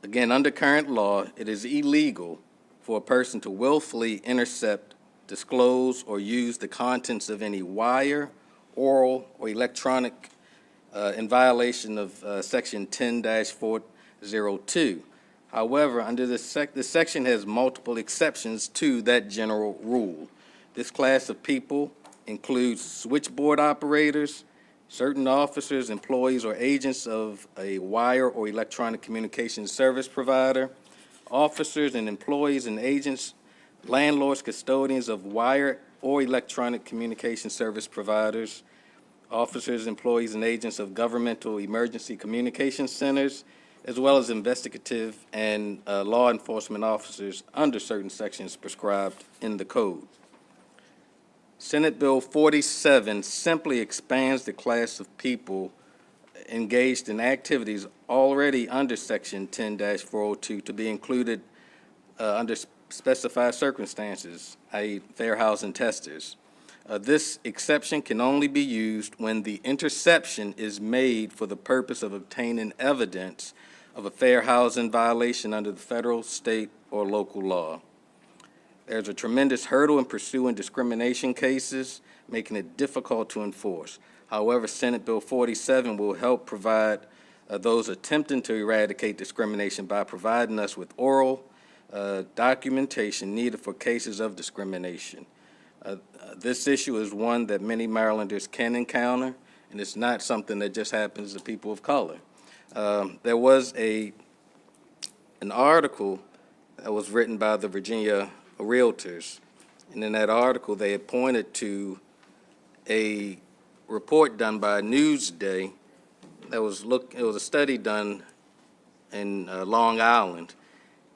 Again, under current law, it is illegal for a person to willfully intercept, disclose, or use the contents of any wire, oral, or electronic in violation of Section 10-402. However, under this section has multiple exceptions to that general rule. This class of people includes switchboard operators, certain officers, employees, or agents of a wire or electronic communications service provider, officers and employees and agents, landlords, custodians of wire or electronic communication service providers, officers, employees, and agents of governmental emergency communication centers, as well as investigative and law enforcement officers under certain sections prescribed in the code. Senate Bill 47 simply expands the class of people engaged in activities already under Section 10-402 to be included under specified circumstances, i.e. fair housing testers. This exception can only be used when the interception is made for the purpose of obtaining evidence of a fair housing violation under the federal, state, or local law. There's a tremendous hurdle in pursuing discrimination cases, making it difficult to enforce. However, Senate Bill 47 will help provide those attempting to eradicate discrimination by providing us with oral documentation needed for cases of discrimination. This issue is one that many Marylanders can encounter, and it's not something that just happens to people of color. There was an article that was written by the Virginia Realtors, and in that article they had pointed to a report done by Newsday that was it was a study done in Long Island,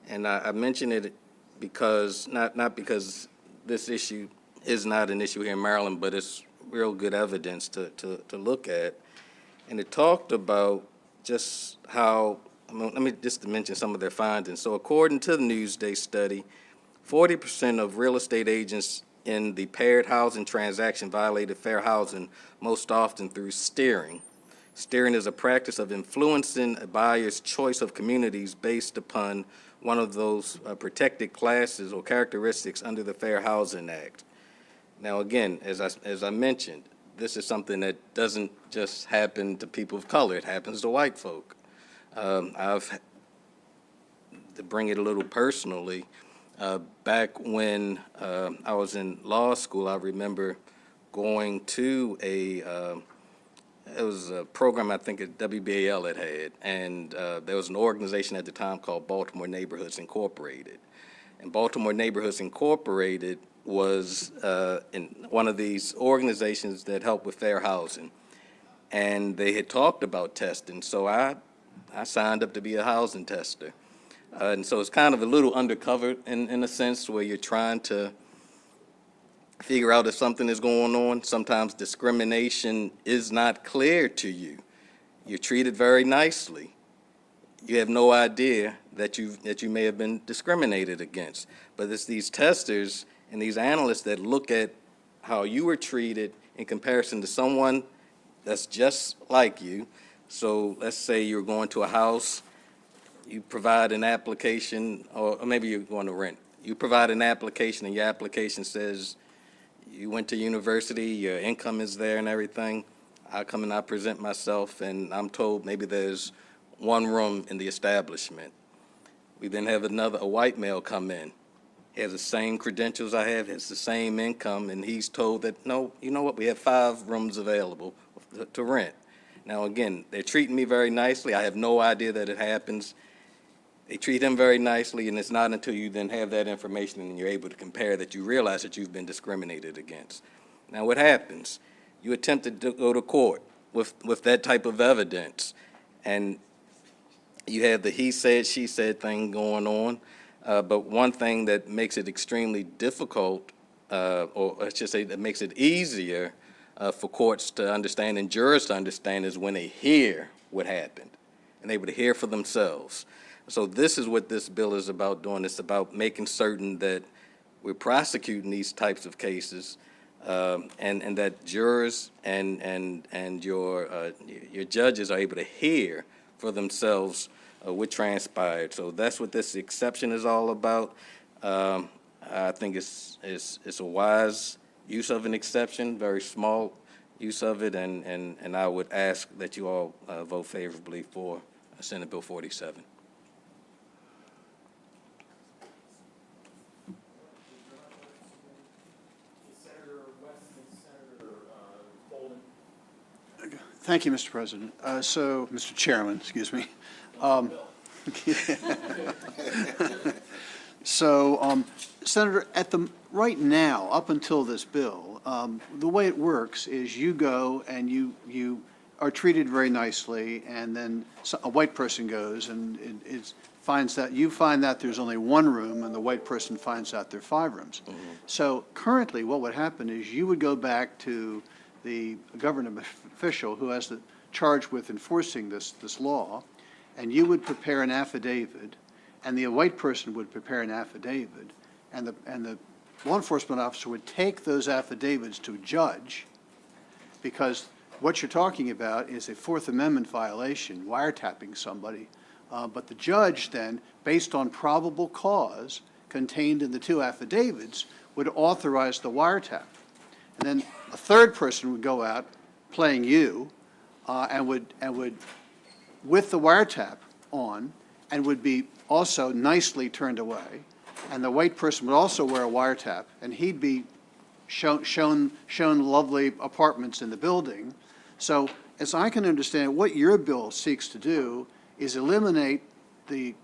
and I mention it because not because this issue is not an issue here in Maryland, but it's real good evidence to look at. And it talked about just how, let me just mention some of their findings. So according to the Newsday study, 40% of real estate agents in the paired housing transaction violated fair housing most often through steering. Steering is a practice of influencing a buyer's choice of communities based upon one of those protected classes or characteristics under the Fair Housing Act. Now, again, as I mentioned, this is something that doesn't just happen to people of color. It happens to white folk. To bring it a little personally, back when I was in law school, I remember going to it was a program I think at WBAL had, and there was an organization at the time called Baltimore Neighborhoods Incorporated. And Baltimore Neighborhoods Incorporated was in one of these organizations that help with fair housing. And they had talked about testing, so I signed up to be a housing tester. And so it's kind of a little undercover in a sense where you're trying to figure out if something is going on. Sometimes discrimination is not clear to you. You're treated very nicely. You have no idea that you may have been discriminated against. But it's these testers and these analysts that look at how you were treated in comparison to someone that's just like you. So let's say you're going to a house, you provide an application, or maybe you're going to rent. You provide an application, and your application says you went to university, your income is there and everything. I come and I present myself, and I'm told maybe there's one room in the establishment. We then have a white male come in. He has the same credentials I have, has the same income, and he's told that, no, you know what, we have 5 rooms available to rent. Now, again, they're treating me very nicely. I have no idea that it happens. They treat him very nicely, and it's not until you then have that information and you're able to compare that you realize that you've been discriminated against. Now, what happens? You attempt to go to court with that type of evidence, and you have the he said, she said thing going on. But one thing that makes it extremely difficult, or I should say that makes it easier for courts to understand and jurors to understand is when they hear what happened and able to hear for themselves. So this is what this bill is about doing. It's about making certain that we're prosecuting these types of cases and that jurors and your judges are able to hear for themselves what transpired. So that's what this exception is all about. I think it's a wise use of an exception, very small use of it, and I would ask that you all vote favorably for Senate Bill 47. Thank you, Mr. President. Mr. Chairman, excuse me. Senator, right now, up until this bill, the way it works is you go and you are treated very nicely, and then a white person goes and you find that there's only one room, and the white person finds out there are 5 rooms. So currently, what would happen is you would go back to the government official who has the charge with enforcing this law, and you would prepare an affidavit, and the white person would prepare an affidavit, and the law enforcement officer would take those affidavits to a judge, because what you're talking about is a Fourth Amendment violation, wiretapping somebody. But the judge then, based on probable cause contained in the 2 affidavits, would authorize the wiretap. And then a third person would go out, playing you, and would, with the wiretap on, and would be also nicely turned away. And the white person would also wear a wiretap, and he'd be shown lovely apartments in the building. So, as I can understand, what your bill seeks to do is eliminate the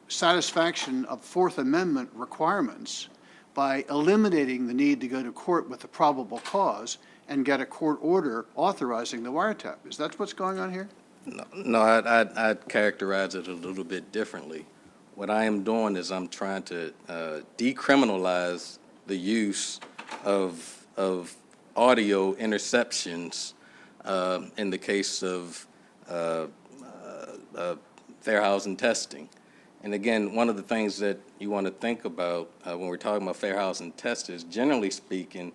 satisfaction of Fourth Amendment requirements by eliminating the need to go to court with a probable cause and get a court order authorizing the wiretap. Is that what's going on here? No, I'd characterize it a little bit differently. What I am doing is I'm trying to decriminalize the use of audio interceptions in the case of fair housing testing. And again, one of the things that you want to think about when we're talking about fair housing testers, generally speaking,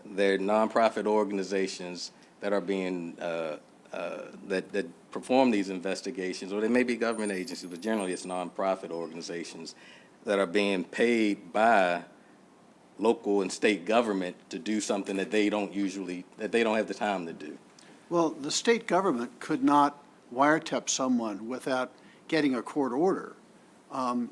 they're nonprofit organizations that are being that perform these investigations, or they may be government agencies, but generally it's nonprofit organizations that are being paid by local and state government to do something that they don't have the time to do. Well, the state government could not wiretap someone without getting a court order.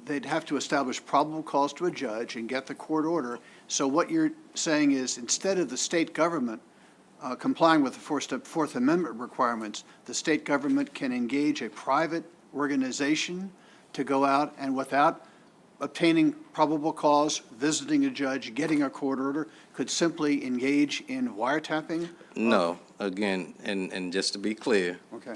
They'd have to establish probable cause to a judge and get the court order. So what you're saying is, instead of the state government complying with the Fourth Amendment requirements, the state government can engage a private organization to go out and, without obtaining probable cause, visiting a judge, getting a court order, could simply engage in wiretapping? No, again, and just to be clear, Okay.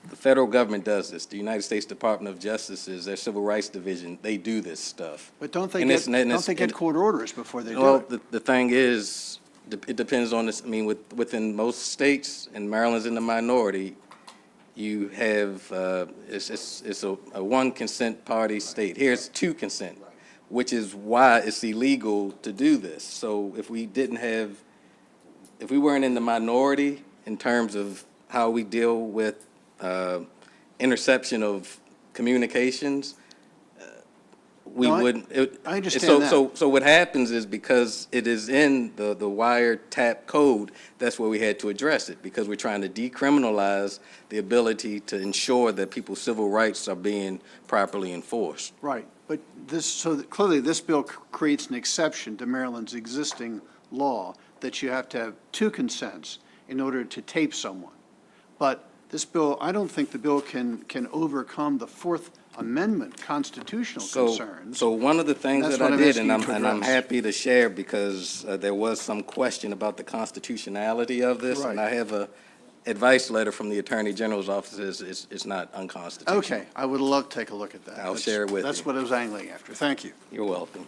the federal government does this. The United States Department of Justice is their Civil Rights Division. They do this stuff. But don't they And get court orders before they do Well, it? the thing is, it depends on this. I mean, within most states, and Maryland's in the minority, you have, it's a one consent party state. Here it's 2 consent, which is why it's illegal to do this. So if we weren't in the minority in terms of how we deal with interception of communications, we wouldn't. I understand that. So what happens is, because it is in the wiretap code, that's where we had to address it, because we're trying to decriminalize the ability to ensure that people's civil rights are being properly enforced. Right, but clearly this bill creates an exception to Maryland's existing law that you have to have 2 consents in order to tape someone. But this bill, I don't think the bill can overcome the Fourth Amendment constitutional concerns. So one of the things That's that what I I'm did, asking and you to I'm address. happy to share, because there was some question about the constitutionality of this, and Right. I have a advice letter from the Attorney General's office. It's not unconstitutional. Okay, I would love to take a look at that. I'll share it with That's you. what I was angling after. Thank you. You're welcome.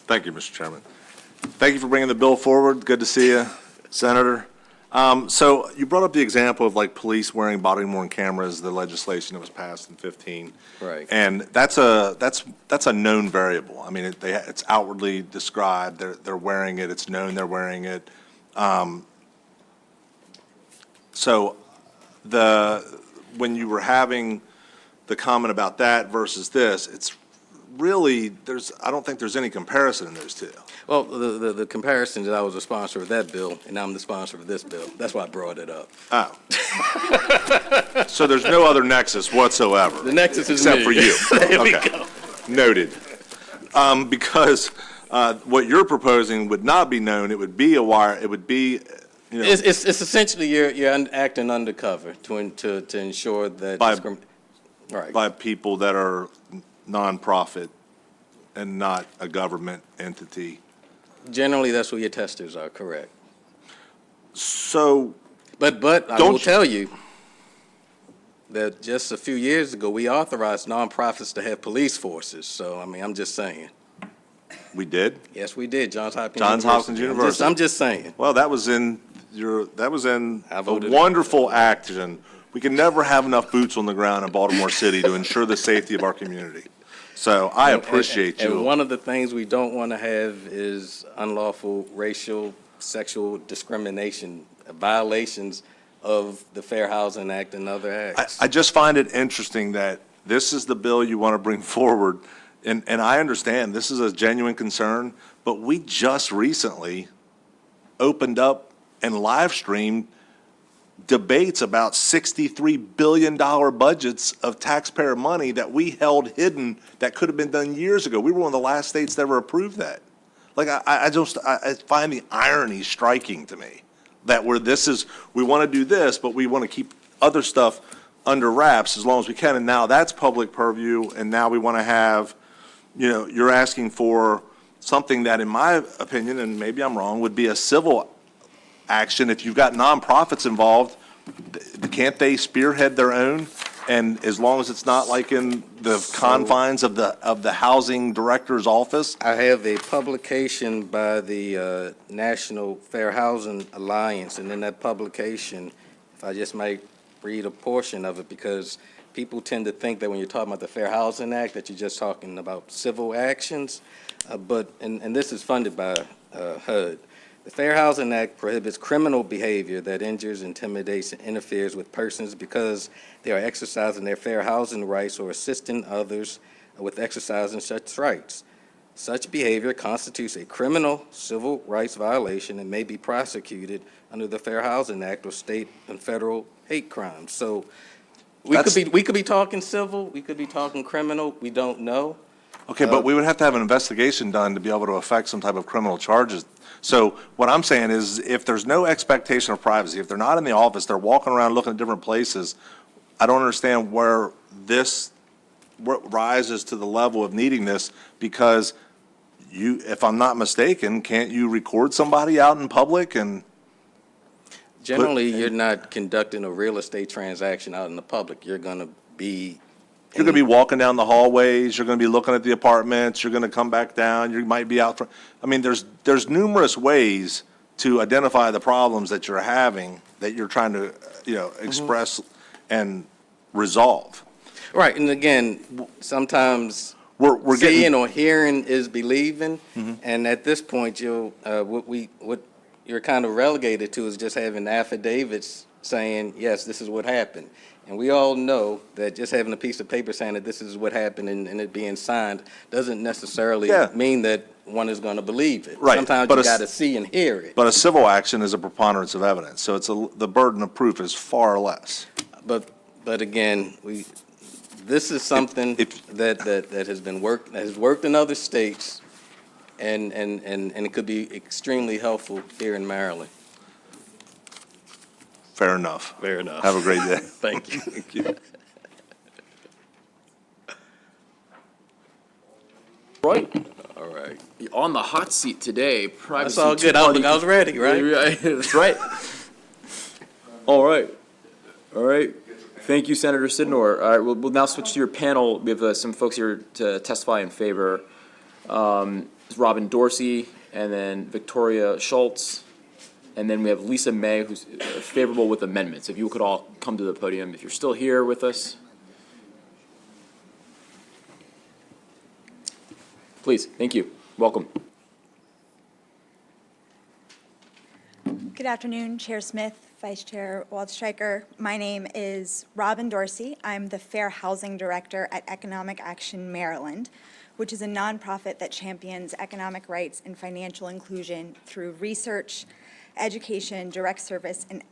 Thank you, Mr. Chairman. Thank you for bringing the bill forward. Good to see you, Senator. So you brought up the example of like police wearing body-worn cameras, the legislation that was passed in 15. Right. And that's a known variable. I mean, it's outwardly described. They're wearing it. It's known they're wearing it. So when you were having the comment about that versus this, it's really, I don't think there's any comparison in those two. Well, the comparison is I was a sponsor of that bill, and I'm the sponsor of this bill. That's why I brought it up. Oh. So there's no other nexus whatsoever? The nexus is except me. for you? There we Okay. go. Noted. Because what you're proposing would not be known, it would be a wire, it would be, you know. It's essentially you're acting undercover to ensure that Right. By people that are nonprofit and not a government entity. Generally, that's where your testers are, correct. So. But I will tell you that just a few years ago, we authorized nonprofits to have police forces. So, I mean, I'm just saying. We did? Yes, we did. Johns Hopkins Hopkins University. I'm just saying. Well, that was in a wonderful action. We can never have enough boots on the ground in Baltimore City to ensure the safety of our community. So I appreciate you. And one of the things we don't want to have is unlawful racial, sexual discrimination, violations of the Fair Housing Act and other acts. I just find it interesting that this is the bill you want to bring forward, and I understand this is a genuine concern, but we just recently opened up and live streamed debates about $63 billion budgets of taxpayer money that we held hidden that could have been done years ago. We were one of the last states that ever approved that. Like, I find the irony striking to me that we want to do this, but we want to keep other stuff under wraps as long as we can. And now that's public purview. And now we want to have, you're asking for something that, in my opinion, and maybe I'm wrong, would be a civil action. If you've got nonprofits involved, can't they spearhead their own? And as long as it's not like in the confines of the housing director's office? I have a publication by the National Fair Housing Alliance, and in that publication, if I just might read a portion of it, because people tend to think that when you're talking about the Fair Housing Act, that you're just talking about civil actions, and this is funded by HUD. The Fair Housing Act prohibits criminal behavior that injures, intimidates, and interferes with persons because they are exercising their fair housing rights or assisting others with exercising such rights. Such behavior constitutes a criminal civil rights violation and may be prosecuted under the Fair Housing Act or state and federal hate crimes. So we could be talking civil, we could be talking criminal, we don't know. Okay, but we would have to have an investigation done to be able to affect some type of criminal charges. So what I'm saying is, if there's no expectation of privacy, if they're not in the office, they're walking around looking at different places, I don't understand where this rises to the level of needing this, because if I'm not mistaken, can't you record somebody out in public and? Generally, you're not conducting a real estate transaction out in the public. You're going to be walking down the hallways, you're going to be looking at the apartments, you're going to come back down, you might be out front. I mean, there's numerous ways to identify the problems that you're having, that you're trying to, express and resolve. Right, and again, sometimes we're seeing or hearing is believing, and at this point, what you're kind of relegated to is just having affidavits saying, yes, this is what happened. And we all know that just having a piece of paper saying that this is what happened and it being signed doesn't necessarily mean that one is going to believe it. Right. Sometimes you got to see and hear it. But a civil action is a preponderance of evidence, so the burden of proof is far less. But again, this is something that has worked in other states, and it could be extremely helpful here in Maryland. Fair enough. Fair enough. Have a great day. Thank you. Thank you. Right. All right. On the hot seat today, privacy. That's all good. I was ready, right? That's right. All right. All right. Thank you, Senator Sidnor. All right, we'll now switch to your panel. We have some folks here to testify in favor. Robin Dorsey, and then Victoria Schultz, and then we have Lisa May, who's favorable with amendments. If you could all come to the podium, if you're still here with us. Please, thank you. Welcome. Good afternoon, Chair Smith, Vice Chair Waldstreicher. My name is Robin Dorsey. I'm the Fair Housing Director at Economic Action Maryland, which is a nonprofit that champions economic rights and financial inclusion through research, education, direct service, and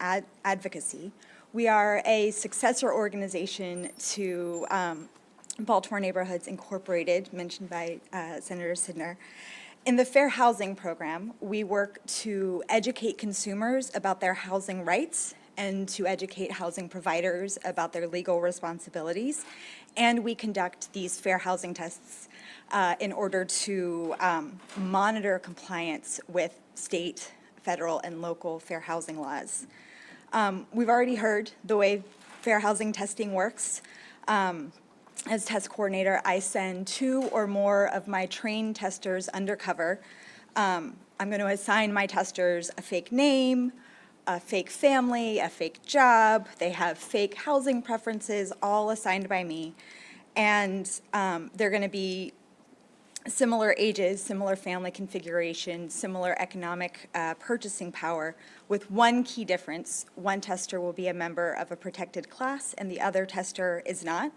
advocacy. We are a successor organization to Baltimore Neighborhoods Incorporated, mentioned by Senator Sidnor. In the Fair Housing Program, we work to educate consumers about their housing rights and to educate housing providers about their legal responsibilities. And we conduct these fair housing tests in order to monitor compliance with state, federal, and local fair housing laws. We've already heard the way fair housing testing works. As test coordinator, I send 2 or more of my trained testers undercover. I'm going to assign my testers a fake name, a fake family, a fake job. They have fake housing preferences, all assigned by me. And they're going to be similar ages, similar family configuration, similar economic purchasing power, with one key difference. One tester will be a member of a protected class and the other tester is not.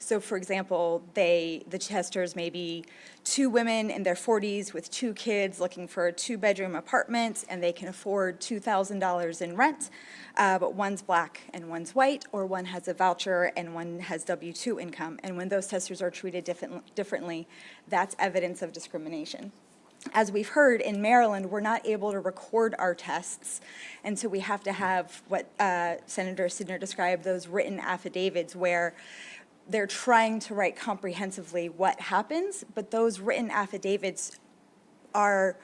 So for example, the testers may be 2 women in their 40s with 2 kids looking for a 2-bedroom apartment, and they can afford $2,000 in rent, but one's black and one's white, or one has a voucher and one has W-2 income. And when those testers are treated differently, that's evidence of discrimination. As we've heard, in Maryland, we're not able to record our tests, and so we have to have what Senator Sidner described, those written affidavits where they're trying to write comprehensively what happens, but those written affidavits are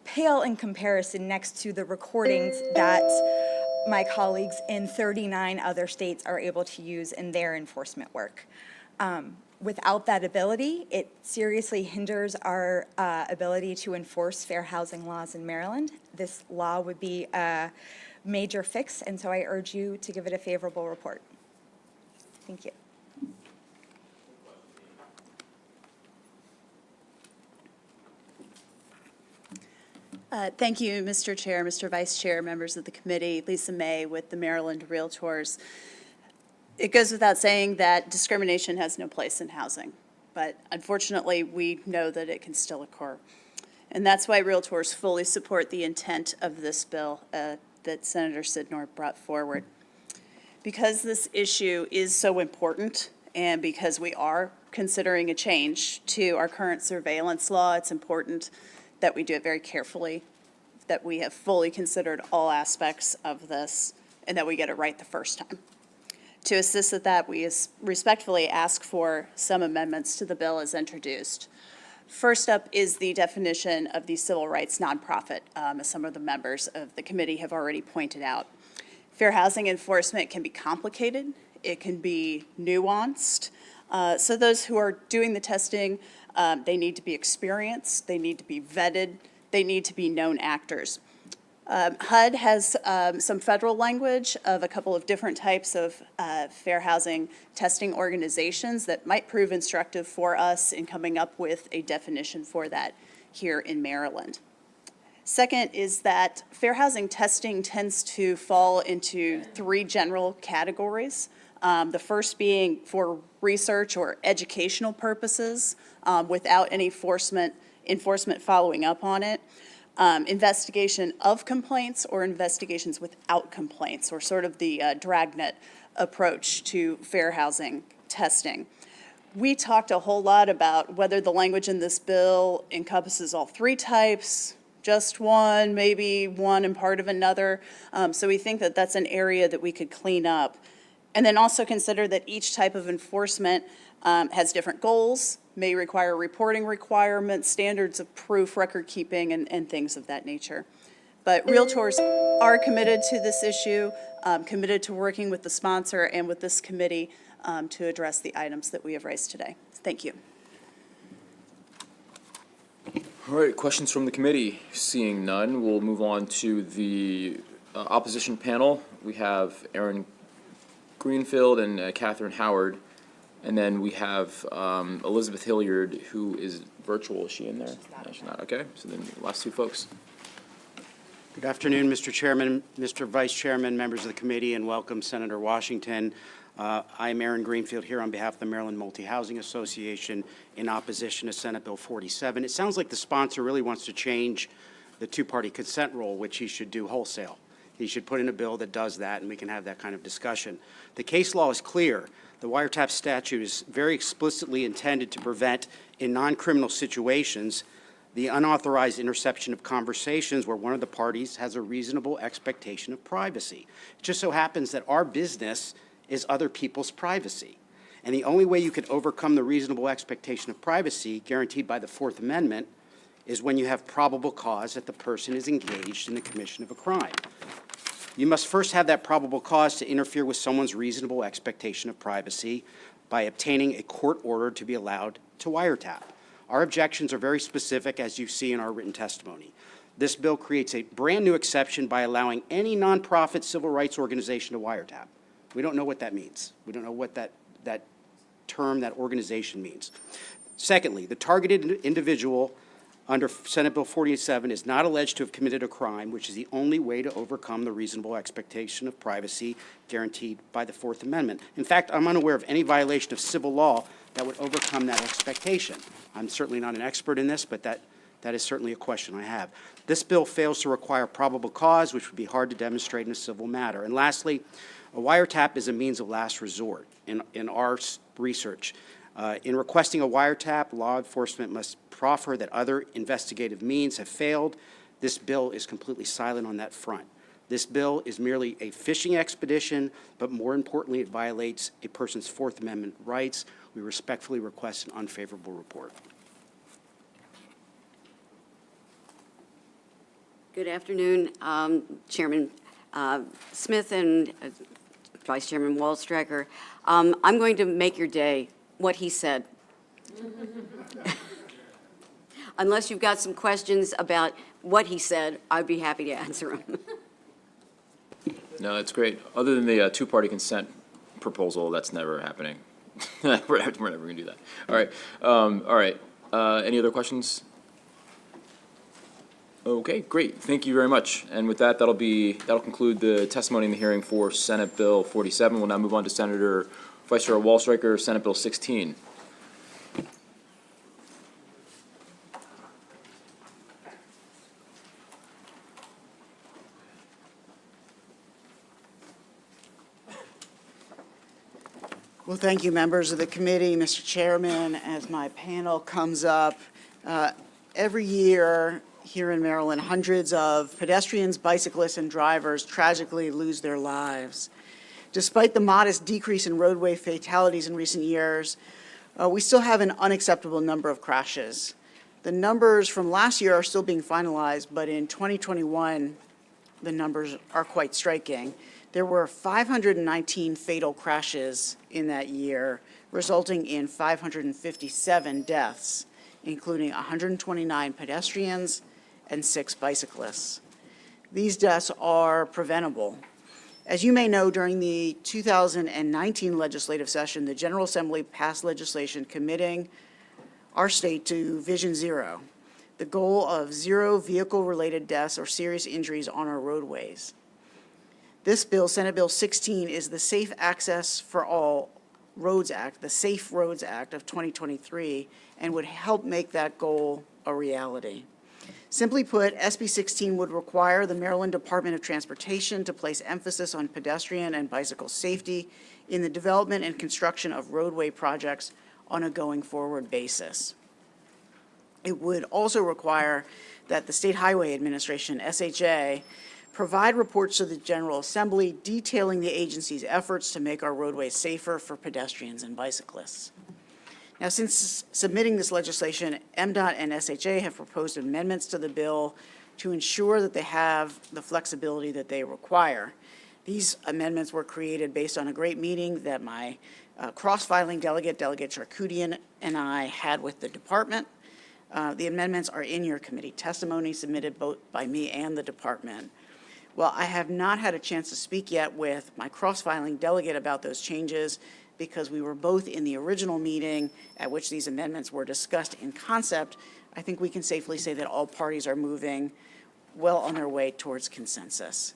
pale in comparison next to the recordings that my colleagues in 39 other states are able to use in their enforcement work. Without that ability, it seriously hinders our ability to enforce fair housing laws in Maryland. This law would be a major fix, and so I urge you to give it a favorable report. Thank you. Thank you, Mr. Chair, Mr. Vice Chair, members of the committee, Lisa May with the Maryland Realtors. It goes without saying that discrimination has no place in housing, but unfortunately, we know that it can still occur. And that's why Realtors fully support the intent of this bill that Senator Sidnor brought forward. Because this issue is so important, and because we are considering a change to our current surveillance law, it's important that we do it very carefully, that we have fully considered all aspects of this, and that we get it right the first time. To assist with that, we respectfully ask for some amendments to the bill as introduced. First up is the definition of the civil rights nonprofit, as some of the members of the committee have already pointed out. Fair housing enforcement can be complicated, it can be nuanced. So those who are doing the testing, they need to be experienced, they need to be vetted, they need to be known actors. HUD has some federal language of a couple of different types of fair housing testing organizations that might prove instructive for us in coming up with a definition for that here in Maryland. Second is that fair housing testing tends to fall into 3 general categories. The first being for research or educational purposes without any enforcement following up on it. Investigation of complaints or investigations without complaints, or sort of the dragnet approach to fair housing testing. We talked a whole lot about whether the language in this bill encompasses all 3 types, just one, maybe one and part of another. So we think that that's an area that we could clean up. And then also consider that each type of enforcement has different goals, may require reporting requirements, standards of proof, record keeping, and things of that nature. But Realtors are committed to this issue, committed to working with the sponsor and with this committee to address the items that we have raised today. Thank you. All right, questions from the committee? Seeing none, we'll move on to the opposition panel. We have Aaron Greenfield and Catherine Howard. And then we have Elizabeth Hilliard, who is virtual. Is she in there? No, she's not. Okay. So then the last 2 folks. Good afternoon, Mr. Chairman, Mr. Vice Chairman, members of the committee, and welcome Senator Washington. I'm Aaron Greenfield here on behalf of the Maryland Multi-Housing Association in opposition to Senate Bill 47. It sounds like the sponsor really wants to change the 2-party consent rule, which he should do wholesale. He should put in a bill that does that, and we can have that kind of discussion. The case law is clear. The wiretap statute is very explicitly intended to prevent, in non-criminal situations, the unauthorized interception of conversations where one of the parties has a reasonable expectation of privacy. It just so happens that our business is other people's privacy. And the only way you can overcome the reasonable expectation of privacy guaranteed by the Fourth Amendment is when you have probable cause that the person is engaged in the commission of a crime. You must first have that probable cause to interfere with someone's reasonable expectation of privacy by obtaining a court order to be allowed to wiretap. Our objections are very specific, as you see in our written testimony. This bill creates a brand-new exception by allowing any nonprofit civil rights organization to wiretap. We don't know what that means. We don't know what that term, that organization means. Secondly, the targeted individual under Senate Bill 47 is not alleged to have committed a crime, which is the only way to overcome the reasonable expectation of privacy guaranteed by the Fourth Amendment. In fact, I'm unaware of any violation of civil law that would overcome that expectation. I'm certainly not an expert in this, but that is certainly a question I have. This bill fails to require probable cause, which would be hard to demonstrate in a civil matter. And lastly, a wiretap is a means of last resort in our research. In requesting a wiretap, law enforcement must proffer that other investigative means have failed. This bill is completely silent on that front. This bill is merely a fishing expedition, but more importantly, it violates a person's Fourth Amendment rights. We respectfully request an unfavorable report. Good afternoon, Chairman Smith and Vice Chairman Waldstreicher. I'm going to make your day, what he said. Unless you've got some questions about what he said, I'd be happy to answer them. No, that's great. Other than the two-party consent proposal, that's never happening. We're never going to do that. All right. Any other questions? Okay, great. Thank you very much. And with that, that'll conclude the testimony in the hearing for Senate Bill 47. We'll now move on to Senator Vice Chair Waldstreicher, Senate Bill 16. Well, thank you, members of the committee, Mr. Chairman. As my panel comes up, every year here in Maryland, hundreds of pedestrians, bicyclists, and drivers tragically lose their lives. Despite the modest decrease in roadway fatalities in recent years, we still have an unacceptable number of crashes. The numbers from last year are still being finalized, but in 2021, the numbers are quite striking. There were 519 fatal crashes in that year, resulting in 557 deaths, including 129 pedestrians and 6 bicyclists. These deaths are preventable. As you may know, during the 2019 legislative session, the General Assembly passed legislation committing our state to Vision Zero, the goal of zero vehicle-related deaths or serious injuries on our roadways. This bill, Senate Bill 16, is the Safe Access for All Roads Act, the Safe Roads Act of 2023, and would help make that goal a reality. Simply put, SB 16 would require the Maryland Department of Transportation to place emphasis on pedestrian and bicycle safety in the development and construction of roadway projects on a going-forward basis. It would also require that the State Highway Administration, SHA, provide reports to the General Assembly detailing the agency's efforts to make our roadways safer for pedestrians and bicyclists. Now, since submitting this legislation, MDOT and SHA have proposed amendments to the bill to ensure that they have the flexibility that they require. These amendments were created based on a great meeting that my cross-filing delegate, Delegate Charkoudian, and I had with the department. The amendments are in your committee testimony submitted both by me and the department. Well, I have not had a chance to speak yet with my cross-filing delegate about those changes because we were both in the original meeting at which these amendments were discussed in concept. I think we can safely say that all parties are moving well on their way towards consensus.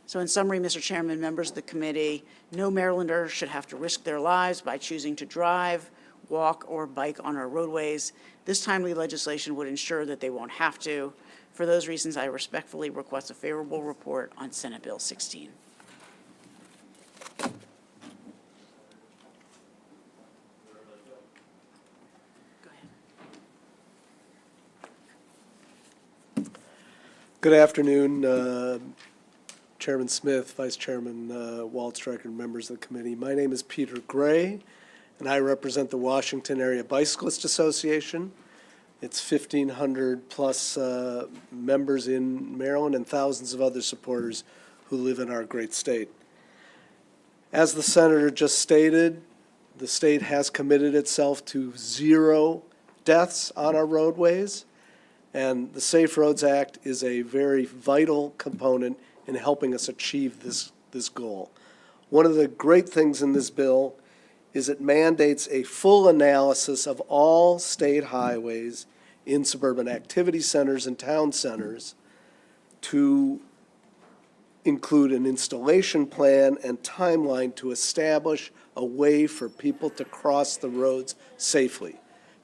So in summary, Mr. Chairman, members of the committee, no Marylander should have to risk their lives by choosing to drive, walk, or bike on our roadways. This timely legislation would ensure that they won't have to. For those reasons, I respectfully request a favorable report on Senate Bill 16. Good afternoon, Chairman Smith, Vice Chairman Waldstreicher, and members of the committee. My name is Peter Gray, and I represent the Washington Area Bicyclist Association. It's 1,500-plus members in Maryland and thousands of other supporters who live in our great state. As the senator just stated, the state has committed itself to 0 deaths on our roadways, and the Safe Roads Act is a very vital component in helping us achieve this goal. One of the great things in this bill is it mandates a full analysis of all state highways in suburban activity centers and town centers to include an installation plan and timeline to establish a way for people to cross the roads safely.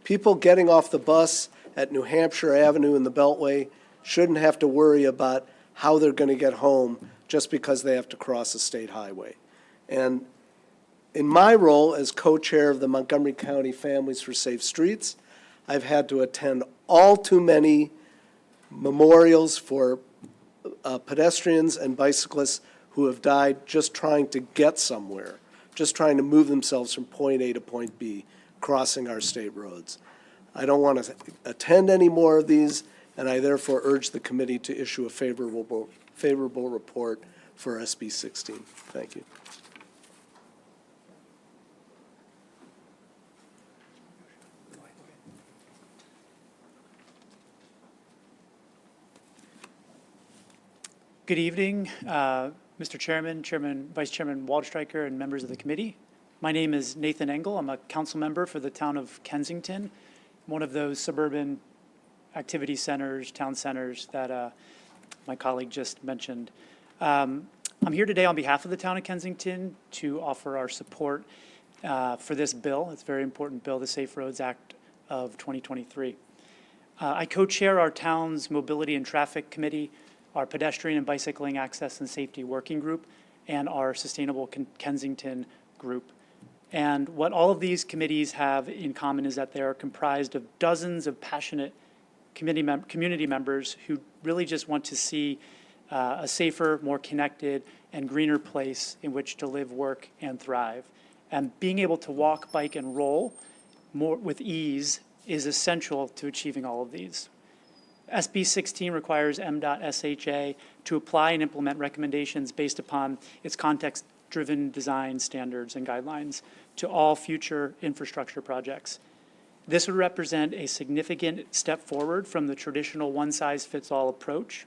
People getting off the bus at New Hampshire Avenue in the Beltway shouldn't have to worry about how they're going to get home just because they have to cross a state highway. And in my role as co-chair of the Montgomery County Families for Safe Streets, I've had to attend all too many memorials for pedestrians and bicyclists who have died just trying to get somewhere, just trying to move themselves from point A to point B, crossing our state roads. I don't want to attend any more of these, and I therefore urge the committee to issue a favorable report for SB 16. Thank you. Good evening, Mr. Chairman, Vice Chairman Waldstreicher, and members of the committee. My name is Nathan Engel. I'm a council member for the town of Kensington, one of those suburban activity centers, town centers that my colleague just mentioned. I'm here today on behalf of the town of Kensington to offer our support for this bill. It's a very important bill, the Safe Roads Act of 2023. I co-chair our town's Mobility and Traffic Committee, our Pedestrian and Bicycling Access and Safety Working Group, and our Sustainable Kensington Group. And what all of these committees have in common is that they are comprised of dozens of passionate community members who really just want to see a safer, more connected, and greener place in which to live, work, and thrive. And being able to walk, bike, and roll more with ease is essential to achieving all of these. SB 16 requires MDOT-SHA to apply and implement recommendations based upon its context-driven design standards and guidelines to all future infrastructure projects. This would represent a significant step forward from the traditional one-size-fits-all approach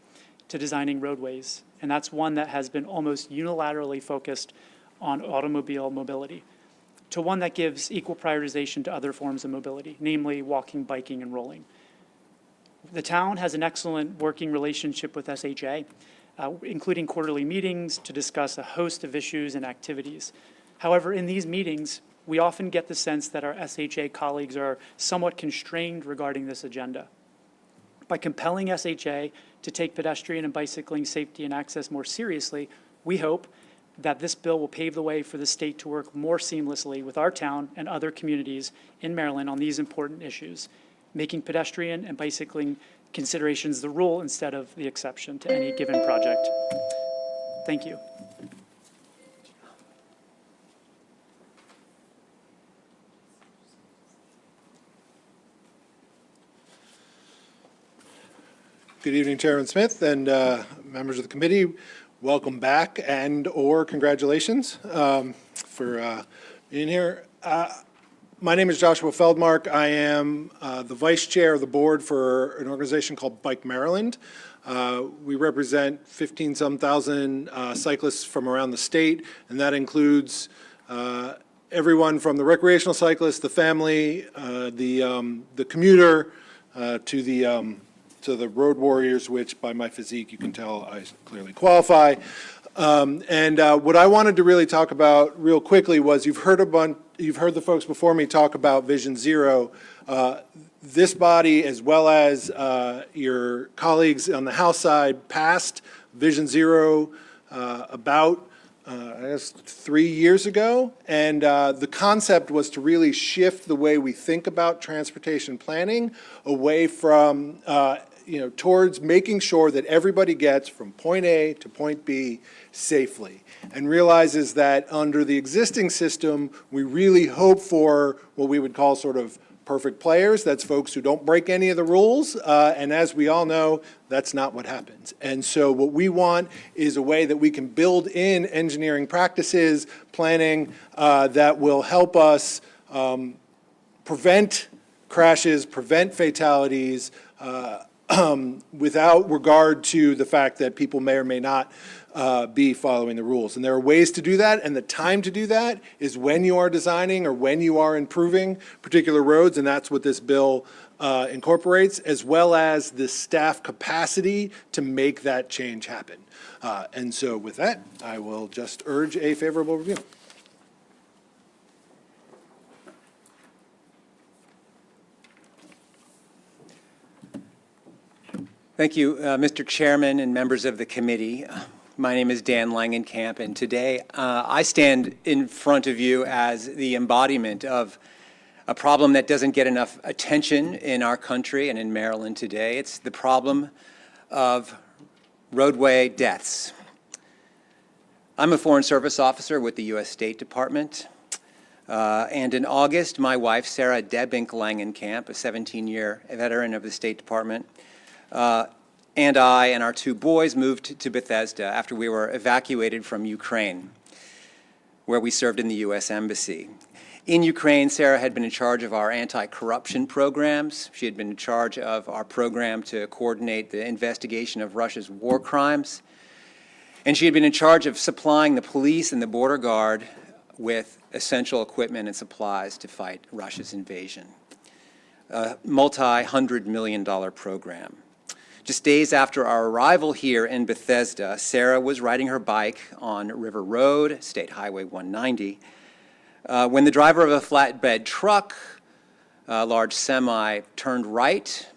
to designing roadways, and that's one that has been almost unilaterally focused on automobile mobility, to one that gives equal prioritization to other forms of mobility, namely walking, biking, and rolling. The town has an excellent working relationship with SHA, including quarterly meetings to discuss a host of issues and activities. However, in these meetings, we often get the sense that our SHA colleagues are somewhat constrained regarding this agenda. By compelling SHA to take pedestrian and bicycling safety and access more seriously, we hope that this bill will pave the way for the state to work more seamlessly with our town and other communities in Maryland on these important issues, making pedestrian and bicycling considerations the rule instead of the exception to any given project. Thank you. Good evening, Chairman Smith and members of the committee. Welcome back and/or congratulations for being here. My name is Joshua Feldmark. I am the vice chair of the board for an organization called Bike Maryland. We represent 15-some thousand cyclists from around the state, and that includes everyone from the recreational cyclist, the family, the commuter, to the road warriors, which by my physique you can tell I clearly qualify. What I wanted to really talk about real quickly was you've heard the folks before me talk about Vision Zero. This body, as well as your colleagues on the House side, passed Vision Zero about I guess 3 years ago, and the concept was to really shift the way we think about transportation planning away from towards making sure that everybody gets from point A to point B safely, and realizes that under the existing system, we really hope for what we would call sort of perfect players. That's folks who don't break any of the rules, and as we all know, that's not what happens. And so what we want is a way that we can build in engineering practices, planning, that will help us prevent crashes, prevent fatalities, without regard to the fact that people may or may not be following the rules. And there are ways to do that, and the time to do that is when you are designing or when you are improving particular roads, and that's what this bill incorporates, as well as the staff capacity to make that change happen. And so with that, I will just urge a favorable review. Thank you, Mr. Chairman and members of the committee. My name is Dan Langenkamp, and today I stand in front of you as the embodiment of a problem that doesn't get enough attention in our country and in Maryland today. It's the problem of roadway deaths. I'm a Foreign Service officer with the U.S. State Department, and in August, my wife, Sarah Debink Langenkamp, a 17-year veteran of the State Department, and I and our two boys moved to Bethesda after we were evacuated from Ukraine, where we served in the U.S. Embassy. In Ukraine, Sarah had been in charge of our anti-corruption programs. She had been in charge of our program to coordinate the investigation of Russia's war crimes. And she had been in charge of supplying the police and the border guard with essential equipment and supplies to fight Russia's invasion. A multi-hundred-million-dollar program. Just days after our arrival here in Bethesda, Sarah was riding her bike on River Road, State Highway 190, when the driver of a flatbed truck, a large semi, turned right,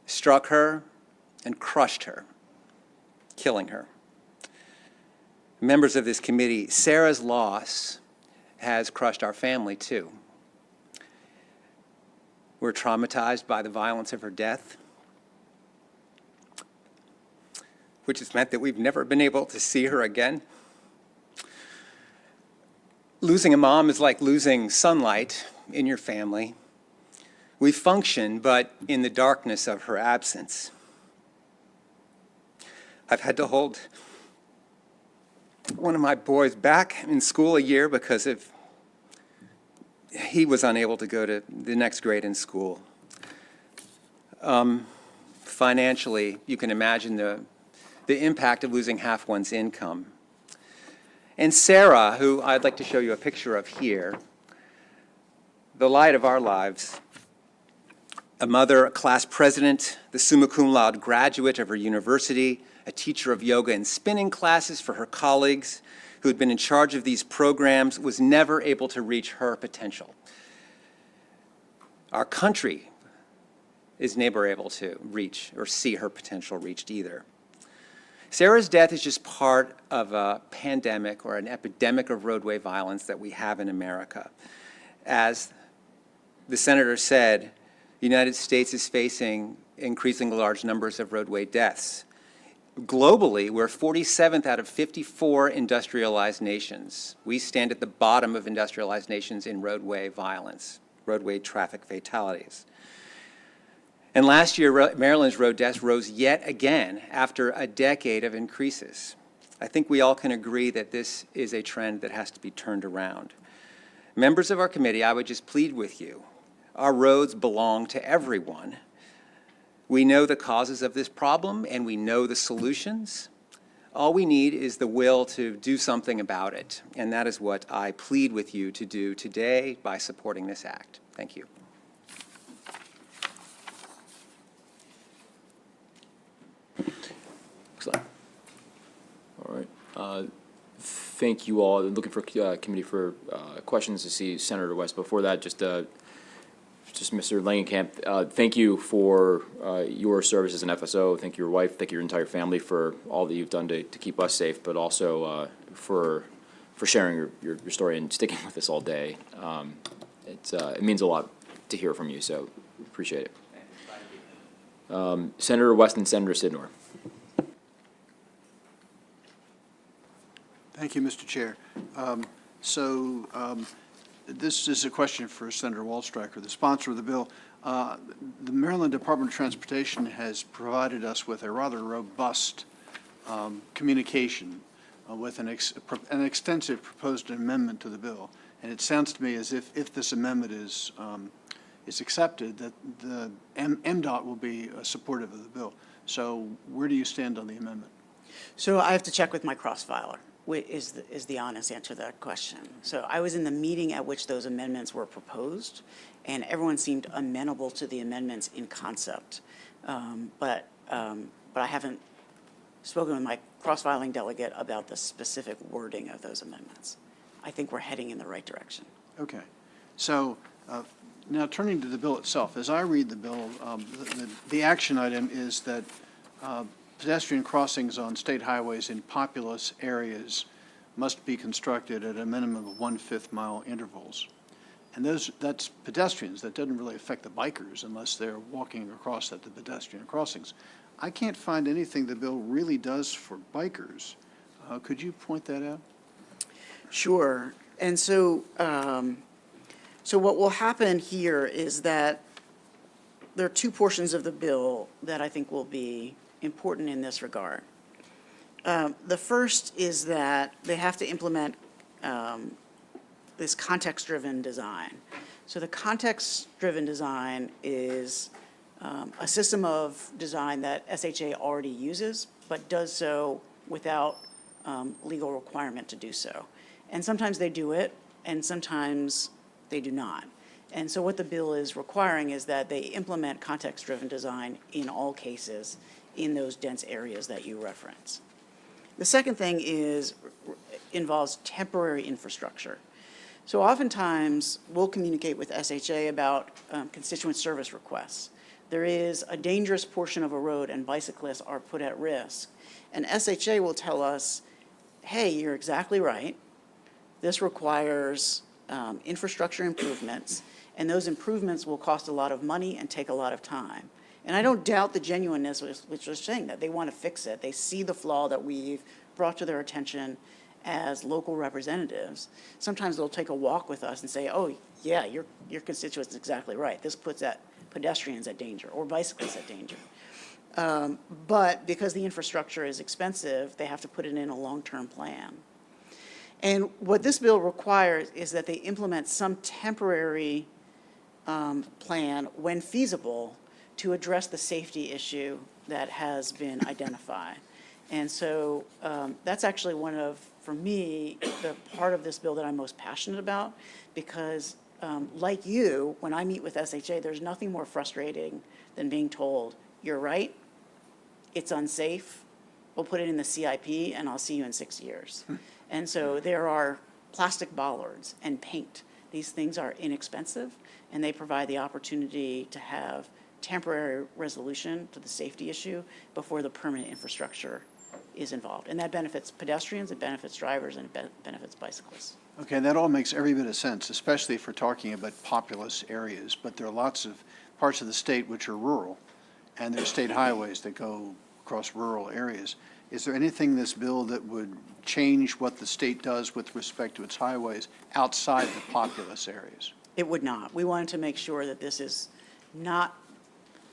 struck her, and crushed her, killing her. Members of this committee, Sarah's loss has crushed our family too. We're traumatized by the violence of her death, which has meant that we've never been able to see her again. Losing a mom is like losing sunlight in your family. We function, but in the darkness of her absence. I've had to hold one of my boys back in school a year because he was unable to go to the next grade in school. Financially, you can imagine the impact of losing half one's income. And Sarah, who I'd like to show you a picture of here, the light of our lives, a mother, a class president, the summa cum laude graduate of her university, a teacher of yoga and spinning classes for her colleagues, who had been in charge of these programs, was never able to reach her potential. Our country is never able to reach or see her potential reached either. Sarah's death is just part of a pandemic or an epidemic of roadway violence that we have in America. As the senator said, the United States is facing increasingly large numbers of roadway deaths. Globally, we're 47th out of 54 industrialized nations. We stand at the bottom of industrialized nations in roadway violence, roadway traffic fatalities. And last year, Maryland's road deaths rose yet again after a decade of increases. I think we all can agree that this is a trend that has to be turned around. Members of our committee, I would just plead with you. Our roads belong to everyone. We know the causes of this problem, and we know the solutions. All we need is the will to do something about it, and that is what I plead with you to do today by supporting this act. Thank you. Excellent. All right. Thank you all. Looking for committee for questions to see Senator West. Before that, just Mr. Langenkamp, thank you for your service as an FSO. Thank your wife, thank your entire family for all that you've done to keep us safe, but also for sharing your story and sticking with us all day. It means a lot to hear from you, so appreciate it. Senator West and Senator Sidnor. Thank you, Mr. Chair. This is a question for Senator Waldstreicher, the sponsor of the bill. The Maryland Department of Transportation has provided us with a rather robust communication with an extensive proposed amendment to the bill. And it sounds to me as if this amendment is accepted, that the MDOT will be supportive of the bill. So where do you stand on the amendment? So I have to check with my cross-filer, is the honest answer to that question. So I was in the meeting at which those amendments were proposed, and everyone seemed amenable to the amendments in concept. But I haven't spoken with my cross-filing delegate about the specific wording of those amendments. I think we're heading in the right direction. Okay. So now turning to the bill itself, as I read the bill, the action item is that pedestrian crossings on state highways in populous areas must be constructed at a minimum of 1/5 mile intervals. And that's pedestrians. That doesn't really affect the bikers unless they're walking across at the pedestrian crossings. I can't find anything the bill really does for bikers. Could you point that out? Sure. And so what will happen here is that there are two portions of the bill that I think will be important in this regard. The first is that they have to implement this context-driven design. So the context-driven design is a system of design that SHA already uses, but does so without legal requirement to do so. And sometimes they do it, and sometimes they do not. And so what the bill is requiring is that they implement context-driven design in all cases in those dense areas that you reference. The second thing involves temporary infrastructure. So oftentimes, we'll communicate with SHA about constituent service requests. There is a dangerous portion of a road and bicyclists are put at risk. And SHA will tell us, hey, you're exactly right. This requires infrastructure improvements, and those improvements will cost a lot of money and take a lot of time. And I don't doubt the genuineness which was saying that they want to fix it. They see the flaw that we've brought to their attention as local representatives. Sometimes they'll take a walk with us and say, oh, yeah, your constituent's exactly right. This puts pedestrians at danger or bicyclists at danger. But because the infrastructure is expensive, they have to put it in a long-term plan. And what this bill requires is that they implement some temporary plan when feasible to address the safety issue that has been identified. And so that's actually one of, for me, the part of this bill that I'm most passionate about, because like you, when I meet with SHA, there's nothing more frustrating than being told, you're right, it's unsafe, we'll put it in the CIP and I'll see you in 6 years. And so there are plastic bollards and paint. These things are inexpensive, and they provide the opportunity to have temporary resolution to the safety issue before the permanent infrastructure is involved. And that benefits pedestrians, it benefits drivers, and it benefits bicyclists. Okay, that all makes every bit of sense, especially if we're talking about populous areas. But there are lots of parts of the state which are rural, and there are state highways that go across rural areas. Is there anything in this bill that would change what the state does with respect to its highways outside the populous areas? It would not. We wanted to make sure that this is not,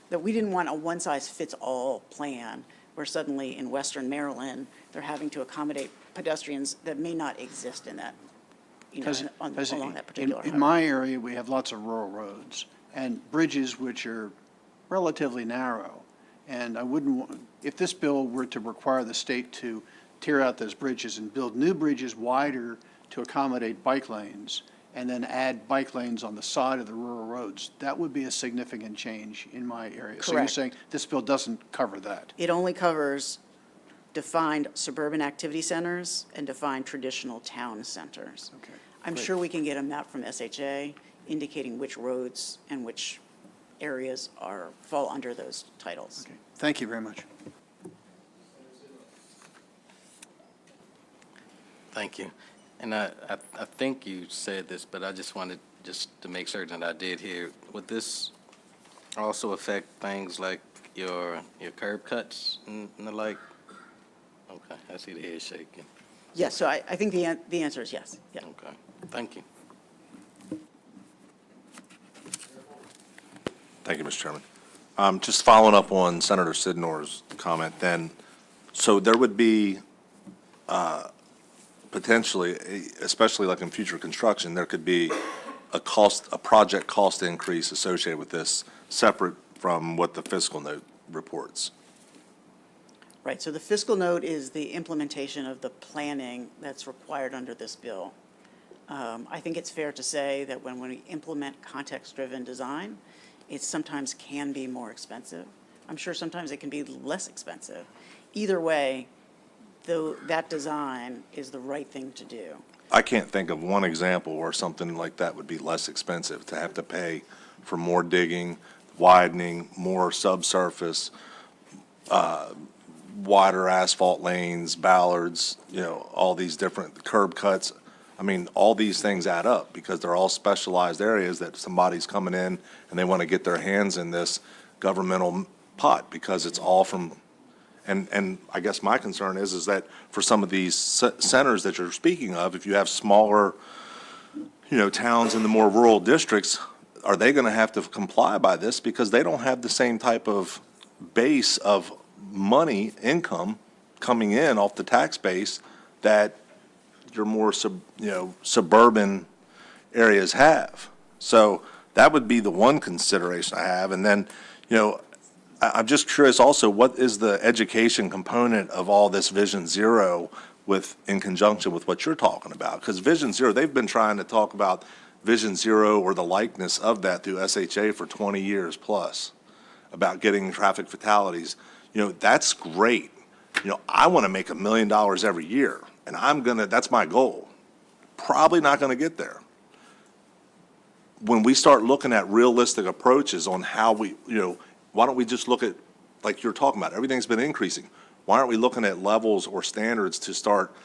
that we didn't want a one-size-fits-all plan where suddenly in Western Maryland, they're having to accommodate pedestrians that may not exist in that, along that particular highway. In my area, we have lots of rural roads and bridges which are relatively narrow. And I wouldn't want, if this bill were to require the state to tear out those bridges and build new bridges wider to accommodate bike lanes, and then add bike lanes on the side of the rural roads, that would be a significant change in my area. So you're Correct. saying this bill doesn't cover that? It only covers defined suburban activity centers and defined traditional town centers. Okay. I'm Great. sure we can get a map from SHA indicating which roads and which areas fall under those titles. Okay. Thank you very much. Thank you. And I think you said this, but I just wanted to make certain that I did hear. Would this also affect things like your curb cuts and the like? Okay, I see the head shaking. Yes, so I think the answer is yes, yeah. Okay, thank you. Thank you, Mr. Chairman. Just following up on Senator Sidnor's comment then, so there would be potentially, especially like in future construction, there could be a project cost increase associated with this, separate from what the fiscal note reports. Right, so the fiscal note is the implementation of the planning that's required under this bill. I think it's fair to say that when we implement context-driven design, it sometimes can be more expensive. I'm sure sometimes it can be less expensive. Either way, though, that design is the right thing to do. I can't think of one example where something like that would be less expensive, to have to pay for more digging, widening, more subsurface, wider asphalt lanes, ballards, all these different curb cuts. I mean, all these things add up because they're all specialized areas that somebody's coming in and they want to get their hands in this governmental pot because it's all from, and I guess my concern is that for some of these centers that you're speaking of, if you have smaller, towns in the more rural districts, are they going to have to comply by this because they don't have the same type of base of money, income coming in off the tax base that your more suburban areas have. So that would be the one consideration I have. And then, I'm just curious also, what is the education component of all this Vision Zero in conjunction with what you're talking about? Because Vision Zero, they've been trying to talk about Vision Zero or the likeness of that through SHA for 20 years plus, about getting traffic fatalities. That's great. I want to make $1 million every year, and that's my goal. Probably not going to get there. When we start looking at realistic approaches on how why don't we just look at, like you're talking about, everything's been increasing. Why aren't we looking at levels or standards to start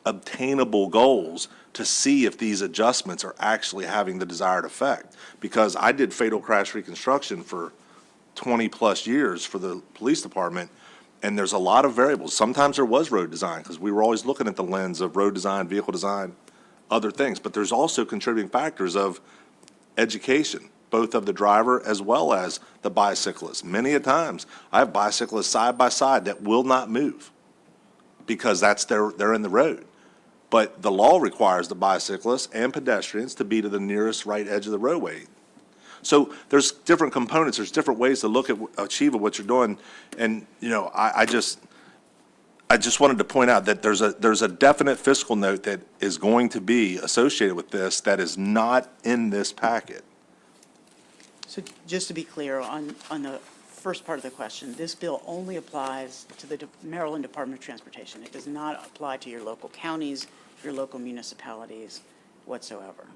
obtainable goals to see if these adjustments are actually having the desired effect? Because I did fatal crash reconstruction for 20-plus years for the police department, and there's a lot of variables. Sometimes there was road design, because we were always looking at the lens of road design, vehicle design, other things. But there's also contributing factors of education, both of the driver as well as the bicyclist. Many a times, I have bicyclists side by side that will not move because they're in the road. But the law requires the bicyclists and pedestrians to be to the nearest right edge of the roadway. So there's different components, there's different ways to look at achieving what you're doing. And, I just wanted to point out that there's a definite fiscal note that is going to be associated with this that is not in this packet. So just to be clear, on the first part of the question, this bill only applies to the Maryland Department of Transportation. It does not apply to your local counties, your local municipalities whatsoever.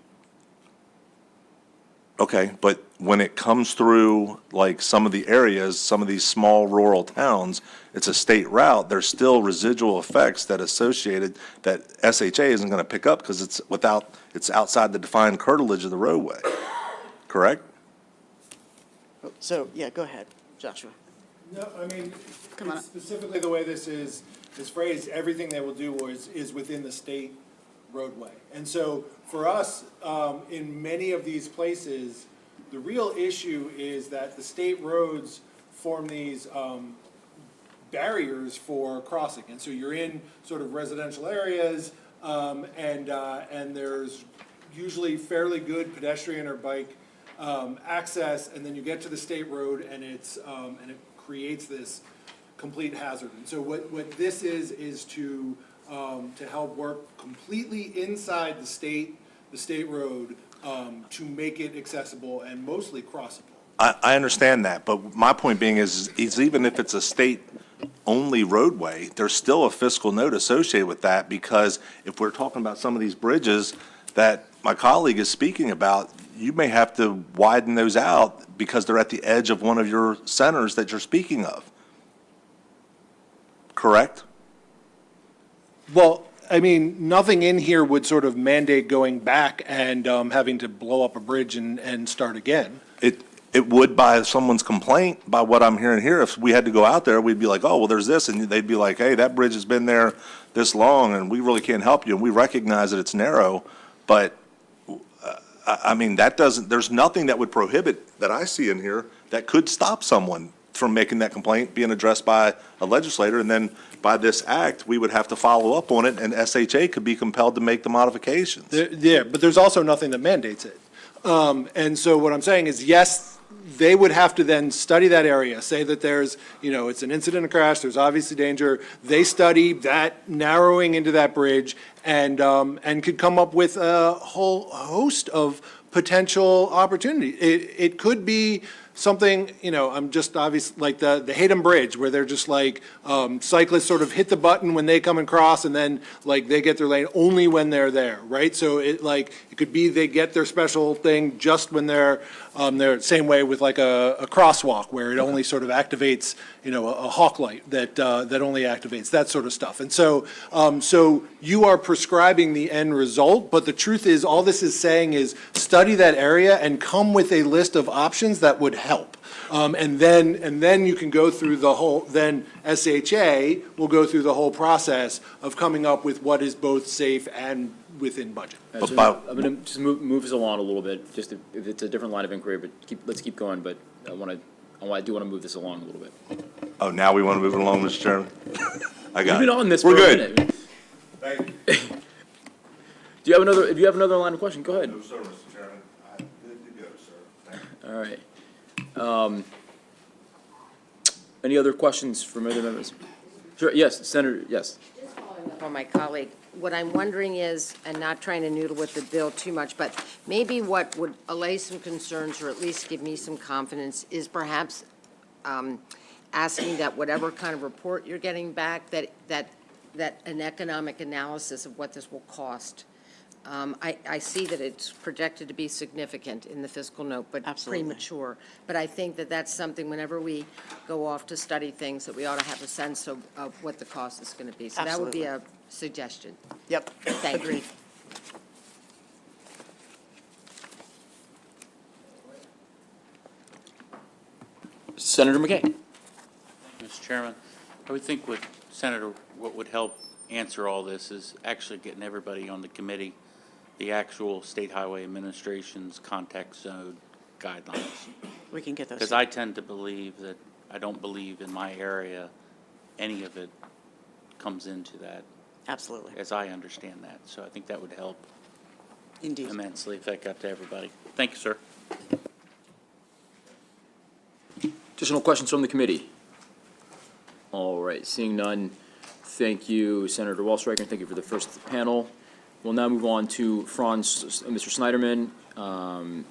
Okay, but when it comes through, like some of the areas, some of these small rural towns, it's a state route, there's still residual effects that SHA isn't going to pick up because it's outside the defined curtilage of the roadway, correct? So, yeah, go ahead, Joshua. No, I mean, Come on. specifically the way this is phrased, everything they will do is within the state roadway. And so for us, in many of these places, the real issue is that the state roads form these barriers for crossing. And so you're in sort of residential areas, and there's usually fairly good pedestrian or bike access, and then you get to the state road, and it creates this complete hazard. And so what this is to help work completely inside the state road to make it accessible and mostly crossable. I understand that, but my point being is even if it's a state-only roadway, there's still a fiscal note associated with that, because if we're talking about some of these bridges that my colleague is speaking about, you may have to widen those out because they're at the edge of one of your centers that you're speaking of. Correct? Well, I mean, nothing in here would sort of mandate going back and having to blow up a bridge and start again. it would by someone's complaint, by what I'm hearing here. If we had to go out there, we'd be like, oh, well, there's this, and they'd be like, hey, that bridge has been there this long, and we really can't help you, and we recognize that it's narrow, but, I mean, that doesn't, there's nothing that would prohibit, that I see in here, that could stop someone from making that complaint being addressed by a legislator, and then by this act, we would have to follow up on it, and SHA could be compelled to make the modifications. Yeah, but there's also nothing that mandates it. And so what I'm saying is, yes, they would have to then study that area, say that there's, it's an incident, a crash, there's obviously danger. They study that narrowing into that bridge and could come up with a whole host of potential opportunity. It could be something, I'm just obvious, like the Hatem Bridge, where they're just like, cyclists sort of hit the button when they come and cross, and then like they get their lane only when they're there, right? So it could be they get their special thing just when they're same way with like a crosswalk, where it only sort of activates, a hawk light that only activates that sort of stuff. And so, so you are prescribing the end result, but the truth is, all this is saying is study that area and come with a list of options that would help. And then you can go through the whole, then SHA will go through the whole process of coming up with what is both safe and within budget. So I'm going to just move us along a little bit, just if it's a different line of inquiry, but let's keep going, but I do want to move this along a little bit. Oh, now we want to move it along, Mr. Chairman? I got it. We've been on this We're for a good. minute. Thank you. Do you have another line of question? Go ahead. No, sir, Mr. Chairman. I'm good to go, sir. Thank you. All right. Any other questions from other members? Sure, yes, Senator, yes. Just following up on my colleague, what I'm wondering is, and not trying to noodle with the bill too much, but maybe what would allay some concerns, or at least give me some confidence, is perhaps asking that whatever kind of report you're getting back, that an economic analysis of what this will cost. I see that it's projected to be significant in the fiscal note, but premature. But I think that that's something, whenever we go off to study things, that we ought to have a sense of what the cost is going to be. So that would be a suggestion. Yep. Thank you. Senator McKay. Mr. Chairman, I would think what would help answer all this is actually getting everybody on the committee the actual State Highway Administration's contact zone guidelines. We can get those. Because I tend to believe that, I don't believe in my area any of it comes into that. Absolutely. As I understand that. So I think that would help Indeed. immensely if that got to everybody. Thank you, sir. Additional questions from the committee? All right, seeing none, thank you, Senator Wallstreicher, and thank you for the first panel. We'll now move on to Mr. Snyderman,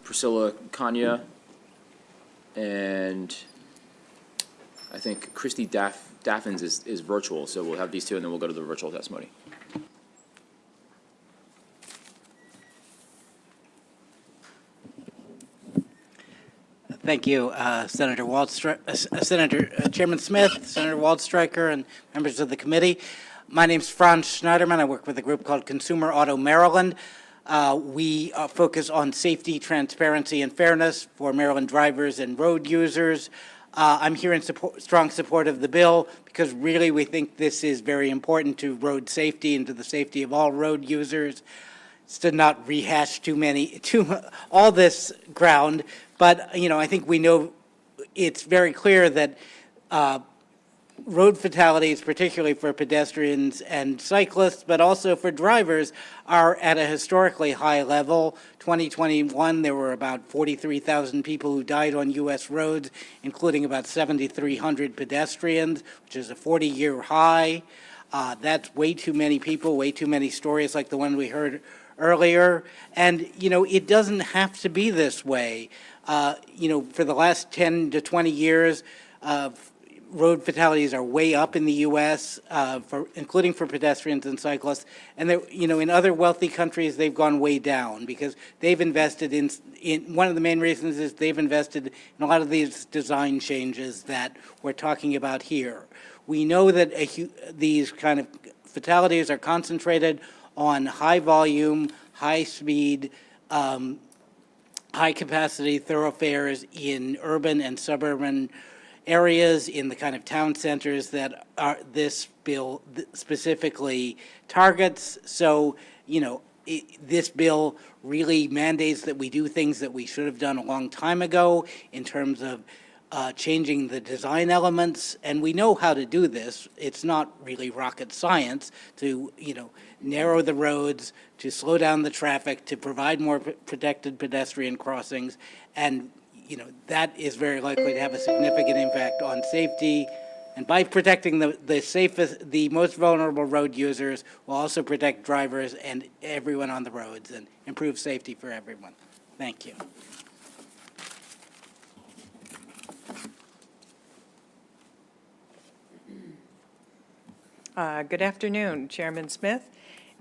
Priscilla Kanya, and I think Christy Daffins is virtual, so we'll have these two, and then we'll go to the virtual testimony. Thank you, Senator Chairman Smith, Senator Waldstreicher, and members of the committee. My name's Franz Schneiderman. I work with a group called Consumer Auto Maryland. We focus on safety, transparency, and fairness for Maryland drivers and road users. I'm here in strong support of the bill because really we think this is very important to road safety and to the safety of all road users. It's to not rehash all this ground, but I think we know it's very clear that road fatalities, particularly for pedestrians and cyclists, but also for drivers, are at a historically high level. 2021, there were about 43,000 people who died on U.S. roads, including about 7,300 pedestrians, which is a 40-year high. That's way too many people, way too many stories like the one we heard earlier. And, it doesn't have to be this way. For the last 10 to 20 years, road fatalities are way up in the U.S., including for pedestrians and cyclists. And in other wealthy countries, they've gone way down because they've invested in one of the main reasons is they've invested in a lot of these design changes that we're talking about here. We know that these kind of fatalities are concentrated on high volume, high speed, high high-capacity thoroughfares in urban and suburban areas, in the kind of town centers that this bill specifically targets. So, this bill really mandates that we do things that we should have done a long time ago in terms of changing the design elements, and we know how to do this. It's not really rocket science to, narrow the roads, to slow down the traffic, to provide more protected pedestrian crossings, and, that is very likely to have a significant impact on safety. And by protecting the most vulnerable road users, we'll also protect drivers and everyone on the roads and improve safety for everyone. Thank you. Good afternoon, Chairman Smith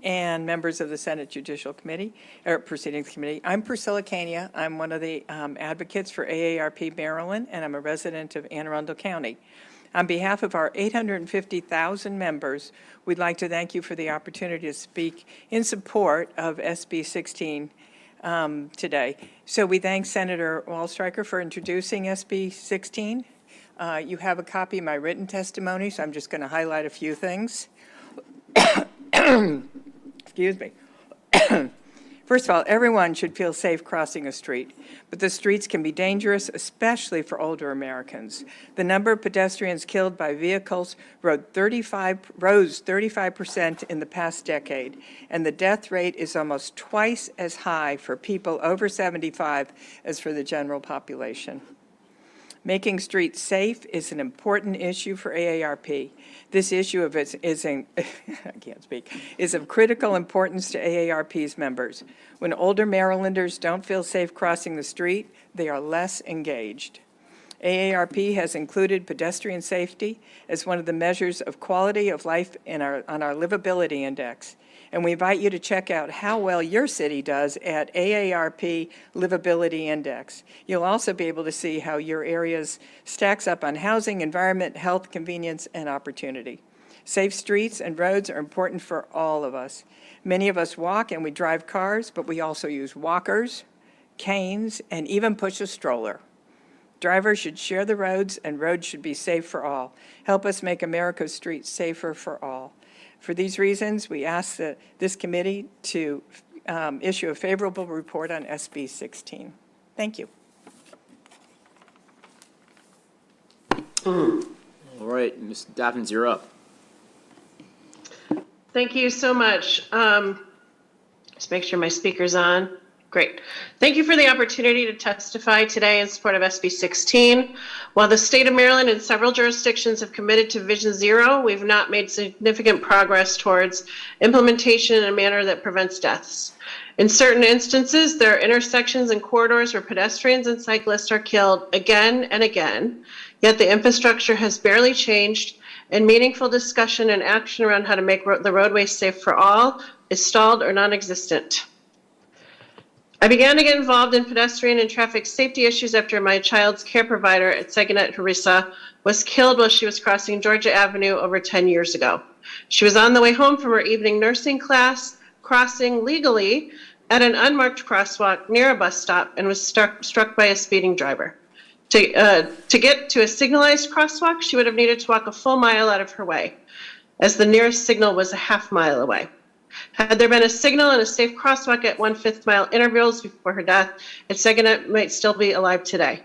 and members of the Senate Judicial Committee, or Proceedings Committee. I'm Priscilla Kania. I'm one of the advocates for AARP Maryland, and I'm a resident of Anne Arundel County. On behalf of our 850,000 members, we'd like to thank you for the opportunity to speak in support of SB 16 today. So we thank Senator Waldstreicher for introducing SB 16. You have a copy of my written testimony, so I'm just going to highlight a few things. Excuse me. First of all, everyone should feel safe crossing a street, but the streets can be dangerous, especially for older Americans. The number of pedestrians killed by vehicles rose 35% in the past decade, and the death rate is almost twice as high for people over 75 as for the general population. Making streets safe is an important issue for AARP. This issue is of critical importance to AARP's members. When older Marylanders don't feel safe crossing the street, they are less engaged. AARP has included pedestrian safety as one of the measures of quality of life on our livability index. And we invite you to check out how well your city does at AARP Livability Index. You'll also be able to see how your area stacks up on housing, environment, health, convenience, and opportunity. Safe streets and roads are important for all of us. Many of us walk and we drive cars, but we also use walkers, canes, and even push a stroller. Drivers should share the roads, and roads should be safe for all. Help us make America's streets safer for all. For these reasons, we ask this committee to issue a favorable report on SB 16. Thank you. All right, Ms. Daffins, you're up. Thank you so much. Just make sure my speaker's on. Great. Thank you for the opportunity to testify today in support of SB 16. While the state of Maryland and several jurisdictions have committed to Vision Zero, we've not made significant progress towards implementation in a manner that prevents deaths. In certain instances, there are intersections and corridors where pedestrians and cyclists are killed again and again, yet the infrastructure has barely changed, and meaningful discussion and action around how to make the roadways safe for all is stalled or non-existent. I began to get involved in pedestrian and traffic safety issues after my child's care provider at Seganet Harissa was killed while she was crossing Georgia Avenue over 10 years ago. She was on the way home from her evening nursing class, crossing legally at an unmarked crosswalk near a bus stop, and was struck by a speeding driver. To get to a signalized crosswalk, she would have needed to walk a full mile out of her way, as the nearest signal was a half mile away. Had there been a signal and a safe crosswalk at 1/5 mile intervals before her death, Seganet might still be alive today.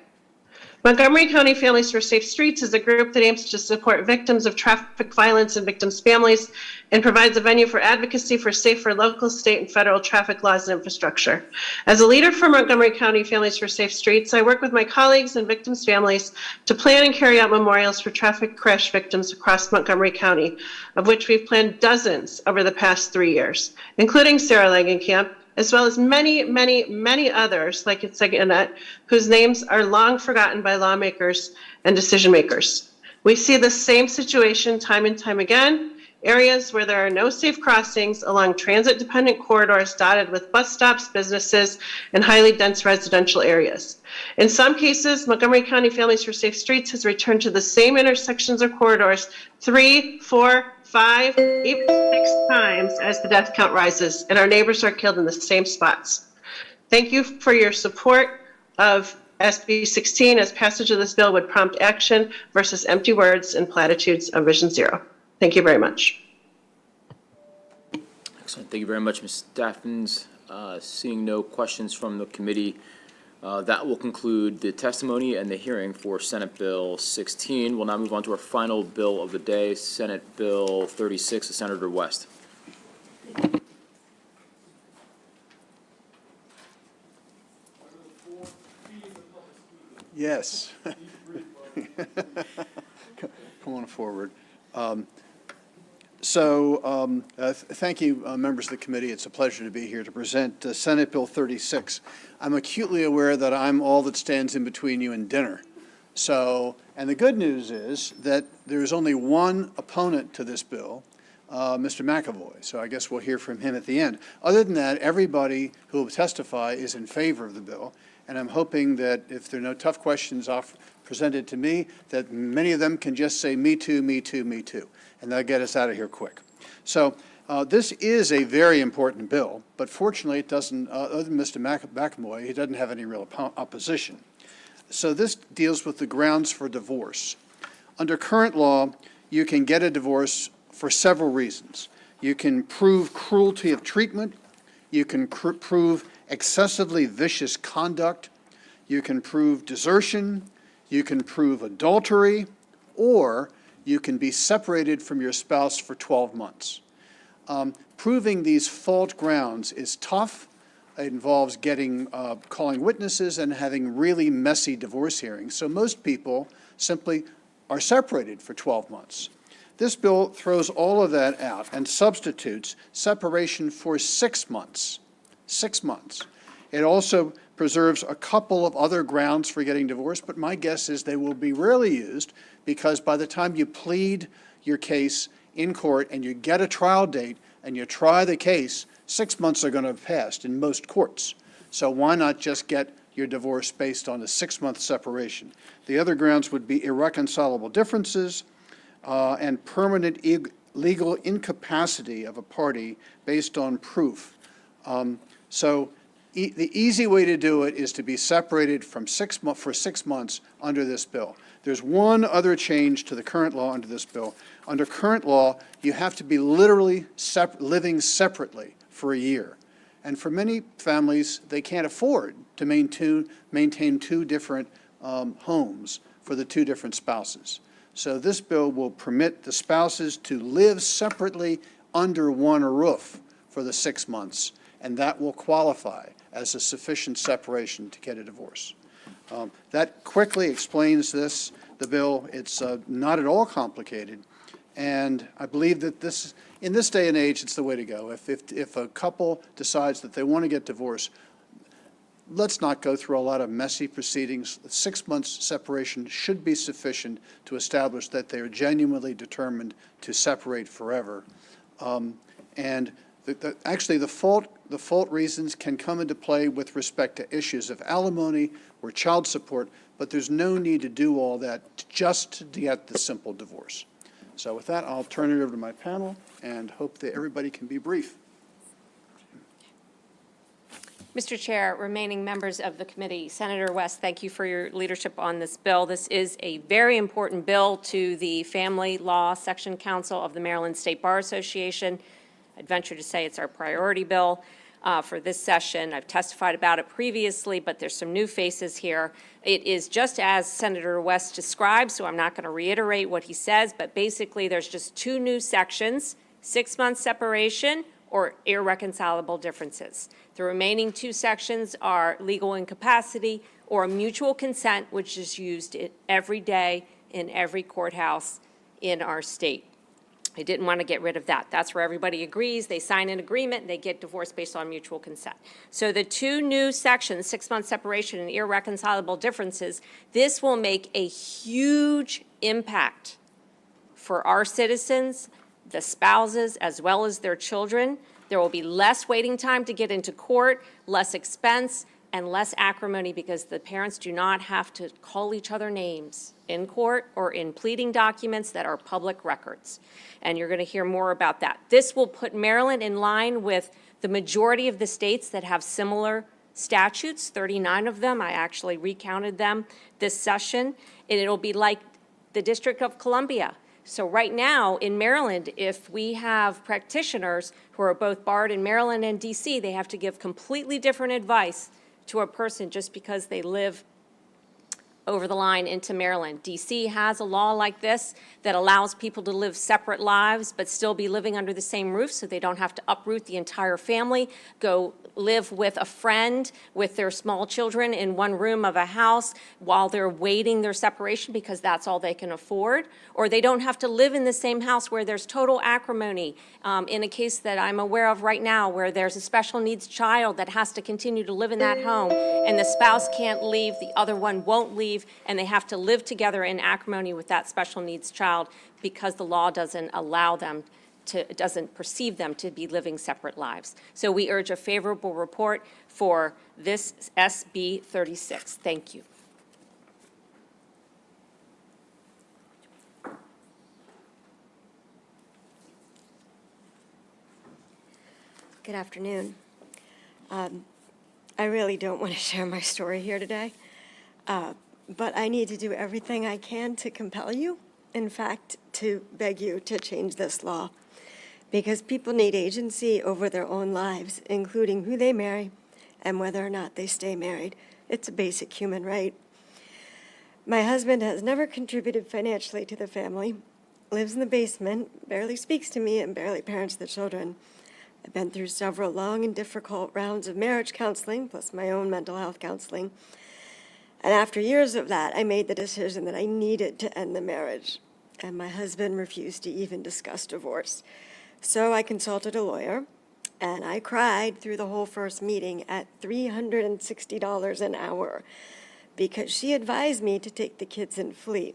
Montgomery County Families for Safe Streets is a group that aims to support victims of traffic violence and victims' families and provides a venue for advocacy for safer local, state, and federal traffic laws and infrastructure. As a leader for Montgomery County Families for Safe Streets, I work with my colleagues and victims' families to plan and carry out memorials for traffic crash victims across Montgomery County, of which we've planned dozens over the past 3 years, including Sarah Langenkamp, as well as many, many, many others like at Seganet, whose names are long forgotten by lawmakers and decision makers. We see the same situation time and time again, areas where there are no safe crossings along transit-dependent corridors dotted with bus stops, businesses, and highly dense residential areas. In some cases, Montgomery County Families for Safe Streets has returned to the same intersections or corridors 3, 4, 5, even 6 times as the death count rises, and our neighbors are killed in the same spots. Thank you for your support of SB 16 as passage of this bill would prompt action versus empty words and platitudes of Vision Zero. Thank you very much. Excellent. Thank you very much, Ms. Staffens. Seeing no questions from the committee, that will conclude the testimony and the hearing for Senate Bill 16. We'll now move on to our final bill of the day, Senate Bill 36 of Senator West. Yes. Come on forward. Thank you, members of the committee. It's a pleasure to be here to present Senate Bill 36. I'm acutely aware that I'm all that stands in between you and dinner. And the good news is that there's only one opponent to this bill, Mr. McAvoy. So I guess we'll hear from him at the end. Other than that, everybody who will testify is in favor of the bill. And I'm hoping that if there are no tough questions presented to me, that many of them can just say, me too, me too, me too. And that'll get us out of here quick. So this is a very important bill, but fortunately it doesn't, other than Mr. McAvoy, he doesn't have any real opposition. So this deals with the grounds for divorce. Under current law, you can get a divorce for several reasons. You can prove cruelty of treatment. You can prove excessively vicious conduct. You can prove desertion. You can prove adultery, or you can be separated from your spouse for 12 months. Proving these fault grounds is tough. It involves calling witnesses and having really messy divorce hearings. So most people simply are separated for 12 months. This bill throws all of that out and substitutes separation for 6 months. 6 months. It also preserves a couple of other grounds for getting divorced, but my guess is they will be rarely used because by the time you plead your case in court and you get a trial date and you try the case, 6 months are going to have passed in most courts. So why not just get your divorce based on a 6-month separation? The other grounds would be irreconcilable differences and permanent legal incapacity of a party based on proof. The easy way to do it is to be separated for 6 months under this bill. There's one other change to the current law under this bill. Under current law, you have to be literally living separately for a year. And for many families, they can't afford to maintain two different homes for the two different spouses. So this bill will permit the spouses to live separately under one roof for the 6 months, and that will qualify as a sufficient separation to get a divorce. That quickly explains the bill. It's not at all complicated, and I believe that in this day and age, it's the way to go. If a couple decides that they want to get divorced, let's not go through a lot of messy proceedings. 6 months separation should be sufficient to establish that they are genuinely determined to separate forever. Actually, the fault reasons can come into play with respect to issues of alimony or child support, but there's no need to do all that just to get the simple divorce. So with that, I'll turn it over to my panel and hope that everybody can be brief. Mr. Chair, remaining members of the committee, Senator West, thank you for your leadership on this bill. This is a very important bill to the Family Law Section Council of the Maryland State Bar Association. I'd venture to say it's our priority bill for this session. I've testified about it previously, but there's some new faces here. It is just as Senator West described, so I'm not going to reiterate what he says, but basically there's just 2 new sections, 6-month separation or irreconcilable differences. The remaining 2 sections are legal incapacity or mutual consent, which is used every day in every courthouse in our state. I didn't want to get rid of that. That's where everybody agrees. They sign an agreement, and they get divorced based on mutual consent. So the 2 new sections, 6-month separation and irreconcilable differences, this will make a huge impact for our citizens, the spouses, as well as their children. There will be less waiting time to get into court, less expense, and less acrimony because the parents do not have to call each other names in court or in pleading documents that are public records. And you're going to hear more about that. This will put Maryland in line with the majority of the states that have similar statutes, 39 of them. I actually recounted them this session. And it'll be like the District of Columbia. So right now, in Maryland, if we have practitioners who are both barred in Maryland and DC, they have to give completely different advice to a person just because they live over the line into Maryland. DC has a law like this that allows people to live separate lives but still be living under the same roof, so they don't have to uproot the entire family, go live with a friend with their small children in one room of a house while they're waiting their separation because that's all they can afford, or they don't have to live in the same house where there's total acrimony. In a case that I'm aware of right now where there's a special needs child that has to continue to live in that home and the spouse can't leave, the other one won't leave, and they have to live together in acrimony with that special needs child because the law doesn't allow them to, doesn't perceive them to be living separate lives. So we urge a favorable report for this SB 36. Thank you. Good afternoon. I really don't want to share my story here today, but I need to do everything I can to compel you, in fact, to beg you to change this law, because people need agency over their own lives, including who they marry and whether or not they stay married. It's a basic human right. My husband has never contributed financially to the family, lives in the basement, barely speaks to me, and barely parents the children. I've been through several long and difficult rounds of marriage counseling, plus my own mental health counseling. And after years of that, I made the decision that I needed to end the marriage. And my husband refused to even discuss divorce. So I consulted a lawyer, and I cried through the whole first meeting at $360 an hour, because she advised me to take the kids and flee.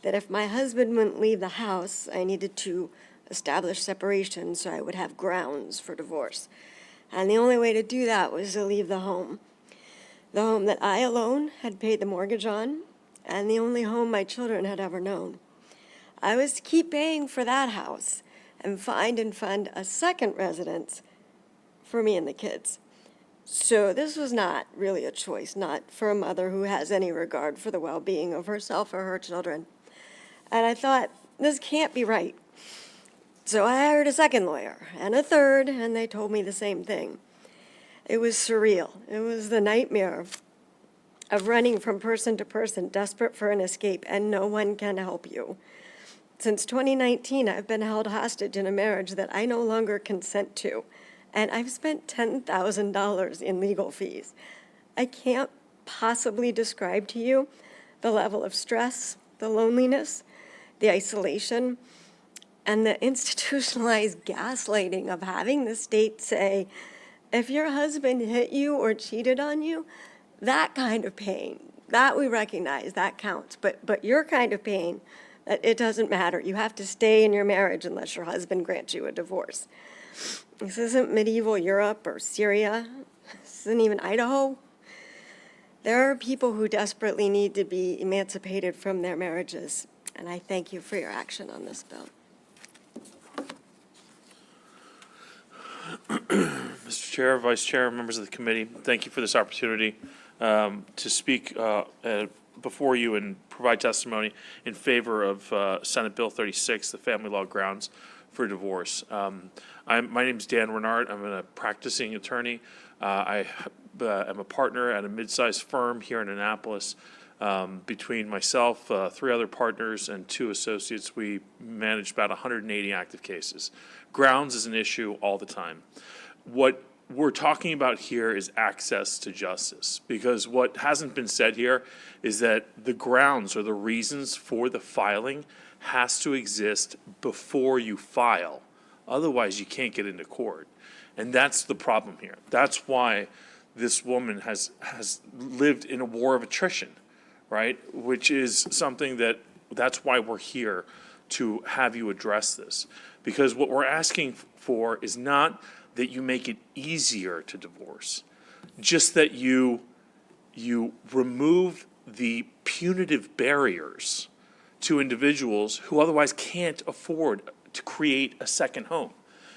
That if my husband wouldn't leave the house, I needed to establish separation so I would have grounds for divorce. And the only way to do that was to leave the home that I alone had paid the mortgage on, and the only home my children had ever known. I was to keep paying for that house and find and fund a second residence for me and the kids. So this was not really a choice, not for a mother who has any regard for the well-being of herself or her children. And I thought, this can't be right. So I hired a second lawyer and a third, and they told me the same thing. It was surreal. It was the nightmare of running from person to person, desperate for an escape, and no one can help you. Since 2019, I've been held hostage in a marriage that I no longer consent to, and I've spent $10,000 in legal fees. I can't possibly describe to you the level of stress, the loneliness, the isolation, and the institutionalized gaslighting of having the state say, if your husband hit you or cheated on you, that kind of pain, that we recognize, that counts. But your kind of pain, it doesn't matter. You have to stay in your marriage unless your husband grants you a divorce. This isn't medieval Europe or Syria. This isn't even Idaho. There are people who desperately need to be emancipated from their marriages, and I thank you for your action on this bill. Mr. Chair, Vice Chair, members of the committee, thank you for this opportunity to speak before you and provide testimony in favor of Senate Bill 36, the family law grounds for divorce. My name is Dan Renard. I'm a practicing attorney. I am a partner at a mid-sized firm here in Annapolis. Between myself, 3 other partners, and 2 associates, we manage about 180 active cases. Grounds is an issue all the time. What we're talking about here is access to justice, because what hasn't been said here is that the grounds or the reasons for the filing has to exist before you file. Otherwise, you can't get into court. And that's the problem here. That's why this woman has lived in a war of attrition, right? Which is something that's why we're here to have you address this. Because what we're asking for is not that you make it easier to divorce, just that you remove the punitive barriers to individuals who otherwise can't afford to create a second home.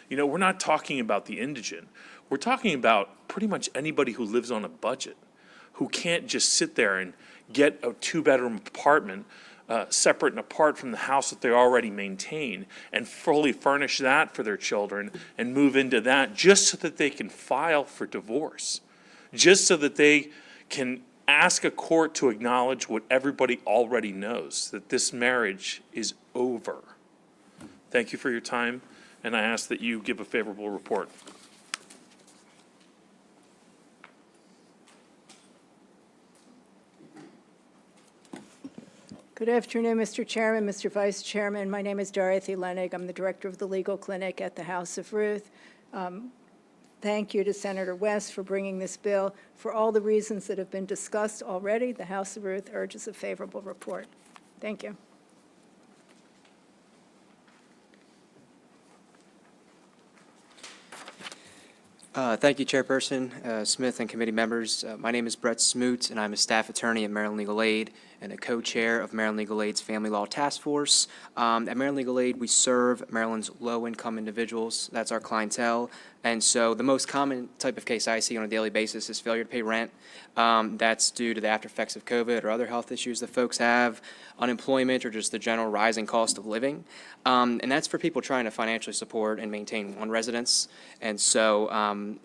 You know, we're not talking about the indigent. we're talking about pretty much anybody who lives on a budget, who can't just sit there and get a two-bedroom apartment separate and apart from the house that they already maintain and fully furnish that for their children and move into that just so that they can file for divorce, just so that they can ask a court to acknowledge what everybody already knows, that this marriage is over. Thank you for your time, and I ask that you give a favorable report. Good afternoon, Mr. Chairman, Mr. Vice Chairman. My name is Dorothy Lenig. I'm the director of the legal clinic at the House of Ruth. Thank you to Senator West for bringing this bill. For all the reasons that have been discussed already, the House of Ruth urges a favorable report. Thank you. Thank you, Chairperson Smith and committee members. My name is Brett Smoot, and I'm a staff attorney at Maryland Legal Aid and a co-chair of Maryland Legal Aid's Family Law Task Force. At Maryland Legal Aid, we serve Maryland's low-income individuals. That's our clientele. And so the most common type of case I see on a daily basis is failure to pay rent. That's due to the after effects of COVID or other health issues that folks have, unemployment, or just the general rising cost of living. And that's for people trying to financially support and maintain one residence. And so,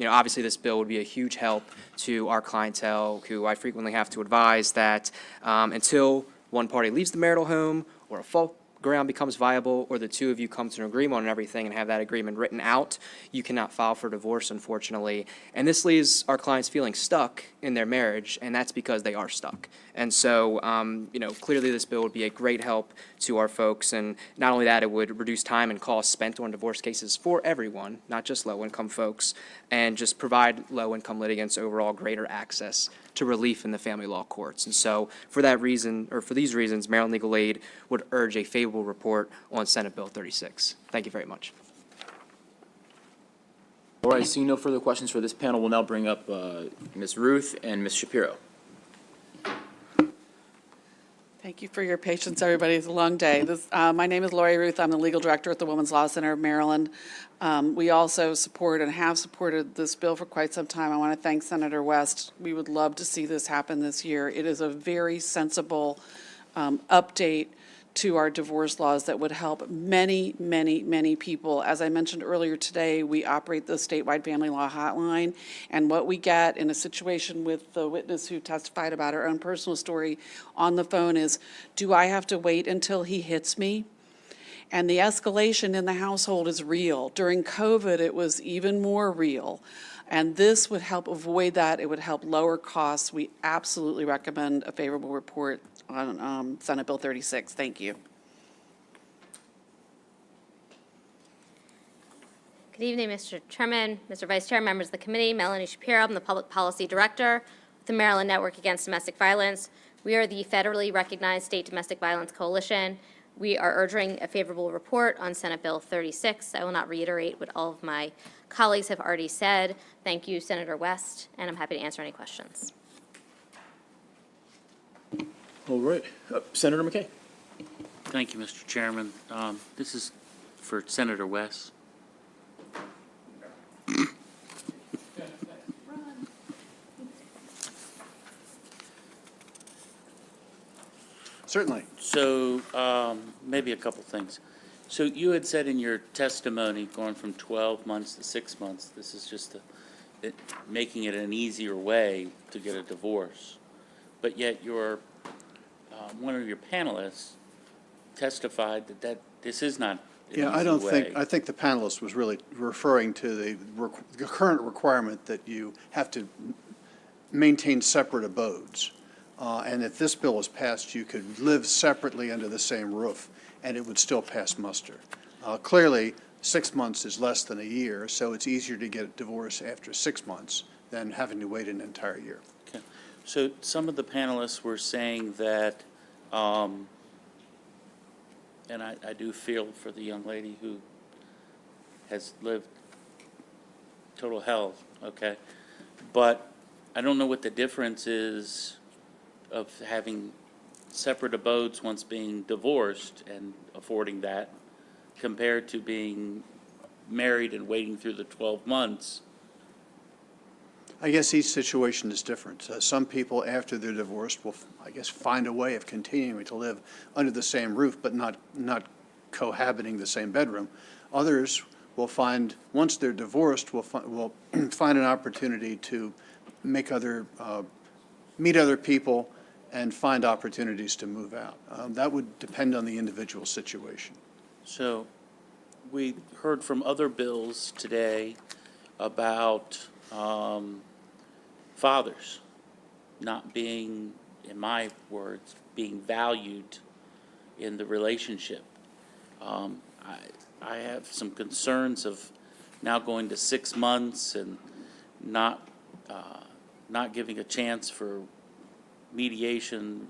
obviously this bill would be a huge help to our clientele, who I frequently have to advise that until one party leaves the marital home or a fault ground becomes viable, or the two of you come to an agreement on everything and have that agreement written out, you cannot file for divorce, unfortunately. And this leaves our clients feeling stuck in their marriage, and that's because they are stuck. And so, clearly this bill would be a great help to our folks, and not only that, it would reduce time and costs spent on divorce cases for everyone, not just low-income folks, and just provide low-income litigants overall greater access to relief in the family law courts. And so, for that reason, or for these reasons, Maryland Legal Aid would urge a favorable report on Senate Bill 36. Thank you very much. All right, seeing no further questions for this panel, we'll now bring up Ms. Ruth and Ms. Shapiro. Thank you for your patience, everybody. It's a long day. My name is Lori Ruth. I'm the legal director at the Women's Law Center of Maryland. We also support and have supported this bill for quite some time. I want to thank Senator West. We would love to see this happen this year. It is a very sensible update to our divorce laws that would help many, many, many people. As I mentioned earlier today, we operate the statewide family law hotline, and what we get in a situation with the witness who testified about her own personal story on the phone is, do I have to wait until he hits me? And the escalation in the household is real. During COVID, it was even more real. And this would help avoid that. It would help lower costs. We absolutely recommend a favorable report on Senate Bill 36. Thank you. Good evening, Mr. Chairman, Mr. Vice Chair, members of the committee. Melanie Shapiro, I'm the Public Policy Director with the Maryland Network Against Domestic Violence. We are the federally recognized State Domestic Violence Coalition. We are urging a favorable report on Senate Bill 36. I will not reiterate what all of my colleagues have already said. Thank you, Senator West, and I'm happy to answer any questions. All right, Senator McKay. Thank you, Mr. Chairman. This is for Senator West. Certainly. So maybe a couple things. So you had said in your testimony, going from 12 months to 6 months, this is just making it an easier way to get a divorce. But yet your one of your panelists testified that this is not an Yeah, I easy don't way. I think the panelist was really referring to the current requirement that you have to maintain separate abodes. And if this bill is passed, you could live separately under the same roof, and it would still pass muster. Clearly, 6 months is less than a year, so it's easier to get a divorce after 6 months than having to wait an entire year. Okay. So some of the panelists were saying that, and I do feel for the young lady who has lived total hell, okay? But I don't know what the difference is of having separate abodes once being divorced and affording that compared to being married and waiting through the 12 months I guess each situation is different. Some people, after they're divorced, will, I guess, find a way of continuing to live under the same roof, but not cohabiting the same bedroom. Others will find, once they're divorced, will find an opportunity to make meet other people and find opportunities to move out. That would depend on the individual situation. So we heard from other bills today about fathers not being, in my words, being valued in the relationship. I have some concerns of now going to 6 months and not giving a chance for mediation,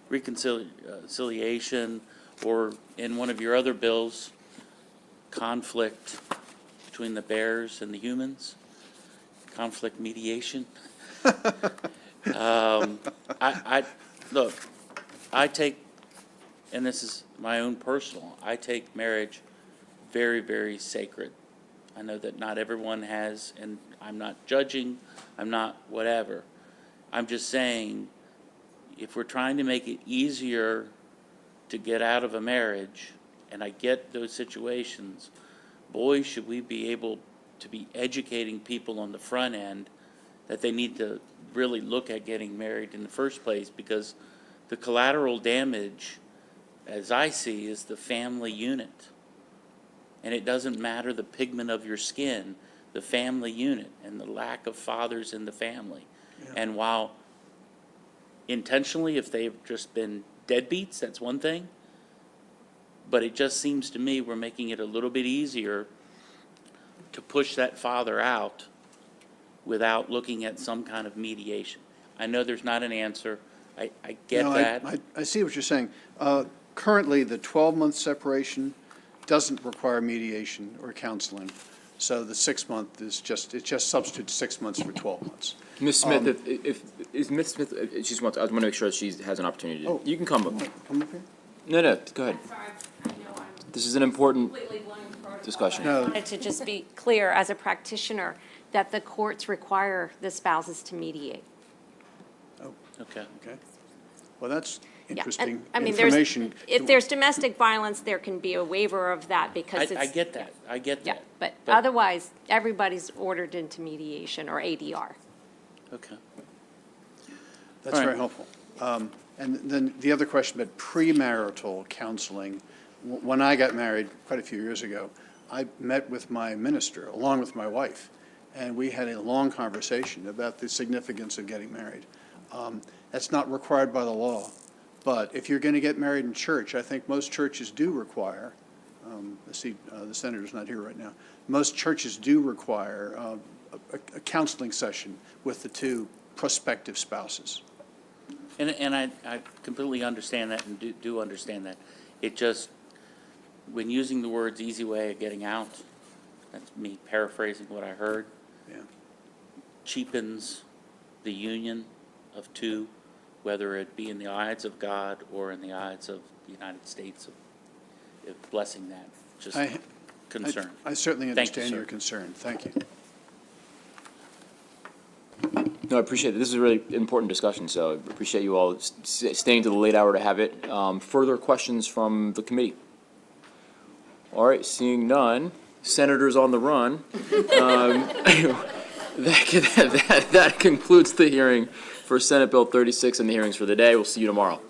reconciliation, or in one of your other bills, conflict between the bears and the humans, conflict mediation. Look, I take, and this is my own personal, I take marriage very, very sacred. I know that not everyone has, and I'm not judging, I'm not whatever. I'm just saying, if we're trying to make it easier to get out of a marriage, and I get those situations, boy, should we be able to be educating people on the front end that they need to really look at getting married in the first place, because the collateral damage, as I see, is the family unit. And it doesn't matter the pigment of your skin, the family unit and the lack of fathers in the family. Yeah. And while intentionally, if they've just been deadbeats, that's one thing. But it just seems to me we're making it a little bit easier to push that father out without looking at some kind of mediation. I know there's not an answer. I get that. I see what you're saying. Currently, the 12-month separation doesn't require mediation or counseling. So the 6-month is just, it just substitutes 6 months for 12 months. Ms. Smith, is Ms. Smith, she just wants, I want to make sure that she has an opportunity. You can come up. Come up here? No, go ahead. This is an important discussion. I wanted to just be clear, as a practitioner, that the courts require the spouses to mediate. Oh, okay. Well, that's Yeah, interesting and, information. if there's domestic violence, there can be a waiver of that because it's. I get that. Yeah, but otherwise, everybody's ordered into mediation or ADR. Okay. That's very helpful. And then the other question about premarital counseling. When I got married quite a few years ago, I met with my minister along with my wife, and we had a long conversation about the significance of getting married. That's not required by the law, but if you're going to get married in church, I think most churches do require, I see the senator's not here right now, most churches do require a counseling session with the two prospective spouses. And I completely understand that and do understand that. It just, when using the words easy way of getting out, that's me paraphrasing what I heard, cheapens the union of two, whether it be in the eyes of God or in the eyes of the United States, of blessing that, just concern. I certainly Thank you, understand sir. your concern. Thank you. No, I appreciate it. This is a really important discussion, so I appreciate you all staying to the late hour to have it. Further questions from the committee? All right, seeing none, senators on the run. That concludes the hearing for Senate Bill 36 and the hearings for the day. We'll see you tomorrow.